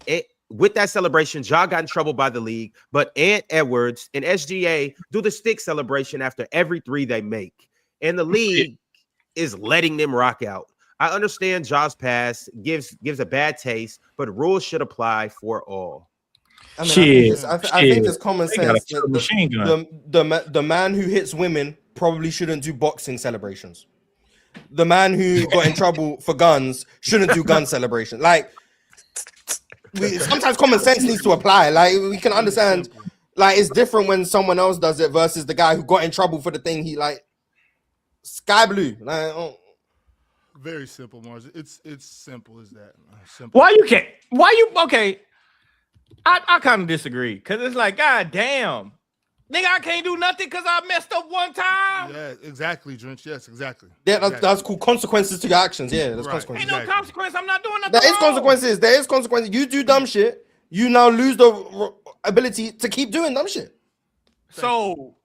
with that celebration, Ja got in trouble by the league, but Ant Edwards and SGA do the stick celebration after every 3 they make. And the league is letting them rock out. I understand Ja's pass gives a bad taste, but rules should apply for all. I think it's common sense. The man who hits women probably shouldn't do boxing celebrations. The man who got in trouble for guns shouldn't do gun celebrations. Like, sometimes common sense needs to apply. Like, we can understand. Like, it's different when someone else does it versus the guy who got in trouble for the thing he like. Sky blue. Like, Very simple, Mars. It's simple as that. Simple. Okay. I kind of disagree because it's like, God damn, nigga, I can't do nothing because I messed up one time. Yeah, exactly, Drench. Yes, exactly. Yeah, that's cool. Consequences to your actions. Yeah, there's consequences. Ain't no consequence. I'm not doing nothing. There is consequences. You do dumb shit. You now lose the ability to keep doing dumb shit. So,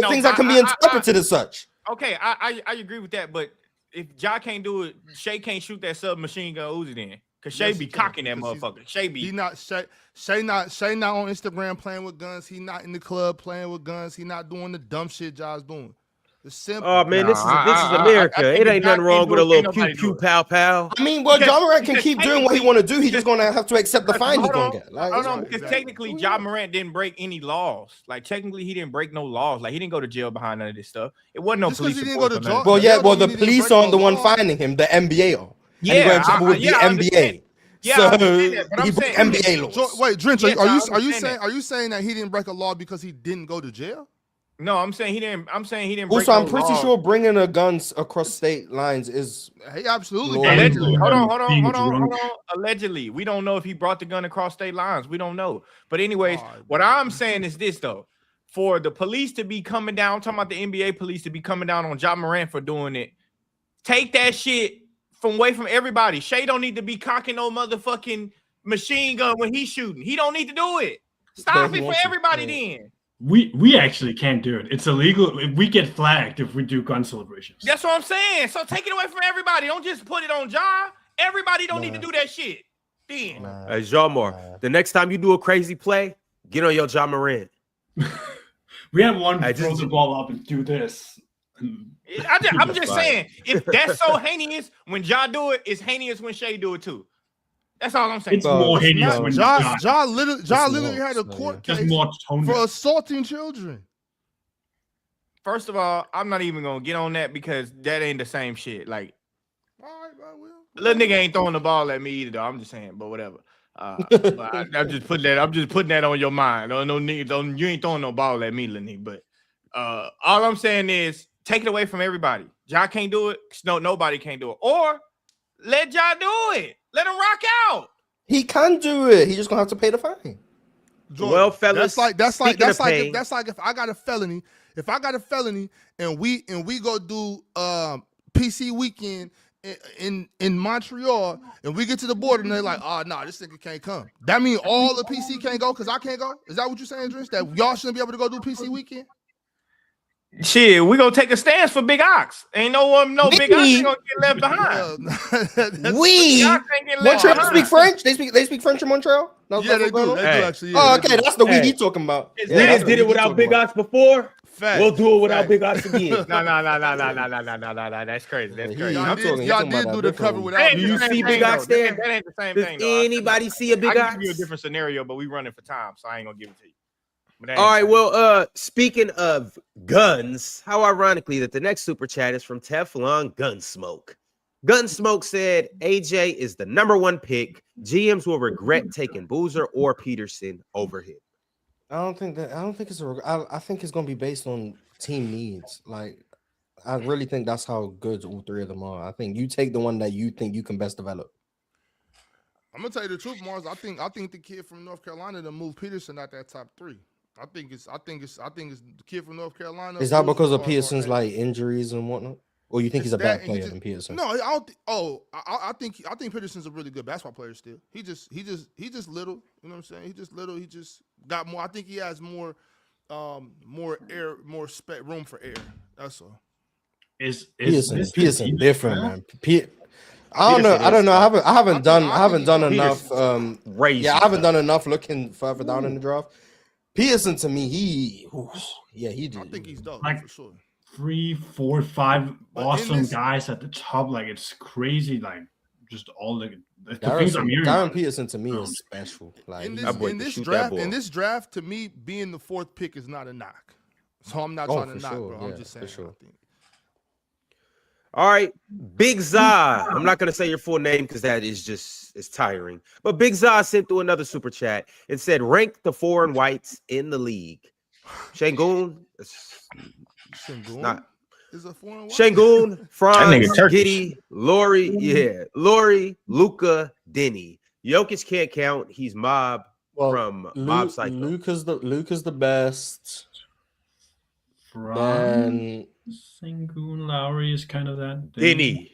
things that can be interpreted as such. Okay, I agree with that, but if Ja can't do it, Shea can't shoot that submachine gun Uzi then. Cause Shea be cocking that motherfucker. Shea not on Instagram playing with guns. He not in the club playing with guns. He not doing the dumb shit Ja's doing. It's simple. Oh man, this is America. It ain't nothing wrong with a little pew pew pow pow. I mean, well, Ja Morant can keep doing what he want to do. He's just gonna have to accept the fine he's gonna get. Because technically, Ja Morant didn't break any laws. Like technically, he didn't break no laws. Like he didn't go to jail behind none of this stuff. It wasn't no police. The police aren't the one finding him. The NBA are. Yeah, the NBA. Yeah, So I understand that, but he I'm broke saying NBA laws. Wait, Drench, Yes, I are you understand saying that he didn't break a law because he didn't go to jail? no, I'm saying he didn't. I'm saying he didn't. Also, break I'm no pretty laws. sure bringing a guns across state lines is He absolutely Lord. broke the Allegedly, law. hold on. Allegedly, we don't know if he brought the gun across state lines. We don't know. But anyways, what I'm saying is this though: for the police to be coming down, I'm talking about the NBA police to be coming down on Ja Morant for doing it. Take that shit away from everybody. Shay don't need to be cocking no motherfucking machine gun when he's shooting. He don't need to do it. Stop it for everybody then. We actually can't do it. It's illegal. We get flagged if we do gun celebrations. That's what I'm saying. So take it away from everybody. Don't just put it on Ja. Everybody don't need to do that shit. Then. Hey, Ja Morant, the next time you do a crazy play, get on your Ja Morant. We had one I throw just- the ball up and do this. I'm just saying, if that's so heinous when Ja do it, it's heinous when Shay do it too. That's all I'm saying. It's more heinous when Ja literally had a more, court just case more tone for deaf. assaulting children. First of all, I'm not even gonna get on that because that ain't the same shit. Like, All right, I will. little nigga ain't throwing the ball at me either, though. I'm just saying, but whatever. But I'm just putting that on your mind. No nigga, you ain't throwing no ball at me, little nigga. But all I'm saying is take it away from everybody. Ja can't do it. No, nobody can't do it. Or let Ja do it. Let him rock out. he can do it. He just gonna have to pay the fine. Jordan, Well, fellas, that's like pain. if I got a felony. If I got a felony and we go do PC weekend in Montreal and we get to the border and they're like, oh no, this nigga can't come. That mean all the PC can't go because I can't go? Is that what you're saying, Drench? That y'all shouldn't be able to go do PC weekend? Shit, we gonna take a stance for Big Ox. Ain't no Big Ox ain't gonna get left behind. We Big Ox ain't getting left Montreal behind. speak French. They speak French in Montreal. That's Yeah, they what's going do. on? They do Hey. actually. Oh, Yeah, okay, they do. that's the weed Hey. he talking about. We Yeah, that's done the did it weed he without talking Big about. Ox before. Facts. We'll do it without Facts. Big Ox again. No. That's crazy. That's Yeah, crazy. he- Y'all I'm did, talking- y'all talking did about do that the cover different- without That ain't Do me. you the same see thing, Big though. Ox there? That ain't the same Does thing. though. anybody see a Big I can Ox? give you a different scenario, but we running for time, so I ain't gonna give it to you. But that ain't All right, the same. well, speaking of guns, how ironically that the next super chat is from Teflon Gunsmoke. Gunsmoke said AJ is the #1 pick. GMs will regret taking Boozer or Peterson over him. I don't think it's I think it's gonna be based on team needs. Like, I really think that's how good all three of them are. I think you take the one that you think you can best develop. I'm gonna tell you the truth, Mars. I think the kid from North Carolina to move Peterson out that top 3. I think it's the kid from North Carolina. Is that Boozer because of or Peterson's Hayes. like injuries and whatnot? Or you think he's a It's that, better and he player than Peterson? No, I don't. I think Peterson's a really good basketball player still. He just little. You know what I'm saying? He just little. He just got more. I think he has more air, more room for air. That's all. Is Peterson different, man. I don't Peterson know. is I haven't done Peterson's enough. Crazy. I haven't done enough looking further down in the draft. Peterson to me, he did. I think he's dope Like- for sure. 3, 4, 5 But in awesome this- guys at the top. Like it's crazy. Like just all the things I'm hearing. Darren about it. Peterson to me is special. Like In That boy can this shoot that draft, ball. to me, being the 4th pick is not a knock. So I'm not trying to for knock, sure, bro. yeah, I'm just for saying. sure. I think. All right, Big Za. I'm not gonna say your full name because that is just it's tiring. But Big Za sent through another super chat and said, "Rank the foreign whites in the league." Shangoon, Sengun not is a foreign white. Shangoon, Franz, nigga Turkish. Giddy, Lori, Luca, Denny. Jokic can't count. He's Mob from Mob Psycho. Luca's the best. From Then Sengun, Lowry is kind of that. Denny.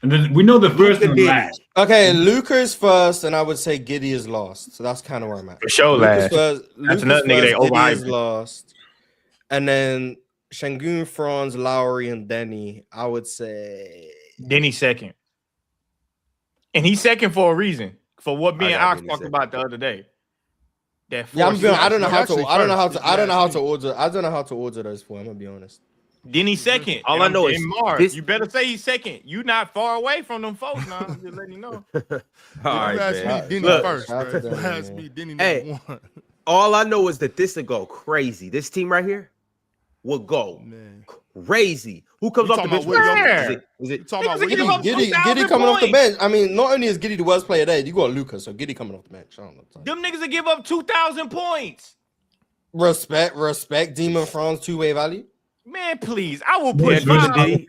And then we know the first Luka and Denny. last. okay, Luca is first, and I would say Giddy is last. So that's kind of where I'm at. For sure, Luca's last. first, That's another nigga they Giddy is overhyped. last, and then Shangun, Franz, Lowry, and Denny. I would say Denny second. And he's second for a reason. For what me I and got Ox Denny talked second. about the other day. That yeah. I'm force- being, I don't know how to. Actually I don't know how first, to. I don't know how to yeah. order. I don't know how to order those four. I'm gonna be honest. Denny second. All And I I'm know in is Mars. this- You better say he's second. You not far away from them folks now. I'm just letting you know. All If right, you ask man. me, Denny Look, first. shout out Right? to If you Denny, ask man. me, Denny Hey. #1. All I know is that this will go crazy. This team right here will go Man. crazy. Who comes You off the talking bench? about Is it talking about Niggas give up Giddy 2,000 coming off the points. bench. I mean, not only is Giddy the worst player there, you got Luka, so Giddy coming off the bench. I don't know. Them niggas will give up 2,000 points. Respect. Demon Franz two-way value. Man, please. I will put Demon five. Diddy.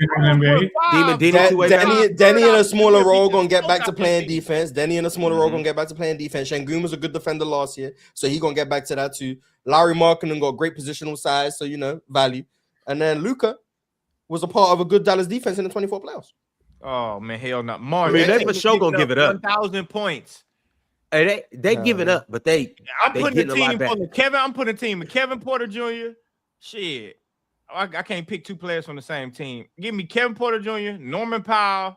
Demon Diddy two-way value. Denny in a smaller role gonna get back to playing defense. Denny in a smaller role gonna get back to playing defense. Şengün was a good defender last year, so he gonna get back to that too. Larry Markkinen got great positional size, so value. And then Luka was a part of a good Dallas defense in the 24 playoffs. Oh man, hell no. Mark, I mean, they for sure gonna give it up. 1,000 points. Hey, they give it up, but they putting getting a a lot team back. for Kevin. I'm putting a team with Kevin Porter Jr. Shit. I can't pick two players from the same team. Give me Kevin Porter Jr., Norman Powell.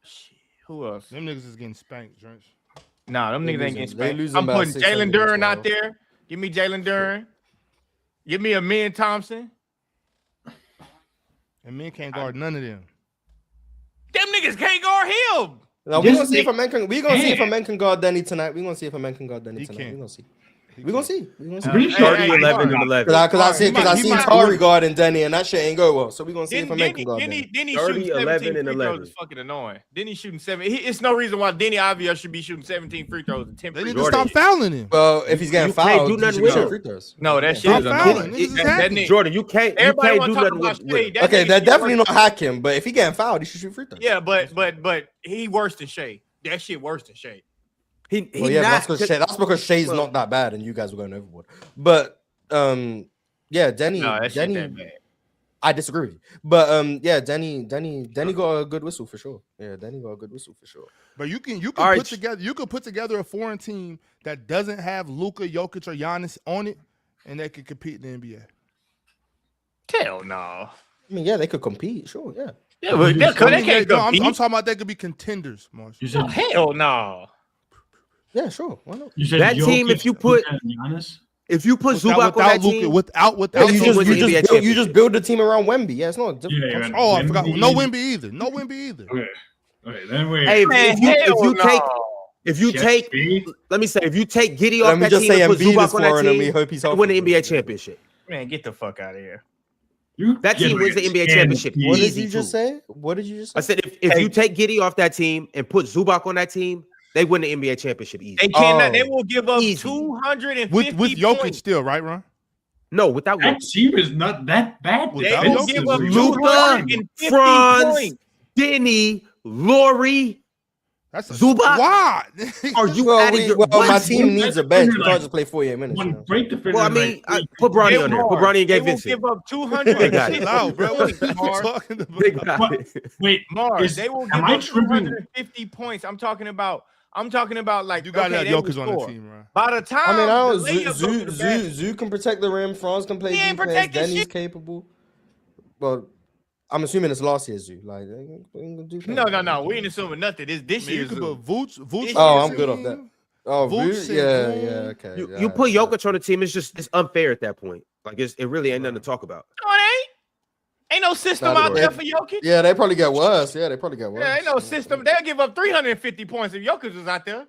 Shit, who else? Them niggas is getting spanked, Drench. Nah, them niggas ain't getting They spanked. losing I'm by putting 600 Jalen Duren as out well. there. Give me Jalen Duren. Give me Amin Thompson. And men can't guard none of them. Them niggas can't guard him. Now we're gonna see if a man can guard Denny tonight. We're gonna see if a man can guard Denny He tonight. can't. We're gonna see. We're gonna see. Pretty sure 30, 11, and 11. Because I seen He might- Tari guarding Denny, and that shit ain't go well. So we're gonna see if a man can guard Denny Denny. 30, shooting 11, 17 and free 11. throws is fucking annoying. Denny shooting 7. It's no reason why Denny obviously should be shooting 17 free throws and 10 They free need to throws. stop fouling him. Well, if he's getting You can't fouled, do he nothing should with shoot him. free throws. No, that shit Stop is fouling. annoying. Niggas is That hacking. nigga- Jordan, you can't Everybody do want to talk nothing about with Shea. him. That Okay, nigga they're be definitely worse- not hacking, but if he getting fouled, he should shoot free throws. Yeah, but he worse than Shea. That shit worse than Shea. He Well, yeah, not. that's because Shay's well- not that bad, and you guys were going overboard. But yeah, Denny, No, that shit that Denny, bad. I disagree with you. But yeah, Denny got a good whistle for sure. Yeah, Denny got a good whistle for sure. But you can All right. put together a foreign team that doesn't have Luka, Jokic, or Giannis on it, and they can compete in the NBA. Hell no. I mean, yeah, they could compete, sure, yeah. Yeah, but they I mean, can't no, I'm compete. talking about they could be contenders, Marshall. You said Hell no. Yeah, sure. Why not? you said That team, Jokic, if you put- Luka, and Giannis. If you put Zubac on that team, without Yeah, You team just, wins you, the just NBA build, you just build the team around Wemby. Yeah, it's not different. Yeah, concept. Oh, I forgot. Wemby. No Wemby either. No Wemby either. Okay, then wait. hey, Man, if you take, let me say, if you take Giddy off Let me that just team say and put Embiid is Zubac on scoring, that and we team, hope he's they healthy. win the NBA championship. Man, get the fuck out of here. That team wins the NBA championship. What did Easy you just too. say? What did you just I say? said if you take Giddy off that team and put Zubac on that team, they win the NBA championship easy. They cannot. Oh. They will give up Easy. 250 With Jokic points. still, right, Ron? No, without That Jokic. team is not that bad. They They That will was give up Luka, 250 Franz, points. Denny, Laurie. That's a Zubac? Why? Are you Well, out of your my what? team needs a bench. You can't just play 48 minutes. One You know? great defender. Well, I mean, put Bronny on there. Put Bronny and They Gabe will Vincent. give up They got 250 it. Loud, bro. What are you points. talking They about? got What? it. Wait, Mars, they will give am I up tripping? 250 points. I'm talking about like You got to have they will Jokic on the score. team, Ron. By the time I mean, I the don't. layups go to the basket- Zoo can protect the rim. Franz can play He ain't defense. protecting Denny's shit. capable. Well, I'm assuming it's last year's Zoo. Like, they ain't gonna do No, nothing. we ain't assuming nothing. This Man, you year's could Zoo. put Vooch. Oh, on I'm the good off team. that. Oh, Vooch, yeah, Sengun. okay. You yeah, put yeah. Jokic on the team, it's unfair at that point. Like it really ain't nothing to talk about. No, it ain't. Ain't no system Nah, out they- there for Jokic. Yeah, they probably get worse. Yeah, Ain't no system. They'll give up 350 points if Jokic was out there.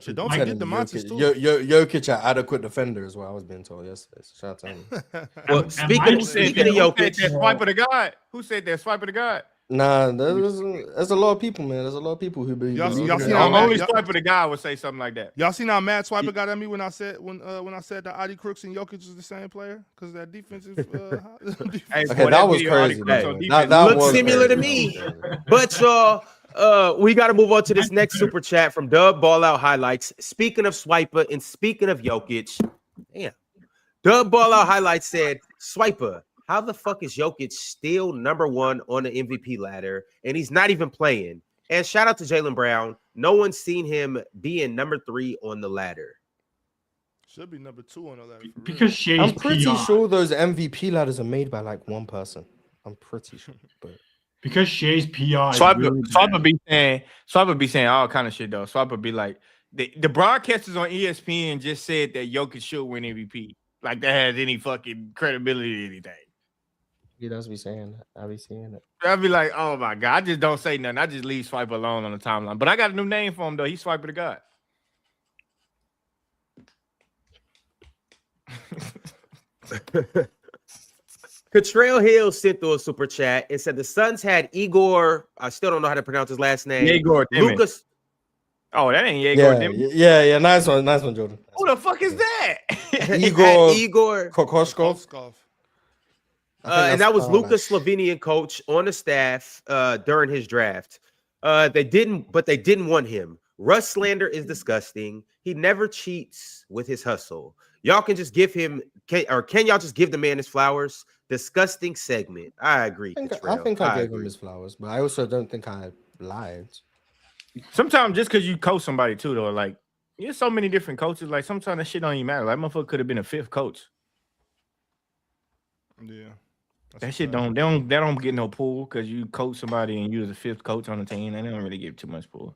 Shit, don't forget the Monsters, too. Jokic, an adequate defender, is what I was being told yesterday. So shout out to him. Well, speaking of Who said Jokic, that swipe of the God? Who said that swipe of the God? Nah, there's a lot of people, man. There's a lot of people who believe. Y'all in seen that. how Matt- Only y'all- swipe of the God would say something like that. Y'all seen how Matt Swiper got at me when I said that Adi Crooks and Jokic is the same player because that defensive. Hey, Okay, boy, that was video crazy. already man. comes on That defense. Looks was similar to crazy. me. But y'all, we got to move on to this next super chat from Dub Ball Out Highlights. Speaking of Swiper and speaking of Jokic, damn. Dub Ball Out Highlights said, Swiper, how the fuck is Jokic still number one on the MVP ladder and he's not even playing? And shout out to Jaylen Brown. No one's seen him being number 3 on the ladder. Should be number 2 on the ladder. for real. because Shea's I'm pretty PR. sure those MVP ladders are made by like one person. I'm pretty sure. But Because Shea's PR. is really bad. Swiper be saying all kind of shit though. Swiper be like the broadcasters on ESPN just said that Jokic should win MVP. Like that has any fucking credibility or anything. he does be saying that. I be seeing it. I'd be like, oh my god, I just don't say nothing. I just leave Swiper alone on the timeline. But I got a new name for him though. He's Swiper the God. Catrell Hill sent through a super chat and said the Suns had Igor. I still don't know how to pronounce his last name. Igor Lucas. Oh, that ain't Igor. Yeah. Nice one, Jordan. Who the fuck is that? Igor Kokoskov. And that was Luka's Slovenian coach on the staff during his draft. They didn't want him. Russ slander is disgusting. He never cheats with his hustle. Y'all can just give him, can y'all just give the man his flowers? Disgusting segment. I agree. I think I gave him his flowers, but I also don't think I lied. Sometimes just because you coach somebody too, though, like there's so many different coaches. Like sometimes that shit don't even matter. Like motherfucker could have been a fifth coach. Yeah. That shit don't get no pull because you coach somebody and you was a fifth coach on the team. They don't really give too much pull.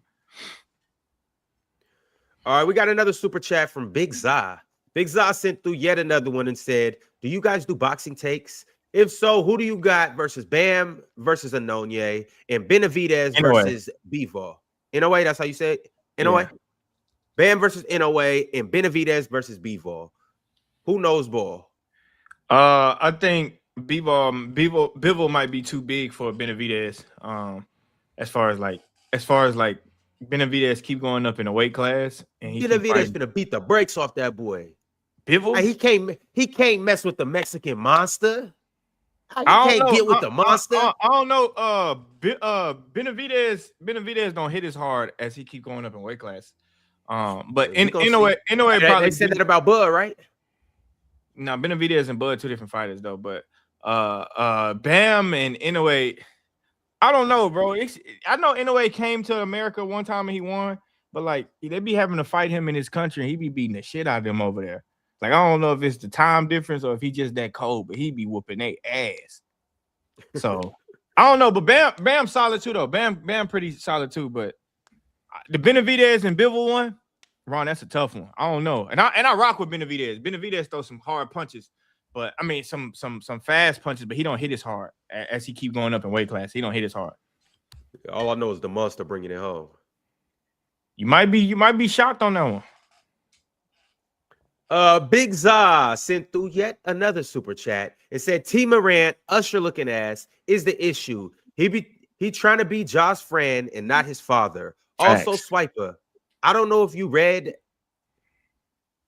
All right, we got another super chat from Big Za. Big Za sent through yet another one and said, do you guys do boxing takes? If so, who do you got versus Bam versus Anonye and Benavidez versus Bivol? Inoue, that's how you say it? Inoue? Yeah. Bam versus Inoue and Benavidez versus Bivol. Who knows ball? I think Bivol might be too big for Benavidez. As far as Benavidez keep going up in a weight class, and Benavidez gonna beat the brakes off that boy. Bivol, he can't mess with the Mexican monster. How you can't get with the monster? I don't know. Benavidez don't hit as hard as he keep going up in weight class. But in a way, probably they said that about Bud, right? No, Benavidez and Bud two different fighters though. But Bam and Inoue, I don't know, bro. I know Inoue came to America one time and he won, but like they be having to fight him in his country and he be beating the shit out of them over there. Like I don't know if it's the time difference or if he just that cold, but he be whooping their ass. So I don't know, but Bam solid too though. Bam pretty solid too. But the Benavidez and Bivol one, Ron, that's a tough one. I don't know, and I rock with Benavidez. Benavidez throws some hard punches, but I mean some fast punches, but he don't hit as hard as he keep going up in weight class. He don't hit as hard. All I know is the monster bringing it home. You might be shocked on that one. Big Za sent through yet another super chat. It said T Morant, Usher looking ass, is the issue. He trying to be Ja's friend and not his father. Facts. Also, Swiper. I don't know if you read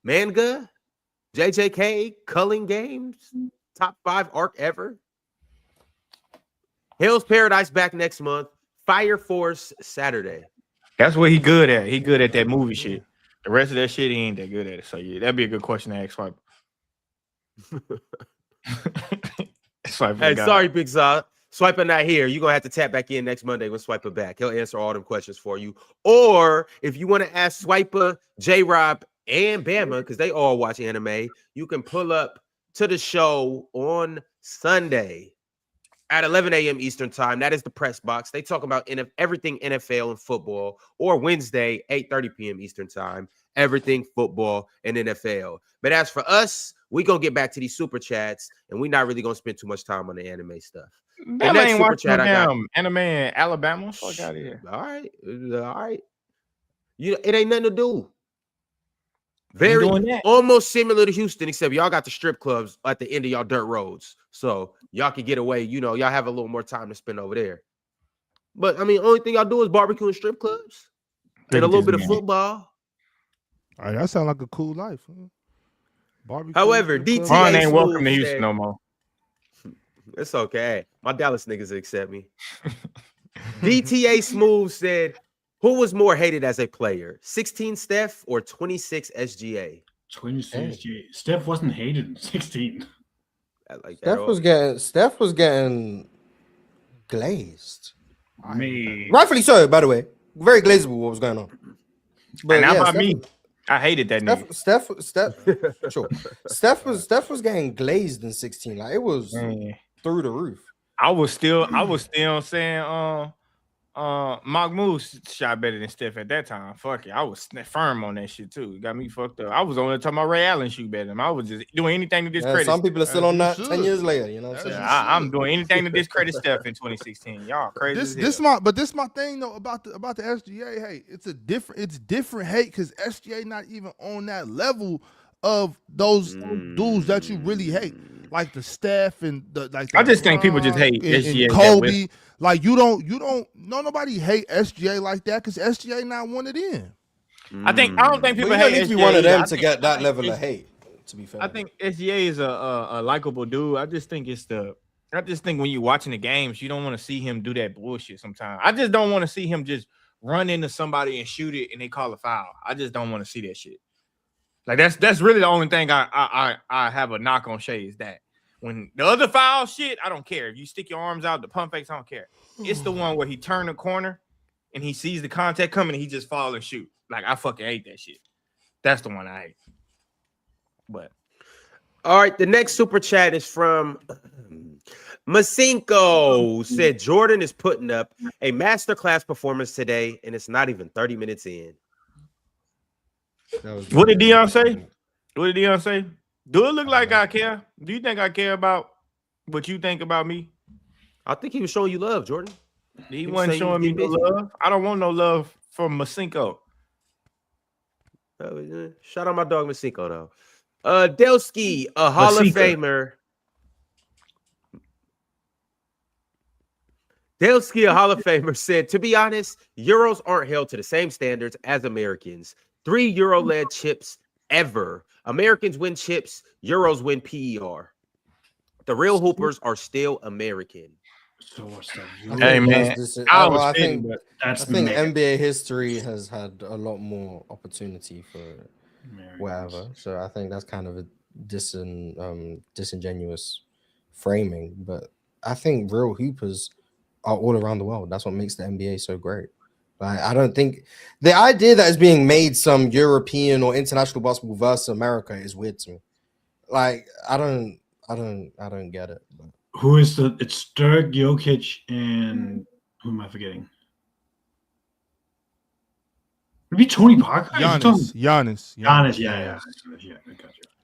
manga, JJK, Culling Games, top 5 arc ever. Hell's Paradise back next month. Fire Force Saturday. That's what he good at. He good at that movie shit. The rest of that shit, he ain't that good at it. So yeah, that'd be a good question to ask Swiper. Hey, sorry, Big Za. Swiper not here. You're going to have to tap back in next Monday when Swiper back. He'll answer all them questions for you. Or if you want to ask Swiper, J-Rob, and Bama, because they all watch anime, you can pull up to the show on Sunday at 11 a.m. Eastern time. That is the press box. They talk about everything NFL and football. Or Wednesday, 8:30 p.m. Eastern time, everything football and NFL. But as for us, we're going to get back to these super chats, and we're not really going to spend too much time on the anime stuff. That ain't super chat I got anime in Alabama. Fuck out of here. All right. It ain't nothing to do. Very almost similar to Houston, except y'all got the strip clubs at the end of y'all dirt roads. So y'all can get away, y'all have a little more time to spend over there. But I mean, only thing y'all do is barbecue and strip clubs and a little bit of football. All right, that sounds like a cool life. Huh? Barbecue. However, DTA ain't welcome to Houston no more. It's okay. My Dallas niggas accept me. DTA Smooth said, who was more hated as a player, 16 Steph or 26 SGA? 26 SGA. Steph wasn't hated in 16. Steph was getting glazed. Me. Rightfully so, by the way. Very glazed with what was going on. But and about me, I hated that nigga. Steph was getting glazed in 16. Like it was through the roof. I was still saying Mark Moose shot better than Steph at that time. Fuck it. I was firm on that shit too. It got me fucked up. I was only talking about Ray Allen shoot better than him. I was just doing anything to discredit. Some people are still on that 10 years later, you know what I'm saying? I'm doing anything to discredit Steph in 2016. Y'all crazy. This my thing though about the SGA. Hey, it's different hate because SGA not even on that level of those dudes that you really hate, like the Steph and I just think people just hate SGA. and Kobe. Like you don't nobody hate SGA like that because SGA not one of them. I don't think people you hate don't need to be SGA one of them either. to get that level of hate. To be fair, I think SGA is a likable dude. I just think when you're watching the games, you don't want to see him do that bullshit sometimes. I just don't want to see him just run into somebody and shoot it and they call a foul. I just don't want to see that shit. Like that's really the only thing I have a knock on Shea is that when the other foul shit, I don't care. If you stick your arms out, the pump fakes, I don't care. It's the one where he turned the corner and he sees the contact coming and he just fall and shoot. Like I fucking hate that shit. That's the one I hate. But all right, the next super chat is from Masinko. Said Jordan is putting up a masterclass performance today, and it's not even 30 minutes in. What did Dion say? What did Dion say? Do it look like I care? Do you think I care about what you think about me? I think he was showing you love, Jordan. He wasn't showing me no love. I don't want no love from Masinko. Shout out my dog Masinko, though. Delski, a Hall of Famer. Delski, a Hall of Famer, said, to be honest, Euros aren't held to the same standards as Americans. 3 Euro-led chips ever. Americans win chips, Euros win PER. The real hoopers are still American. So what's that? Hey, man. I think NBA history has had a lot more opportunity for whatever. So I think that's kind of a disingenuous framing. But I think real hoopers are all around the world. That's what makes the NBA so great. Like, I don't think the idea that is being made some European or international basketball versus America is weird to me. Like, I don't get it. But. Who is it's Dirk, Jokic, and who am I forgetting? Maybe Tony Parker? Giannis. Yeah, I got you.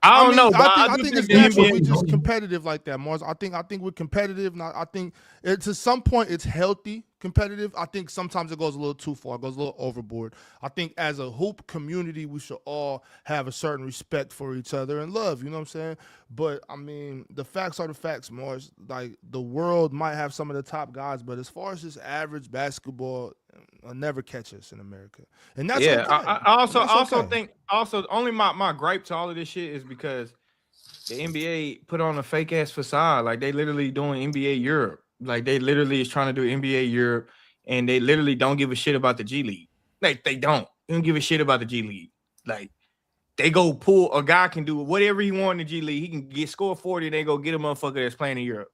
I don't know. I think it's natural. We're just competitive like that, Mars. I think we're competitive. I think to some point it's healthy competitive. I think sometimes it goes a little too far. It goes a little overboard. I think as a hoop community, we should all have a certain respect for each other and love. You know what I'm saying? But I mean, the facts are the facts, Mars. Like the world might have some of the top guys, but as far as just average basketball, will never catch us in America. And that's okay. I think only my gripe to all of this shit is because the NBA put on a fake ass facade. Like they literally doing NBA Europe. Like they literally is trying to do NBA Europe, and they literally don't give a shit about the G League. Like they don't give a shit about the G League. Like they go pull a guy can do whatever he want in the G League. He can score 40. They go get a motherfucker that's playing in Europe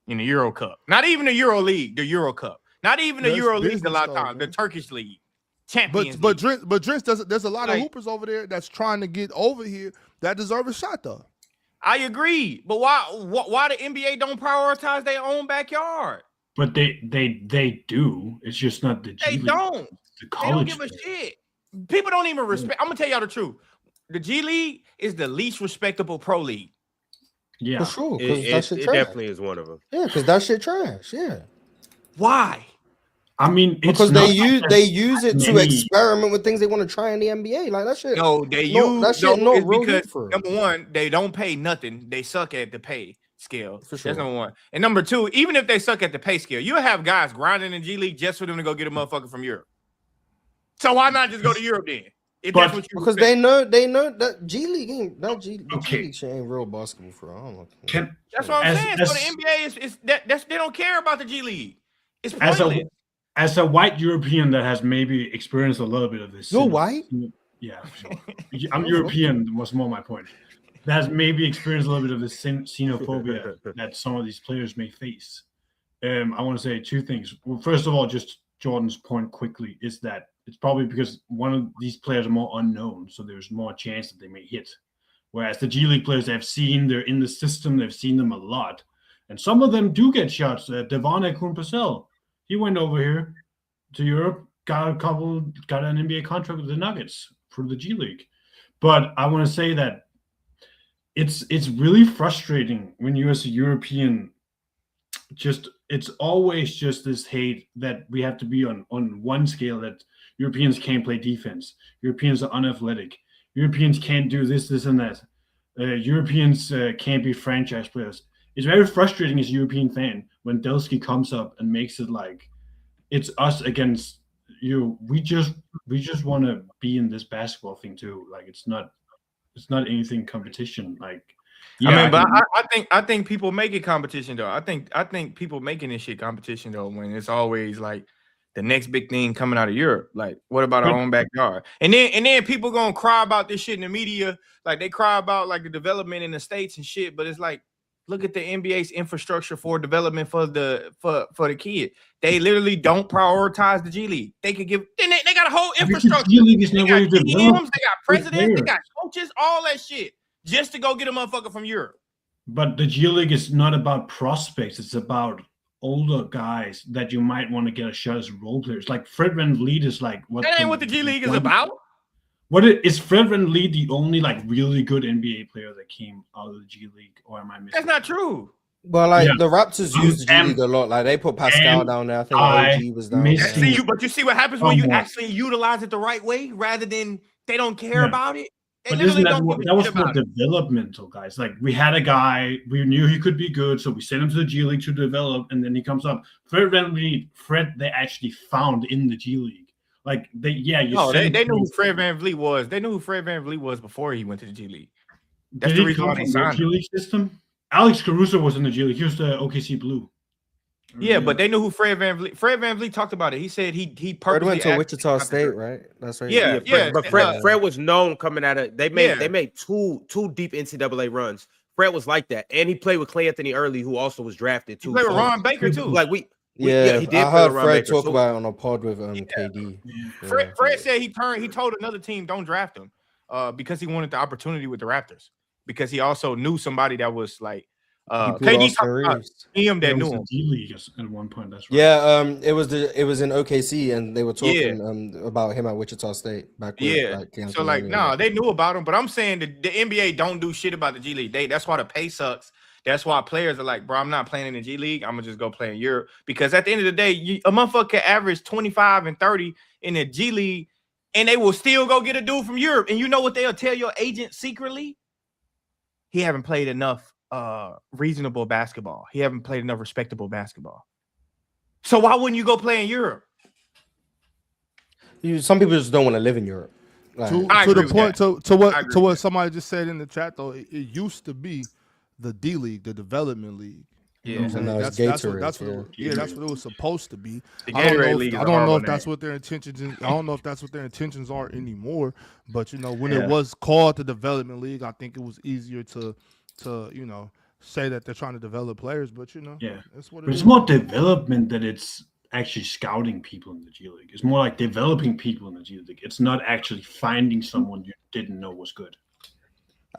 in the Euro Cup. Not even the Euro League, the Euro Cup. Not even the Euro League a lot of times. The Turkish League. Champions but Drinks, there's a lot of hoopers over there that's trying to get over here that deserve a shot though. I agree, but why the NBA don't prioritize their own backyard? But they do. It's just not the G League. They don't. The college they don't give a shit. People don't even respect. I'm gonna tell y'all the truth. The G League is the least respectable pro league. Yeah, for sure. It definitely is one of them. Yeah, because that shit trash. Yeah. Why? I mean, because they use it to experiment with things they want to try in the NBA. Like that shit. No, because number one, they don't pay nothing. They suck at the pay scale. For sure. That's number one. And number two, even if they suck at the pay scale, you'll have guys grinding in G League just for them to go get a motherfucker from Europe. So why not just go to Europe then? That's what because they know that G League ain't G League shit ain't real basketball for. I don't know. That's what I'm saying. So the NBA is they don't care about the G League. It's pointless. As a white European that has maybe experienced a little bit of this. You're white? Yeah. Sure. I'm European was more my point. That has maybe experienced a little bit of this xenophobia that some of these players may face. I want to say two things. Well, first of all, just Jordan's point quickly is that it's probably because one of these players are more unknown, so there's more chance that they may hit. Whereas the G League players they're in the system, they've seen them a lot. And some of them do get shots. Devon Kumpasel. He went over here to Europe, got an NBA contract with the Nuggets for the G League. But I want to say that it's really frustrating when you as a European it's always just this hate that we have to be on one scale that Europeans can't play defense. Europeans are unathletic. Europeans can't do this, and that. Europeans can't be franchise players. It's very frustrating as a European fan when Delsky comes up and makes it like it's us against you. We just want to be in this basketball thing too. Like it's not anything competition. Like I mean, but I think people make it competition though. I think people making this shit competition though when it's always like the next big thing coming out of Europe. Like, what about our own backyard? And then people gonna cry about this shit in the media. Like they cry about like the development in the States and shit. But it's like, look at the NBA's infrastructure for development for the kid. They literally don't prioritize the G League. They could give they got a whole infrastructure. G League is they not got where you develop. GMs, they got presidents, they got coaches, all that shit, just to go get a motherfucker from Europe. But the G League is not about prospects. It's about older guys that you might want to get a shot as role players. Like Fred VanVleet is like what that ain't what the G League is about. Is Fred VanVleet the only like really good NBA player that came out of the G League, or am I missing? That's not true. Well, like the Raptors use the G League a lot. Like they put Pascal down there. I think OG was down there. But you see what happens when you actually utilize it the right way, rather than they don't care about it. But that was for developmental guys. Like we had a guy, we knew he could be good, so we sent him to the G League to develop, and then he comes up. Fred they actually found in the G League. Like they knew who Fred VanVleet was. They knew who Fred VanVleet was before he went to the G League. That's the reason why they signed him. G League system. Alex Caruso was in the G League. He was the OKC Blue. Yeah, but they knew who Fred VanVleet. Fred VanVleet talked about it. He said he Fred went to Wichita State, right? That's right. Yeah. But Fred was known coming out of. They made two deep NCAA runs. Fred was like that, and he played with Clay Anthony Early, who also was drafted too. He played with Ron Baker too. Like he did. I heard Fred talk about it on a pod with KD. Fred said he told another team don't draft him, because he wanted the opportunity with the Raptors, because he also knew somebody that was like. KD talked about him that knew him. D-League at one point. That's right. Yeah, it was in OKC, and they were talking about him at Wichita State back. So like, they knew about him, but I'm saying the NBA don't do shit about the G League. That's why the pay sucks. That's why players are like, bro, I'm not playing in the G League. I'm gonna just go play in Europe, because at the end of the day, a motherfucker can average 25 and 30 in the G League, and they will still go get a dude from Europe. And you know what they'll tell your agent secretly? He haven't played enough reasonable basketball. He haven't played enough respectable basketball. So why wouldn't you go play in Europe? Some people just don't want to live in Europe. Like, to the point, to what somebody just said in the chat though, it used to be the D League, the development league. Yeah, that's what it was supposed to be. I don't know if that's what their intentions. I don't know if that's what their intentions are anymore. But when it was called the development league, I think it was easier to say that they're trying to develop players. But that's what it's more development than it's actually scouting people in the G League. It's more like developing people in the G League. It's not actually finding someone you didn't know was good.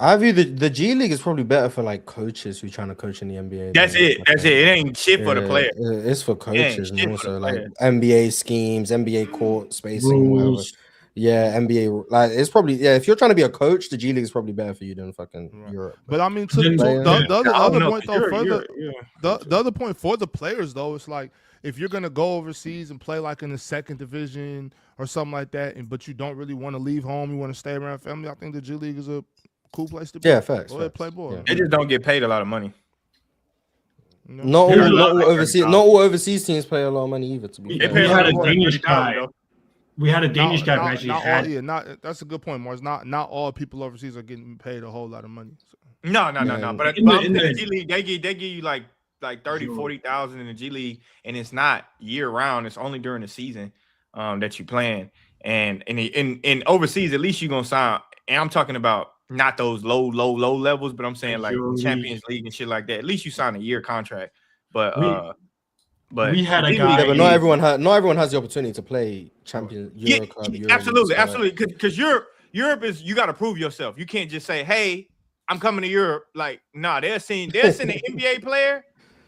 I view the G League is probably better for like coaches who are trying to coach in the NBA. That's it. It ain't shit for the player. It's for coaches more so, like NBA schemes, NBA court spacing, whatever. Yeah, NBA. Like it's probably if you're trying to be a coach, the G League is probably better for you than fucking Europe. But I mean, the other point for the players though, it's like if you're gonna go overseas and play like in the second division or something like that, but you don't really want to leave home, you want to stay around family. I think the G League is a cool place to be. Yeah, facts. Go ahead, play ball. Yeah. They just don't get paid a lot of money. Not all overseas teams play a lot of money either. To be fair. We had a Danish guy. We had a Danish guy who actually had. That's a good point, Mars. Not all people overseas are getting paid a whole lot of money. So. No. But in the G League, they give you like 30, 40,000 in the G League, and it's not year round. It's only during the season that you playing. And in overseas, at least you're gonna sign. And I'm talking about not those low levels, but I'm saying like Champions League and shit like that. At least you sign a year contract. But we had a guy. Yeah, but not everyone has the opportunity to play Champions Euro Cup. Absolutely. Because Europe is, you got to prove yourself. You can't just say, "Hey, I'm coming to Europe." Like, nah, they'll send an NBA player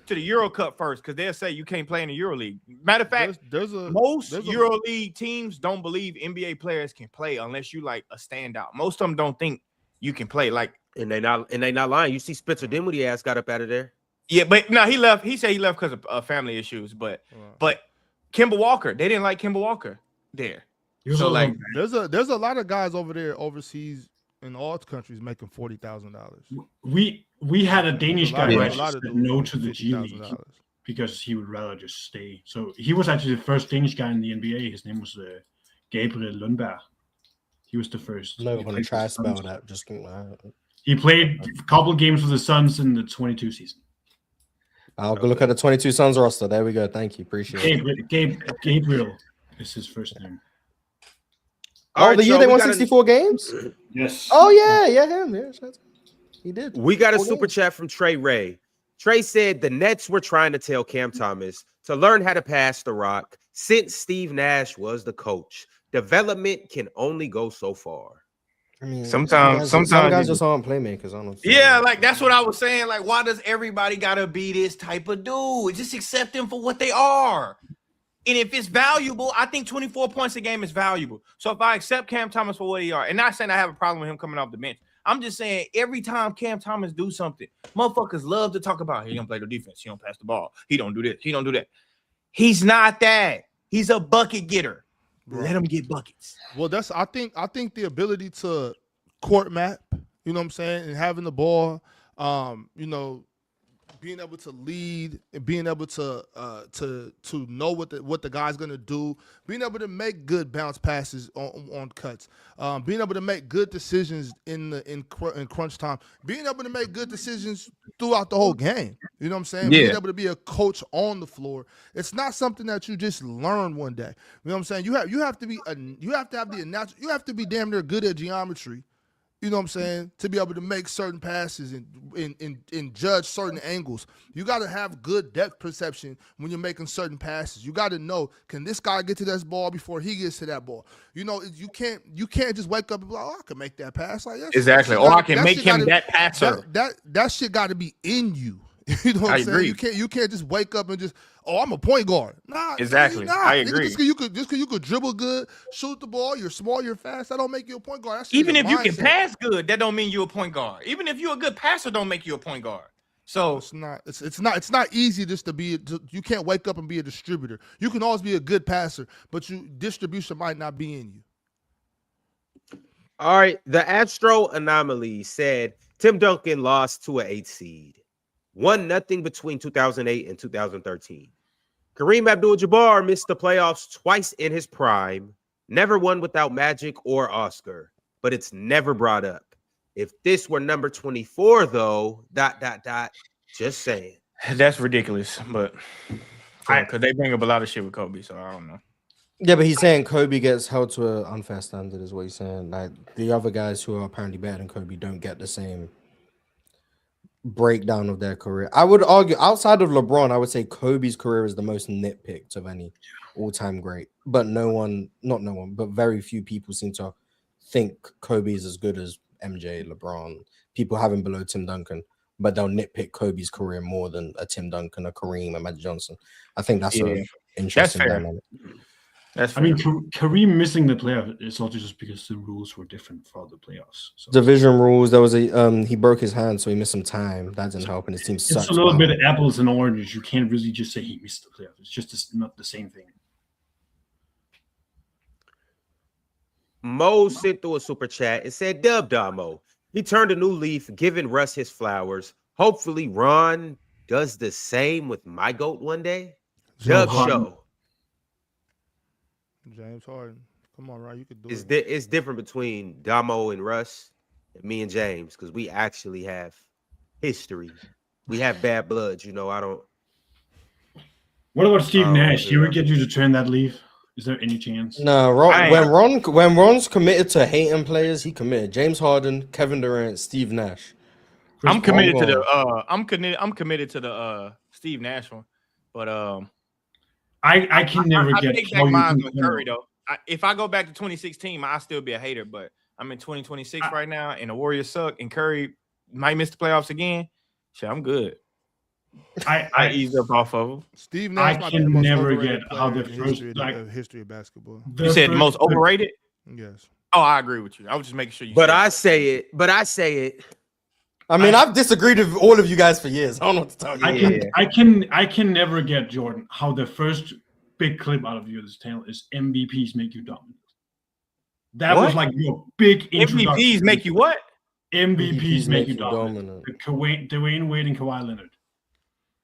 to the Euro Cup first, because they'll say you can't play in the Euro League. Matter of fact, most Euro League teams don't believe NBA players can play unless you like a standout. Most of them don't think you can play. Like, and they not lying. You see Spencer Dinwiddie ass got up out of there. Yeah, but no, he left. He said he left because of family issues. But Kemba Walker, they didn't like Kemba Walker there. So like, there's a lot of guys over there overseas in all countries making $40,000. We had a Danish guy who a actually lot said of no dudes to the making G League $50,000. because he would rather just stay. So he was actually the first Danish guy in the NBA. His name was Gabriel Lundberg. He was the first. I'm not He going to played try for to the spell Suns. that. Just He played a couple games for the Suns in the 22 season. I'll go look at the 22 Suns roster. There we go. Thank you. Appreciate it. Gabriel is his first name. All right, the year y'all, they we won got 64 games? Yes. Oh, yeah, him. Yeah, he did. We got a 4 super games. chat from Trae Ray. Trae said the Nets were trying to tell Cam Thomas to learn how to pass the rock since Steve Nash was the coach. Development can only go so far. I mean, Sometimes some guys just aren't playmakers. I don't know. Yeah, like that's what I was saying. Like, why does everybody gotta be this type of dude? Just accept them for what they are. And if it's valuable, I think 24 points a game is valuable. So if I accept Cam Thomas for what he are, and not saying I have a problem with him coming off the bench, I'm just saying every time Cam Thomas do something, motherfuckers love to talk about he don't play the defense, he don't pass the ball, he don't do this, he don't do that. He's not that. He's a bucket getter. Right. Let him get buckets. Well, I think the ability to court map, you know what I'm saying, and having the ball, being able to lead and being able to know what the guy's gonna do, being able to make good bounce passes on cuts, being able to make good decisions in crunch time, being able to make good decisions throughout the whole game. You know what I'm saying? Yeah. Being able to be a coach on the floor. It's not something that you just learn one day. You know what I'm saying? You have to be damn near good at geometry. You know what I'm saying? To be able to make certain passes and judge certain angles. You got to have good depth perception when you're making certain passes. You got to know, can this guy get to this ball before he gets to that ball? You know, you can't just wake up and be like, oh, I can make that pass. Like Exactly. Or I can make him that passer. That shit got to be in you. You know what I'm saying? agree. You can't just wake up and just, oh, I'm a point guard. Nah, Exactly. I agree. Just because you could dribble good, shoot the ball, you're small, you're fast, that don't make you a point guard. Even if you can pass good, that don't mean you're a point guard. Even if you're a good passer, don't make you a point guard. So it's not easy just to be. You can't wake up and be a distributor. You can always be a good passer, but distribution might not be in you. All right, the Astro Anomaly said Tim Duncan lost to an 8 seed. 1-0 between 2008 and 2013. Kareem Abdul-Jabbar missed the playoffs twice in his prime. Never won without Magic or Oscar, but it's never brought up. If this were number 24, though, ... Just saying. that's ridiculous. But because they bring up a lot of shit with Kobe, so I don't know. Yeah, but he's saying Kobe gets held to an unfair standard, is what he's saying. Like the other guys who are apparently better than Kobe don't get the same breakdown of their career. I would argue outside of LeBron, I would say Kobe's career is the most nitpicked of any all-time great. But but very few people seem to think Kobe is as good as MJ, LeBron. People have him below Tim Duncan, but they'll nitpick Kobe's career more than a Tim Duncan, a Kareem, a Magic Johnson. I think that's an interesting dynamic. I mean, Kareem missing the playoff is also just because the rules were different for the playoffs. So. Division rules. There was he broke his hand, so he missed some time. That didn't help, and his team sucks. It's a little bit of apples and oranges. You can't really just say he missed the playoffs. It's just not the same thing. Mo sent through a super chat and said, Dub Damo, he turned a new leaf, giving Russ his flowers. Hopefully Ron does the same with my GOAT one day. Dub Show. James Harden. Come on, Ron, you could do it. It's it's different between Damo and Russ and me and James because we actually have history. We have bad blood, I don't. What about Steve Nash? He would get you to turn that leaf? Is there any chance? No, when Ron's committed to hating players, he committed. James Harden, Kevin Durant, Steve Nash. I'm committed to the Steve Nash one, but I can never I get take back mine with Curry though. If I go back to 2016, I'll still be a hater, but I'm in 2026 right now, and the Warriors suck, and Curry might miss the playoffs again. Shit, I'm good. I ease up off of him. Steve Nash I can never get how the first history of basketball. You said the most overrated? Yes. Oh, I agree with you. I was just making sure you. But I say it. I mean, I've disagreed with all of you guys for years. I don't know what to tell you. I can never get, Jordan, how the first big clip out of you this channel is MVPs make you dominant. That was like your big introduction. MVPs make you what? MVPs make you dominant. Dwayne Wade and Kawhi Leonard.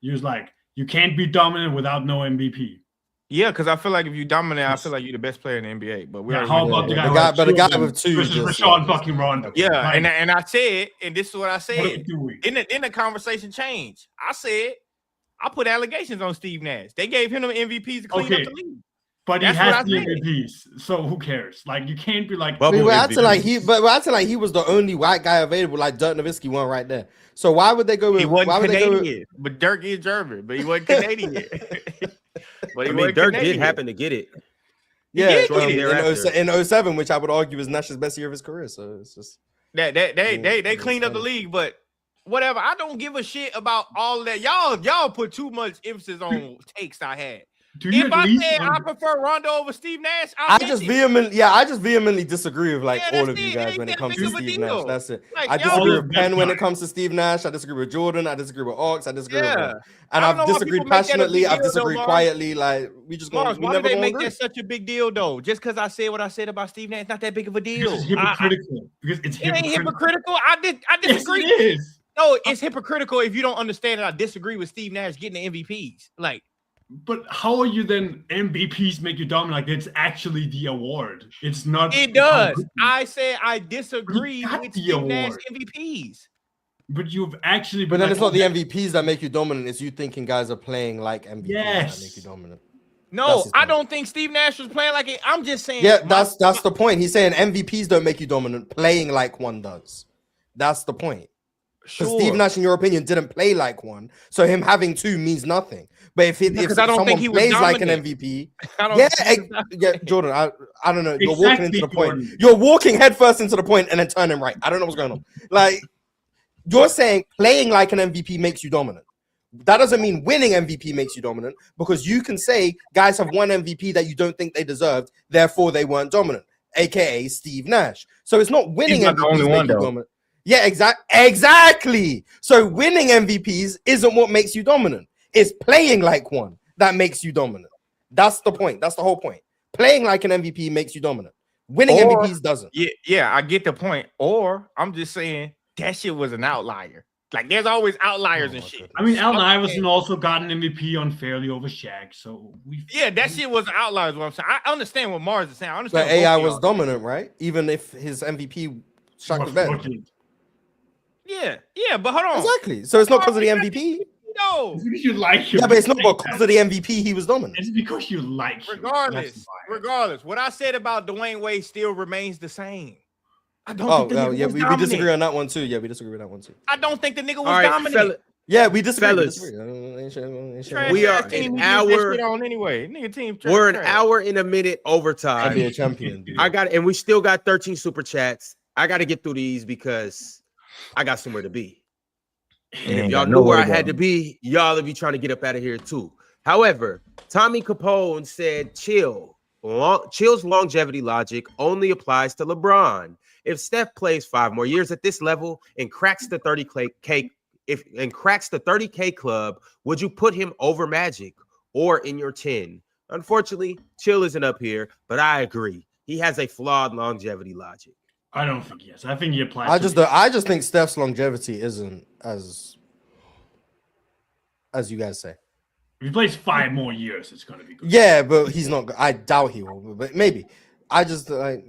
You was like, you can't be dominant without no MVP. Yeah, because I feel like if you dominate, I feel like you're the best player in the NBA. But how about the guy with two versus Rashawn fucking Rondo? Yeah, like, and I said, and this is what I said. In the conversation changed. I said I put allegations on Steve Nash. They gave him the MVPs to clean up the league. But he has the MVPs, so who cares? Like you can't be like. We're acting like he was the only white guy available. Like Dirk Nowitzki won right there. So why would they go with? He wasn't Canadian, but Dirk is German, but he wasn't Canadian. But Dirk did happen to get it. Yeah, in 07, which I would argue is Nash's best year of his career. So it's just they cleaned up the league, but whatever. I don't give a shit about all of that. Y'all put too much emphasis on takes I had. If I say I prefer Rondo over Steve Nash, I just vehemently disagree with all of you guys when it comes to Steve Nash. That's it. I disagree with Penn when it comes to Steve Nash. I disagree with Jordan. I disagree with Ox. I disagree with him. And I've disagreed passionately. I've disagreed quietly. Like we just go. Why do they make that such a big deal though? Just because I said what I said about Steve Nash, not that big of a deal. It's hypocritical. It ain't hypocritical. I disagree. Yes, it is. No, it's hypocritical if you don't understand that I disagree with Steve Nash getting the MVPs. Like. But how are you then MVPs make you dominant? Like it's actually the award. It's not. It does. I say I disagree with Steve Nash MVPs. But you've actually. But then it's not the MVPs that make you dominant. It's you thinking guys are playing like MVPs that make you dominant. No, I don't think Steve Nash was playing like it. I'm just saying. Yeah, that's the point. He's saying MVPs don't make you dominant. Playing like one does. That's the point. Because Steve Nash, in your opinion, didn't play like one, so him having two means nothing. But if someone plays like an MVP, Jordan, I don't know. You're walking into the point. You're walking headfirst into the point and then turning right. I don't know what's going on. Like you're saying, playing like an MVP makes you dominant. That doesn't mean winning MVP makes you dominant, because you can say guys have won MVP that you don't think they deserved, therefore they weren't dominant, aka Steve Nash. So it's not winning MVPs make you dominant. Yeah, exactly. So winning MVPs isn't what makes you dominant. It's playing like one that makes you dominant. That's the point. That's the whole point. Playing like an MVP makes you dominant. Winning MVPs doesn't. Yeah, I get the point. Or I'm just saying that shit was an outlier. Like there's always outliers and shit. I mean, Allen Iverson also got an MVP unfairly over Shaq. So that shit was an outlier. Is what I'm saying. I understand what Mars is saying. I understand. But AI was dominant, right? Even if his MVP Shaq was better. Yeah, but hold on. Exactly. So it's not because of the MVP. No, it's because you like him. Yeah, but it's not because of the MVP he was dominant. It's because you like him. Regardless, what I said about Dwayne Wade still remains the same. I don't think we disagree on that one too. Yeah, we disagree with that one too. I don't think the nigga was dominant. Yeah, we disagree. We are an hour on anyway. Nigga team. We're an hour and a minute overtime. Be a champion. I got it, and we still got 13 super chats. I got to get through these because I got somewhere to be. And if y'all knew where I had to be, y'all would be trying to get up out of here too. However, Tommy Capone said, Chill's longevity logic only applies to LeBron. If Steph plays 5 more years at this level and cracks the 30K club, would you put him over Magic or in your 10? Unfortunately, Chill isn't up here, but I agree. He has a flawed longevity logic. I don't think yes. I think he applies. I just think Steph's longevity isn't as you guys say. If he plays 5 more years, it's going to be good. Yeah, but he's not. I doubt he will. But maybe. I just like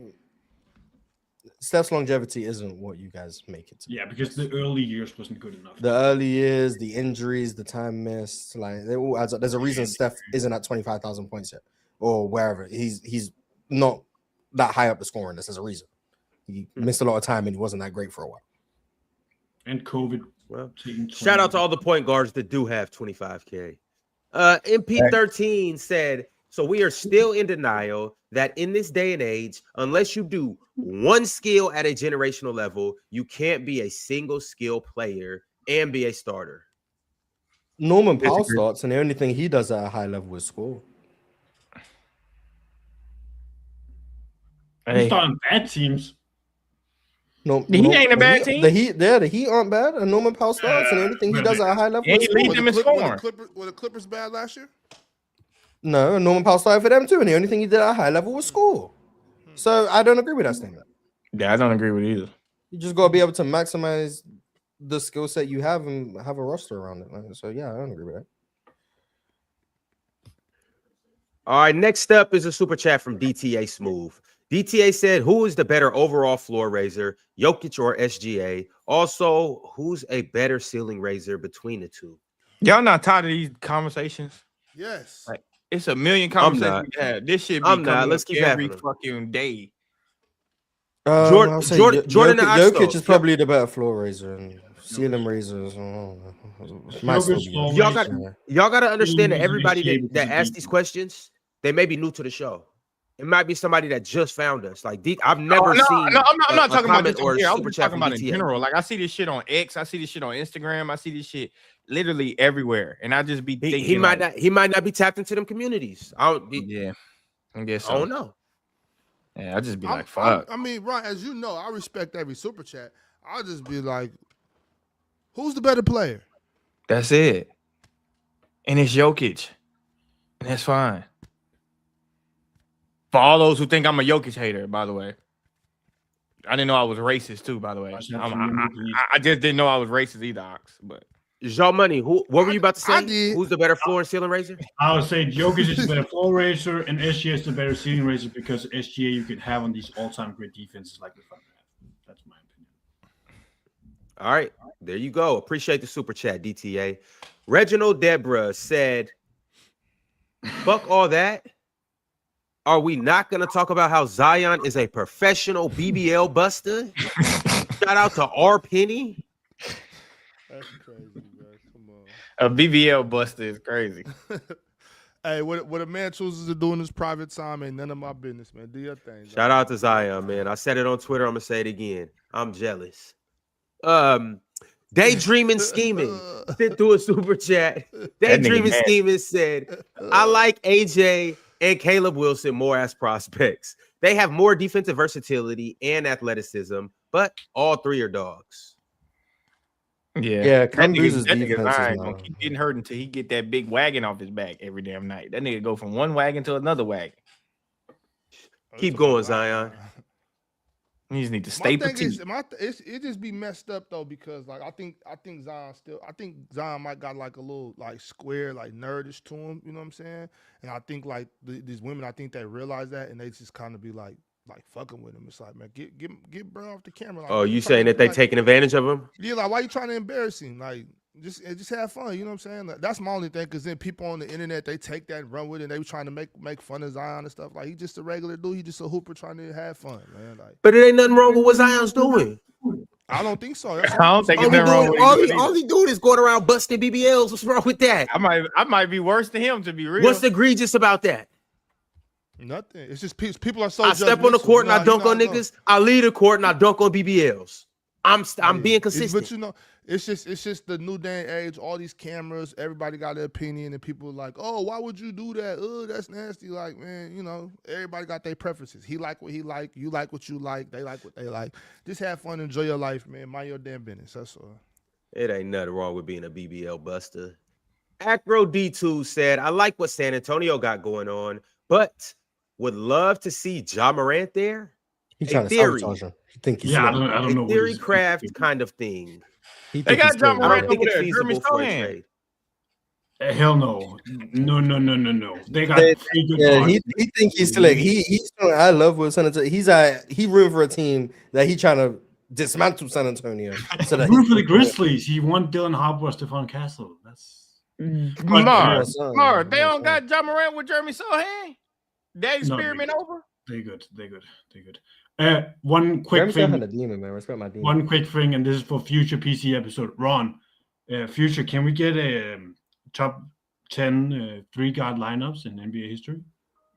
Steph's longevity isn't what you guys make it to. Yeah, because the early years wasn't good enough. The early years, the injuries, the time missed, like they all adds up. There's a reason Steph isn't at 25,000 points yet, or wherever. He's not that high up the scoring list. There's a reason. He missed a lot of time and he wasn't that great for a while. And COVID. Well, shout out to all the point guards that do have 25K. MP13 said, so we are still in denial that in this day and age, unless you do one skill at a generational level, you can't be a single skill player and be a starter. Norman Powell starts, and the only thing he does at a high level is score. He's starting bad teams. No, the Heat ain't a bad team. The Heat aren't bad. And Norman Powell starts, and everything he does at a high level. He leads them in scoring. Were the Clippers bad last year? No, Norman Powell started for them too, and the only thing he did at a high level was score. So I don't agree with that statement. Yeah, I don't agree with either. You just got to be able to maximize the skill set you have and have a roster around it. So yeah, I don't agree with that. All right, next up is a super chat from DTA Smooth. DTA said, who is the better overall floor raiser, Jokic or SGA? Also, who's a better ceiling raiser between the two? Y'all not tired of these conversations? Yes. Like, it's a million conversations we had. This shit be coming Let's up keep every having them. fucking day. Jordan and Jokic is probably the better floor raiser and ceiling raisers. Y'all got to understand that everybody that asks these questions, they may be new to the show. It might be somebody that just found us. Like I've never seen. No, I'm not talking about this or here. I'm super just chat talking from about in DTA. general. Like I see this shit on X, I see this shit on Instagram, I see this shit literally everywhere, and I just be thinking He might not be tapped into them communities. I guess so. I don't know. Yeah, I just be like, fuck. I mean, Ron, as you know, I respect every super chat. I'll just be like, who's the better player? That's it. And it's Jokic. And that's fine. For all those who think I'm a Jokic hater, by the way. I didn't know I was racist too, by the way. I just didn't know I was racist either, Ox. But Jean Money, what were you about to say? Who's the better floor and ceiling raiser? I would say Jokic is the better floor raiser and SGA is the better ceiling raiser because SGA you could have on these all-time great defenses like the front half. That's my opinion. All right, there you go. Appreciate the super chat, DTA. Reginald Deborah said, fuck all that. Are we not going to talk about how Zion is a professional BBL buster? Shout out to R. Penny. That's crazy, bro. Come on. A BBL buster is crazy. Hey, what a man chooses to do in his private time ain't none of my business, man. Do your thing. Shout out to Zion, man. I said it on Twitter. I'm going to say it again. I'm jealous. Daydreaming Scheming sent through a super chat. Daydreaming Scheming said, I like AJ and Caleb Wilson more as prospects. They have more defensive versatility and athleticism, but all three are dogs. Yeah. That nigga gonna keep getting hurt until he get that big wagon off his back every damn night. That nigga go from one wagon to another wagon. Keep going, Zion. You just need to stay petite. It just be messed up though because like I think Zion might got like a little like square like nerdish to him, you know what I'm saying? And I think like these women, I think they realize that and they just kind of be like fucking with him. It's like, man, get bro off the camera. Like, oh, you saying that they taking advantage of him? Yeah, like why you trying to embarrass him? Like just have fun, you know what I'm saying? Like, that's my only thing, because then people on the internet, they take that and run with it, and they were trying to make fun of Zion and stuff. Like, he's just a regular dude. He's just a hooper trying to have fun, man. Like, but it ain't nothing wrong with what Zion's doing. I don't think so. I don't think it's nothing wrong with all he doing is going around busting BBLs. What's wrong with that? I might be worse than him, to be real. What's egregious about that? Nothing. It's just people are so. I step on the court and I dunk on niggas. I leave the court and I dunk on BBLs. I'm being consistent. But you know, it's just the new day and age. All these cameras, everybody got their opinion, and people are like, "Oh, why would you do that? Oh, that's nasty." Like, man, you know, everybody got their preferences. He like what he like. You like what you like. They like what they like. Just have fun, enjoy your life, man. Mind your damn business. That's all. It ain't nothing wrong with being a BBL buster. Acro D2 said, "I like what San Antonio got going on, but would love to see Ja Morant there." He's trying to sabotage him. I don't know. Theory craft kind of thing. They got Ja Morant over there. Feasible for a trade. Hell no. No. They got pretty good guards. He think he's still like he's still, I love what San Antonio. He rooting for a team that he trying to dismantle San Antonio. So that rooting for the Grizzlies. He won Dylan Harper, Stephon Castle. That's Mar. They don't got Ja Morant with Jeremy Sohan. That experiment over. They good. One quick thing. A demon, man. Respect my demon. One quick thing, and this is for future PC episode. Ron, future, can we get a top 10 3-guard lineups in NBA history?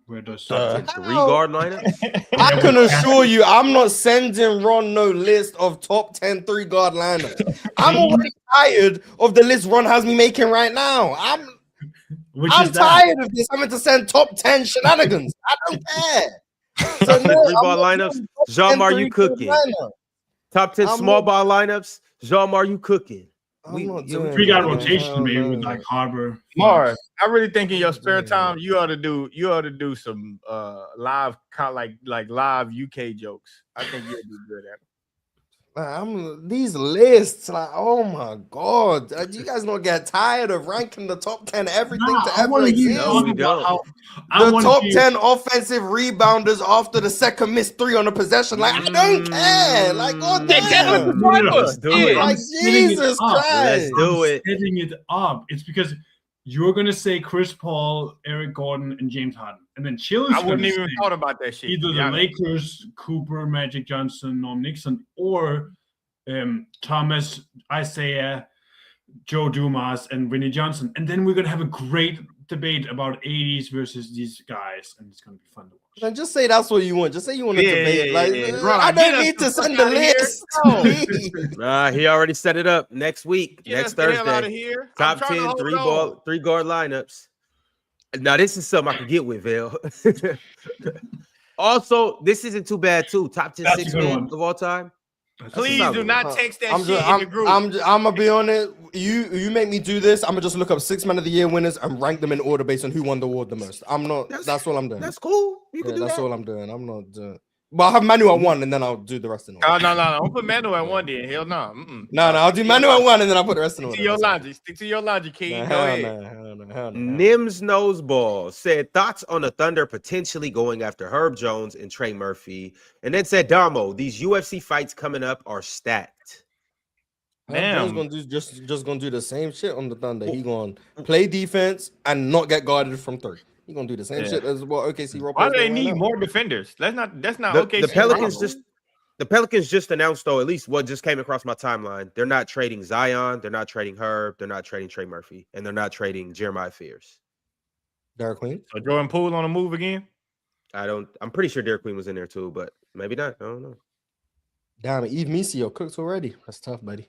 Where does top 10 3-guard lineups? I can assure you, I'm not sending Ron no list of top 10 3-guard lineups. I'm already tired of the list Ron has me making right now. I'm tired of this. I'm going to send top 10 shenanigans. I don't care. So no, 3-ball lineups. Jean-Mar, you cooking? Top 10 small ball lineups. Jean-Mar, you cooking? I'm not doing We got that, rotation man. maybe with like Harbor. Mars, I really think in your spare time you ought to do some live live UK jokes. I think you'll do good at it. These lists, like, oh my god, do you guys not get tired of ranking the top 10 everything to ever exist? No, we don't. The top 10 offensive rebounders after the second missed 3 on a possession. Like, I don't care. Like, god damn. Let's do it. Like, Jesus Christ. Let's do it. Setting it up. It's because you're gonna say Chris Paul, Eric Gordon, and James Harden, and then Chill is I wouldn't even thought about that shit. Either the Lakers, Cooper, Magic Johnson, Norm Nixon, or Thomas, Isaiah, Joe Dumas, and Vinnie Johnson, and then we're gonna have a great debate about 80s versus these guys, and it's gonna be fun to watch. Then just say that's what you want. Just say you want to debate. I don't need to send the list. He already set it up next week, next Thursday. Out of here. Top 10 three guard lineups. Now this is something I can get with, Vale. Also, this isn't too bad too. Top 10 6 men of all time. Please do not text that shit in the group. I'm gonna be on it. You make me do this. I'm gonna just look up 6 men of the year winners and rank them in order based on who won the award the most. That's all I'm doing. That's cool. You can do that's that. all I'm doing. I'm not doing. But I'll have Manu at 1 and then I'll do the rest in order. No. Don't put Manu at 1 then. Hell no. No. I'll do Manu at 1 and then I'll put the rest in order. Stick to your logic, King. Go ahead. Nims Noseball said thoughts on the Thunder potentially going after Herb Jones and Trey Murphy, and then said Damo, these UFC fights coming up are stacked. Herb Jones just gonna do the same shit on the Thunder. He gonna play defense and not get guarded from 3. He gonna do the same shit as what OKC. Why do they need more defenders? That's not OKC. The Pelicans just announced, though, at least what just came across my timeline. They're not trading Zion, they're not trading Herb, they're not trading Trey Murphy, and they're not trading Jeremiah Fears. Derek Queen. So Jordan Poole on a move again? I'm pretty sure Derek Queen was in there too, but maybe not. I don't know. Damn, Eve Misio cooked already. That's tough, buddy.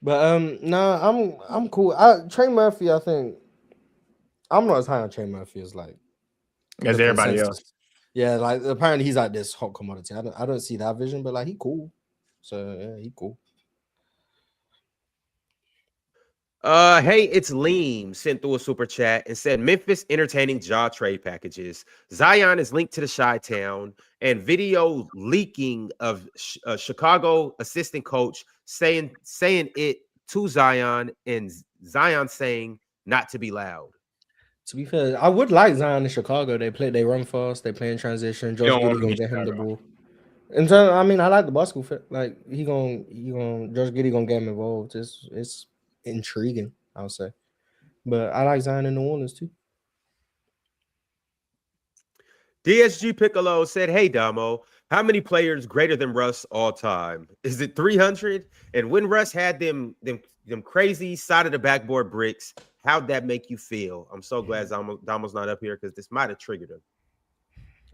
But I'm cool. Trey Murphy, I think I'm not as high on Trey Murphy as everybody else. Yeah, like apparently he's like this hot commodity. I don't see that vision, but like he cool. So yeah, he cool. Hey, it's Leem sent through a super chat and said Memphis entertaining Ja trade packages. Zion is linked to the Chi-Town, and video leaking of Chicago assistant coach saying it to Zion, and Zion saying not to be loud. To be fair, I would like Zion in Chicago. They run fast, they play in transition. Josh Giddey gonna get him the ball. In terms, I mean, I like the basketball fit. Like he gonna Josh Giddey gonna get him involved. It's intriguing, I'll say. But I like Zion in New Orleans too. DSG Piccolo said, "Hey Damo, how many players greater than Russ all time? Is it 300? And when Russ had them crazy side of the backboard bricks, how'd that make you feel?" I'm so glad Damo's not up here because this might have triggered him.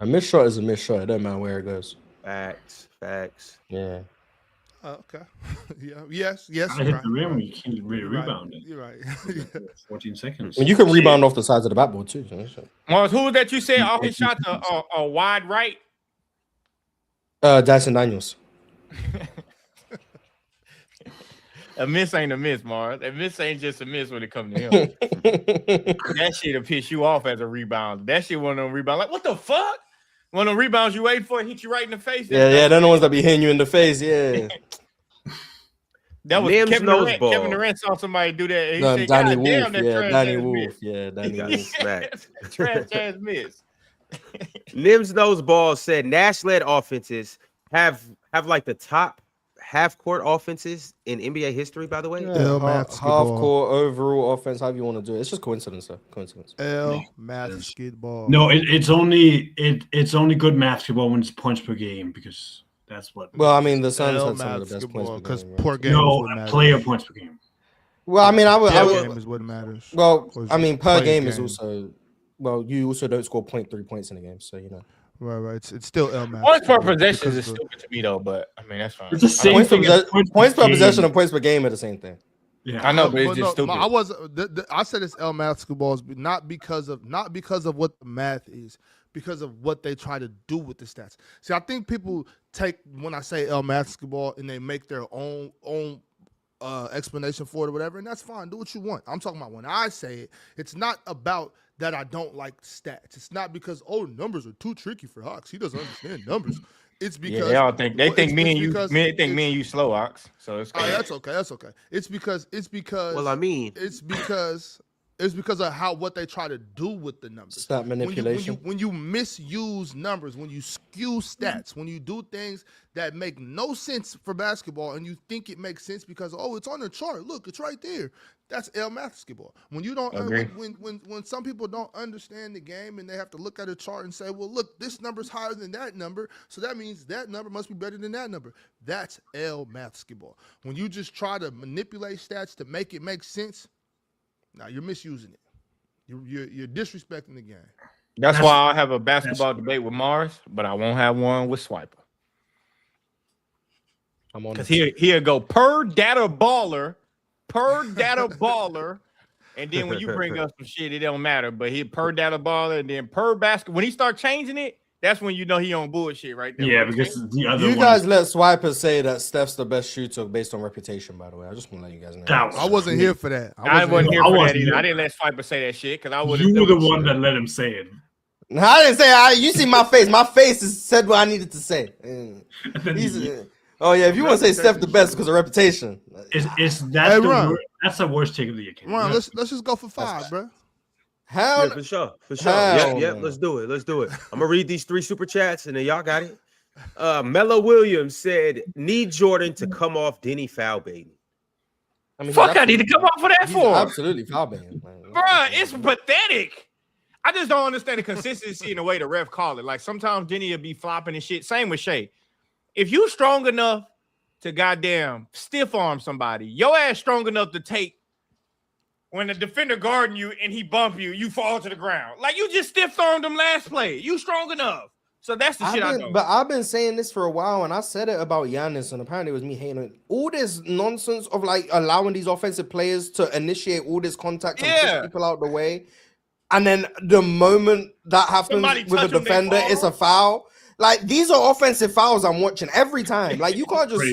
A missed shot is a missed shot. It doesn't matter where it goes. Facts. Yeah. Okay. Yes. I hit the rim. You can't really rebound it. You're right. 14 seconds. I mean, you can rebound off the sides of the backboard too. So Mars, who was that you said all his shots are wide right? Dyson Daniels. A miss ain't a miss, Mars. A miss ain't just a miss when it comes to him. That shit'll piss you off as a rebound. That shit one of them rebounds. Like, what the fuck? One of them rebounds you wait for it, hit you right in the face. Yeah, they're the ones that be hitting you in the face. Yeah. That was Kevin Durant. Kevin Durant saw somebody do that. He said, Danny God Wolf. damn, Yeah, Danny Wolf. Yeah, Danny Wolf. Smacked. Trash ass miss. Nims Noseball said Nash-led offenses have like the top half-court offenses in NBA history, by the way. Yeah, half-court overall offense, however you want to do it. It's just coincidence, sir. Coincidence. Basketball. No, it's only good basketball when it's points per game because that's what. Well, I mean, the Suns had some of the best points per game. Because per game. No, player points per game. Well, I mean, I would. Game is what matters. Well, I mean, per game is also. Well, you also don't score 0.3 points in a game, so you know. Right. It's still L match. Points per possession is stupid to me though, but I mean that's fine. It's the same thing. Points per possession and points per game are the same thing. Yeah, I know, but it's just stupid. I said it's L basketball not because of what the math is, because of what they try to do with the stats. See, I think people take when I say L basketball and they make their own explanation for it or whatever, and that's fine. Do what you want. I'm talking about when I say it, it's not about that I don't like stats. It's not because numbers are too tricky for Hawks. He doesn't understand numbers. It's because they all think me and you slow, Ox. So it's that's okay. That's okay. It's because Well, I mean, it's because of what they try to do with the numbers. Stat manipulation. When you misuse numbers, when you skew stats, when you do things that make no sense for basketball, and you think it makes sense because it's on the chart. Look, it's right there. That's basketball. When you don't, when some people don't understand the game and they have to look at a chart and say, well, look, this number's higher than that number, so that means that number must be better than that number. That's basketball. When you just try to manipulate stats to make it make sense. Now you're misusing it. You're disrespecting the game. That's why I'll have a basketball debate with Mars, but I won't have one with Swiper. I'm on because he'll go per data baller, and then when you bring up some shit, it don't matter. But he per data baller, and then per basket. When he start changing it, that's when you know he on bullshit right there. Yeah, because the other you guys let Swiper say that Steph's the best shooter based on reputation, by the way. I just want to let you guys know. I wasn't here for that. I wasn't here for that either. I didn't let Swiper say that shit because I would. You were the one that let him say it. No, I didn't say you see my face. My face said what I needed to say. If you want to say Steph the best because of reputation. That's the worst take of the year. Ron, let's just go for 5, bro. Yeah, for sure. Yeah, let's do it. I'm gonna read these 3 super chats and then y'all got it. Mello Williams said, "Need Jordan to come off Denny foul baiting." I mean, I need to come off for that for absolutely foul baiting, bro. It's pathetic. I just don't understand the consistency in the way the ref call it. Like sometimes Denny will be flopping and shit. Same with Shea. If you strong enough to goddamn stiff arm somebody, your ass strong enough to take. When the defender guarding you and he bump you, you fall to the ground. Like you just stiff armed him last play. You strong enough. So that's the shit I know. But I've been saying this for a while, and I said it about Giannis, and apparently it was me hating it. All this nonsense of like allowing these offensive players to initiate all this contact and push people out the way. And then the moment that happens with a defender, it's a foul. Like these are offensive fouls I'm watching every time. Like you can't just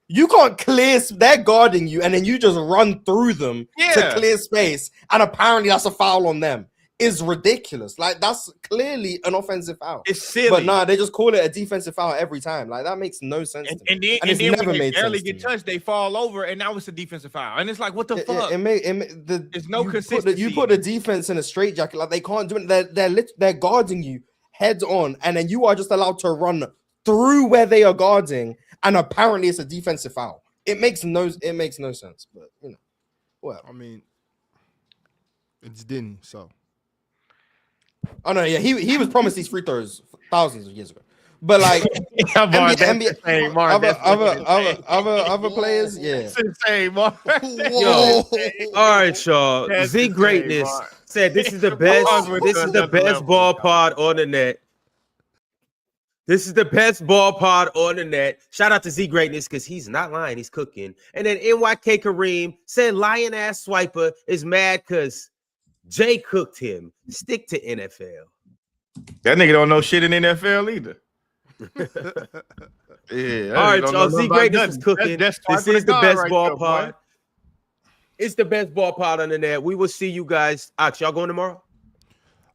you can't clear. They're guarding you, and then you just run through them to clear space, and apparently that's a foul on them. Is ridiculous. Like that's clearly an offensive foul. It's silly, but nah, they just call it a defensive foul every time. Like that makes no sense. And then when they barely get touched, they fall over, and now it's a defensive foul. And it's like, what the fuck? There's no consistency. You put the defense in a straitjacket. Like they can't do it. They're guarding you heads on, and then you are just allowed to run through where they are guarding, and apparently it's a defensive foul. It makes no sense. But you know, well, I mean, it's Denny, so. Oh no, yeah, he was promised these free throws thousands of years ago. But like NBA other players, yeah. It's insane, Mark. Yo. All right, y'all. Z Greatness said this is the best. This is the best ball pod on the net. This is the best ball pod on the net. Shout out to Z Greatness because he's not lying. He's cooking. And then NYK Kareem said lion ass Swiper is mad because Jay cooked him. Stick to NFL. That nigga don't know shit in NFL either. Yeah. All right, y'all. Z Greatness is cooking. This is the best ball pod. It's the best ball pod on the net. We will see you guys. Y'all going tomorrow?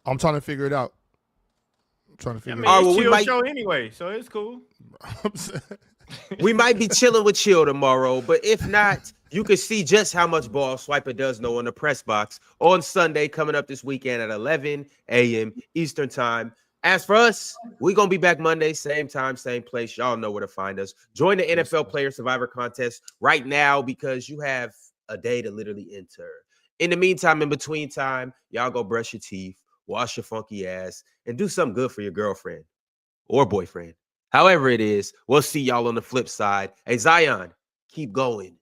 I'm trying to figure it out. We might show anyway, so it's cool. We might be chilling with Chill tomorrow, but if not, you can see just how much ball Swiper does know on the press box on Sunday coming up this weekend at 11 a.m. Eastern time. As for us, we're going to be back Monday, same time, same place. Y'all know where to find us. Join the NFL Player Survivor Contest right now because you have a day to literally enter. In the meantime, in between time, y'all go brush your teeth, wash your funky ass, and do something good for your girlfriend or boyfriend. However it is, we'll see y'all on the flip side. Hey, Zion, keep going.